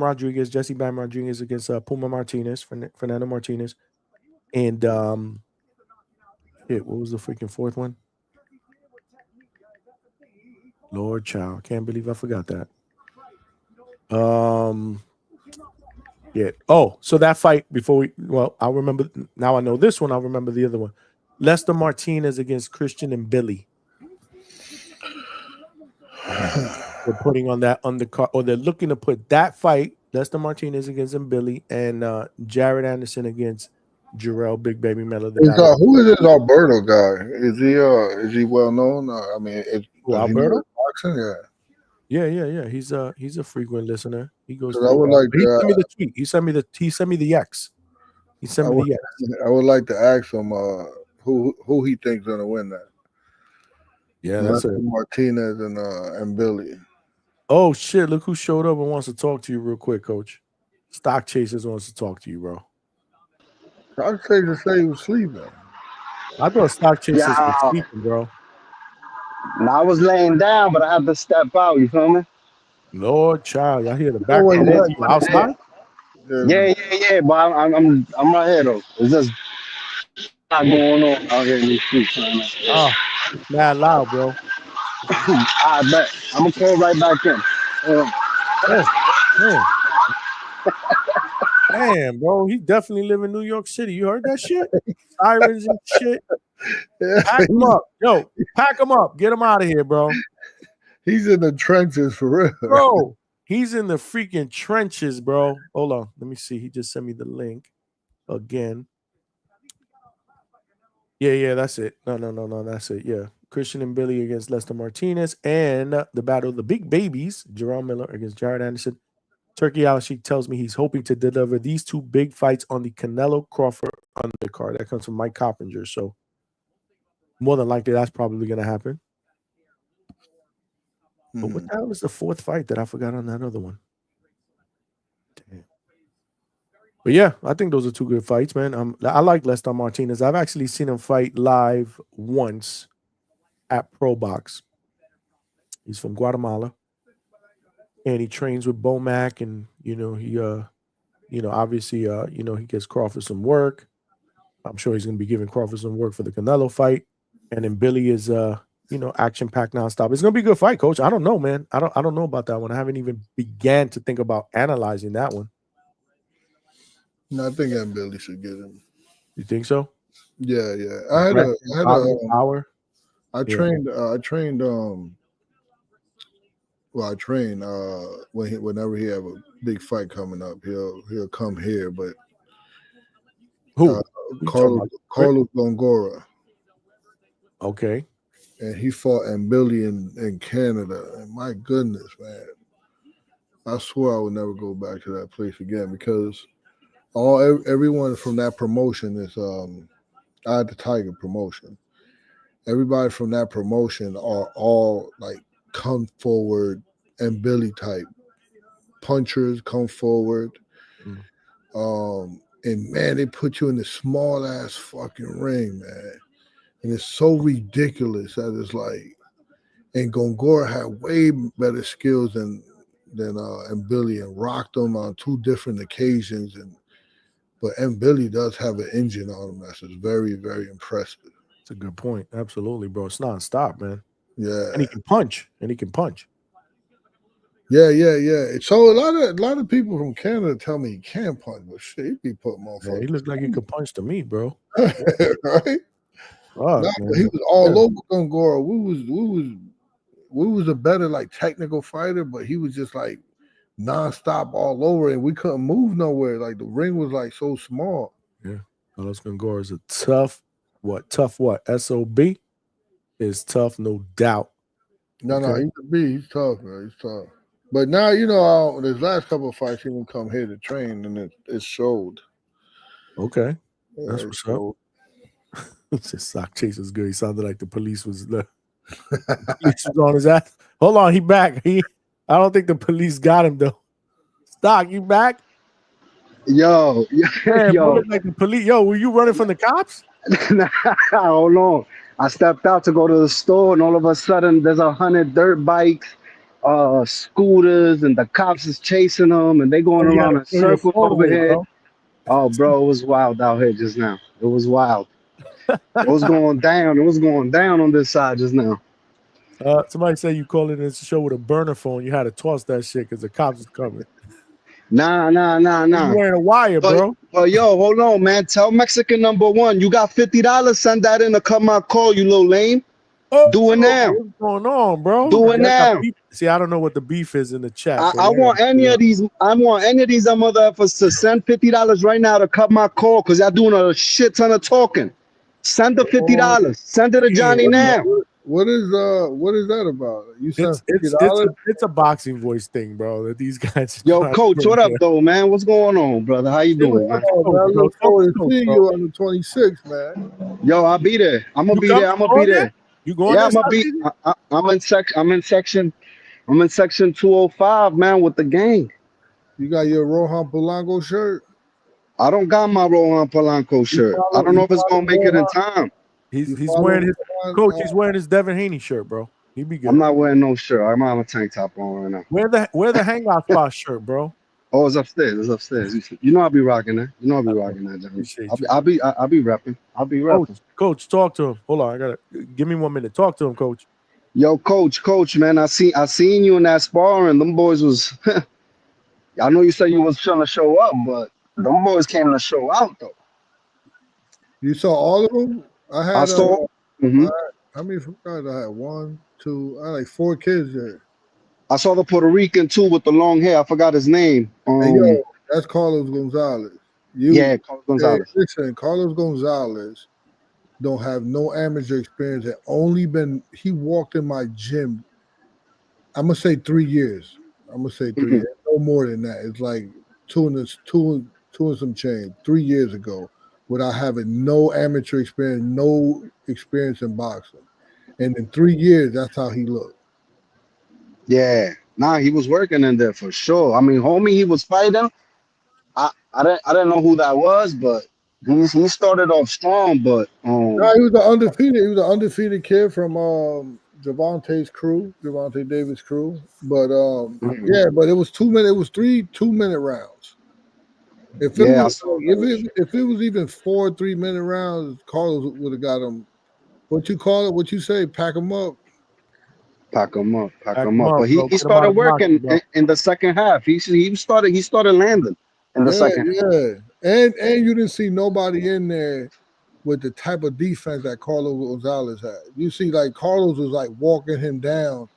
Rodriguez, Jesse Bam Rodriguez against Puma Martinez, Fernando Martinez. And what was the freaking fourth one? Lord child, can't believe I forgot that. Yeah. Oh, so that fight I'll remember. Now I know this one. I'll remember the other one. Lester Martinez against Christian and Billy. They're putting on that undercard, or they're looking to put that fight, Lester Martinez against Billy, and Jared Anderson against Jarrell Big Baby Miller. Who is this Alberto guy? Is he well known? I mean, Alberto? Boxing? Yeah. He's a frequent listener. He goes. I would like he sent me the tweet. He sent me the X. He sent me the X. I would like to ask him who he thinks gonna win that. Yeah, that's it. Martinez and Billy. Oh shit! Look who showed up and wants to talk to you real quick, Coach. Stock Chasers wants to talk to you, bro. Stock Chasers say he was sleeping. I thought Stock Chasers was sleeping, bro. No, I was laying down, but I had to step out. You feel me? Lord, child, y'all hear the background outside? Yeah. But I'm right here though. It's just not going on out here in these streets. Oh, mad loud, bro. I bet. I'm gonna call right back in. Damn, bro. He definitely live in New York City. You heard that shit? Sirens and shit. Pack him up. Yo, pack him up. Get him out of here, bro. He's in the trenches for real. Bro, he's in the freaking trenches, bro. Hold on. Let me see. He just sent me the link again. Yeah, that's it. No, that's it. Yeah. Christian and Billy against Lester Martinez, and the Battle of the Big Babies, Jarrell Miller against Jared Anderson. Turkey Al-Sheikh tells me he's hoping to deliver these 2 big fights on the Canelo Crawford undercard. That comes from Mike Coppinger. So more than likely, that's probably going to happen. But what the hell is the 4th fight that I forgot on that other one? Damn. But yeah, I think those are 2 good fights, man. I like Lester Martinez. I've actually seen him fight live once at Pro Box. He's from Guatemala. And he trains with Bomac, and he obviously he gets Crawford some work. I'm sure he's going to be giving Crawford some work for the Canelo fight. And then Billy is, action-packed nonstop. It's going to be a good fight, Coach. I don't know, man. I don't know about that one. I haven't even began to think about analyzing that one. No, I think Billy should get him. You think so? Yeah. I trained whenever he have a big fight coming up, he'll come here. But who? Carlos Gongora. Okay. And he fought Billy in Canada. And my goodness, man. I swear I would never go back to that place again because everyone from that promotion is I had the Tiger promotion. Everybody from that promotion are all like come forward and Billy type punchers, come forward. And man, they put you in this small ass fucking ring, man. And it's so ridiculous that it's like, and Gongora had way better skills than Billy and rocked him on 2 different occasions. But Billy does have an engine on him that's very, very impressive. That's a good point. Absolutely, bro. It's nonstop, man. Yeah. And he can punch. Yeah. So a lot of people from Canada tell me he can punch, but shit, he be putting motherfuckers. Yeah, he looks like he could punch to me, bro. Right? He was all over Gongora. We was a better like technical fighter, but he was just like nonstop all over, and we couldn't move nowhere. Like the ring was like so small. Yeah, Carlos Gongora is a tough what? SOB is tough, no doubt. No, he's a B. He's tough, man. He's tough. But now his last couple of fights, he didn't come here to train, and it showed. Okay, that's what's up. Just sock chase was good. He sounded like the police was on his ass. Hold on, he back. I don't think the police got him though. Stock, you back? Yo. Like the police. Yo, were you running from the cops? Hold on. I stepped out to go to the store, and all of a sudden, there's 100 dirt bikes, scooters, and the cops is chasing them, and they going around in circles over here. Bro. Oh, bro, it was wild out here just now. It was wild. It was going down. It was going down on this side just now. Somebody said you called in this show with a burner phone. You had to toss that shit because the cops was coming. Nah. You wearing a wire, bro. But yo, hold on, man. Tell Mexican #1, you got $50. Send that in to come my call, you little lame. Do it now. What's going on, bro? Do it now. See, I don't know what the beef is in the chat. I want any of these. I want any of these motherfuckers to send $50 right now to cut my call because y'all doing a shit ton of talking. Send the $50. Send it to Johnny now. What is that about? You said it's a boxing voice thing, bro. That these guys. Yo, coach, what up, though, man? What's going on, brother? How you doing, man? I look forward to seeing you on the 26th, man. Yo, I'll be there. I'm gonna be there. You going? Yeah, I'm in section 205, man, with the gang. You got your Rohan Polanco shirt? I don't got my Rohan Polanco shirt. I don't know if it's gonna make it in time. He's wearing his coach. He's wearing his Devin Haney shirt, bro. He be good. I'm not wearing no shirt. I'm on a tank top on right now. Wear the Hangout spot shirt, bro. Oh, it's upstairs. You know I'll be rocking that. Johnny. I'll be repping. Coach, talk to him. Hold on, give me 1 minute. Talk to him, coach. Yo, coach, man. I seen you in that sparring. Them boys was. I know you said you was trying to show up, but them boys came to show out though. You saw all of them? I saw. How many guys I had? 1, 2. I had like 4 kids there. I saw the Puerto Rican too with the long hair. I forgot his name. Hey, yo, that's Carlos Gonzalez. Carlos Gonzalez. Listen, Carlos Gonzalez don't have no amateur experience. He walked in my gym. I'm gonna say 3 years. Years. No more than that. It's like two and some change. 3 years ago, without having no amateur experience, no experience in boxing, and in 3 years, that's how he looked. Yeah, he was working in there for sure. I mean, homie, he was fighting. I didn't know who that was, but he started off strong. But he was an undefeated kid from Javante Davis' crew. But but it was 2 minute. It was 3 2-minute rounds. If it Yeah, I was saw that. if it was even 4 3-minute rounds, Carlos would have got him. What you call it? What you say? Pack him up. Pack him up, pack Back him him up. up, But bro. he Get him out started of boxing, working bro. in the second half. He started landing in the Yeah, second half. yeah. And you didn't see nobody in there with the type of defense that Carlos Gonzalez had. You see, like Carlos was like walking him down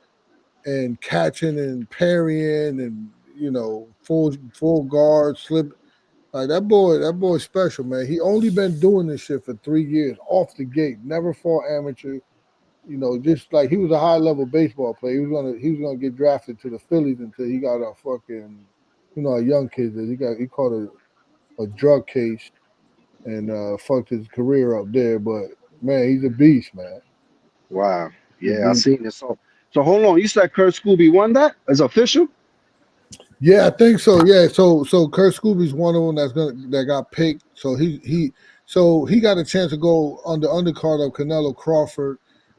and catching and parrying and full guard slip. Like that boy's special, man. He only been doing this shit for 3 years off the gate. Never fought amateur. Just like he was a high level baseball player. He was gonna get drafted to the Phillies until he got a fucking a young kid that he caught a drug case and fucked his career up there. But man, he's a beast, man. Wow. He's a Yeah, I beast. seen it. So hold on. You said Kurt Scooby won that? Is official? Yeah, I think so. Yeah, so Kurt Scooby's one of them that got picked. So he got a chance to go on the undercard of Canelo Crawford,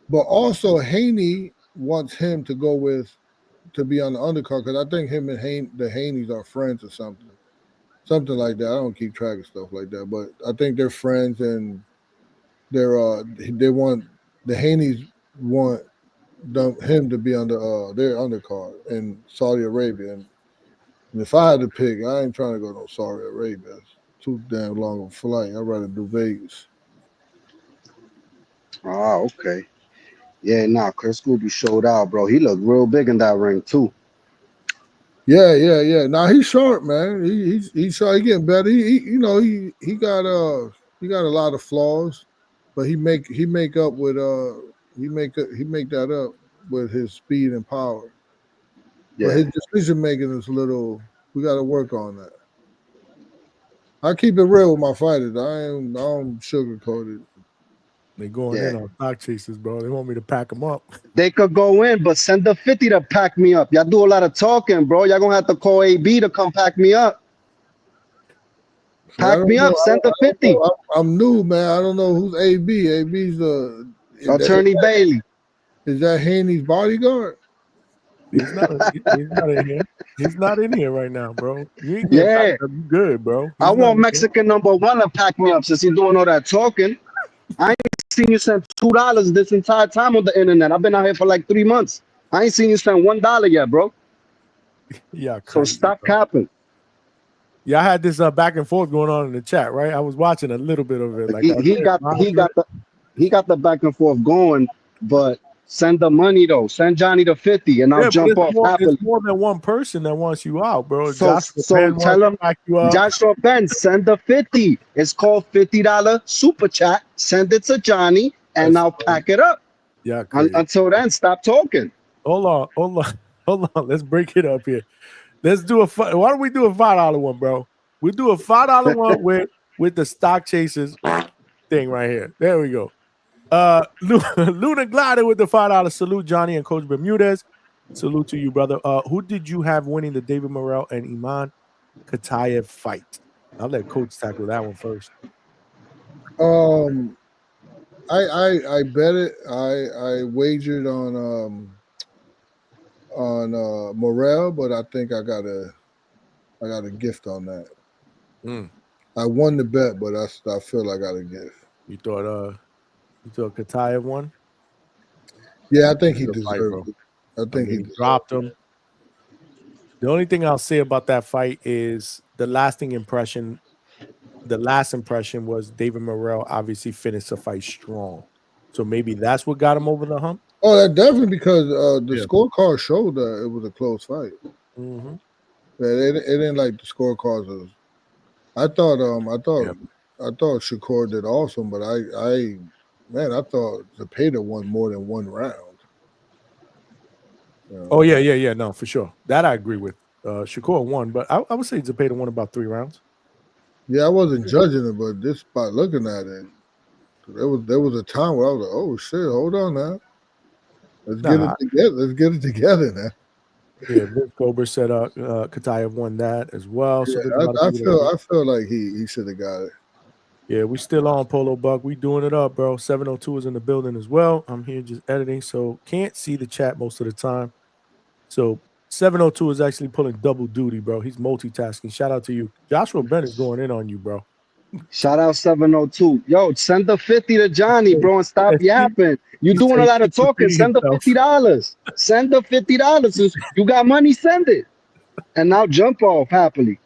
but also Haney wants him to be on the undercard because I think him and the Haneys are friends or something like that. I don't keep track of stuff like that, but I think they're friends and they want the Haneys want him to be on their undercard in Saudi Arabia. And if I had to pick, I ain't trying to go to Saudi Arabia. It's too damn long of a flight. I'd rather do Vegas. Ah, okay. Yeah, Kurt Scooby showed out, bro. He looked real big in that ring too. Yeah. Now he's sharp, man. He's sharp. He getting better. He got a lot of flaws, but he make up with he make that up with his speed and power. But Yeah. his decision making is a little. We got to work on that. I keep it real with my fighters. I don't sugarcoat it. They going in on stock chasers, bro. They want me to pack them up. They could go in, but send the 50 to pack me up. Y'all do a lot of talking, bro. Y'all gonna have to call AB to come pack me up. Pack me up. Send the 50. I'm new, man. I don't know who's AB. AB's Attorney Bailey. Is that Haney's bodyguard? He's not in here. He's not in here right now, bro. You ain't Yeah. you good, bro. I want Mexican #1 to pack me up since he's doing all that talking. I ain't seen you send $2 this entire time on the internet. I've been out here for like 3 months. I ain't seen you send $1 yet, bro. Yeah, so stop capping. Yeah, I had this back and forth going on in the chat, right? I was watching a little bit of it. Like he got the back and forth going, but send the money though. Send Johnny the 50, and I'll jump off happily. It's more than one person that wants you out, bro. So tell him, Joshua Ben, send the 50. It's called $50 super chat. Send it to Johnny, and I'll pack it up. Yeah. Until then, stop talking. Hold on. Let's break it up here. Let's do why don't we do a $5 one, bro? We'll do a $5 one with the stock chasers thing right here. There we go. Luna Glider with the $5 salute, Johnny and Coach Bermudez. Salute to you, brother. Who did you have winning the David Morrell and Iman Katayev fight? I'll let Coach tackle that one first. I bet it. I wagered on Morrell, but I think I got a gift on that. I won the bet, but I feel I got a gift. You thought Katayev won? Yeah, I think he deserved it. I think he dropped him. The only thing I'll say about that fight is the lasting impression. The last impression was David Morrell obviously finished the fight strong. So maybe that's what got him over the hump. Oh, that definitely because the scorecard showed that it was a close fight. Mm-hmm. Yeah, it didn't like the scorecards. I thought Shakur did awesome, but I thought Zepeda won more than one round. Oh yeah, no, for sure. That I agree with. Shakur won, but I would say Zepeda won about 3 rounds. Yeah, I wasn't judging it, but just by looking at it, there was a time where I was like, "Oh shit, hold on now, let's get it together. Let's get it together now." Yeah, Vince Gober said Katayev won that as well. Yeah, so I feel like he should have got it. Yeah, we still on Polo Buck. We doing it up, bro. 702 is in the building as well. I'm here just editing, so can't see the chat most of the time. So 702 is actually pulling double duty, bro. He's multitasking. Shout out to you. Joshua Brent is going in on you, bro. Shout out 702. Yo, send the 50 to Johnny, bro, and stop yapping. You doing a lot of talking. Send the $50. Send the $50. You got money, send it. And now jump off happily.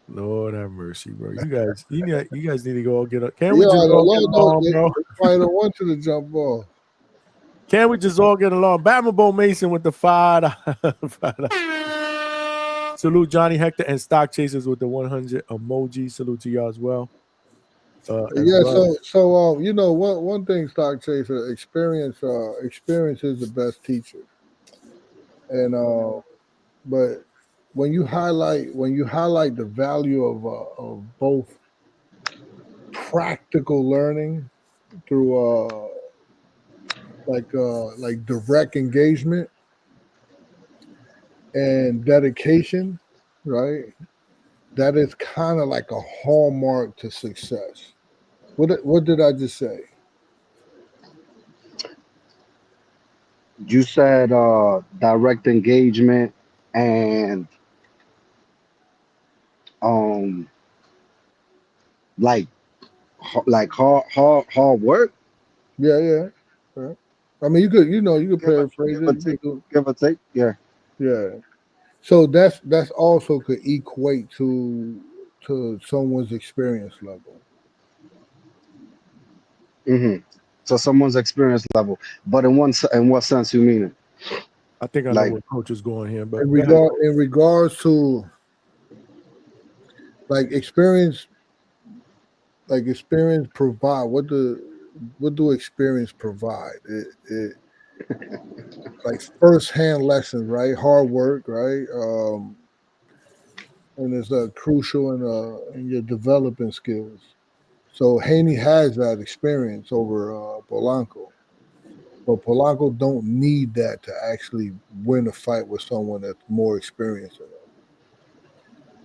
Lord have mercy, bro. You guys need to go all get up. Can't we just all get along, bro? Fighter want you to jump off. Can't we just all get along? Batman Bo Mason with the $5. Salute Johnny Hector and Stock Chasers with the 100 emoji. Salute to y'all as well. You know, one thing, Stock Chaser, experience is the best teacher. And but when you highlight the value of both practical learning through like direct engagement and dedication, right? That is kind of like a hallmark to success. What did I just say? You said direct engagement and like hard work. Yeah. I mean, you could paraphrase it. Give or take. Yeah. So that's also could equate to someone's experience level. Mm-hmm. So someone's experience level, but in what sense you mean it? I think I know where Coach is going here, but in regards to experience provide. What do experience provide? It like first-hand lessons, right? Hard work, right? And it's crucial in your developing skills. So Haney has that experience over Polanco, but Polanco don't need that to actually win a fight with someone that's more experienced than him.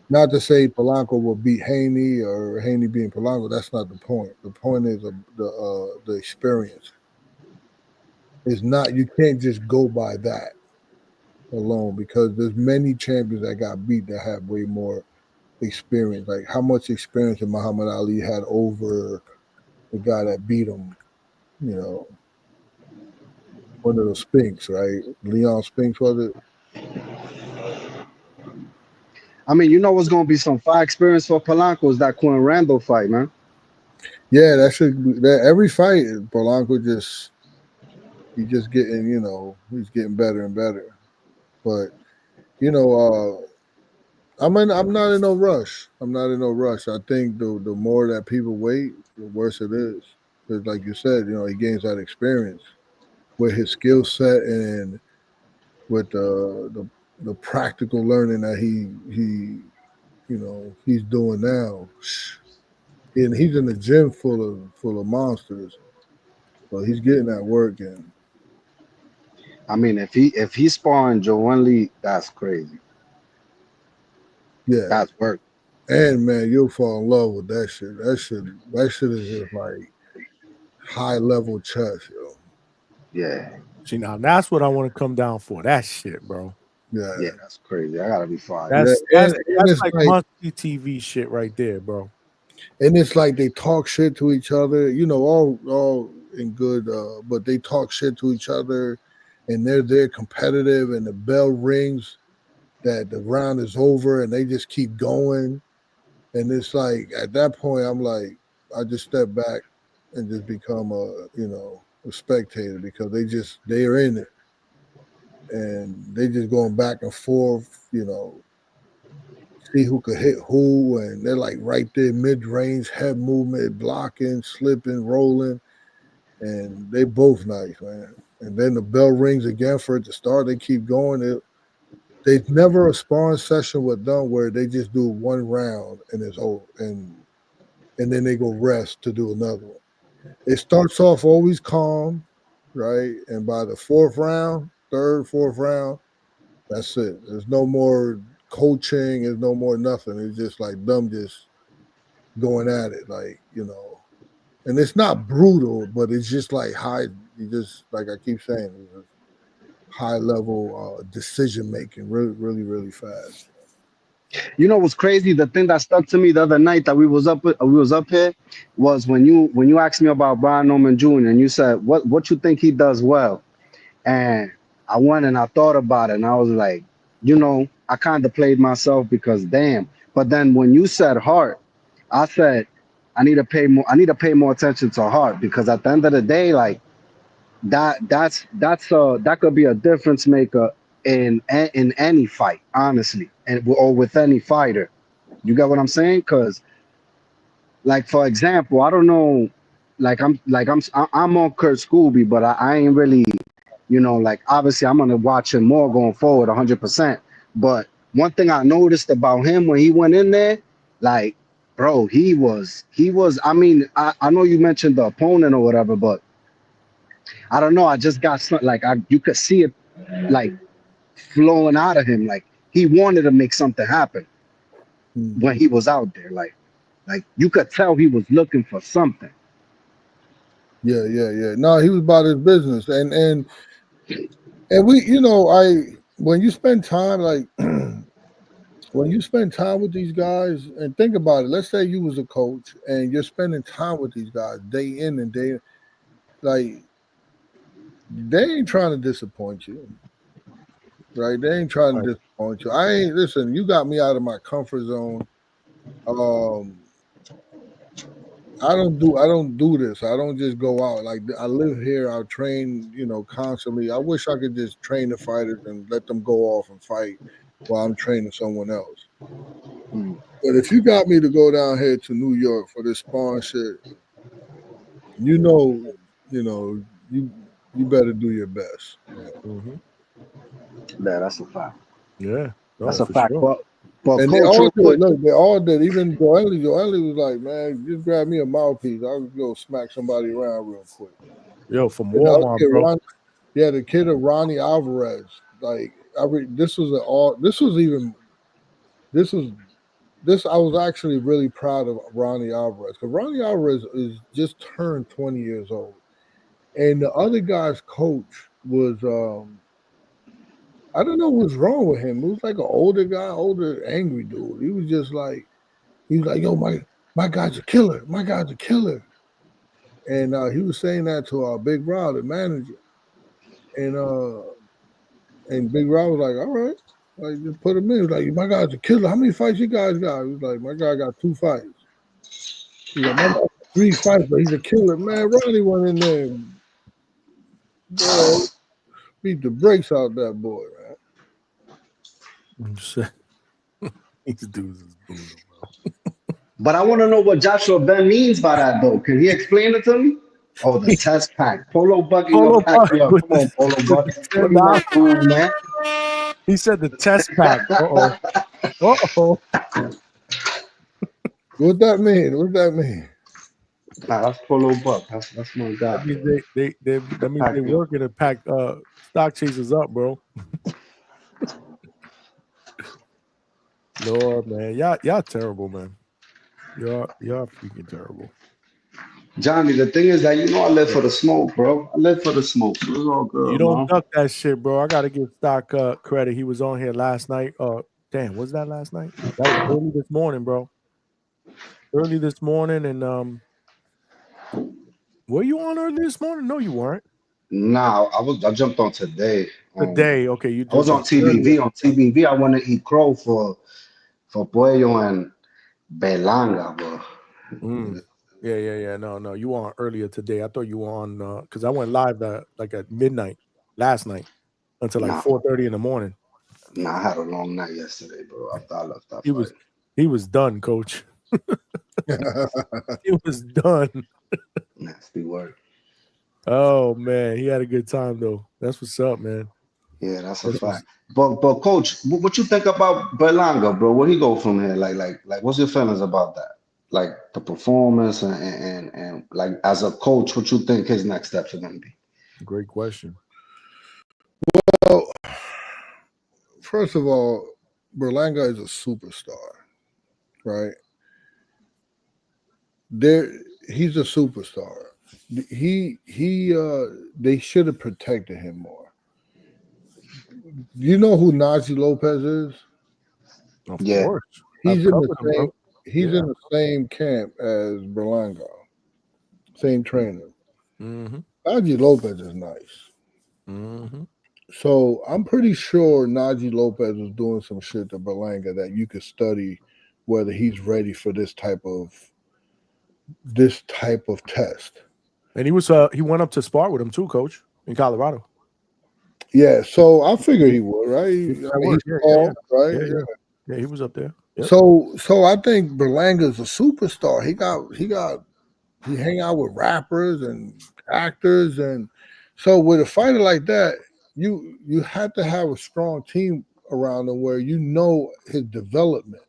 Not to say Polanco will beat Haney or Haney beating Polanco. That's not the point. The point is the experience. It's not. You can't just go by that alone because there's many champions that got beat that have way more experience. Like how much experience did Muhammad Ali had over the guy that beat him? You know, one of the Spinks, right? Leon Spinks, was it? I mean, you know what's going to be some fire experience for Polanco is that Quinn Randall fight, man. Yeah, that should be that every fight. Polanco he's just getting, he's getting better and better. But I'm not in no rush. I think the more that people wait, the worse it is. Because, like you said, he gains that experience with his skill set and with the practical learning that he's doing now. And he's in the gym full of monsters, so he's getting that work in. I mean, if he's sparring Joe Lee, that's crazy. Yeah, that's work. And man, you'll fall in love with that shit. That shit is just like high level chess, yo. Yeah. See, now that's what I want to come down for. That shit, bro. Yeah, that's crazy. I gotta be fired. That's like must-see TV shit right there, bro. And it's like they talk shit to each other, all in good, but they talk shit to each other, and they're competitive, and the bell rings that the round is over, and they just keep going, and it's like at that point, I'm like, I just step back and just become a spectator because they're in it, and they just going back and forth, see who could hit who, and they're like right there, mid-range, head movement, blocking, slipping, rolling, and they both nice, man. And then the bell rings again for it to start. They keep going. There's never a sparring session with them where they just do one round and it's over, and then they go rest to do another one. It starts off always calm, right? And by the fourth round, fourth round, that's it. There's no more coaching, there's no more nothing. It's just like them just going at it, like, and it's not brutal, but it's just like high, you just, like I keep saying, high level decision making, really fast. You know what's crazy? The thing that stuck to me the other night that we was up here was when you asked me about Brian Norman Jr. and you said what you think he does well, and I went and I thought about it and I was like, I kind of played myself because damn. But then when you said Hart, I said I need to pay more attention to Hart because at the end of the day, like that could be a difference maker in any fight, honestly, or with any fighter. You get what I'm saying? Because, like, for example, I don't know, I'm on Kurt Scooby, but I ain't really, like, obviously I'm gonna watch him more going forward, 100%. But one thing I noticed about him when he went in there, like, bro, he was. I mean, I know you mentioned the opponent or whatever, but I don't know. I just got you could see it like flowing out of him. Like he wanted to make something happen when he was out there. Like you could tell he was looking for something. Yeah. No, he was about his business, and we, when you spend time when you spend time with these guys, and think about it. Let's say you was a coach and you're spending time with these guys day in and day, like they ain't trying to disappoint you. Right? They ain't trying to disappoint you. Listen, you got me out of my comfort zone. I don't do this. I don't just go out. Like I live here, I train, constantly. I wish I could just train the fighters and let them go off and fight while I'm training someone else. But if you got me to go down here to New York for this sparring shit, you better do your best. Mm-hmm. Yeah, that's a fact. Yeah, that's a fact. Sure. But and coach, they all did. Even Joely was like, man, just grab me a mouthpiece. I'll go smack somebody around real quick. Yo, from Walmart, bro. The kid of Ronnie Alvarez. Like, I was actually really proud of Ronnie Alvarez because Ronnie Alvarez is just turned 20 years old, and the other guy's coach was I don't know what's wrong with him. It was like an older angry dude. He was just like, yo, my guy's a killer. My guy's a killer. And he was saying that to our Big Rob, the manager. And Big Rob was like, all right. Like, just put him in. He was like, my guy's a killer. How many fights you guys got? He was like, my guy got 2 fights. He was like, my guy got 3 fights, but he's a killer. Man, Ronnie went in there and beat the brakes out that boy, man. These dudes is brutal, bro. But I want to know what Joshua Ben means by that, though. Can he explain it to me? Oh, the test pack. Polo Buck, you gonna pack me up. Come on, Polo Buck. Let me not fool, man. He said the test pack. Uh-oh. What that mean? Nah, that's Polo Buck. That's my guy. That means they working to pack stock chasers up, bro. Lord, man, y'all terrible, man. Y'all freaking terrible. Johnny, the thing is that I live for the smoke, bro. I live for the smoke. So it's all good. You don't man. duck that shit, bro. I gotta give Stock credit. He was on here last night. Damn, was that last night? That was early this morning, bro. Early this morning, and were you on early this morning? No, you weren't. Nah, I jumped on today. Today, okay. You I was on TBV. earlier. On TBV, I want to eat crow for Pollo and Berlanga, bro. Yeah. No. You were on earlier today. I thought you were on because I went live like at midnight last night until like 4:30 in the morning. Nah, I had a long night yesterday, bro. After I left that fight. He was done, coach. He was done. Nasty work. Oh man, he had a good time though. That's what's up, man. Yeah, that's a fact. But coach, what you think about Berlanga, bro? Where he go from here? Like, what's your feelings about that? Like the performance and like as a coach, what you think his next steps are gonna be? Great question. Well, first of all, Berlanga is a superstar, right? He's a superstar. They should have protected him more. You know who Nazi Lopez is? Of course. He's I've in the covered him, same. bro. He's Yeah. in the same camp as Berlanga. Same trainer. Mm-hmm. Nazi Lopez is nice. Mm-hmm. So I'm pretty sure Naji Lopez was doing some shit to Berlanga that you could study whether he's ready for this type of test. And he went up to spar with him too, coach, in Colorado. Yeah, so I figured he would, right? He's tall, right? Yeah, he was up there. Yep. So I think Berlanga's a superstar. He hang out with rappers and actors, and so with a fighter like that, you have to have a strong team around him where you know his development.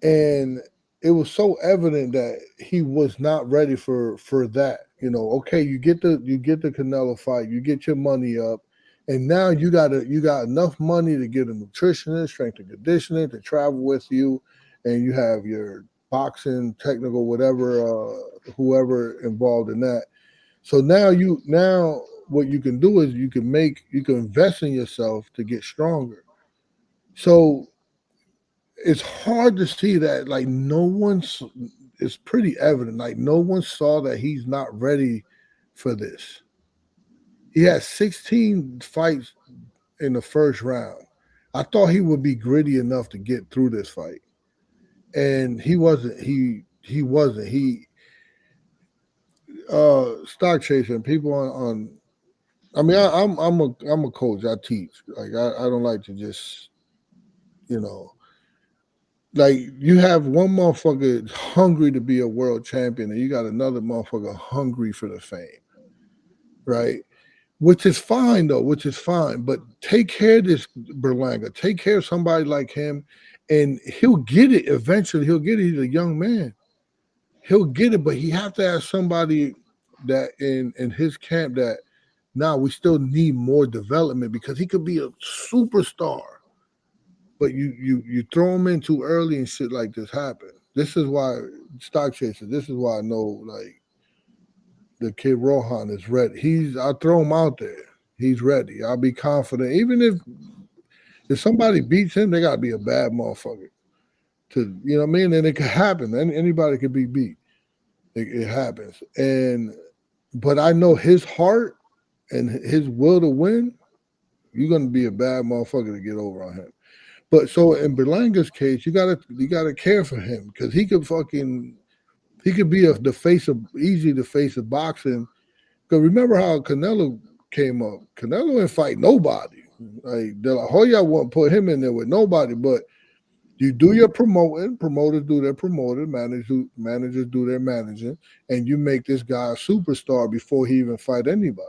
And it was so evident that he was not ready for that. Okay, you get the Canelo fight, you get your money up, and now you got enough money to get a nutritionist, strength and conditioning to travel with you, and you have your boxing, technical, whatever, whoever involved in that. So now what you can do is you can invest in yourself to get stronger. So it's hard to see that, like, it's pretty evident, like no one saw that he's not ready for this. He had 16 fights in the first round. I thought he would be gritty enough to get through this fight, and he wasn't. He wasn't. Stock chasing people on I mean, I'm a coach. I teach. Like I don't like to just, like you have one motherfucker hungry to be a world champion, and you got another motherfucker hungry for the fame, right? Which is fine though. Which is fine. But take care of this Berlanga. Take care of somebody like him, and he'll get it eventually. He'll get it. He's a young man. He'll get it, but he have to have somebody that in his camp that. Now we still need more development because he could be a superstar, but you throw him in too early and shit like this happen. This is why stock chaser. This is why I know like the kid Rohan is ready. I'll throw him out there. He's ready. I'll be confident. Even if somebody beats him, they gotta be a bad motherfucker. To you know what I mean? And it could happen. Anybody could be beat. It happens. But I know his heart. And his will to win, you're gonna be a bad motherfucker to get over on him. But so in Berlanga's case, you gotta care for him because he could be the face of boxing. Because remember how Canelo came up? Canelo didn't fight nobody. Like De La Hoya won't put him in there with nobody. But you do your promoting, promoters do their promoting, managers do their managing, and you make this guy a superstar before he even fight anybody.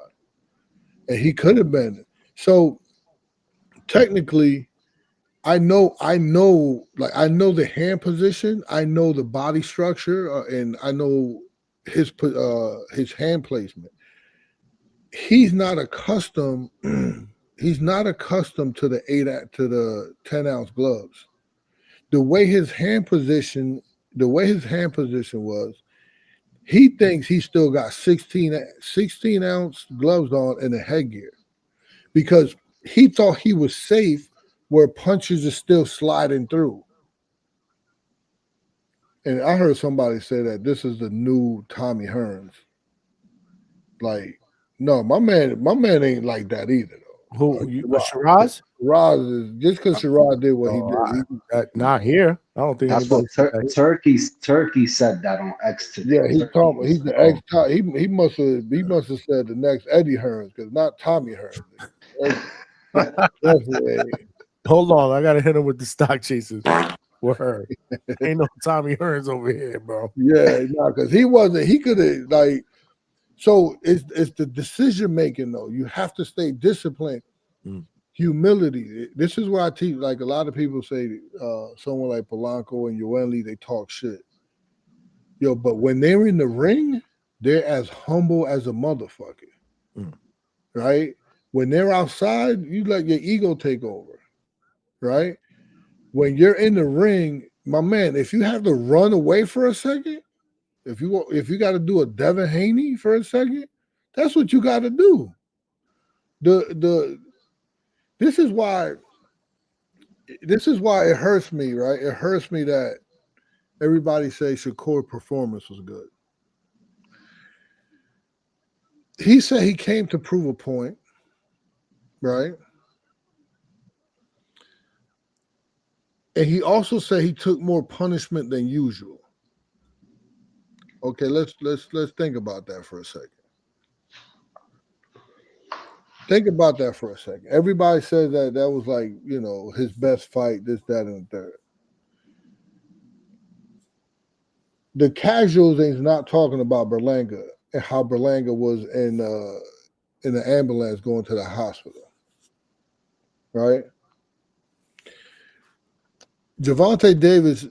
And he could have been. So technically, I know the hand position, I know the body structure, and I know his hand placement. He's not accustomed. He's not accustomed to the 10-ounce gloves. The way his hand position was, he thinks he still got 16-ounce gloves on and a headgear because he thought he was safe where punches are still sliding through. And I heard somebody say that this is the new Tommy Hearns. Like, no, my man ain't like that either. Who? Shiraz? Shiraz is just because Shiraz did what he did. Not here. I don't think that's what Turkey said that on X today. Yeah, he's talking. He's the ex. He must have said the next Eddie Hearns because not Tommy Hearns. Hold on, I gotta hit him with the stock chasers. Word. Ain't no Tommy Hearns over here, bro. Yeah, no, because he wasn't. He could have like. So it's the decision making though. You have to stay disciplined. Humility. This is why I teach. Like a lot of people say, someone like Polanco and Yoeli, they talk shit. Yo, but when they're in the ring, they're as humble as a motherfucker. Right? When they're outside, you let your ego take over. Right? When you're in the ring, my man, if you have to run away for a second, if you got to do a Devin Haney for a second, that's what you got to do. this is why it hurts me, right? It hurts me that everybody says Shakur's performance was good. He said he came to prove a point, right? And he also said he took more punishment than usual. Okay, let's think about that for a second. Think about that for a second. Everybody says that was like, his best fight, this, that, and the third. The casuals is not talking about Berlanga and how Berlanga was in the ambulance going to the hospital. Right? Gervonta Davis,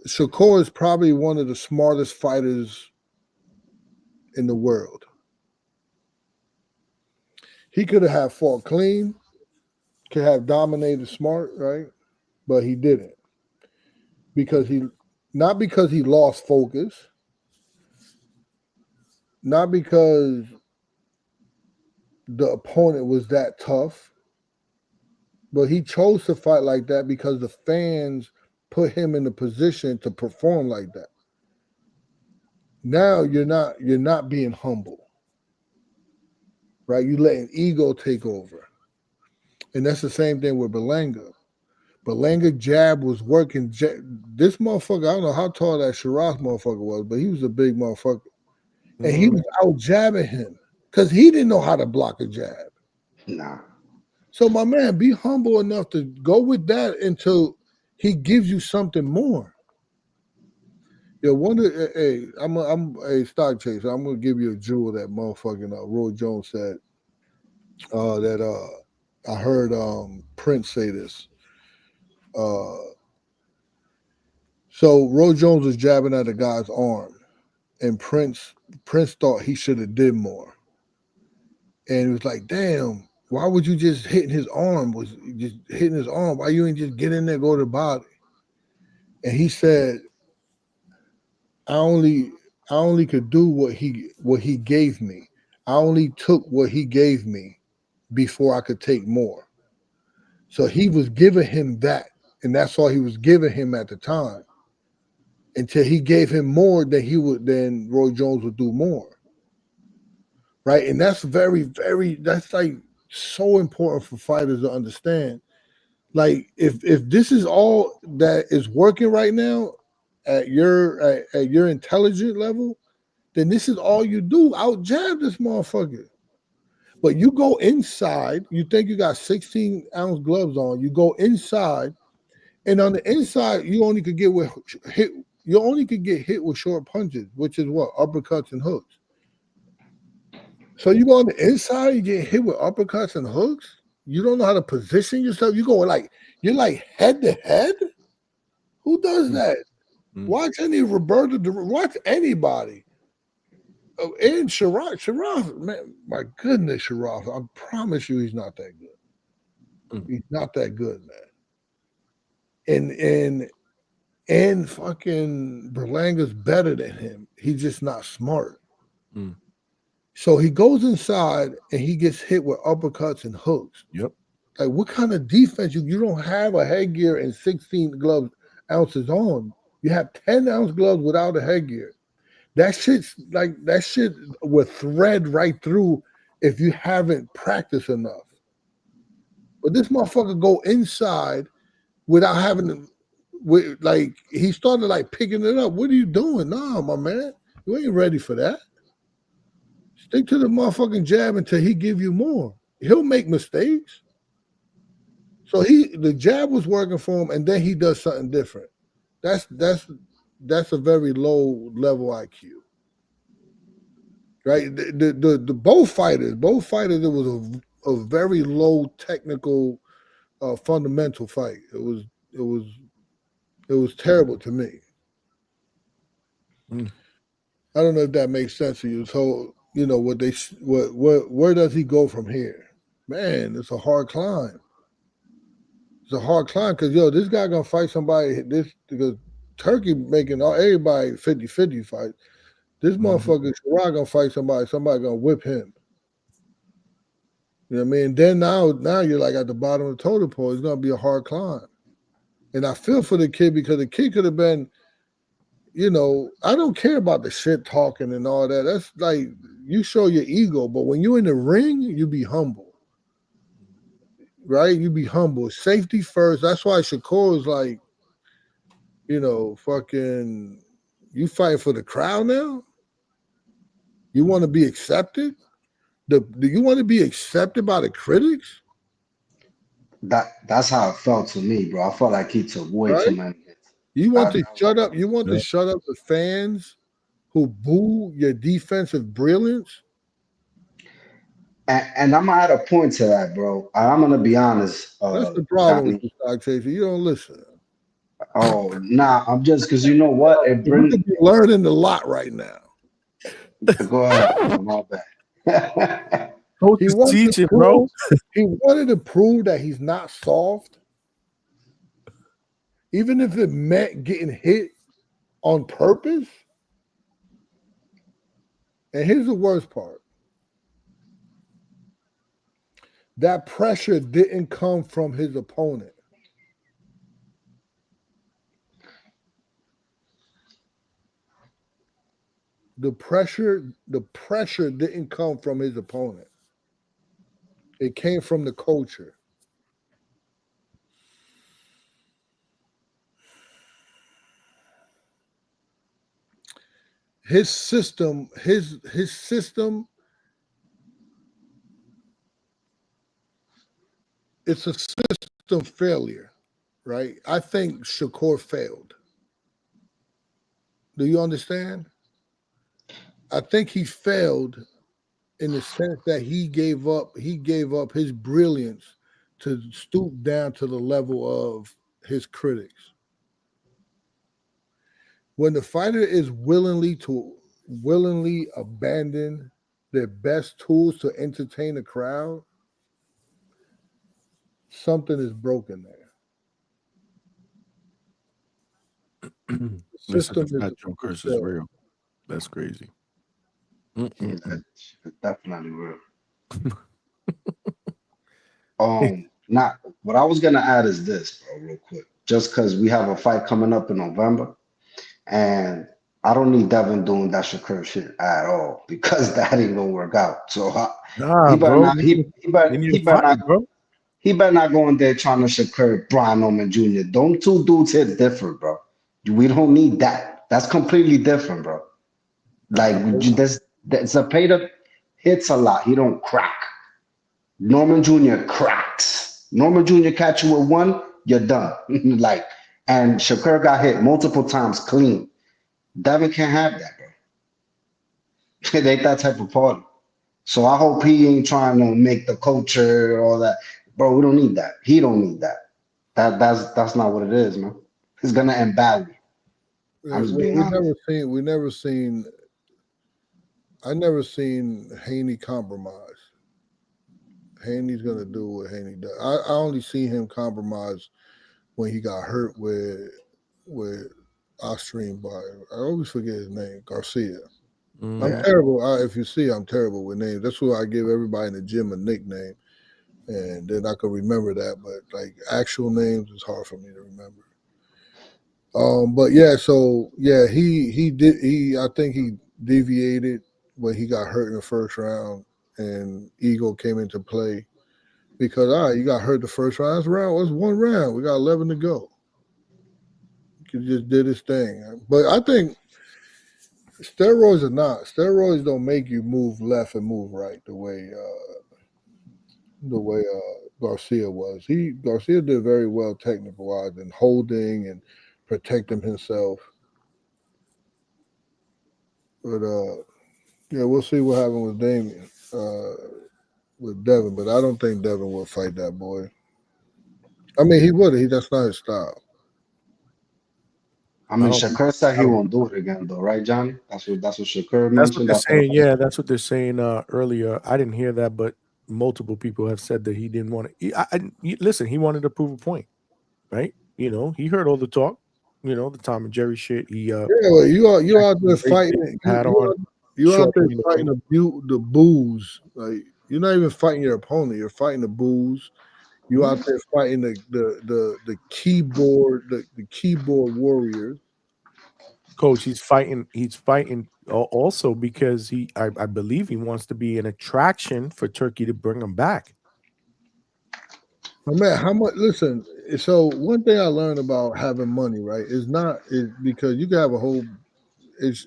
Shakur is probably one of the smartest fighters in the world. He could have fought clean, could have dominated smart, right? But he didn't. Not because he lost focus, not because the opponent was that tough, but he chose to fight like that because the fans put him in the position to perform like that. Now you're not being humble, right? You're letting ego take over. And that's the same thing with Berlanga. Berlanga jab was working. This motherfucker, I don't know how tall that Shiraz motherfucker was, but he was a big motherfucker. And he was out jabbing him because he didn't know how to block a jab. Nah. So my man, be humble enough to go with that until he gives you something more. I'm a stock chaser. I'm gonna give you a jewel that motherfucking Roy Jones said. I heard Prince say this. So Roy Jones was jabbing at a guy's arm, and Prince thought he should have did more. And he was like, damn, why would you just hitting his arm? Why you ain't just get in there, go to the body? And he said, I only could do what he gave me. I only took what he gave me before I could take more. So he was giving him that, and that's all he was giving him at the time. Until he gave him more then Roy Jones would do more. Right? And that's that's like so important for fighters to understand. Like if this is all that is working right now at your intelligent level, then this is all you do. Out jab this motherfucker. But you go inside, you think you got 16-ounce gloves on, you go inside, and on the inside, you only could get hit with short punches, which is what? Uppercuts and hooks. So you go on the inside, you get hit with uppercuts and hooks. You don't know how to position yourself. You go you're like head to head. Who does that? Watch any Roberto. Watch anybody. And Shiraz, man, my goodness, Shiraz. I promise you, he's not that good. He's not that good, man. And fucking Berlanga's better than him. He's just not smart. So he goes inside and he gets hit with uppercuts and hooks. Yep. Like what kind of defense? You don't have a headgear and 16 ounces on. You have 10-ounce gloves without a headgear. That shit will thread right through if you haven't practiced enough. But this motherfucker go inside without having to. He started picking it up. What are you doing? Nah, my man, you ain't ready for that. Stick to the motherfucking jab until he give you more. He'll make mistakes. So the jab was working for him, and then he does something different. That's a very low level IQ, right? The both fighters, it was a very low technical, fundamental fight. It was terrible to me. I don't know if that makes sense to you. So where does he go from here? Man, it's a hard climb. It's a hard climb because this guy gonna fight somebody because Turkey making everybody 50-50 fight. This motherfucker Shiraz gonna fight somebody gonna whip him. You know what I mean? Then now you're like at the bottom of the totem pole. It's gonna be a hard climb. And I feel for the kid because the kid could have been, I don't care about the shit talking and all that. That's like you show your ego, but when you're in the ring, you be humble. Right? You be humble. Safety first. That's why Shakur is like, fucking you fighting for the crowd now? You want to be accepted? Do you want to be accepted by the critics? That's how it felt to me, bro. I felt like he took way Right? too many hits. You want to shut up. You want to shut up the fans who boo your defensive brilliance. And I'm gonna add a point to that, bro. I'm gonna be honest. That's the problem Johnny. with the stock chaser. You don't listen. Oh, nah. I'm just because you know what it brings. You could be learning a lot right now. Go ahead. My bad. Coach is teaching, bro. He wanted to prove that he's not soft, even if it meant getting hit on purpose. And here's the worst part. That pressure didn't come from his opponent. The pressure didn't come from his opponent. It came from the culture. His system, it's a system failure, right? I think Shakur failed. Do you understand? I think he failed in the sense that he gave up his brilliance to stoop down to the level of his critics. When the fighter is willingly abandon their best tools to entertain a crowd, something is broken there. Listen, that Joker's is real. That's crazy. That's definitely real. Now what I was gonna add is this, bro, real quick. Just because we have a fight coming up in November, and I don't need Devin doing that Shakur shit at all because that ain't gonna work out. So he better not go in there trying to Shakur Brian Norman Jr. Them two dudes hit different, bro. We don't need that. That's completely different, bro. Like Zepeda hits a lot. He don't crack. Norman Jr. cracks. Norman Jr. catch you with one, you're done. And Shakur got hit multiple times clean. Devin can't have that, bro. It ain't that type of party. So I hope he ain't trying to make the culture all that. Bro, we don't need that. He don't need that. That's not what it is, man. It's gonna end badly. I'm just being honest. I never seen Haney compromise. Haney's gonna do what Haney does. I only see him compromise when he got hurt with Austrian buyer. I always forget his name, Garcia. I'm terrible. If you see, I'm terrible with names. That's why I give everybody in the gym a nickname, and then I can remember that. But like actual names is hard for me to remember. But yeah, so yeah, he did. I think he deviated when he got hurt in the first round, and ego came into play because you got hurt the first round. That's round. It was one round. We got 11 to go. He just did his thing. But I think steroids are not. Steroids don't make you move left and move right the way Garcia was. Garcia did very well technical wise and holding and protecting himself. But yeah, we'll see what happens with Damian, with Devin. But I don't think Devin will fight that boy. I mean, he would. That's not his style. I mean, Shakur said he won't do it again, though, right, Johnny? That's what Shakur mentioned. That's what they're saying. Yeah, that's what they're saying earlier. I didn't hear that, but multiple people have said that he didn't want to. Listen, he wanted to prove a point, right? He heard all the talk. The Tom and Jerry shit. Well, you out there fighting. You out there fighting the booze. Like You're not even fighting your opponent. You're fighting the booze. You out there fighting the keyboard the keyboard warriors. Coach, he's fighting. He's fighting also because I believe he wants to be an attraction for Turkey to bring him back. Man, how much? Listen. So one thing I learned about having money, right, is because you can have a whole. It's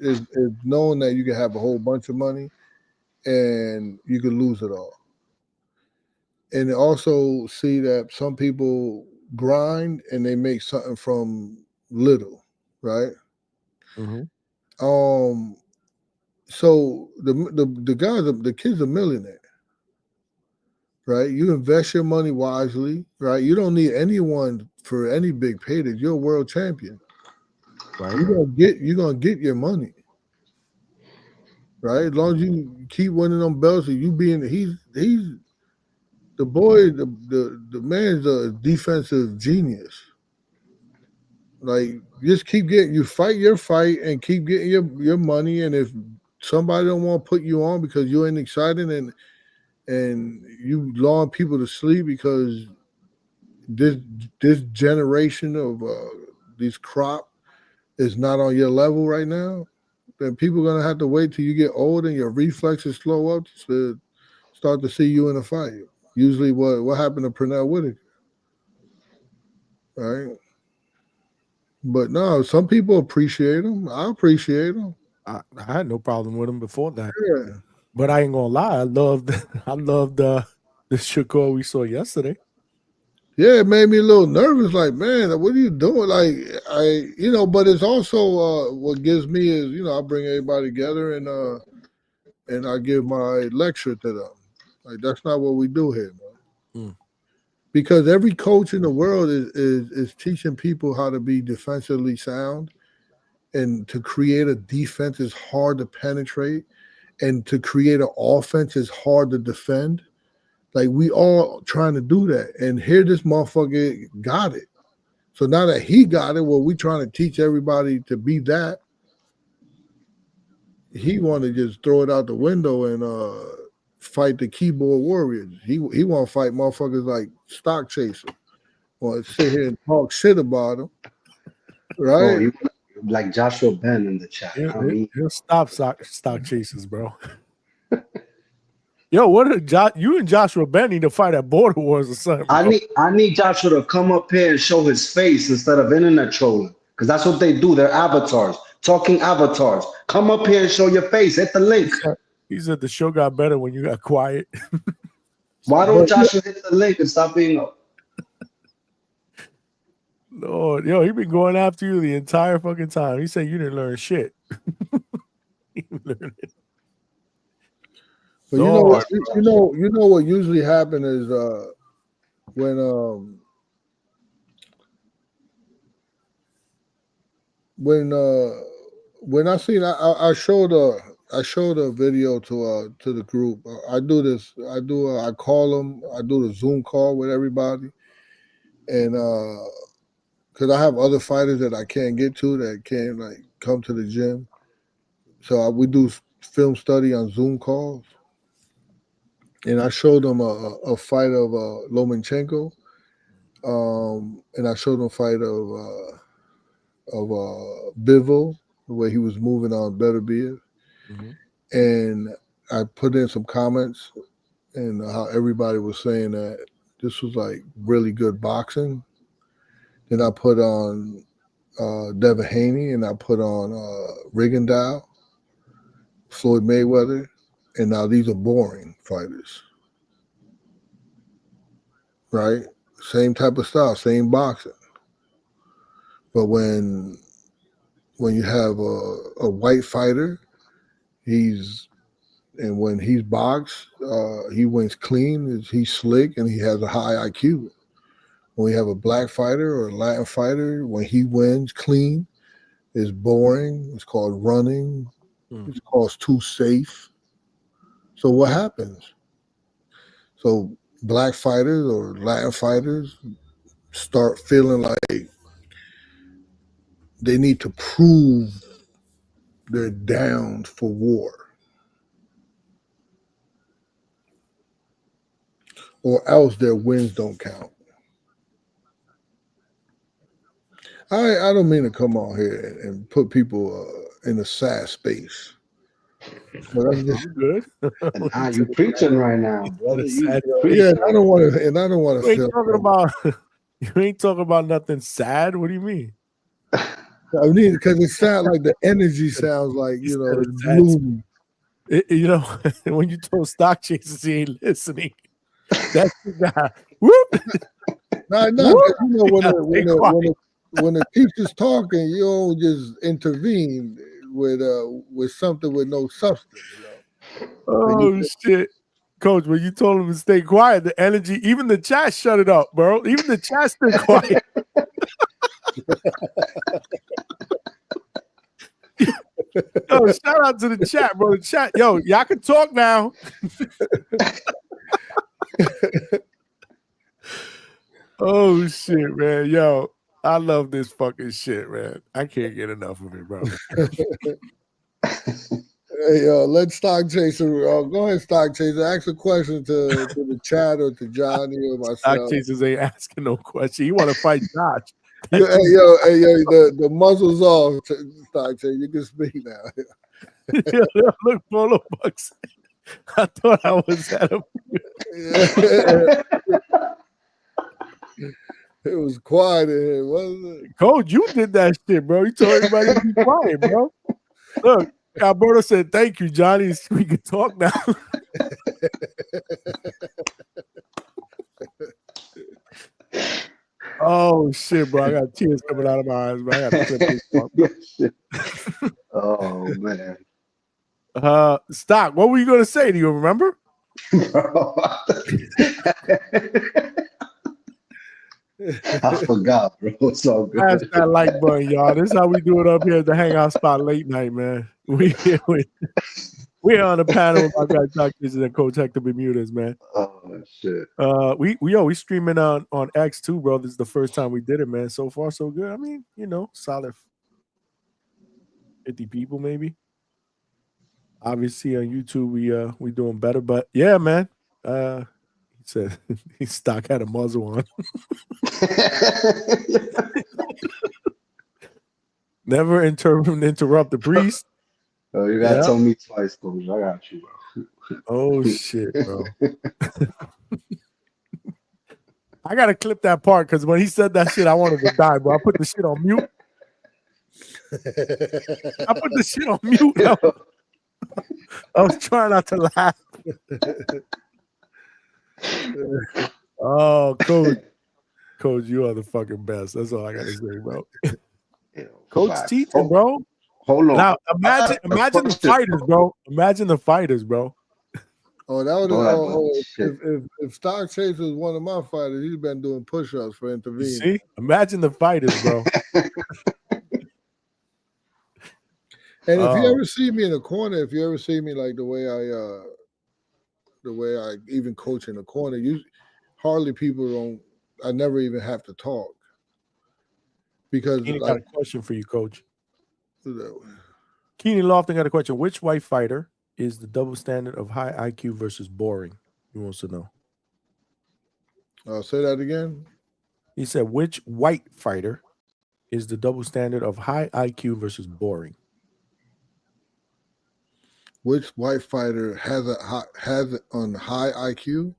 known that you can have a whole bunch of money, and you can lose it all. And also see that some people grind and they make something from little, right? Mm-hmm. So the guys, the kid's a millionaire, right? You invest your money wisely, right? You don't need anyone for any big payday. You're a world champion, right? You're gonna get your money, right? As long as you keep winning them belts, and you being he's the boy, the man's a defensive genius. Like just keep getting you fight your fight and keep getting your money. And if somebody don't want to put you on because you ain't excited and you lulling people to sleep because this generation of this crop is not on your level right now, then people are gonna have to wait till you get old and your reflexes slow up to start to see you in a fight. Usually, what happened to Pernell Whitaker, right? But no, some people appreciate him. I appreciate him. I had no problem with him before that. Yeah. But I ain't gonna lie, I loved the Shakur we saw yesterday. Yeah, it made me a little nervous. Like, man, what are you doing? Like, but it's also what gives me is, I bring everybody together and I give my lecture to them. Like, that's not what we do here, man. Because every coach in the world is teaching people how to be defensively sound, and to create a defense is hard to penetrate, and to create an offense is hard to defend. Like, we all trying to do that. And here this motherfucker got it. So now that he got it, we trying to teach everybody to be that. He want to just throw it out the window and fight the keyboard warriors. He want to fight motherfuckers like Stock Chaser. Or sit here and talk shit about him. Right? Bro, you like Joshua Ben in the chat. He'll stop stock chases, bro. Yo, what you and Joshua Ben need to fight at Border Wars or something? Bro. I need Joshua to come up here and show his face instead of internet trolling. Because that's what they do. They're avatars. Talking avatars. Come up here and show your face. Hit the link. He said the show got better when you got quiet. Why don't Joshua hit the link and stop being up? Lord, yo, he been going after you the entire fucking time. He said you didn't learn shit. He learned it. But you know what usually happens is when I seen I showed a video to the group. I do this. I call them. I do the Zoom call with everybody, and because I have other fighters that I can't get to that can't come to the gym, so we do film study on Zoom calls. And I showed them a fight of Lomachenko, and I showed them a fight of Bivol, the way he was moving on Beterbiev. Mm-hmm. And I put in some comments and how everybody was saying that this was like really good boxing. Then I put on Devin Haney, and I put on Rigondeaux, Floyd Mayweather, and now these are boring fighters. Right? Same type of style, same boxing. But when you have a white fighter, when he's boxed, he wins clean, he's slick, and he has a high IQ. When we have a black fighter or a Latin fighter, when he wins clean, it's boring. It's called running. It's called too safe. So what happens? So black fighters or Latin fighters start feeling like they need to prove they're down for war. or else their wins don't count. I don't mean to come on here and put people in a sad space. But I'm just good. And you preaching right now, brother. You yeah, preaching. I don't want to, and I don't want to You ain't feel. talking about. You ain't talking about nothing sad. What do you mean? I mean, because it sounds like the energy sounds like it's gloomy. When you told stock chasers he ain't listening, that's whoop. No, because when the teacher's talking, you don't just intervene with something with no substance. Oh shit, Coach! When you told him to stay quiet, the energy, even the chat shut it up, bro. Even the chat stayed quiet. Yo, shout out to the chat, bro. The chat, yo, y'all can talk now. Oh shit, man. Yo, I love this fucking shit, man. I can't get enough of it, bro. Hey, let Stock Chaser go ahead, Stock Chaser. Ask a question to the chat or to Johnny or myself. Stock Chasers ain't asking no question. You want to fight Josh? Hey, the muzzle's off, Stock Chaser. You can speak now. Look, Polo Bucks. I thought I was at him. It was quiet in here, wasn't it? Coach, you did that shit, bro. You told everybody to be quiet, bro. Look, Alberto said, "Thank you, Johnny. We can talk now." Oh shit, bro! I got tears coming out of my eyes, bro. I got to clip this part. Oh man. Stock. What were you gonna say? Do you remember? I forgot, bro. It's all good. Smash that like button, y'all. This is how we do it up here at the Hangout Spot late night, man. We're on the panel with my guy Doc and Coach Hector Bermudez, man. Oh shit. We streaming on X too, bro. This is the first time we did it, man. So far, so good. I mean, solid 50 people, maybe. Obviously on YouTube, we doing better, but yeah, man. He said his stock had a muzzle on. Never interrupt the priest. Oh, you gotta tell me twice, Coach. I got you, bro. Oh shit, bro. I gotta clip that part because when he said that shit, I wanted to die, bro. I put the shit on mute. I put the shit on mute. I was trying not to laugh. Oh, Coach, you are the fucking best. That's all I gotta say, bro. Coach teaching, bro. Hold on. Now imagine the fighters, bro. Imagine the fighters, bro. Oh, that would if Stock Chase was one of my fighters, he's been doing push-ups for intervening. See? Imagine the fighters, bro. And if you ever see me in the corner, if you ever see me like the way I even coach in the corner, hardly people I never even have to talk. Because Keenan got a question for you, Coach. Keenan Lofton got a question. Which white fighter is the double standard of high IQ versus boring? He wants to know. Say that again. He said, which white fighter is the double standard of high IQ versus boring? Which white fighter has it on high IQ?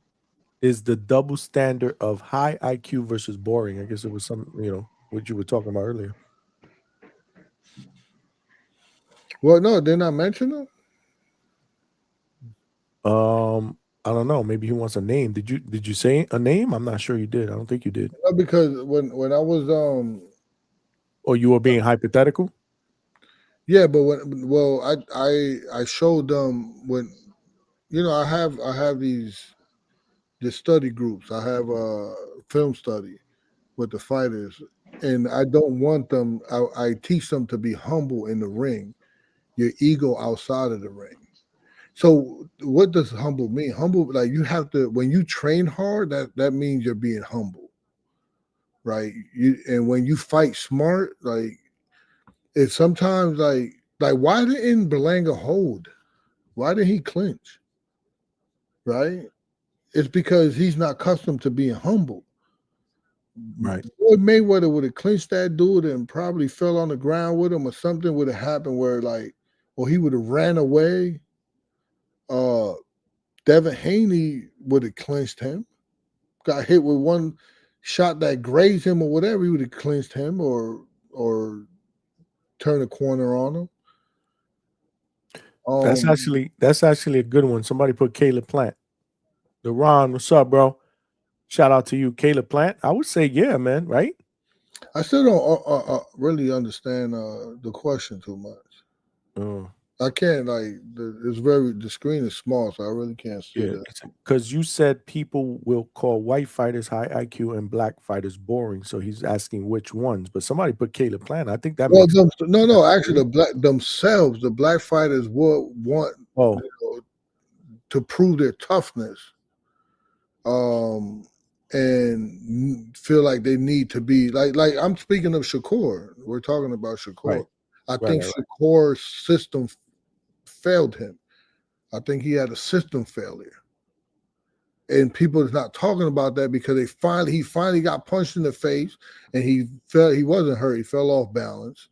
Is the double standard of high IQ versus boring? I guess it was some, what you were talking about earlier. Well, no, didn't I mention them? I don't know. Maybe he wants a name. Did you say a name? I'm not sure you did. I don't think you did. No, because when I was or you were being hypothetical? Yeah, but I showed them when I have these study groups. I have a film study with the fighters, and I don't want them. I teach them to be humble in the ring, your ego outside of the ring. So what does humble mean? Humble, like you have to, when you train hard, that means you're being humble, right? And when you fight smart, like it's sometimes like why didn't Berlanga hold? Why did he clinch? Right? it's because he's not accustomed to being humble. Right. Floyd Mayweather would have clinched that dude and probably fell on the ground with him, or something would have happened where or he would have ran away. Devin Haney would have clinched him. Got hit with one shot that grazed him or whatever, he would have clinched him or turned a corner on him. That's actually a good one. Somebody put Caleb Plant. Ron, what's up, bro? Shout out to you, Caleb Plant. I would say, yeah, man, right? I still don't really understand the question too much. I can't the screen is small, so I really can't see that. Because you said people will call white fighters high IQ and black fighters boring. So he's asking which ones. But somebody put Caleb Plant. I think that makes sense. No. Actually, the black fighters would want to prove their toughness, and feel like they need to be like I'm speaking of Shakur. We're talking about Shakur. Right. I think Shakur's system failed him. I think he had a system failure, and people is not talking about that because he finally got punched in the face, and he wasn't hurt. He fell off balance,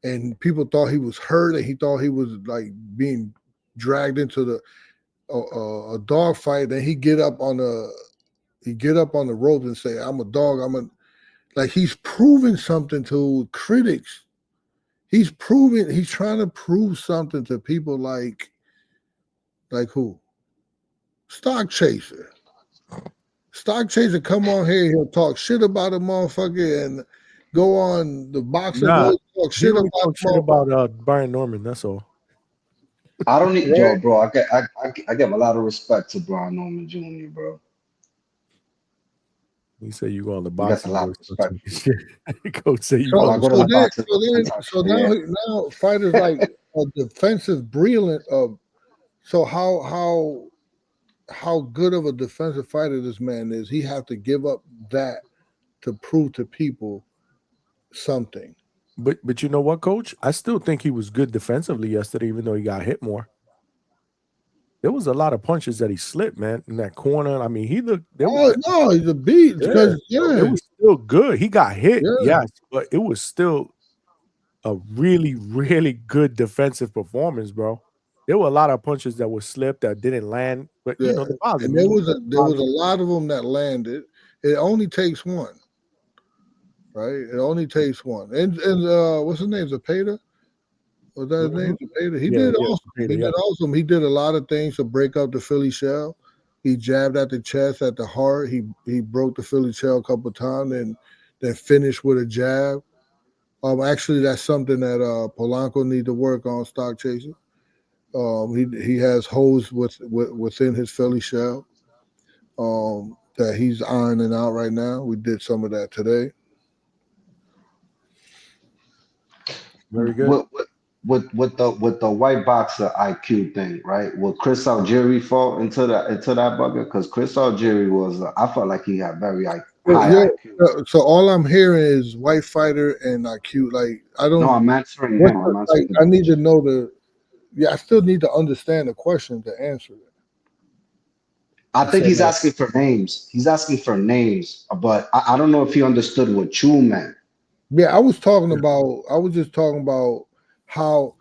and people thought he was hurt, and he thought he was like being dragged into a dog fight. Then he get up on the ropes and say, "I'm a dog." He's proving something to critics. He's trying to prove something to people like who? Stock Chaser. Stock Chaser come on here, he'll talk shit about a motherfucker and go on the boxing talk shit about Brian Norman, that's all. I don't need Joe, bro. I give a lot of respect to Brian Norman Jr., bro. You say you go on the boxing. That's a lot of respect. Coach say you go on the boxing. So now fighters like a defensive brilliant. So how good of a defensive fighter this man is? He have to give up that to prove to people something. But you know what, Coach? I still think he was good defensively yesterday, even though he got hit more. There was a lot of punches that he slipped, man, in that corner. I mean, he looked. No, he's a beat. Because it was still good. He got hit, yes, but it was still a really, really good defensive performance, bro. There were a lot of punches that were slipped that didn't land, but you know the positive. And there was a lot of them that landed. It only takes one, right? It only takes one. And what's his name? Zapata? Was that his name? Zapata? He did awesome. He did awesome. He did a lot of things to break up the Philly shell. He jabbed at the chest, at the heart. He broke the Philly shell a couple of times, and then finished with a jab. Actually, that's something that Polanco need to work on. Stock Chaser. He has holes within his Philly shell that he's ironing out right now. We did some of that today. Very good. With the white boxer IQ thing, right? Will Chris Algieri fall into that bucket? Because Chris Algieri was, I felt like he had very high IQ. So all I'm hearing is white fighter and IQ. Like I don't. No, I'm answering him. I need to know I still need to understand the question to answer it. I think he's asking for names. He's asking for names, but I don't know if he understood what Chu meant. Yeah, I was just talking about how,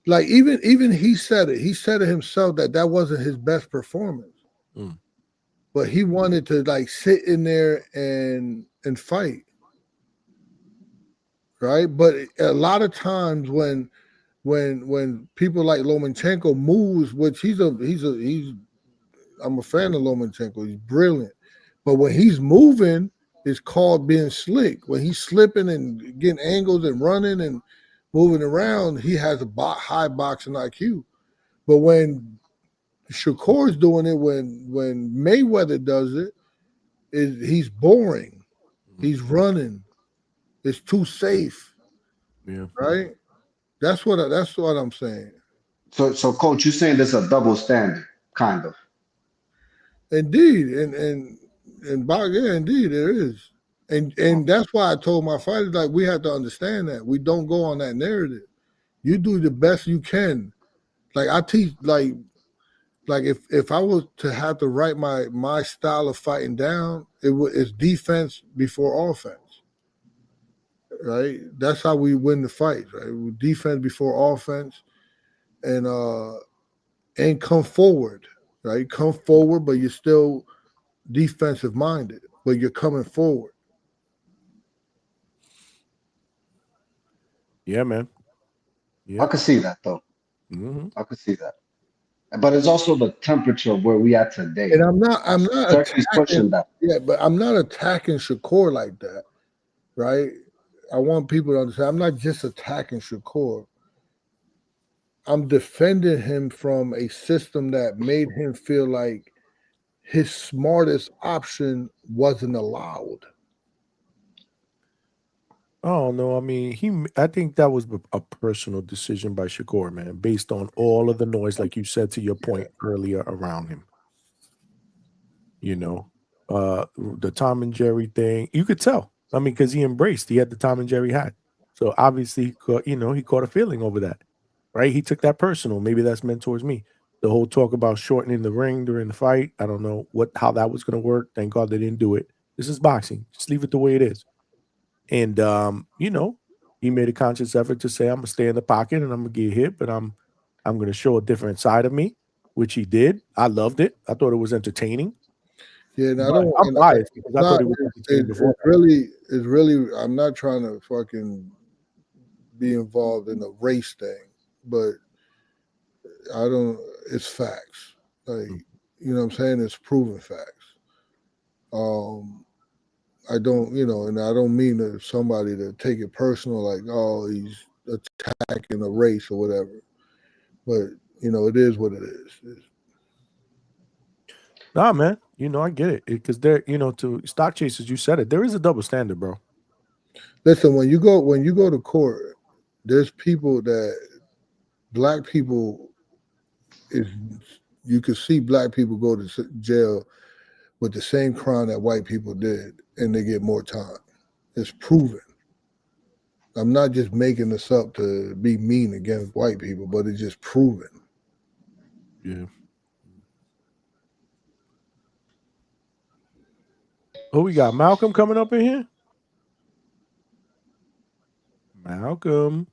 like, even he said it. He said it himself that wasn't his best performance. But he wanted to like sit in there and fight. Right? But a lot of times when people like Lomachenko moves, which I'm a fan of Lomachenko. He's brilliant. But when he's moving, it's called being slick. When he's slipping and getting angles and running and moving around, he has a high boxing IQ. But when Shakur's doing it, when Mayweather does it, he's boring. He's running. It's too safe. Yeah. Right? That's what I'm saying. So Coach, you're saying there's a double standard, kind of. Indeed, and indeed there is, and that's why I told my fighters, like, we have to understand that we don't go on that narrative. You do the best you can. Like I teach, like like if I was to have to write my style of fighting down, it's defense before offense, right? That's how we win the fight, right? Defense before offense, and come forward, right? Come forward, but you're still defensive minded, but you're coming forward. Yeah, man. Yeah. I could see that though. Mm-hmm. I could see that. But it's also the temperature of where we at today. And I'm not Turkey's pushing that. Yeah, but I'm not attacking Shakur like that, right? I want people to understand I'm not just attacking Shakur. I'm defending him from a system that made him feel like his smartest option wasn't allowed. Oh no, I mean I think that was a personal decision by Shakur, man, based on all of the noise, like you said to your point earlier around him. You know, the Tom and Jerry thing, you could tell. I mean, because he had the Tom and Jerry hat. So obviously, he caught a feeling over that, right? He took that personal. Maybe that's meant towards me. The whole talk about shortening the ring during the fight, I don't know how that was going to work. Thank God they didn't do it. This is boxing. Just leave it the way it is. And he made a conscious effort to say, I'm gonna stay in the pocket and I'm gonna get hit, but I'm gonna show a different side of me, which he did. I loved it. I thought it was entertaining. Yeah, and I'm biased because I thought it was entertaining before. It's really I'm not trying to fucking be involved in a race thing, but it's facts. Like, you know what I'm saying? It's proven facts. I don't, and I don't mean to somebody to take it personal, like, oh, he's attacking a race or whatever. But, it is what it is. Nah, man, I get it. Because they're, to stock chasers, you said it. There is a double standard, bro. Listen, when you go to court, there's people that black people you could see black people go to jail with the same crime that white people did, and they get more time. It's proven. I'm not just making this up to be mean against white people, but it's just proven. Yeah. Oh, we got Malcolm coming up in here? Malcolm.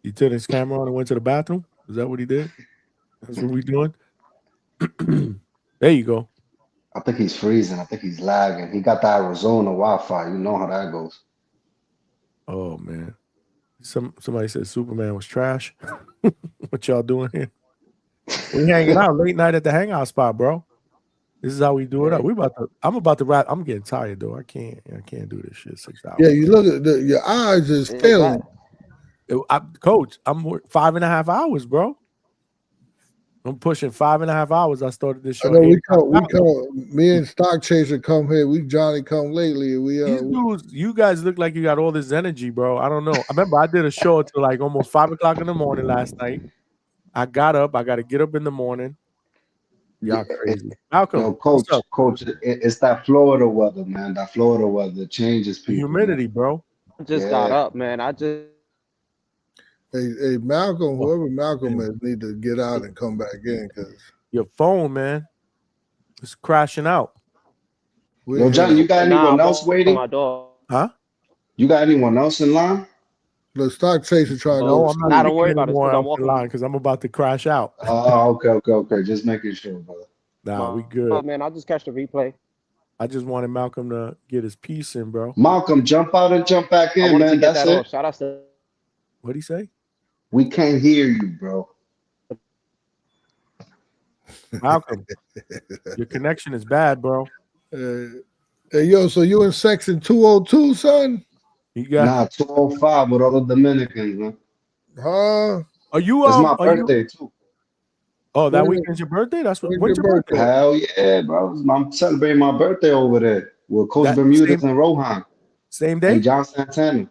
He turned his camera on and went to the bathroom? Is that what he did? That's what we doing? There you go. I think he's freezing. I think he's lagging. He got the Arizona Wi-Fi. You know how that goes. Oh man. Somebody said Superman was trash. What y'all doing here? We hanging out late night at the hangout spot, bro. This is how we do it up. I'm about to wrap. I'm getting tired though. I can't do this shit 6 hours. Yeah, you look at your eyes is failing. Coach, I'm 5.5 hours, bro. I'm pushing 5.5 hours. I started this show. I know we come. Me and Stock Chaser come here. We Johnny come lately. These dudes, you guys look like you got all this energy, bro. I don't know. I remember I did a show until like almost 5 o'clock in the morning last night. I got up. I got to get up in the morning. Y'all crazy. Malcolm, Coach, it's that Florida weather, man. That Florida weather changes people. Humidity, bro. I just got up, man. Hey, Malcolm, whoever Malcolm is, need to get out and come back in because your phone, man, is crashing out. Yo, John, you got anyone else waiting? Huh? You got anyone else in line? The Stock Chaser trying to. No, I'm not don't worry about it. I'm walking line because I'm about to crash out. Oh, okay. Just making sure, brother. Nah, we good. Oh man, I'll just catch the replay. I just wanted Malcolm to get his piece in, bro. Malcolm, jump out and jump back in, man. That's it. Shout out to. What'd he say? We can't hear you, bro. Malcolm, your connection is bad, bro. Hey, yo, so you in section 202, son? You got 205 with all the Dominicans, man. Huh? Are you? It's my birthday too. Oh, that weekend's your birthday? That's when's your birthday? Hell yeah, bro! I'm celebrating my birthday over there with Coach Bermudez and Rohan. Same day? And John Santana.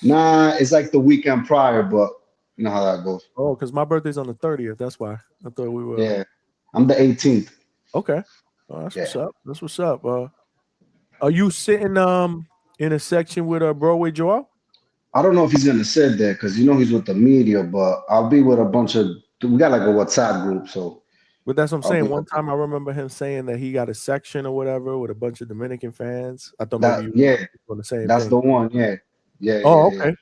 Nah, it's like the weekend prior, but you know how that goes. Oh, because my birthday's on the 30th. That's why I thought we were. Yeah, I'm the 18th. Okay. Oh, that's what's up. That's what's up. Are you sitting in a section with Broadway Joel? I don't know if he's gonna sit there because he's with the media, but I'll be with a bunch of we got like a WhatsApp group. So, but that's what I'm I'll saying. be One time I remember him saying that he got a section or whatever with a bunch of Dominican fans. I thought maybe that. you Yeah, were doing the same that's thing. the one. Yeah, yeah, Oh, yeah, yeah, okay.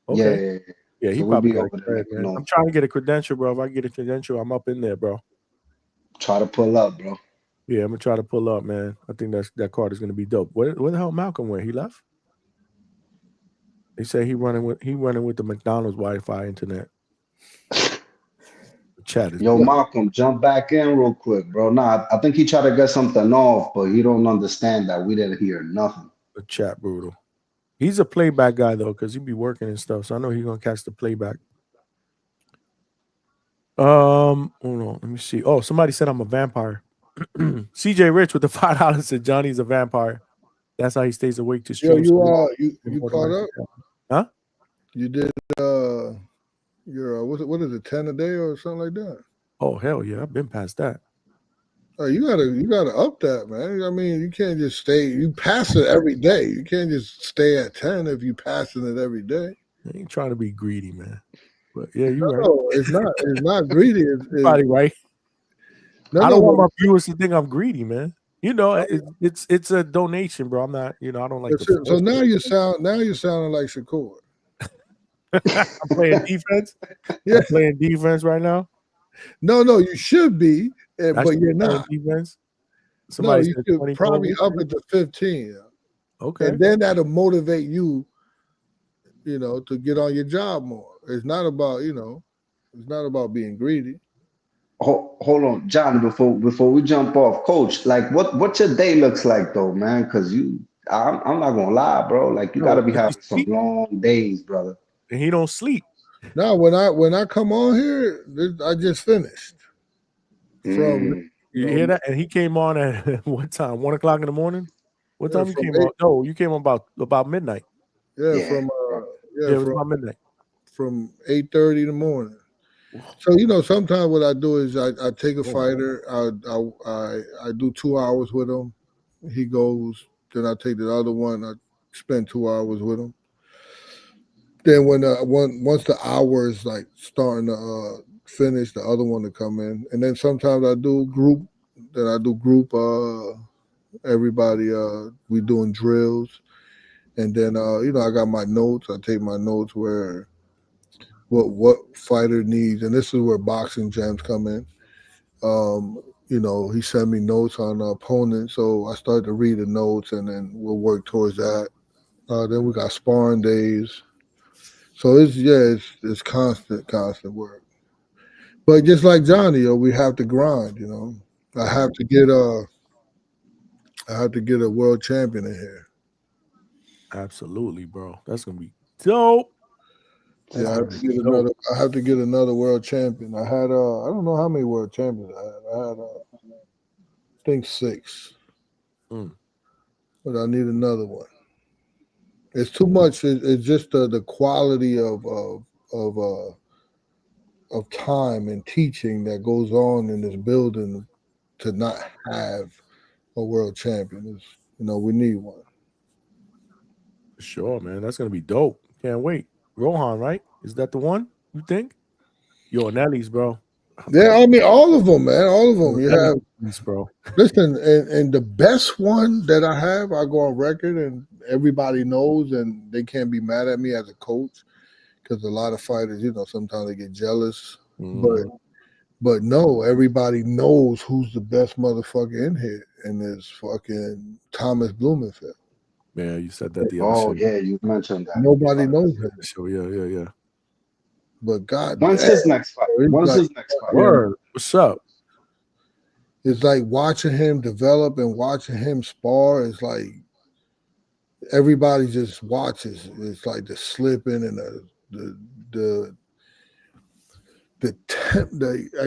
yeah, Okay. yeah. Yeah, he So we'll probably be got a over there credit, making man. I'm noise. trying to get a credential, bro. If I get a credential, I'm up in there, bro. Try to pull up, bro. Yeah, I'm gonna try to pull up, man. I think that card is gonna be dope. Where the hell Malcolm went? He left? He said he running with the McDonald's Wi-Fi internet. The chat is Yo, Malcolm, jump back in real quick, bro. Nah, I think he tried to get something off, but he don't understand that we didn't hear nothing. the chat brutal. He's a playback guy though, because he be working and stuff. So I know he's gonna catch the playback. Hold on, let me see. Oh, somebody said I'm a vampire. CJ Rich with the $5 said Johnny's a vampire. That's how he stays awake to Yo, stream. you caught up? Huh? You did your what is it, 10 a day or something like that? Oh hell yeah, I've been past that. Oh, you gotta up that, man. I mean, you can't just stay. You pass it every day. You can't just stay at 10 if you passing it every day. I ain't trying to be greedy, man. But yeah, you're right. No, it's not. It's not greedy. It's probably right. No, I don't want but my viewers to think I'm greedy, man. You know, it's a donation, bro. I'm not. You know, I don't like to. so now you're sounding like Shakur. I'm playing defense. Yeah, I'm playing defense right now. No, you should be, but you're not. Defense. No, Somebody you said should 20 probably goals. up it to 15. Okay. And then that'll motivate you, to get on your job more. It's not about, it's not about being greedy. Hold on, John. Before we jump off, Coach. Like, what your day looks like though, man? Because I'm not gonna lie, bro. Like, you gotta be having some long days, brother. And he don't sleep. No, when I come on here, I just finished. You hear that? And he came on at what time? 1 o'clock in the morning. What time you came on? No, you came on about midnight. Yeah, it was about midnight. From 8:30 in the morning. So sometimes what I do is I take a fighter, I do 2 hours with him. He goes, then I take the other one. I spend 2 hours with him. Then once the hour is like starting to finish, the other one to come in, and then sometimes I do group. Then I do group. Everybody, we doing drills, and then I got my notes. I take my notes where what fighter needs, and this is where boxing gems come in. He sent me notes on the opponent, so I start to read the notes, and then we'll work towards that. Then we got sparring days. So it's constant work. But just like Johnny, we have to grind. I have to get a world champion in here. Absolutely, bro. That's gonna be dope. Yeah, I have to get another world champion. I had I don't know how many world champions I had. I had I think 6. But I need another one. It's too much. It's just the quality of time and teaching that goes on in this building to not have a world champion. We need one. Sure, man. That's gonna be dope. Can't wait. Rohan, right? Is that the one you think? Yo, Nelly's, bro. Yeah, I mean all of them, man. All of them. You have, bro. Listen, and the best one that I have, I go on record, and everybody knows, and they can't be mad at me as a coach because a lot of fighters, sometimes they get jealous. But no, everybody knows who's the best motherfucker in here, and it's fucking Thomas Blumenfeld. Yeah, you said that the other show. Yeah, you mentioned that. Nobody knows him. Show, yeah. But God, when's his next fight? Word. What's up? It's like watching him develop and watching him spar. It's like everybody just watches. It's like the slipping and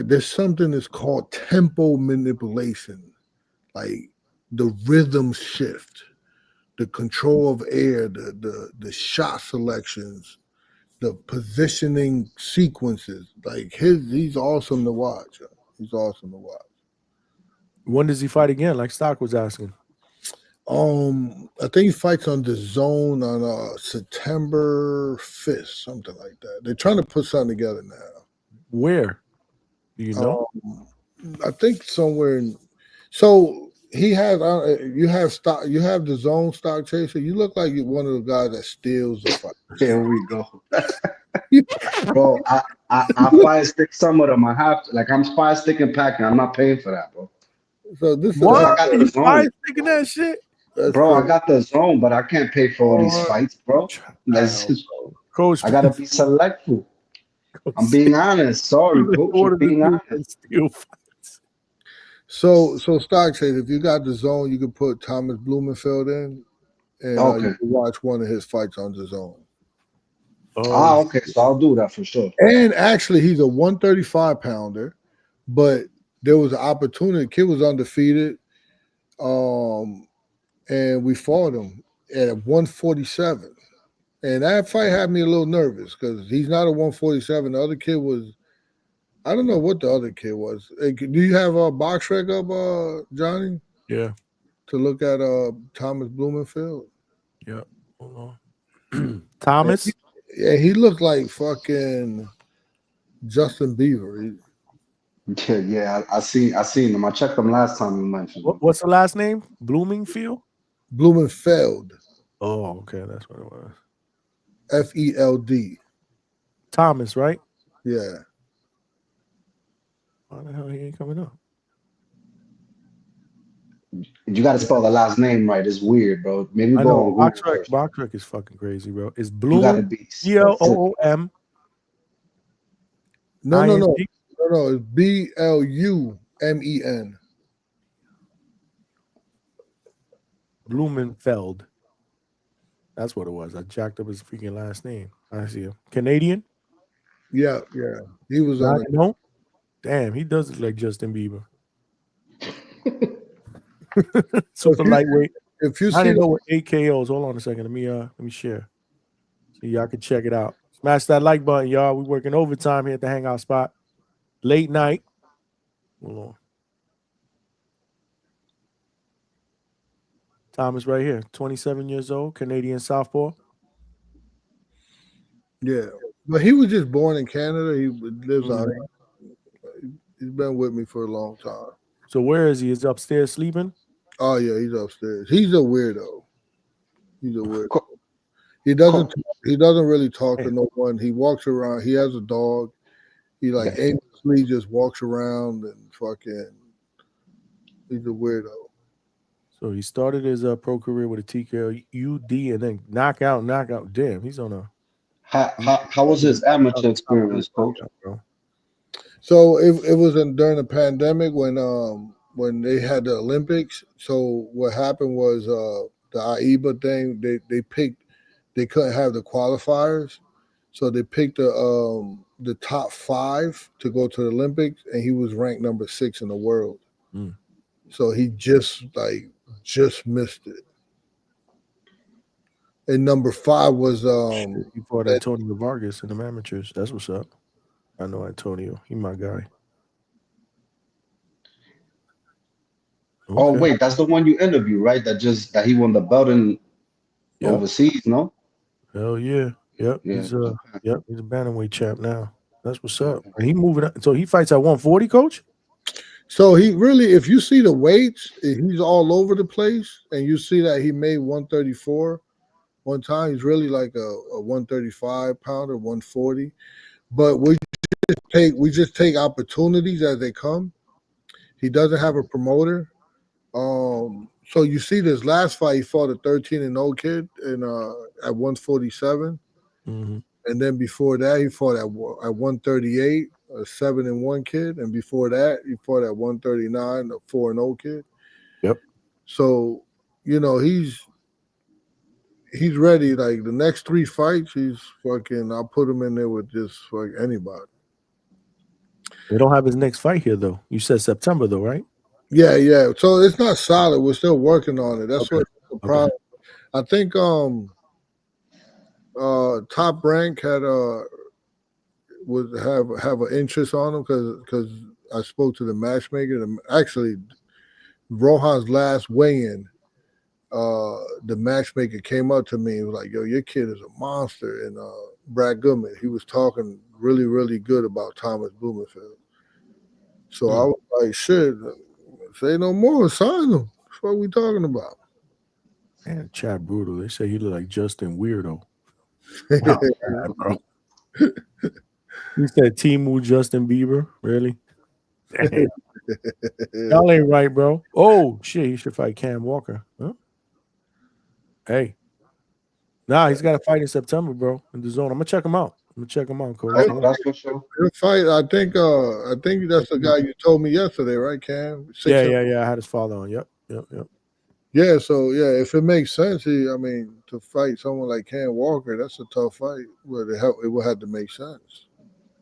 there's something that's called tempo manipulation, like the rhythm shift, the control of air, the shot selections, the positioning sequences. Like he's awesome to watch. He's awesome to watch. When does he fight again? Like Stock was asking. I think he fights on the Zone on September 5th, something like that. They're trying to put something together now. Where? Do you know? I think somewhere in. So he has. You have stock. You have the zone stock chaser. You look like you're one of the guys that steals the fight. Here we go. Bro, I fire stick some of them. I have to, like, I'm fire sticking packing. I'm not paying for that, bro. So this Because What? I got the You fire zone. sticking that shit? That's Bro, I crazy. got the zone, but I can't pay for all these fights, bro. Let's just, Coach, I gotta be selective. I'm being honest. Sorry, coach. I'm being honest. So stock chaser. If you got the zone, you can put Thomas Blumenfeld in, and Okay. you can watch one of his fights on the zone. Okay. So I'll do that for sure. And actually, he's a 135 pounder, but there was an opportunity. Kid was undefeated, and we fought him at 147. And that fight had me a little nervous because he's not a 147. The other kid was, I don't know what the other kid was. Do you have a box rec up, Johnny? Yeah. To look at Thomas Blumenfeld? Yeah. Hold on. Thomas? Yeah, he looked like fucking Justin Bieber. Yeah. I seen him. I checked him last time you mentioned him. What's the last name? Bloomingfield? Blumenfeld. Oh, okay. That's what it was. Feld. Thomas, right? Yeah. Why the hell he ain't coming up? You got to spell the last name right. It's weird, bro. Maybe I go know. on Google first. Box rec is fucking crazy, bro. It's You gotta Bloom. be Bloom. No. It's Blumen. Blumenfeld. That's what it was. I jacked up his freaking last name. I see him. Canadian? Yeah. He was on it. No? Damn, he does look like Justin Bieber. Super lightweight. If you I didn't see know what 8 KOs. Hold on a second. Let me share. So y'all can check it out. Smash that like button, y'all. We're working overtime here at the Hangout spot. Late night. Hold on. Thomas right here, 27 years old, Canadian southpaw. Yeah, but he was just born in Canada. He lives out here. He's been with me for a long time. So where is he? Is he upstairs sleeping? Oh yeah, he's upstairs. He's a weirdo. He doesn't really talk to no one. He walks around. He has a dog. He aimlessly just walks around and fucking. He's a weirdo. So he started his pro career with a TKO UD and then knockout. Damn, he's on a. How was his amateur experience, coach? So it was during the pandemic when they had the Olympics. So what happened was the AIBA thing. They couldn't have the qualifiers, so they picked the top 5 to go to the Olympics, and he was ranked number 6 in the world. So he just missed it. And number 5 was he fought Antonio Vargas in the amateurs. That's what's up. I know Antonio. He my guy. Okay. Oh wait, that's the one you interviewed, right? That he won the belt in overseas, no? Hell yeah. Yep. Yeah. He's a bantamweight champ now. That's what's up. And he moving up. So he fights at 140, coach? So he really, if you see the weights, he's all over the place, and you see that he made 134 one time. He's really like a 135 pounder, 140. But we just take opportunities as they come. He doesn't have a promoter. So you see this last fight, he fought a 13-0 kid at 147. Mm-hmm. And then before that, he fought at 138, a 7-1 kid. And before that, he fought at 139, a 4-0 kid. Yep. So, he's ready. Like the next 3 fights, he's fucking, I'll put him in there with just like anybody. They don't have his next fight here, though. You said September, though, right? Yeah. So it's not solid. We're still working on it. That's what the problem. I think Top Rank had would have an interest on him because I spoke to the matchmaker. And actually, Rohan's last weigh-in, the matchmaker came up to me and was like, "Yo, your kid is a monster." And Brad Goodman, he was talking really, really good about Thomas Blumenfeld. So I was like, shit, say no more, sign him. What are we talking about? Man, chat brutal. They say he look like Justin Weirdo. Oh, man, bro. You said Timu Justin Bieber? Really? Damn. Y'all ain't right, bro. Oh, shit. He should fight Cam Walker. Huh? Hey. Nah, he's got a fight in September, bro, in the zone. I'm going to check him out. Coach. That's for sure. Your fight, I think that's the guy you told me yesterday, right, Cam? Yeah. I had his father on. Yep. Yeah, so if it makes sense, to fight someone like Cam Walker, that's a tough fight. But it will have to make sense.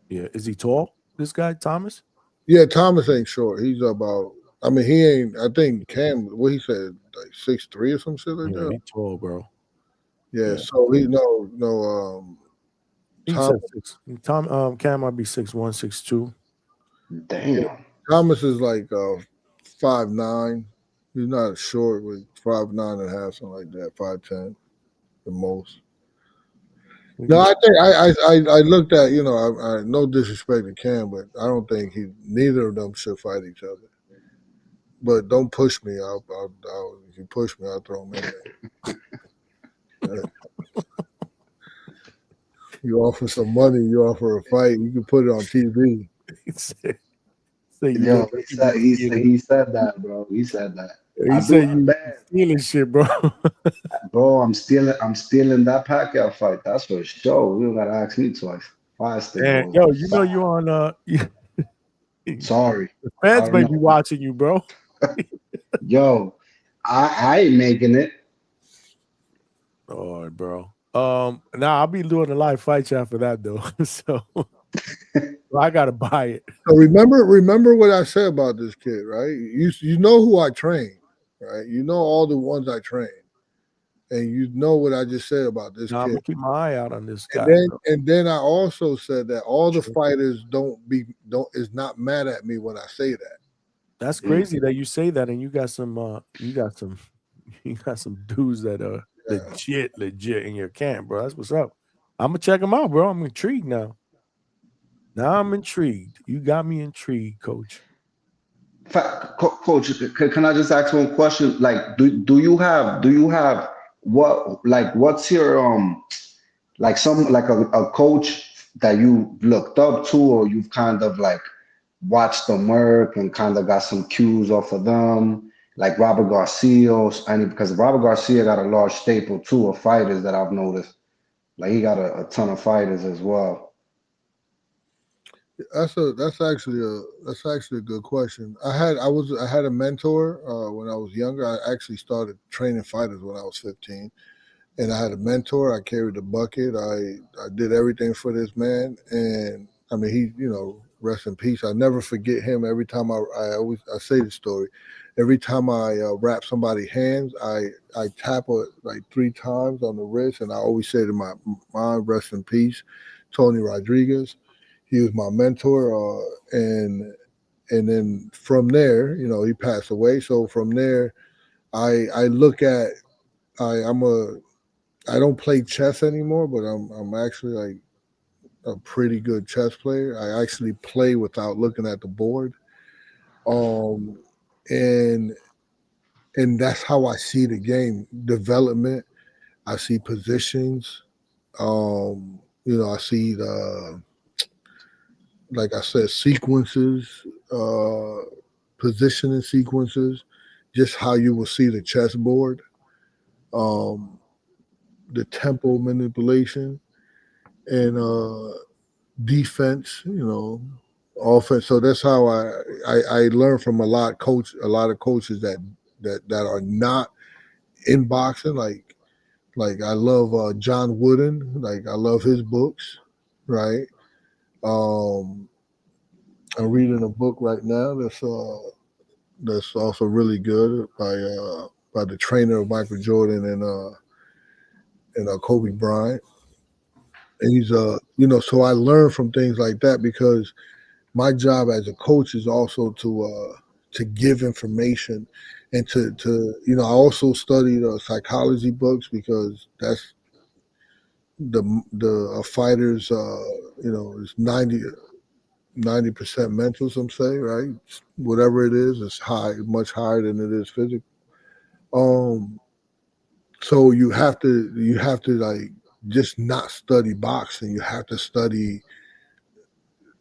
Yeah, is he tall? This guy Thomas? Yeah, Thomas ain't short. He's about. He ain't. I think Cam. What he said, like 6'3" or some shit like that. He's tall, bro. Yeah, so he no. He said six. Cam might be 6'1", 6'2". Damn. Thomas is like 5'9". He's not short, with 5'9.5", something like that, 5'10", the most. No, I think I looked at, I no disrespect to Cam, but I don't think neither of them should fight each other. But don't push me. If you push me, I'll throw him in there. You offer some money, you offer a fight, you can put it on TV. Yo, he said that, bro. He said that. He said you stealing shit, bro. Bro, I'm stealing that Pacquiao fight. That's for sure. You don't gotta ask me twice. Yo, you know you on Sorry. The fans may be watching you, bro. Yo, I ain't making it. All right, bro. I'll be doing a live fight chat for that though. So I gotta buy it. So remember what I said about this kid, right? You know who I train, right? You know all the ones I train, and you know what I just said about this kid. I'm gonna keep my eye out on this guy. And then I also said that all the fighters is not mad at me when I say that. That's crazy that you say that, and you got some dudes that are legit in your camp, bro. That's what's up. I'm gonna check them out, bro. I'm intrigued now. Now I'm intrigued. You got me intrigued, Coach. Coach, can I just ask one question? Like, do you have what's your a coach that you looked up to, or you've kind of like watched them work and kind of got some cues off of them, like Robert Garcia, because Robert Garcia got a large staple too of fighters that I've noticed. Like he got a ton of fighters as well. That's actually a good question. I had a mentor when I was younger. I actually started training fighters when I was 15, and I had a mentor. I carried the bucket. I did everything for this man, and he, rest in peace. I never forget him. Every time I say the story. Every time I wrap somebody's hands, I tap it like 3 times on the wrist, and I always say to my mind, rest in peace, Tony Rodriguez. He was my mentor, and then from there, he passed away. So from there, I look at I don't play chess anymore, but I'm actually like a pretty good chess player. I actually play without looking at the board, and that's how I see the game development. I see positions. I see like I said, sequences, positioning sequences, just how you will see the chessboard, the tempo manipulation, and defense, offense. So that's how I learned from a lot of coaches that are not in boxing. Like I love John Wooden. Like I love his books, right? I'm reading a book right now that's also really good by the trainer of Michael Jordan and Kobe Bryant. And he's so I learn from things like that, because my job as a coach is also to give information and to I also studied psychology books, because that's the fighters is 90% mental, some say, right? Whatever it is, it's high, much higher than it is physical. So you have to like just not study boxing. You have to study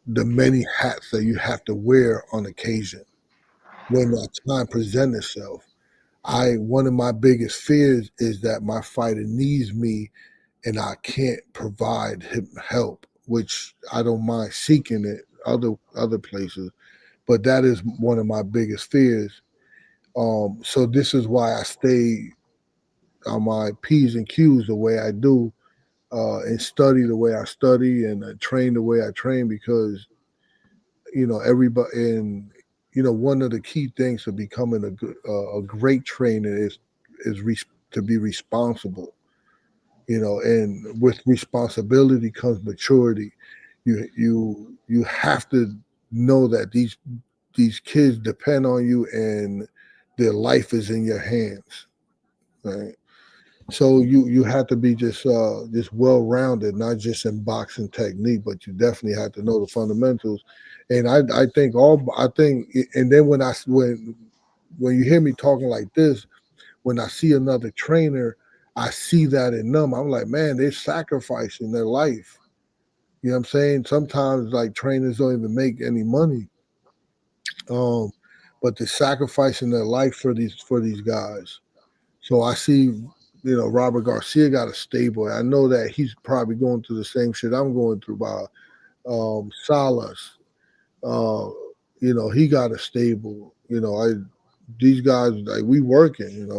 the many hats that you have to wear on occasion when that time presents itself. One of my biggest fears is that my fighter needs me and I can't provide him help, which I don't mind seeking it other places, but that is one of my biggest fears. So this is why I stay on my P's and Q's the way I do, and study the way I study and train the way I train, because everybody, and one of the key things to becoming a great trainer is to be responsible. And with responsibility comes maturity. You have to know that these kids depend on you and their life is in your hands, right? So you have to be just well rounded, not just in boxing technique, but you definitely have to know the fundamentals. And I think, and then when you hear me talking like this, when I see another trainer, I see that in them. I'm like, man, they're sacrificing their life. You know what I'm saying? Sometimes like trainers don't even make any money, but they're sacrificing their life for these guys. So I see, Robert Garcia got a stable. I know that he's probably going through the same shit I'm going through by Salas. He got a stable. These guys, like, we working.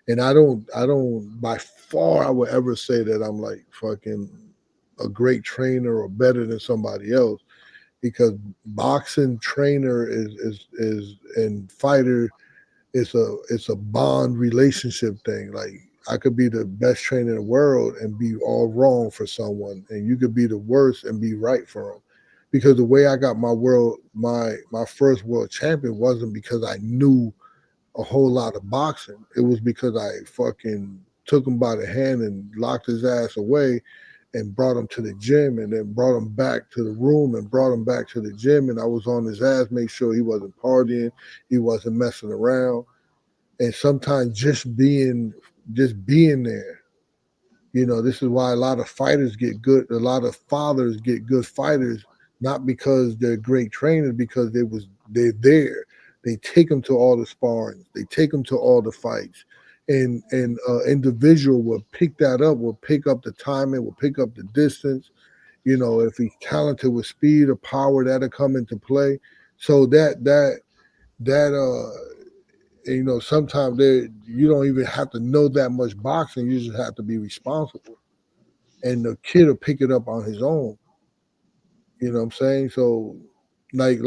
And I don't by far I would ever say that I'm like fucking a great trainer or better than somebody else, because boxing trainer is and fighter, it's a bond relationship thing. Like, I could be the best trainer in the world and be all wrong for someone, and you could be the worst and be right for them. Because the way I got my first world champion wasn't because I knew a whole lot of boxing. It was because I fucking took him by the hand and locked his ass away and brought him to the gym, and then brought him back to the room and brought him back to the gym. And I was on his ass, make sure he wasn't partying, he wasn't messing around. And sometimes just being there. This is why a lot of fighters get good, a lot of fathers get good fighters, not because they're great trainers, because they're there. They take them to all the sparring, they take them to all the fights. And individual will pick that up, will pick up the timing, will pick up the distance. If he's talented with speed or power, that'll come into play. So that sometimes you don't even have to know that much boxing. You just have to be responsible, and the kid will pick it up on his own. You know what I'm saying? So, like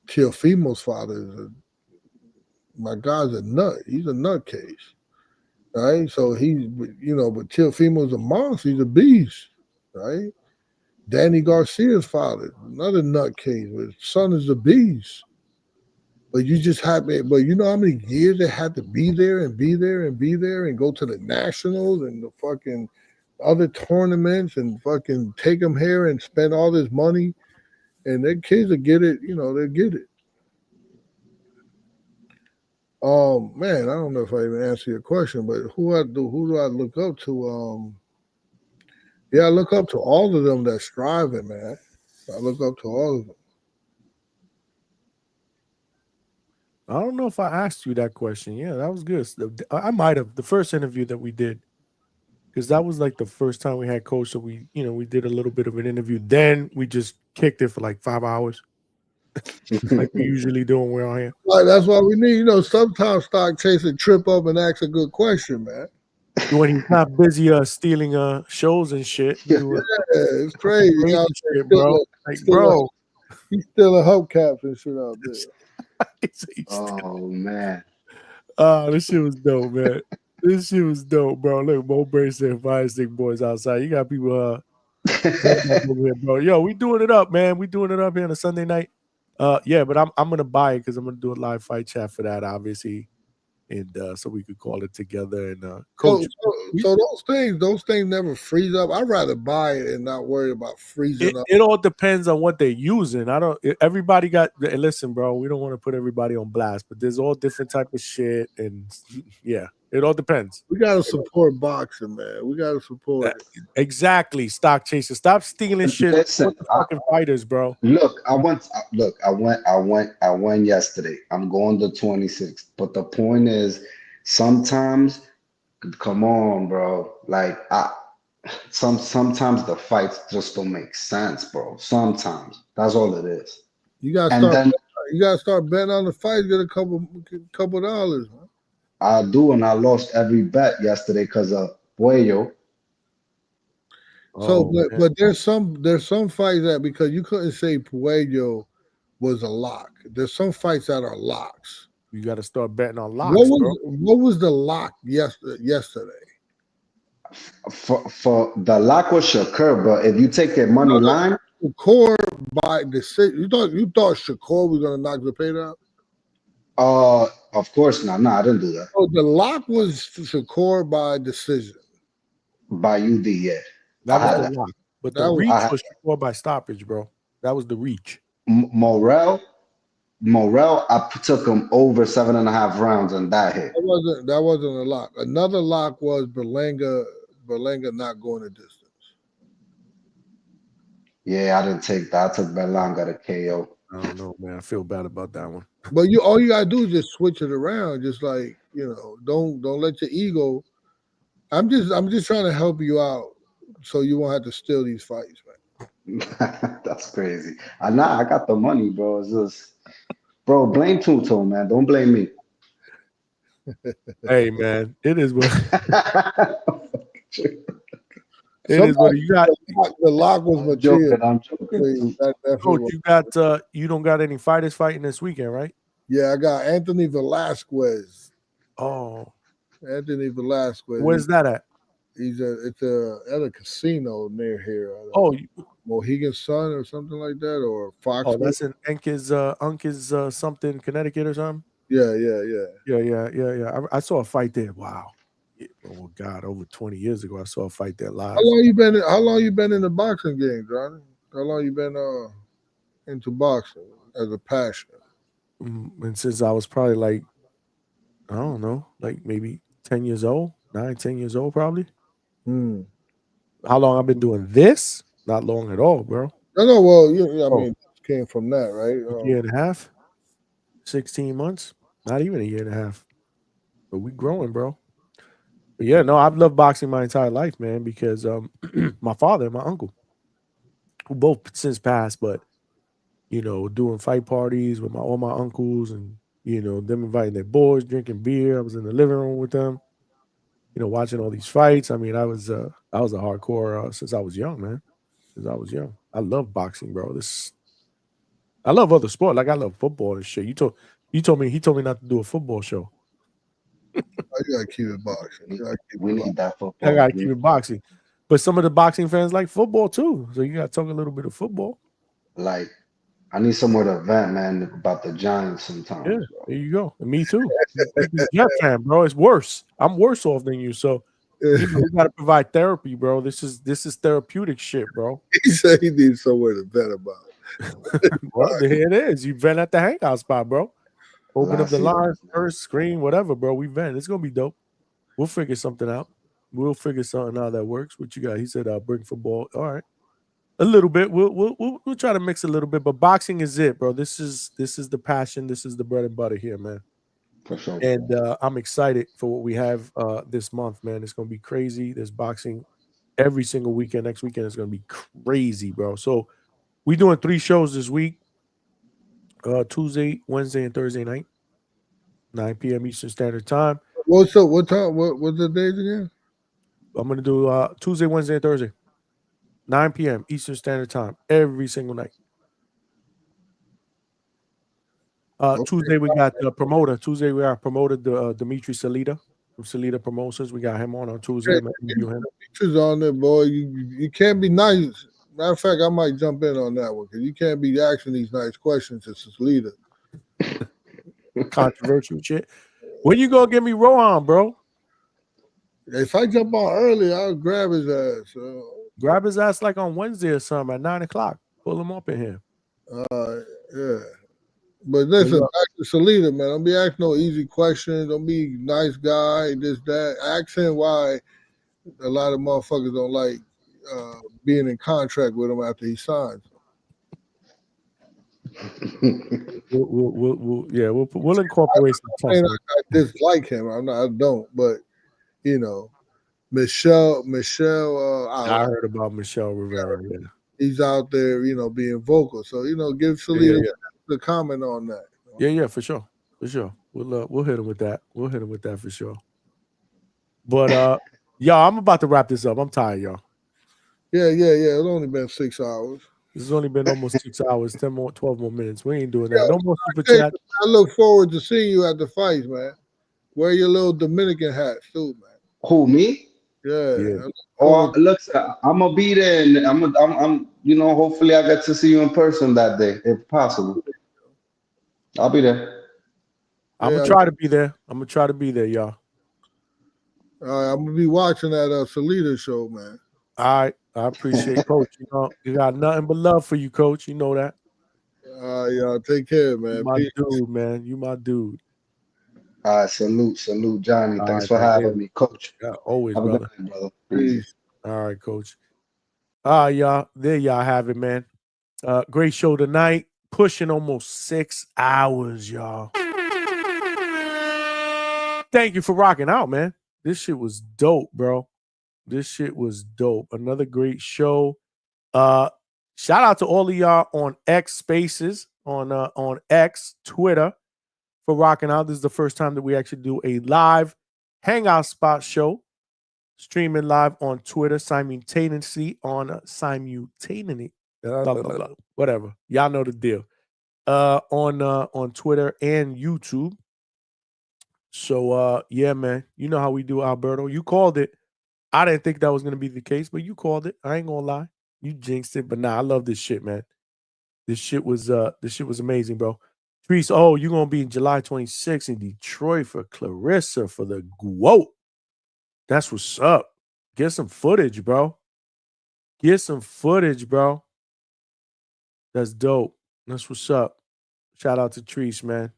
Teofimo's father my guy's a nut. He's a nutcase, right? So but Teofimo's a monster. He's a beast, right? Danny Garcia's father, another nutcase. His son is a beast. But you just have it. But you know how many years they had to be there and be there and be there and go to the nationals and the fucking other tournaments and fucking take them here and spend all this money, and their kids will get it. They'll get it. Man, I don't know if I even answered your question, but who do I look up to? Yeah, I look up to all of them that's striving, man. I look up to all of them. I don't know if I asked you that question. Yeah, that was good. I might have, the first interview that we did, because that was like the first time we had Coach. So we did a little bit of an interview. Then we just kicked it for like 5 hours, like we usually do when we're on here. Like, that's why we need, sometimes Stock Chaser trip up and ask a good question, man. When he's not busy stealing shows and shit. Yeah, it's crazy. Shit, bro. Bro. He's still a hubcaps and shit out there. Oh man. This shit was dope, man. This shit was dope, bro. Look, Mo Bray said Fire Stick Boys outside. You got people here, bro. Yo, we doing it up, man. We doing it up here on a Sunday night. Yeah, but I'm gonna buy it because I'm gonna do a live fight chat for that, obviously. and so we could call it together and coach. So those things never freeze up. I'd rather buy it and not worry about freezing up. It all depends on what they're using. Everybody got. Listen, bro, we don't want to put everybody on blast, but there's all different type of shit, and yeah, it all depends. We gotta support boxing, man. We gotta support it. Exactly, stock chaser. Stop stealing shit. Listen, fucking fighters, bro. Look, I went yesterday. I'm going the 26th. But the point is, sometimes, come on, bro. Like sometimes the fights just don't make sense, bro. Sometimes that's all it is. You gotta start betting on the fight. Get a couple dollars. Man. I do, and I lost every bet yesterday because of Puello. So, but there's some fights that, because you couldn't say Puello was a lock. There's some fights that are locks. You got to start betting on locks. What was the lock yesterday? For the lock was Shakur, but if you take a money line, Shakur by decision. You thought Shakur was gonna knock Zepeda out? Of course not. No, I didn't do that. Oh, the lock was Shakur by decision. By UD, yeah. That was the lock. But the reach was Shakur by stoppage, bro. That was the reach. Morel, I took him over 7.5 rounds, and that hit. That wasn't a lock. Another lock was Berlanga not going the distance. Yeah, I didn't take that. I took Berlanga to KO. I don't know, man. I feel bad about that one. But all you gotta do is just switch it around. Just like, don't let your ego. I'm just trying to help you out so you won't have to steal these fights, man. That's crazy. I got the money, bro. It's just, bro, blame Tuto, man. Don't blame me. Hey, man, it is what it is. What you got. The lock was Machia. I'm joking. Coach, you don't got any fighters fighting this weekend, right? Yeah, I got Anthony Velasquez. Oh, Anthony Velasquez. Where's that at? It's at a casino near here. Mohegan Sun or something like that, or Fox. Oh, that's in Uncas something, Connecticut or something. Yeah. I saw a fight there. Wow. Oh God, over 20 years ago, I saw a fight there live. How long you been in the boxing game, Johnny? How long you been into boxing as a passion? And since I was probably like, I don't know, like maybe 10 years old, 10 years old, probably. How long I've been doing this? Not long at all, bro. No. Well, I mean, it came from that, right? A year and a half, 16 months, not even a year and a half. But we growing, bro. But yeah, no, I've loved boxing my entire life, man, because my father and my uncle, who both since passed, but doing fight parties with all my uncles, and them inviting their boys, drinking beer. I was in the living room with them, watching all these fights. I mean, I was a hardcore since I was young, man. Since I was young, I love boxing, bro. I love other sport, like I love football and shit. He told me not to do a football show. You gotta keep it boxing. We need that football. I gotta keep it boxing. But some of the boxing fans like football too, so you gotta talk a little bit of football. Like, I need somewhere to vent, man, about the Giants sometimes. Yeah, there you go. And me too. Jet fan, bro. It's worse. I'm worse off than you. So we gotta provide therapy, bro. This is therapeutic shit, bro. He said he needs somewhere to vent about. Well, here it is. You vent at the Hangout spot, bro. Open up the line, first screen, whatever, bro. We vent. It's gonna be dope. We'll figure something out. We'll figure something out that works. What you got? He said, "I'll bring football." All right, a little bit. We'll try to mix a little bit, but boxing is it, bro. This is the passion. This is the bread and butter here, man. For sure. And I'm excited for what we have this month, man. It's gonna be crazy. There's boxing every single weekend. Next weekend is gonna be crazy, bro. So we're doing 3 shows this week. Tuesday, Wednesday, and Thursday night, 9 p.m. Eastern Standard Time. What's up? What time? What's the days again? I'm gonna do Tuesday, Wednesday, and Thursday, 9 p.m. Eastern Standard Time, every single night. Tuesday we got the promoter. Tuesday we got promoter Dimitri Salita from Salita Promotions. We got him on Tuesday. Dimitri's on there, boy. You can't be nice. Matter of fact, I might jump in on that one because you can't be asking these nice questions to Salita. Controversial shit. When you gonna give me Rohan, bro? If I jump on early, I'll grab his ass. Grab his ass like on Wednesday or something at 9:00. Pull him up in here. Yeah. But listen, back to Salida, man. Don't be asking no easy questions. Don't be nice guy, this, that. Ask him why a lot of motherfuckers don't like being in contract with him after he signs. We'll incorporate some I tough. dislike him. I don't. But you know, Michelle. I heard about Michelle Rivera. Yeah. He's out there, you know, being vocal. So give Salida the comment on that. Yeah, for sure. We'll hit him with that. We'll hit him with that for sure. But y'all, I'm about to wrap this up. I'm tired, y'all. Yeah. It's only been 6 hours. This has only been almost 6 hours, 12 more minutes. We ain't doing that. No more super chat. I look forward to seeing you at the fights, man. Wear your little Dominican hat too, man. Who, me? Yeah. Oh, look, I'm gonna be there, and I'm hopefully I get to see you in person that day, if possible. I'll be there. I'm gonna try to be there. Y'all. All right, I'm gonna be watching that Salida show, man. All right, I appreciate Coach. You got nothing but love for you, Coach. You know that. Y'all take care, man. You my dude, man. You my dude. All right, salute, Johnny. Thanks for having me, Coach. Yeah, always, have brother. A good night, brother. Peace. All right, Coach. All right, y'all. There y'all have it, man. Great show tonight. Pushing almost 6 hours, y'all. Thank you for rocking out, man. This shit was dope, bro. This shit was dope. Another great show. Shout out to all of y'all on X Spaces, on X, Twitter, for rocking out. This is the first time that we actually do a live Hangout Spot show, streaming live on Twitter simultaneously whatever. Y'all know the deal. On Twitter and YouTube. So yeah, man. You know how we do, Alberto. You called it. I didn't think that was gonna be the case, but you called it. I ain't gonna lie. You jinxed it. But nah, I love this shit, man. This shit was amazing, bro. Trees, you're gonna be in July 26th in Detroit for Clarissa for the GWOAT. That's what's up. Get some footage, bro. That's dope. That's what's up. Shout out to Trees, man.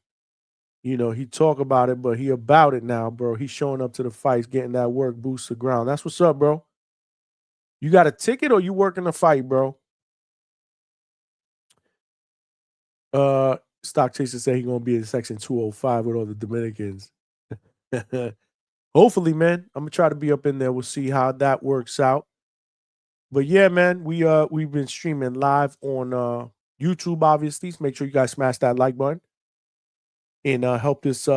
He talk about it, but he about it now, bro. He's showing up to the fights, getting that work, boost the ground. That's what's up, bro. You got a ticket or you working the fight, bro? Stock Chaser said he's gonna be in section 205 with all the Dominicans. Hopefully, man. I'm gonna try to be up in there. We'll see how that works out. But yeah, man, we've been streaming live on YouTube, obviously. So make sure you guys smash that like button and help us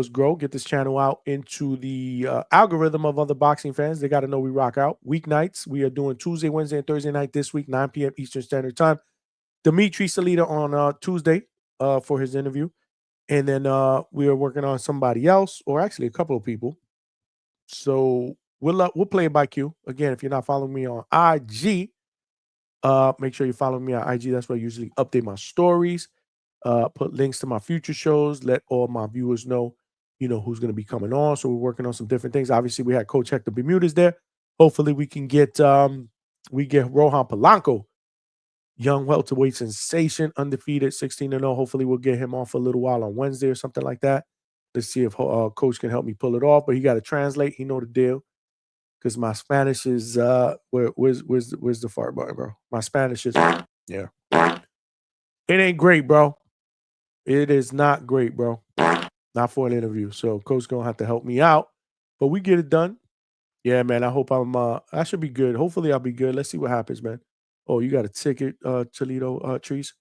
grow, get this channel out into the algorithm of other boxing fans. They got to know we rock out. Weeknights, we are doing Tuesday, Wednesday, and Thursday night this week, 9 p.m. Eastern Standard Time. Dimitri Salida on Tuesday for his interview. And then we are working on somebody else, or actually a couple of people. So we'll play it by Q. Again, if you're not following me on IG, make sure you follow me on IG. That's where I usually update my stories. Put links to my future shows, let all my viewers know, who's going to be coming on. So we're working on some different things. Obviously, we had Coach Hector Bermudez there. Hopefully, we can get Rohan Polanco, young welterweight sensation, undefeated, 16-0. Hopefully, we'll get him on for a little while on Wednesday or something like that. Let's see if Coach can help me pull it off. But he got to translate. He know the deal. Because my Spanish is where's the fart button, bro? My Spanish is yeah. It ain't great, bro. It is not great, bro. Not for an interview. So Coach gonna have to help me out. But we get it done. Yeah, man. I hope I should be good. Hopefully I'll be good. Let's see what happens, man. Oh, you got a ticket, Toledo Trees?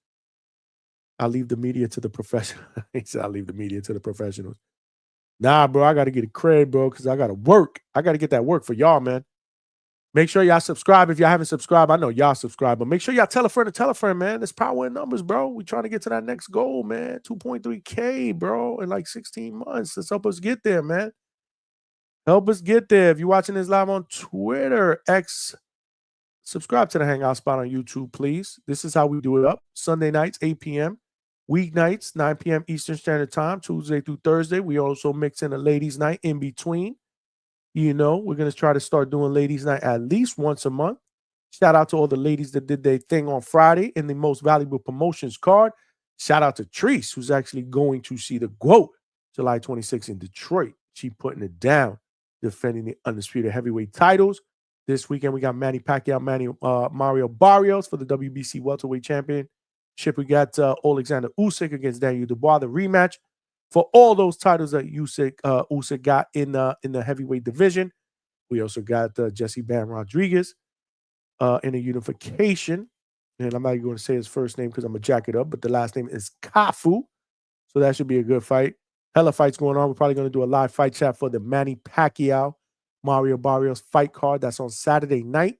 I'll leave the media to the professionals. He said I'll leave the media to the professionals. Nah, bro, I gotta get a cred, bro, because I gotta work. I gotta get that work for y'all, man. Make sure y'all subscribe. If y'all haven't subscribed, I know y'all subscribe, but make sure y'all tell a friend, man. There's power in numbers, bro. We're trying to get to that next goal, man. 2.3K, bro, in like 16 months. Let's help us get there, man. Help us get there. If you're watching this live on Twitter, X, subscribe to the Hangout Spot on YouTube, please. This is how we do it up. Sunday nights, 8 p.m. Weeknights, 9 p.m. Eastern Standard Time, Tuesday through Thursday. We also mix in a ladies' night in between. You know, we're going to try to start doing ladies' night at least once a month. Shout out to all the ladies that did their thing on Friday in the most valuable promotions card. Shout out to Treese, who's actually going to see the GOAT July 26th in Detroit. She putting it down, defending the undisputed heavyweight titles. This weekend, we got Manny Pacquiao, Mario Barrios for the WBC welterweight championship. We got Alexander Usyk against Daniel Dubois, the rematch for all those titles that Usyk got in the heavyweight division. We also got Jesse Bam Rodriguez in a unification. And I'm not even going to say his first name because I'm going to jack it up, but the last name is Kafu. So that should be a good fight. Hella fights going on. We're probably going to do a live fight chat for the Manny Pacquiao, Mario Barrios fight card. That's on Saturday night.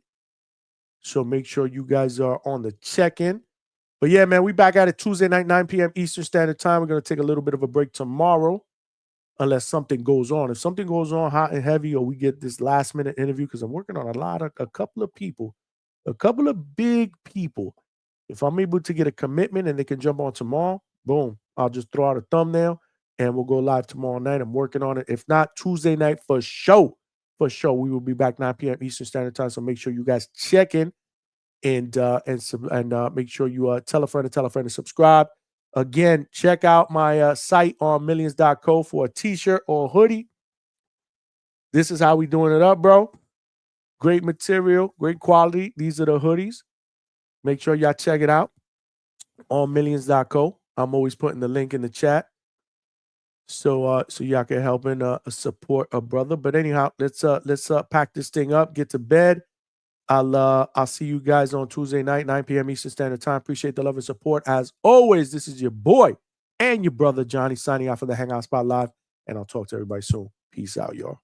So make sure you guys are on the check-in. But yeah, man, we back at it Tuesday night, 9 p.m. Eastern Standard Time. We're going to take a little bit of a break tomorrow unless something goes on. If something goes on hot and heavy or we get this last-minute interview, because I'm working on a couple of people, a couple of big people. If I'm able to get a commitment and they can jump on tomorrow, boom, I'll just throw out a thumbnail and we'll go live tomorrow night. I'm working on it. If not, Tuesday night for sure. For sure, we will be back 9 p.m. Eastern Standard Time. So make sure you guys check in and make sure you tell a friend to subscribe. Again, check out my site on millions.co for a t-shirt or a hoodie. This is how we doing it up, bro. Great material, great quality. These are the hoodies. Make sure y'all check it out on millions.co. I'm always putting the link in the chat. So y'all can help and support a brother. But anyhow, let's pack this thing up, get to bed. I'll see you guys on Tuesday night, 9 p.m. Eastern Standard Time. Appreciate the love and support. As always, this is your boy and your brother Johnny signing out for the Hangout Spot Live. And I'll talk to everybody soon. Peace out, y'all.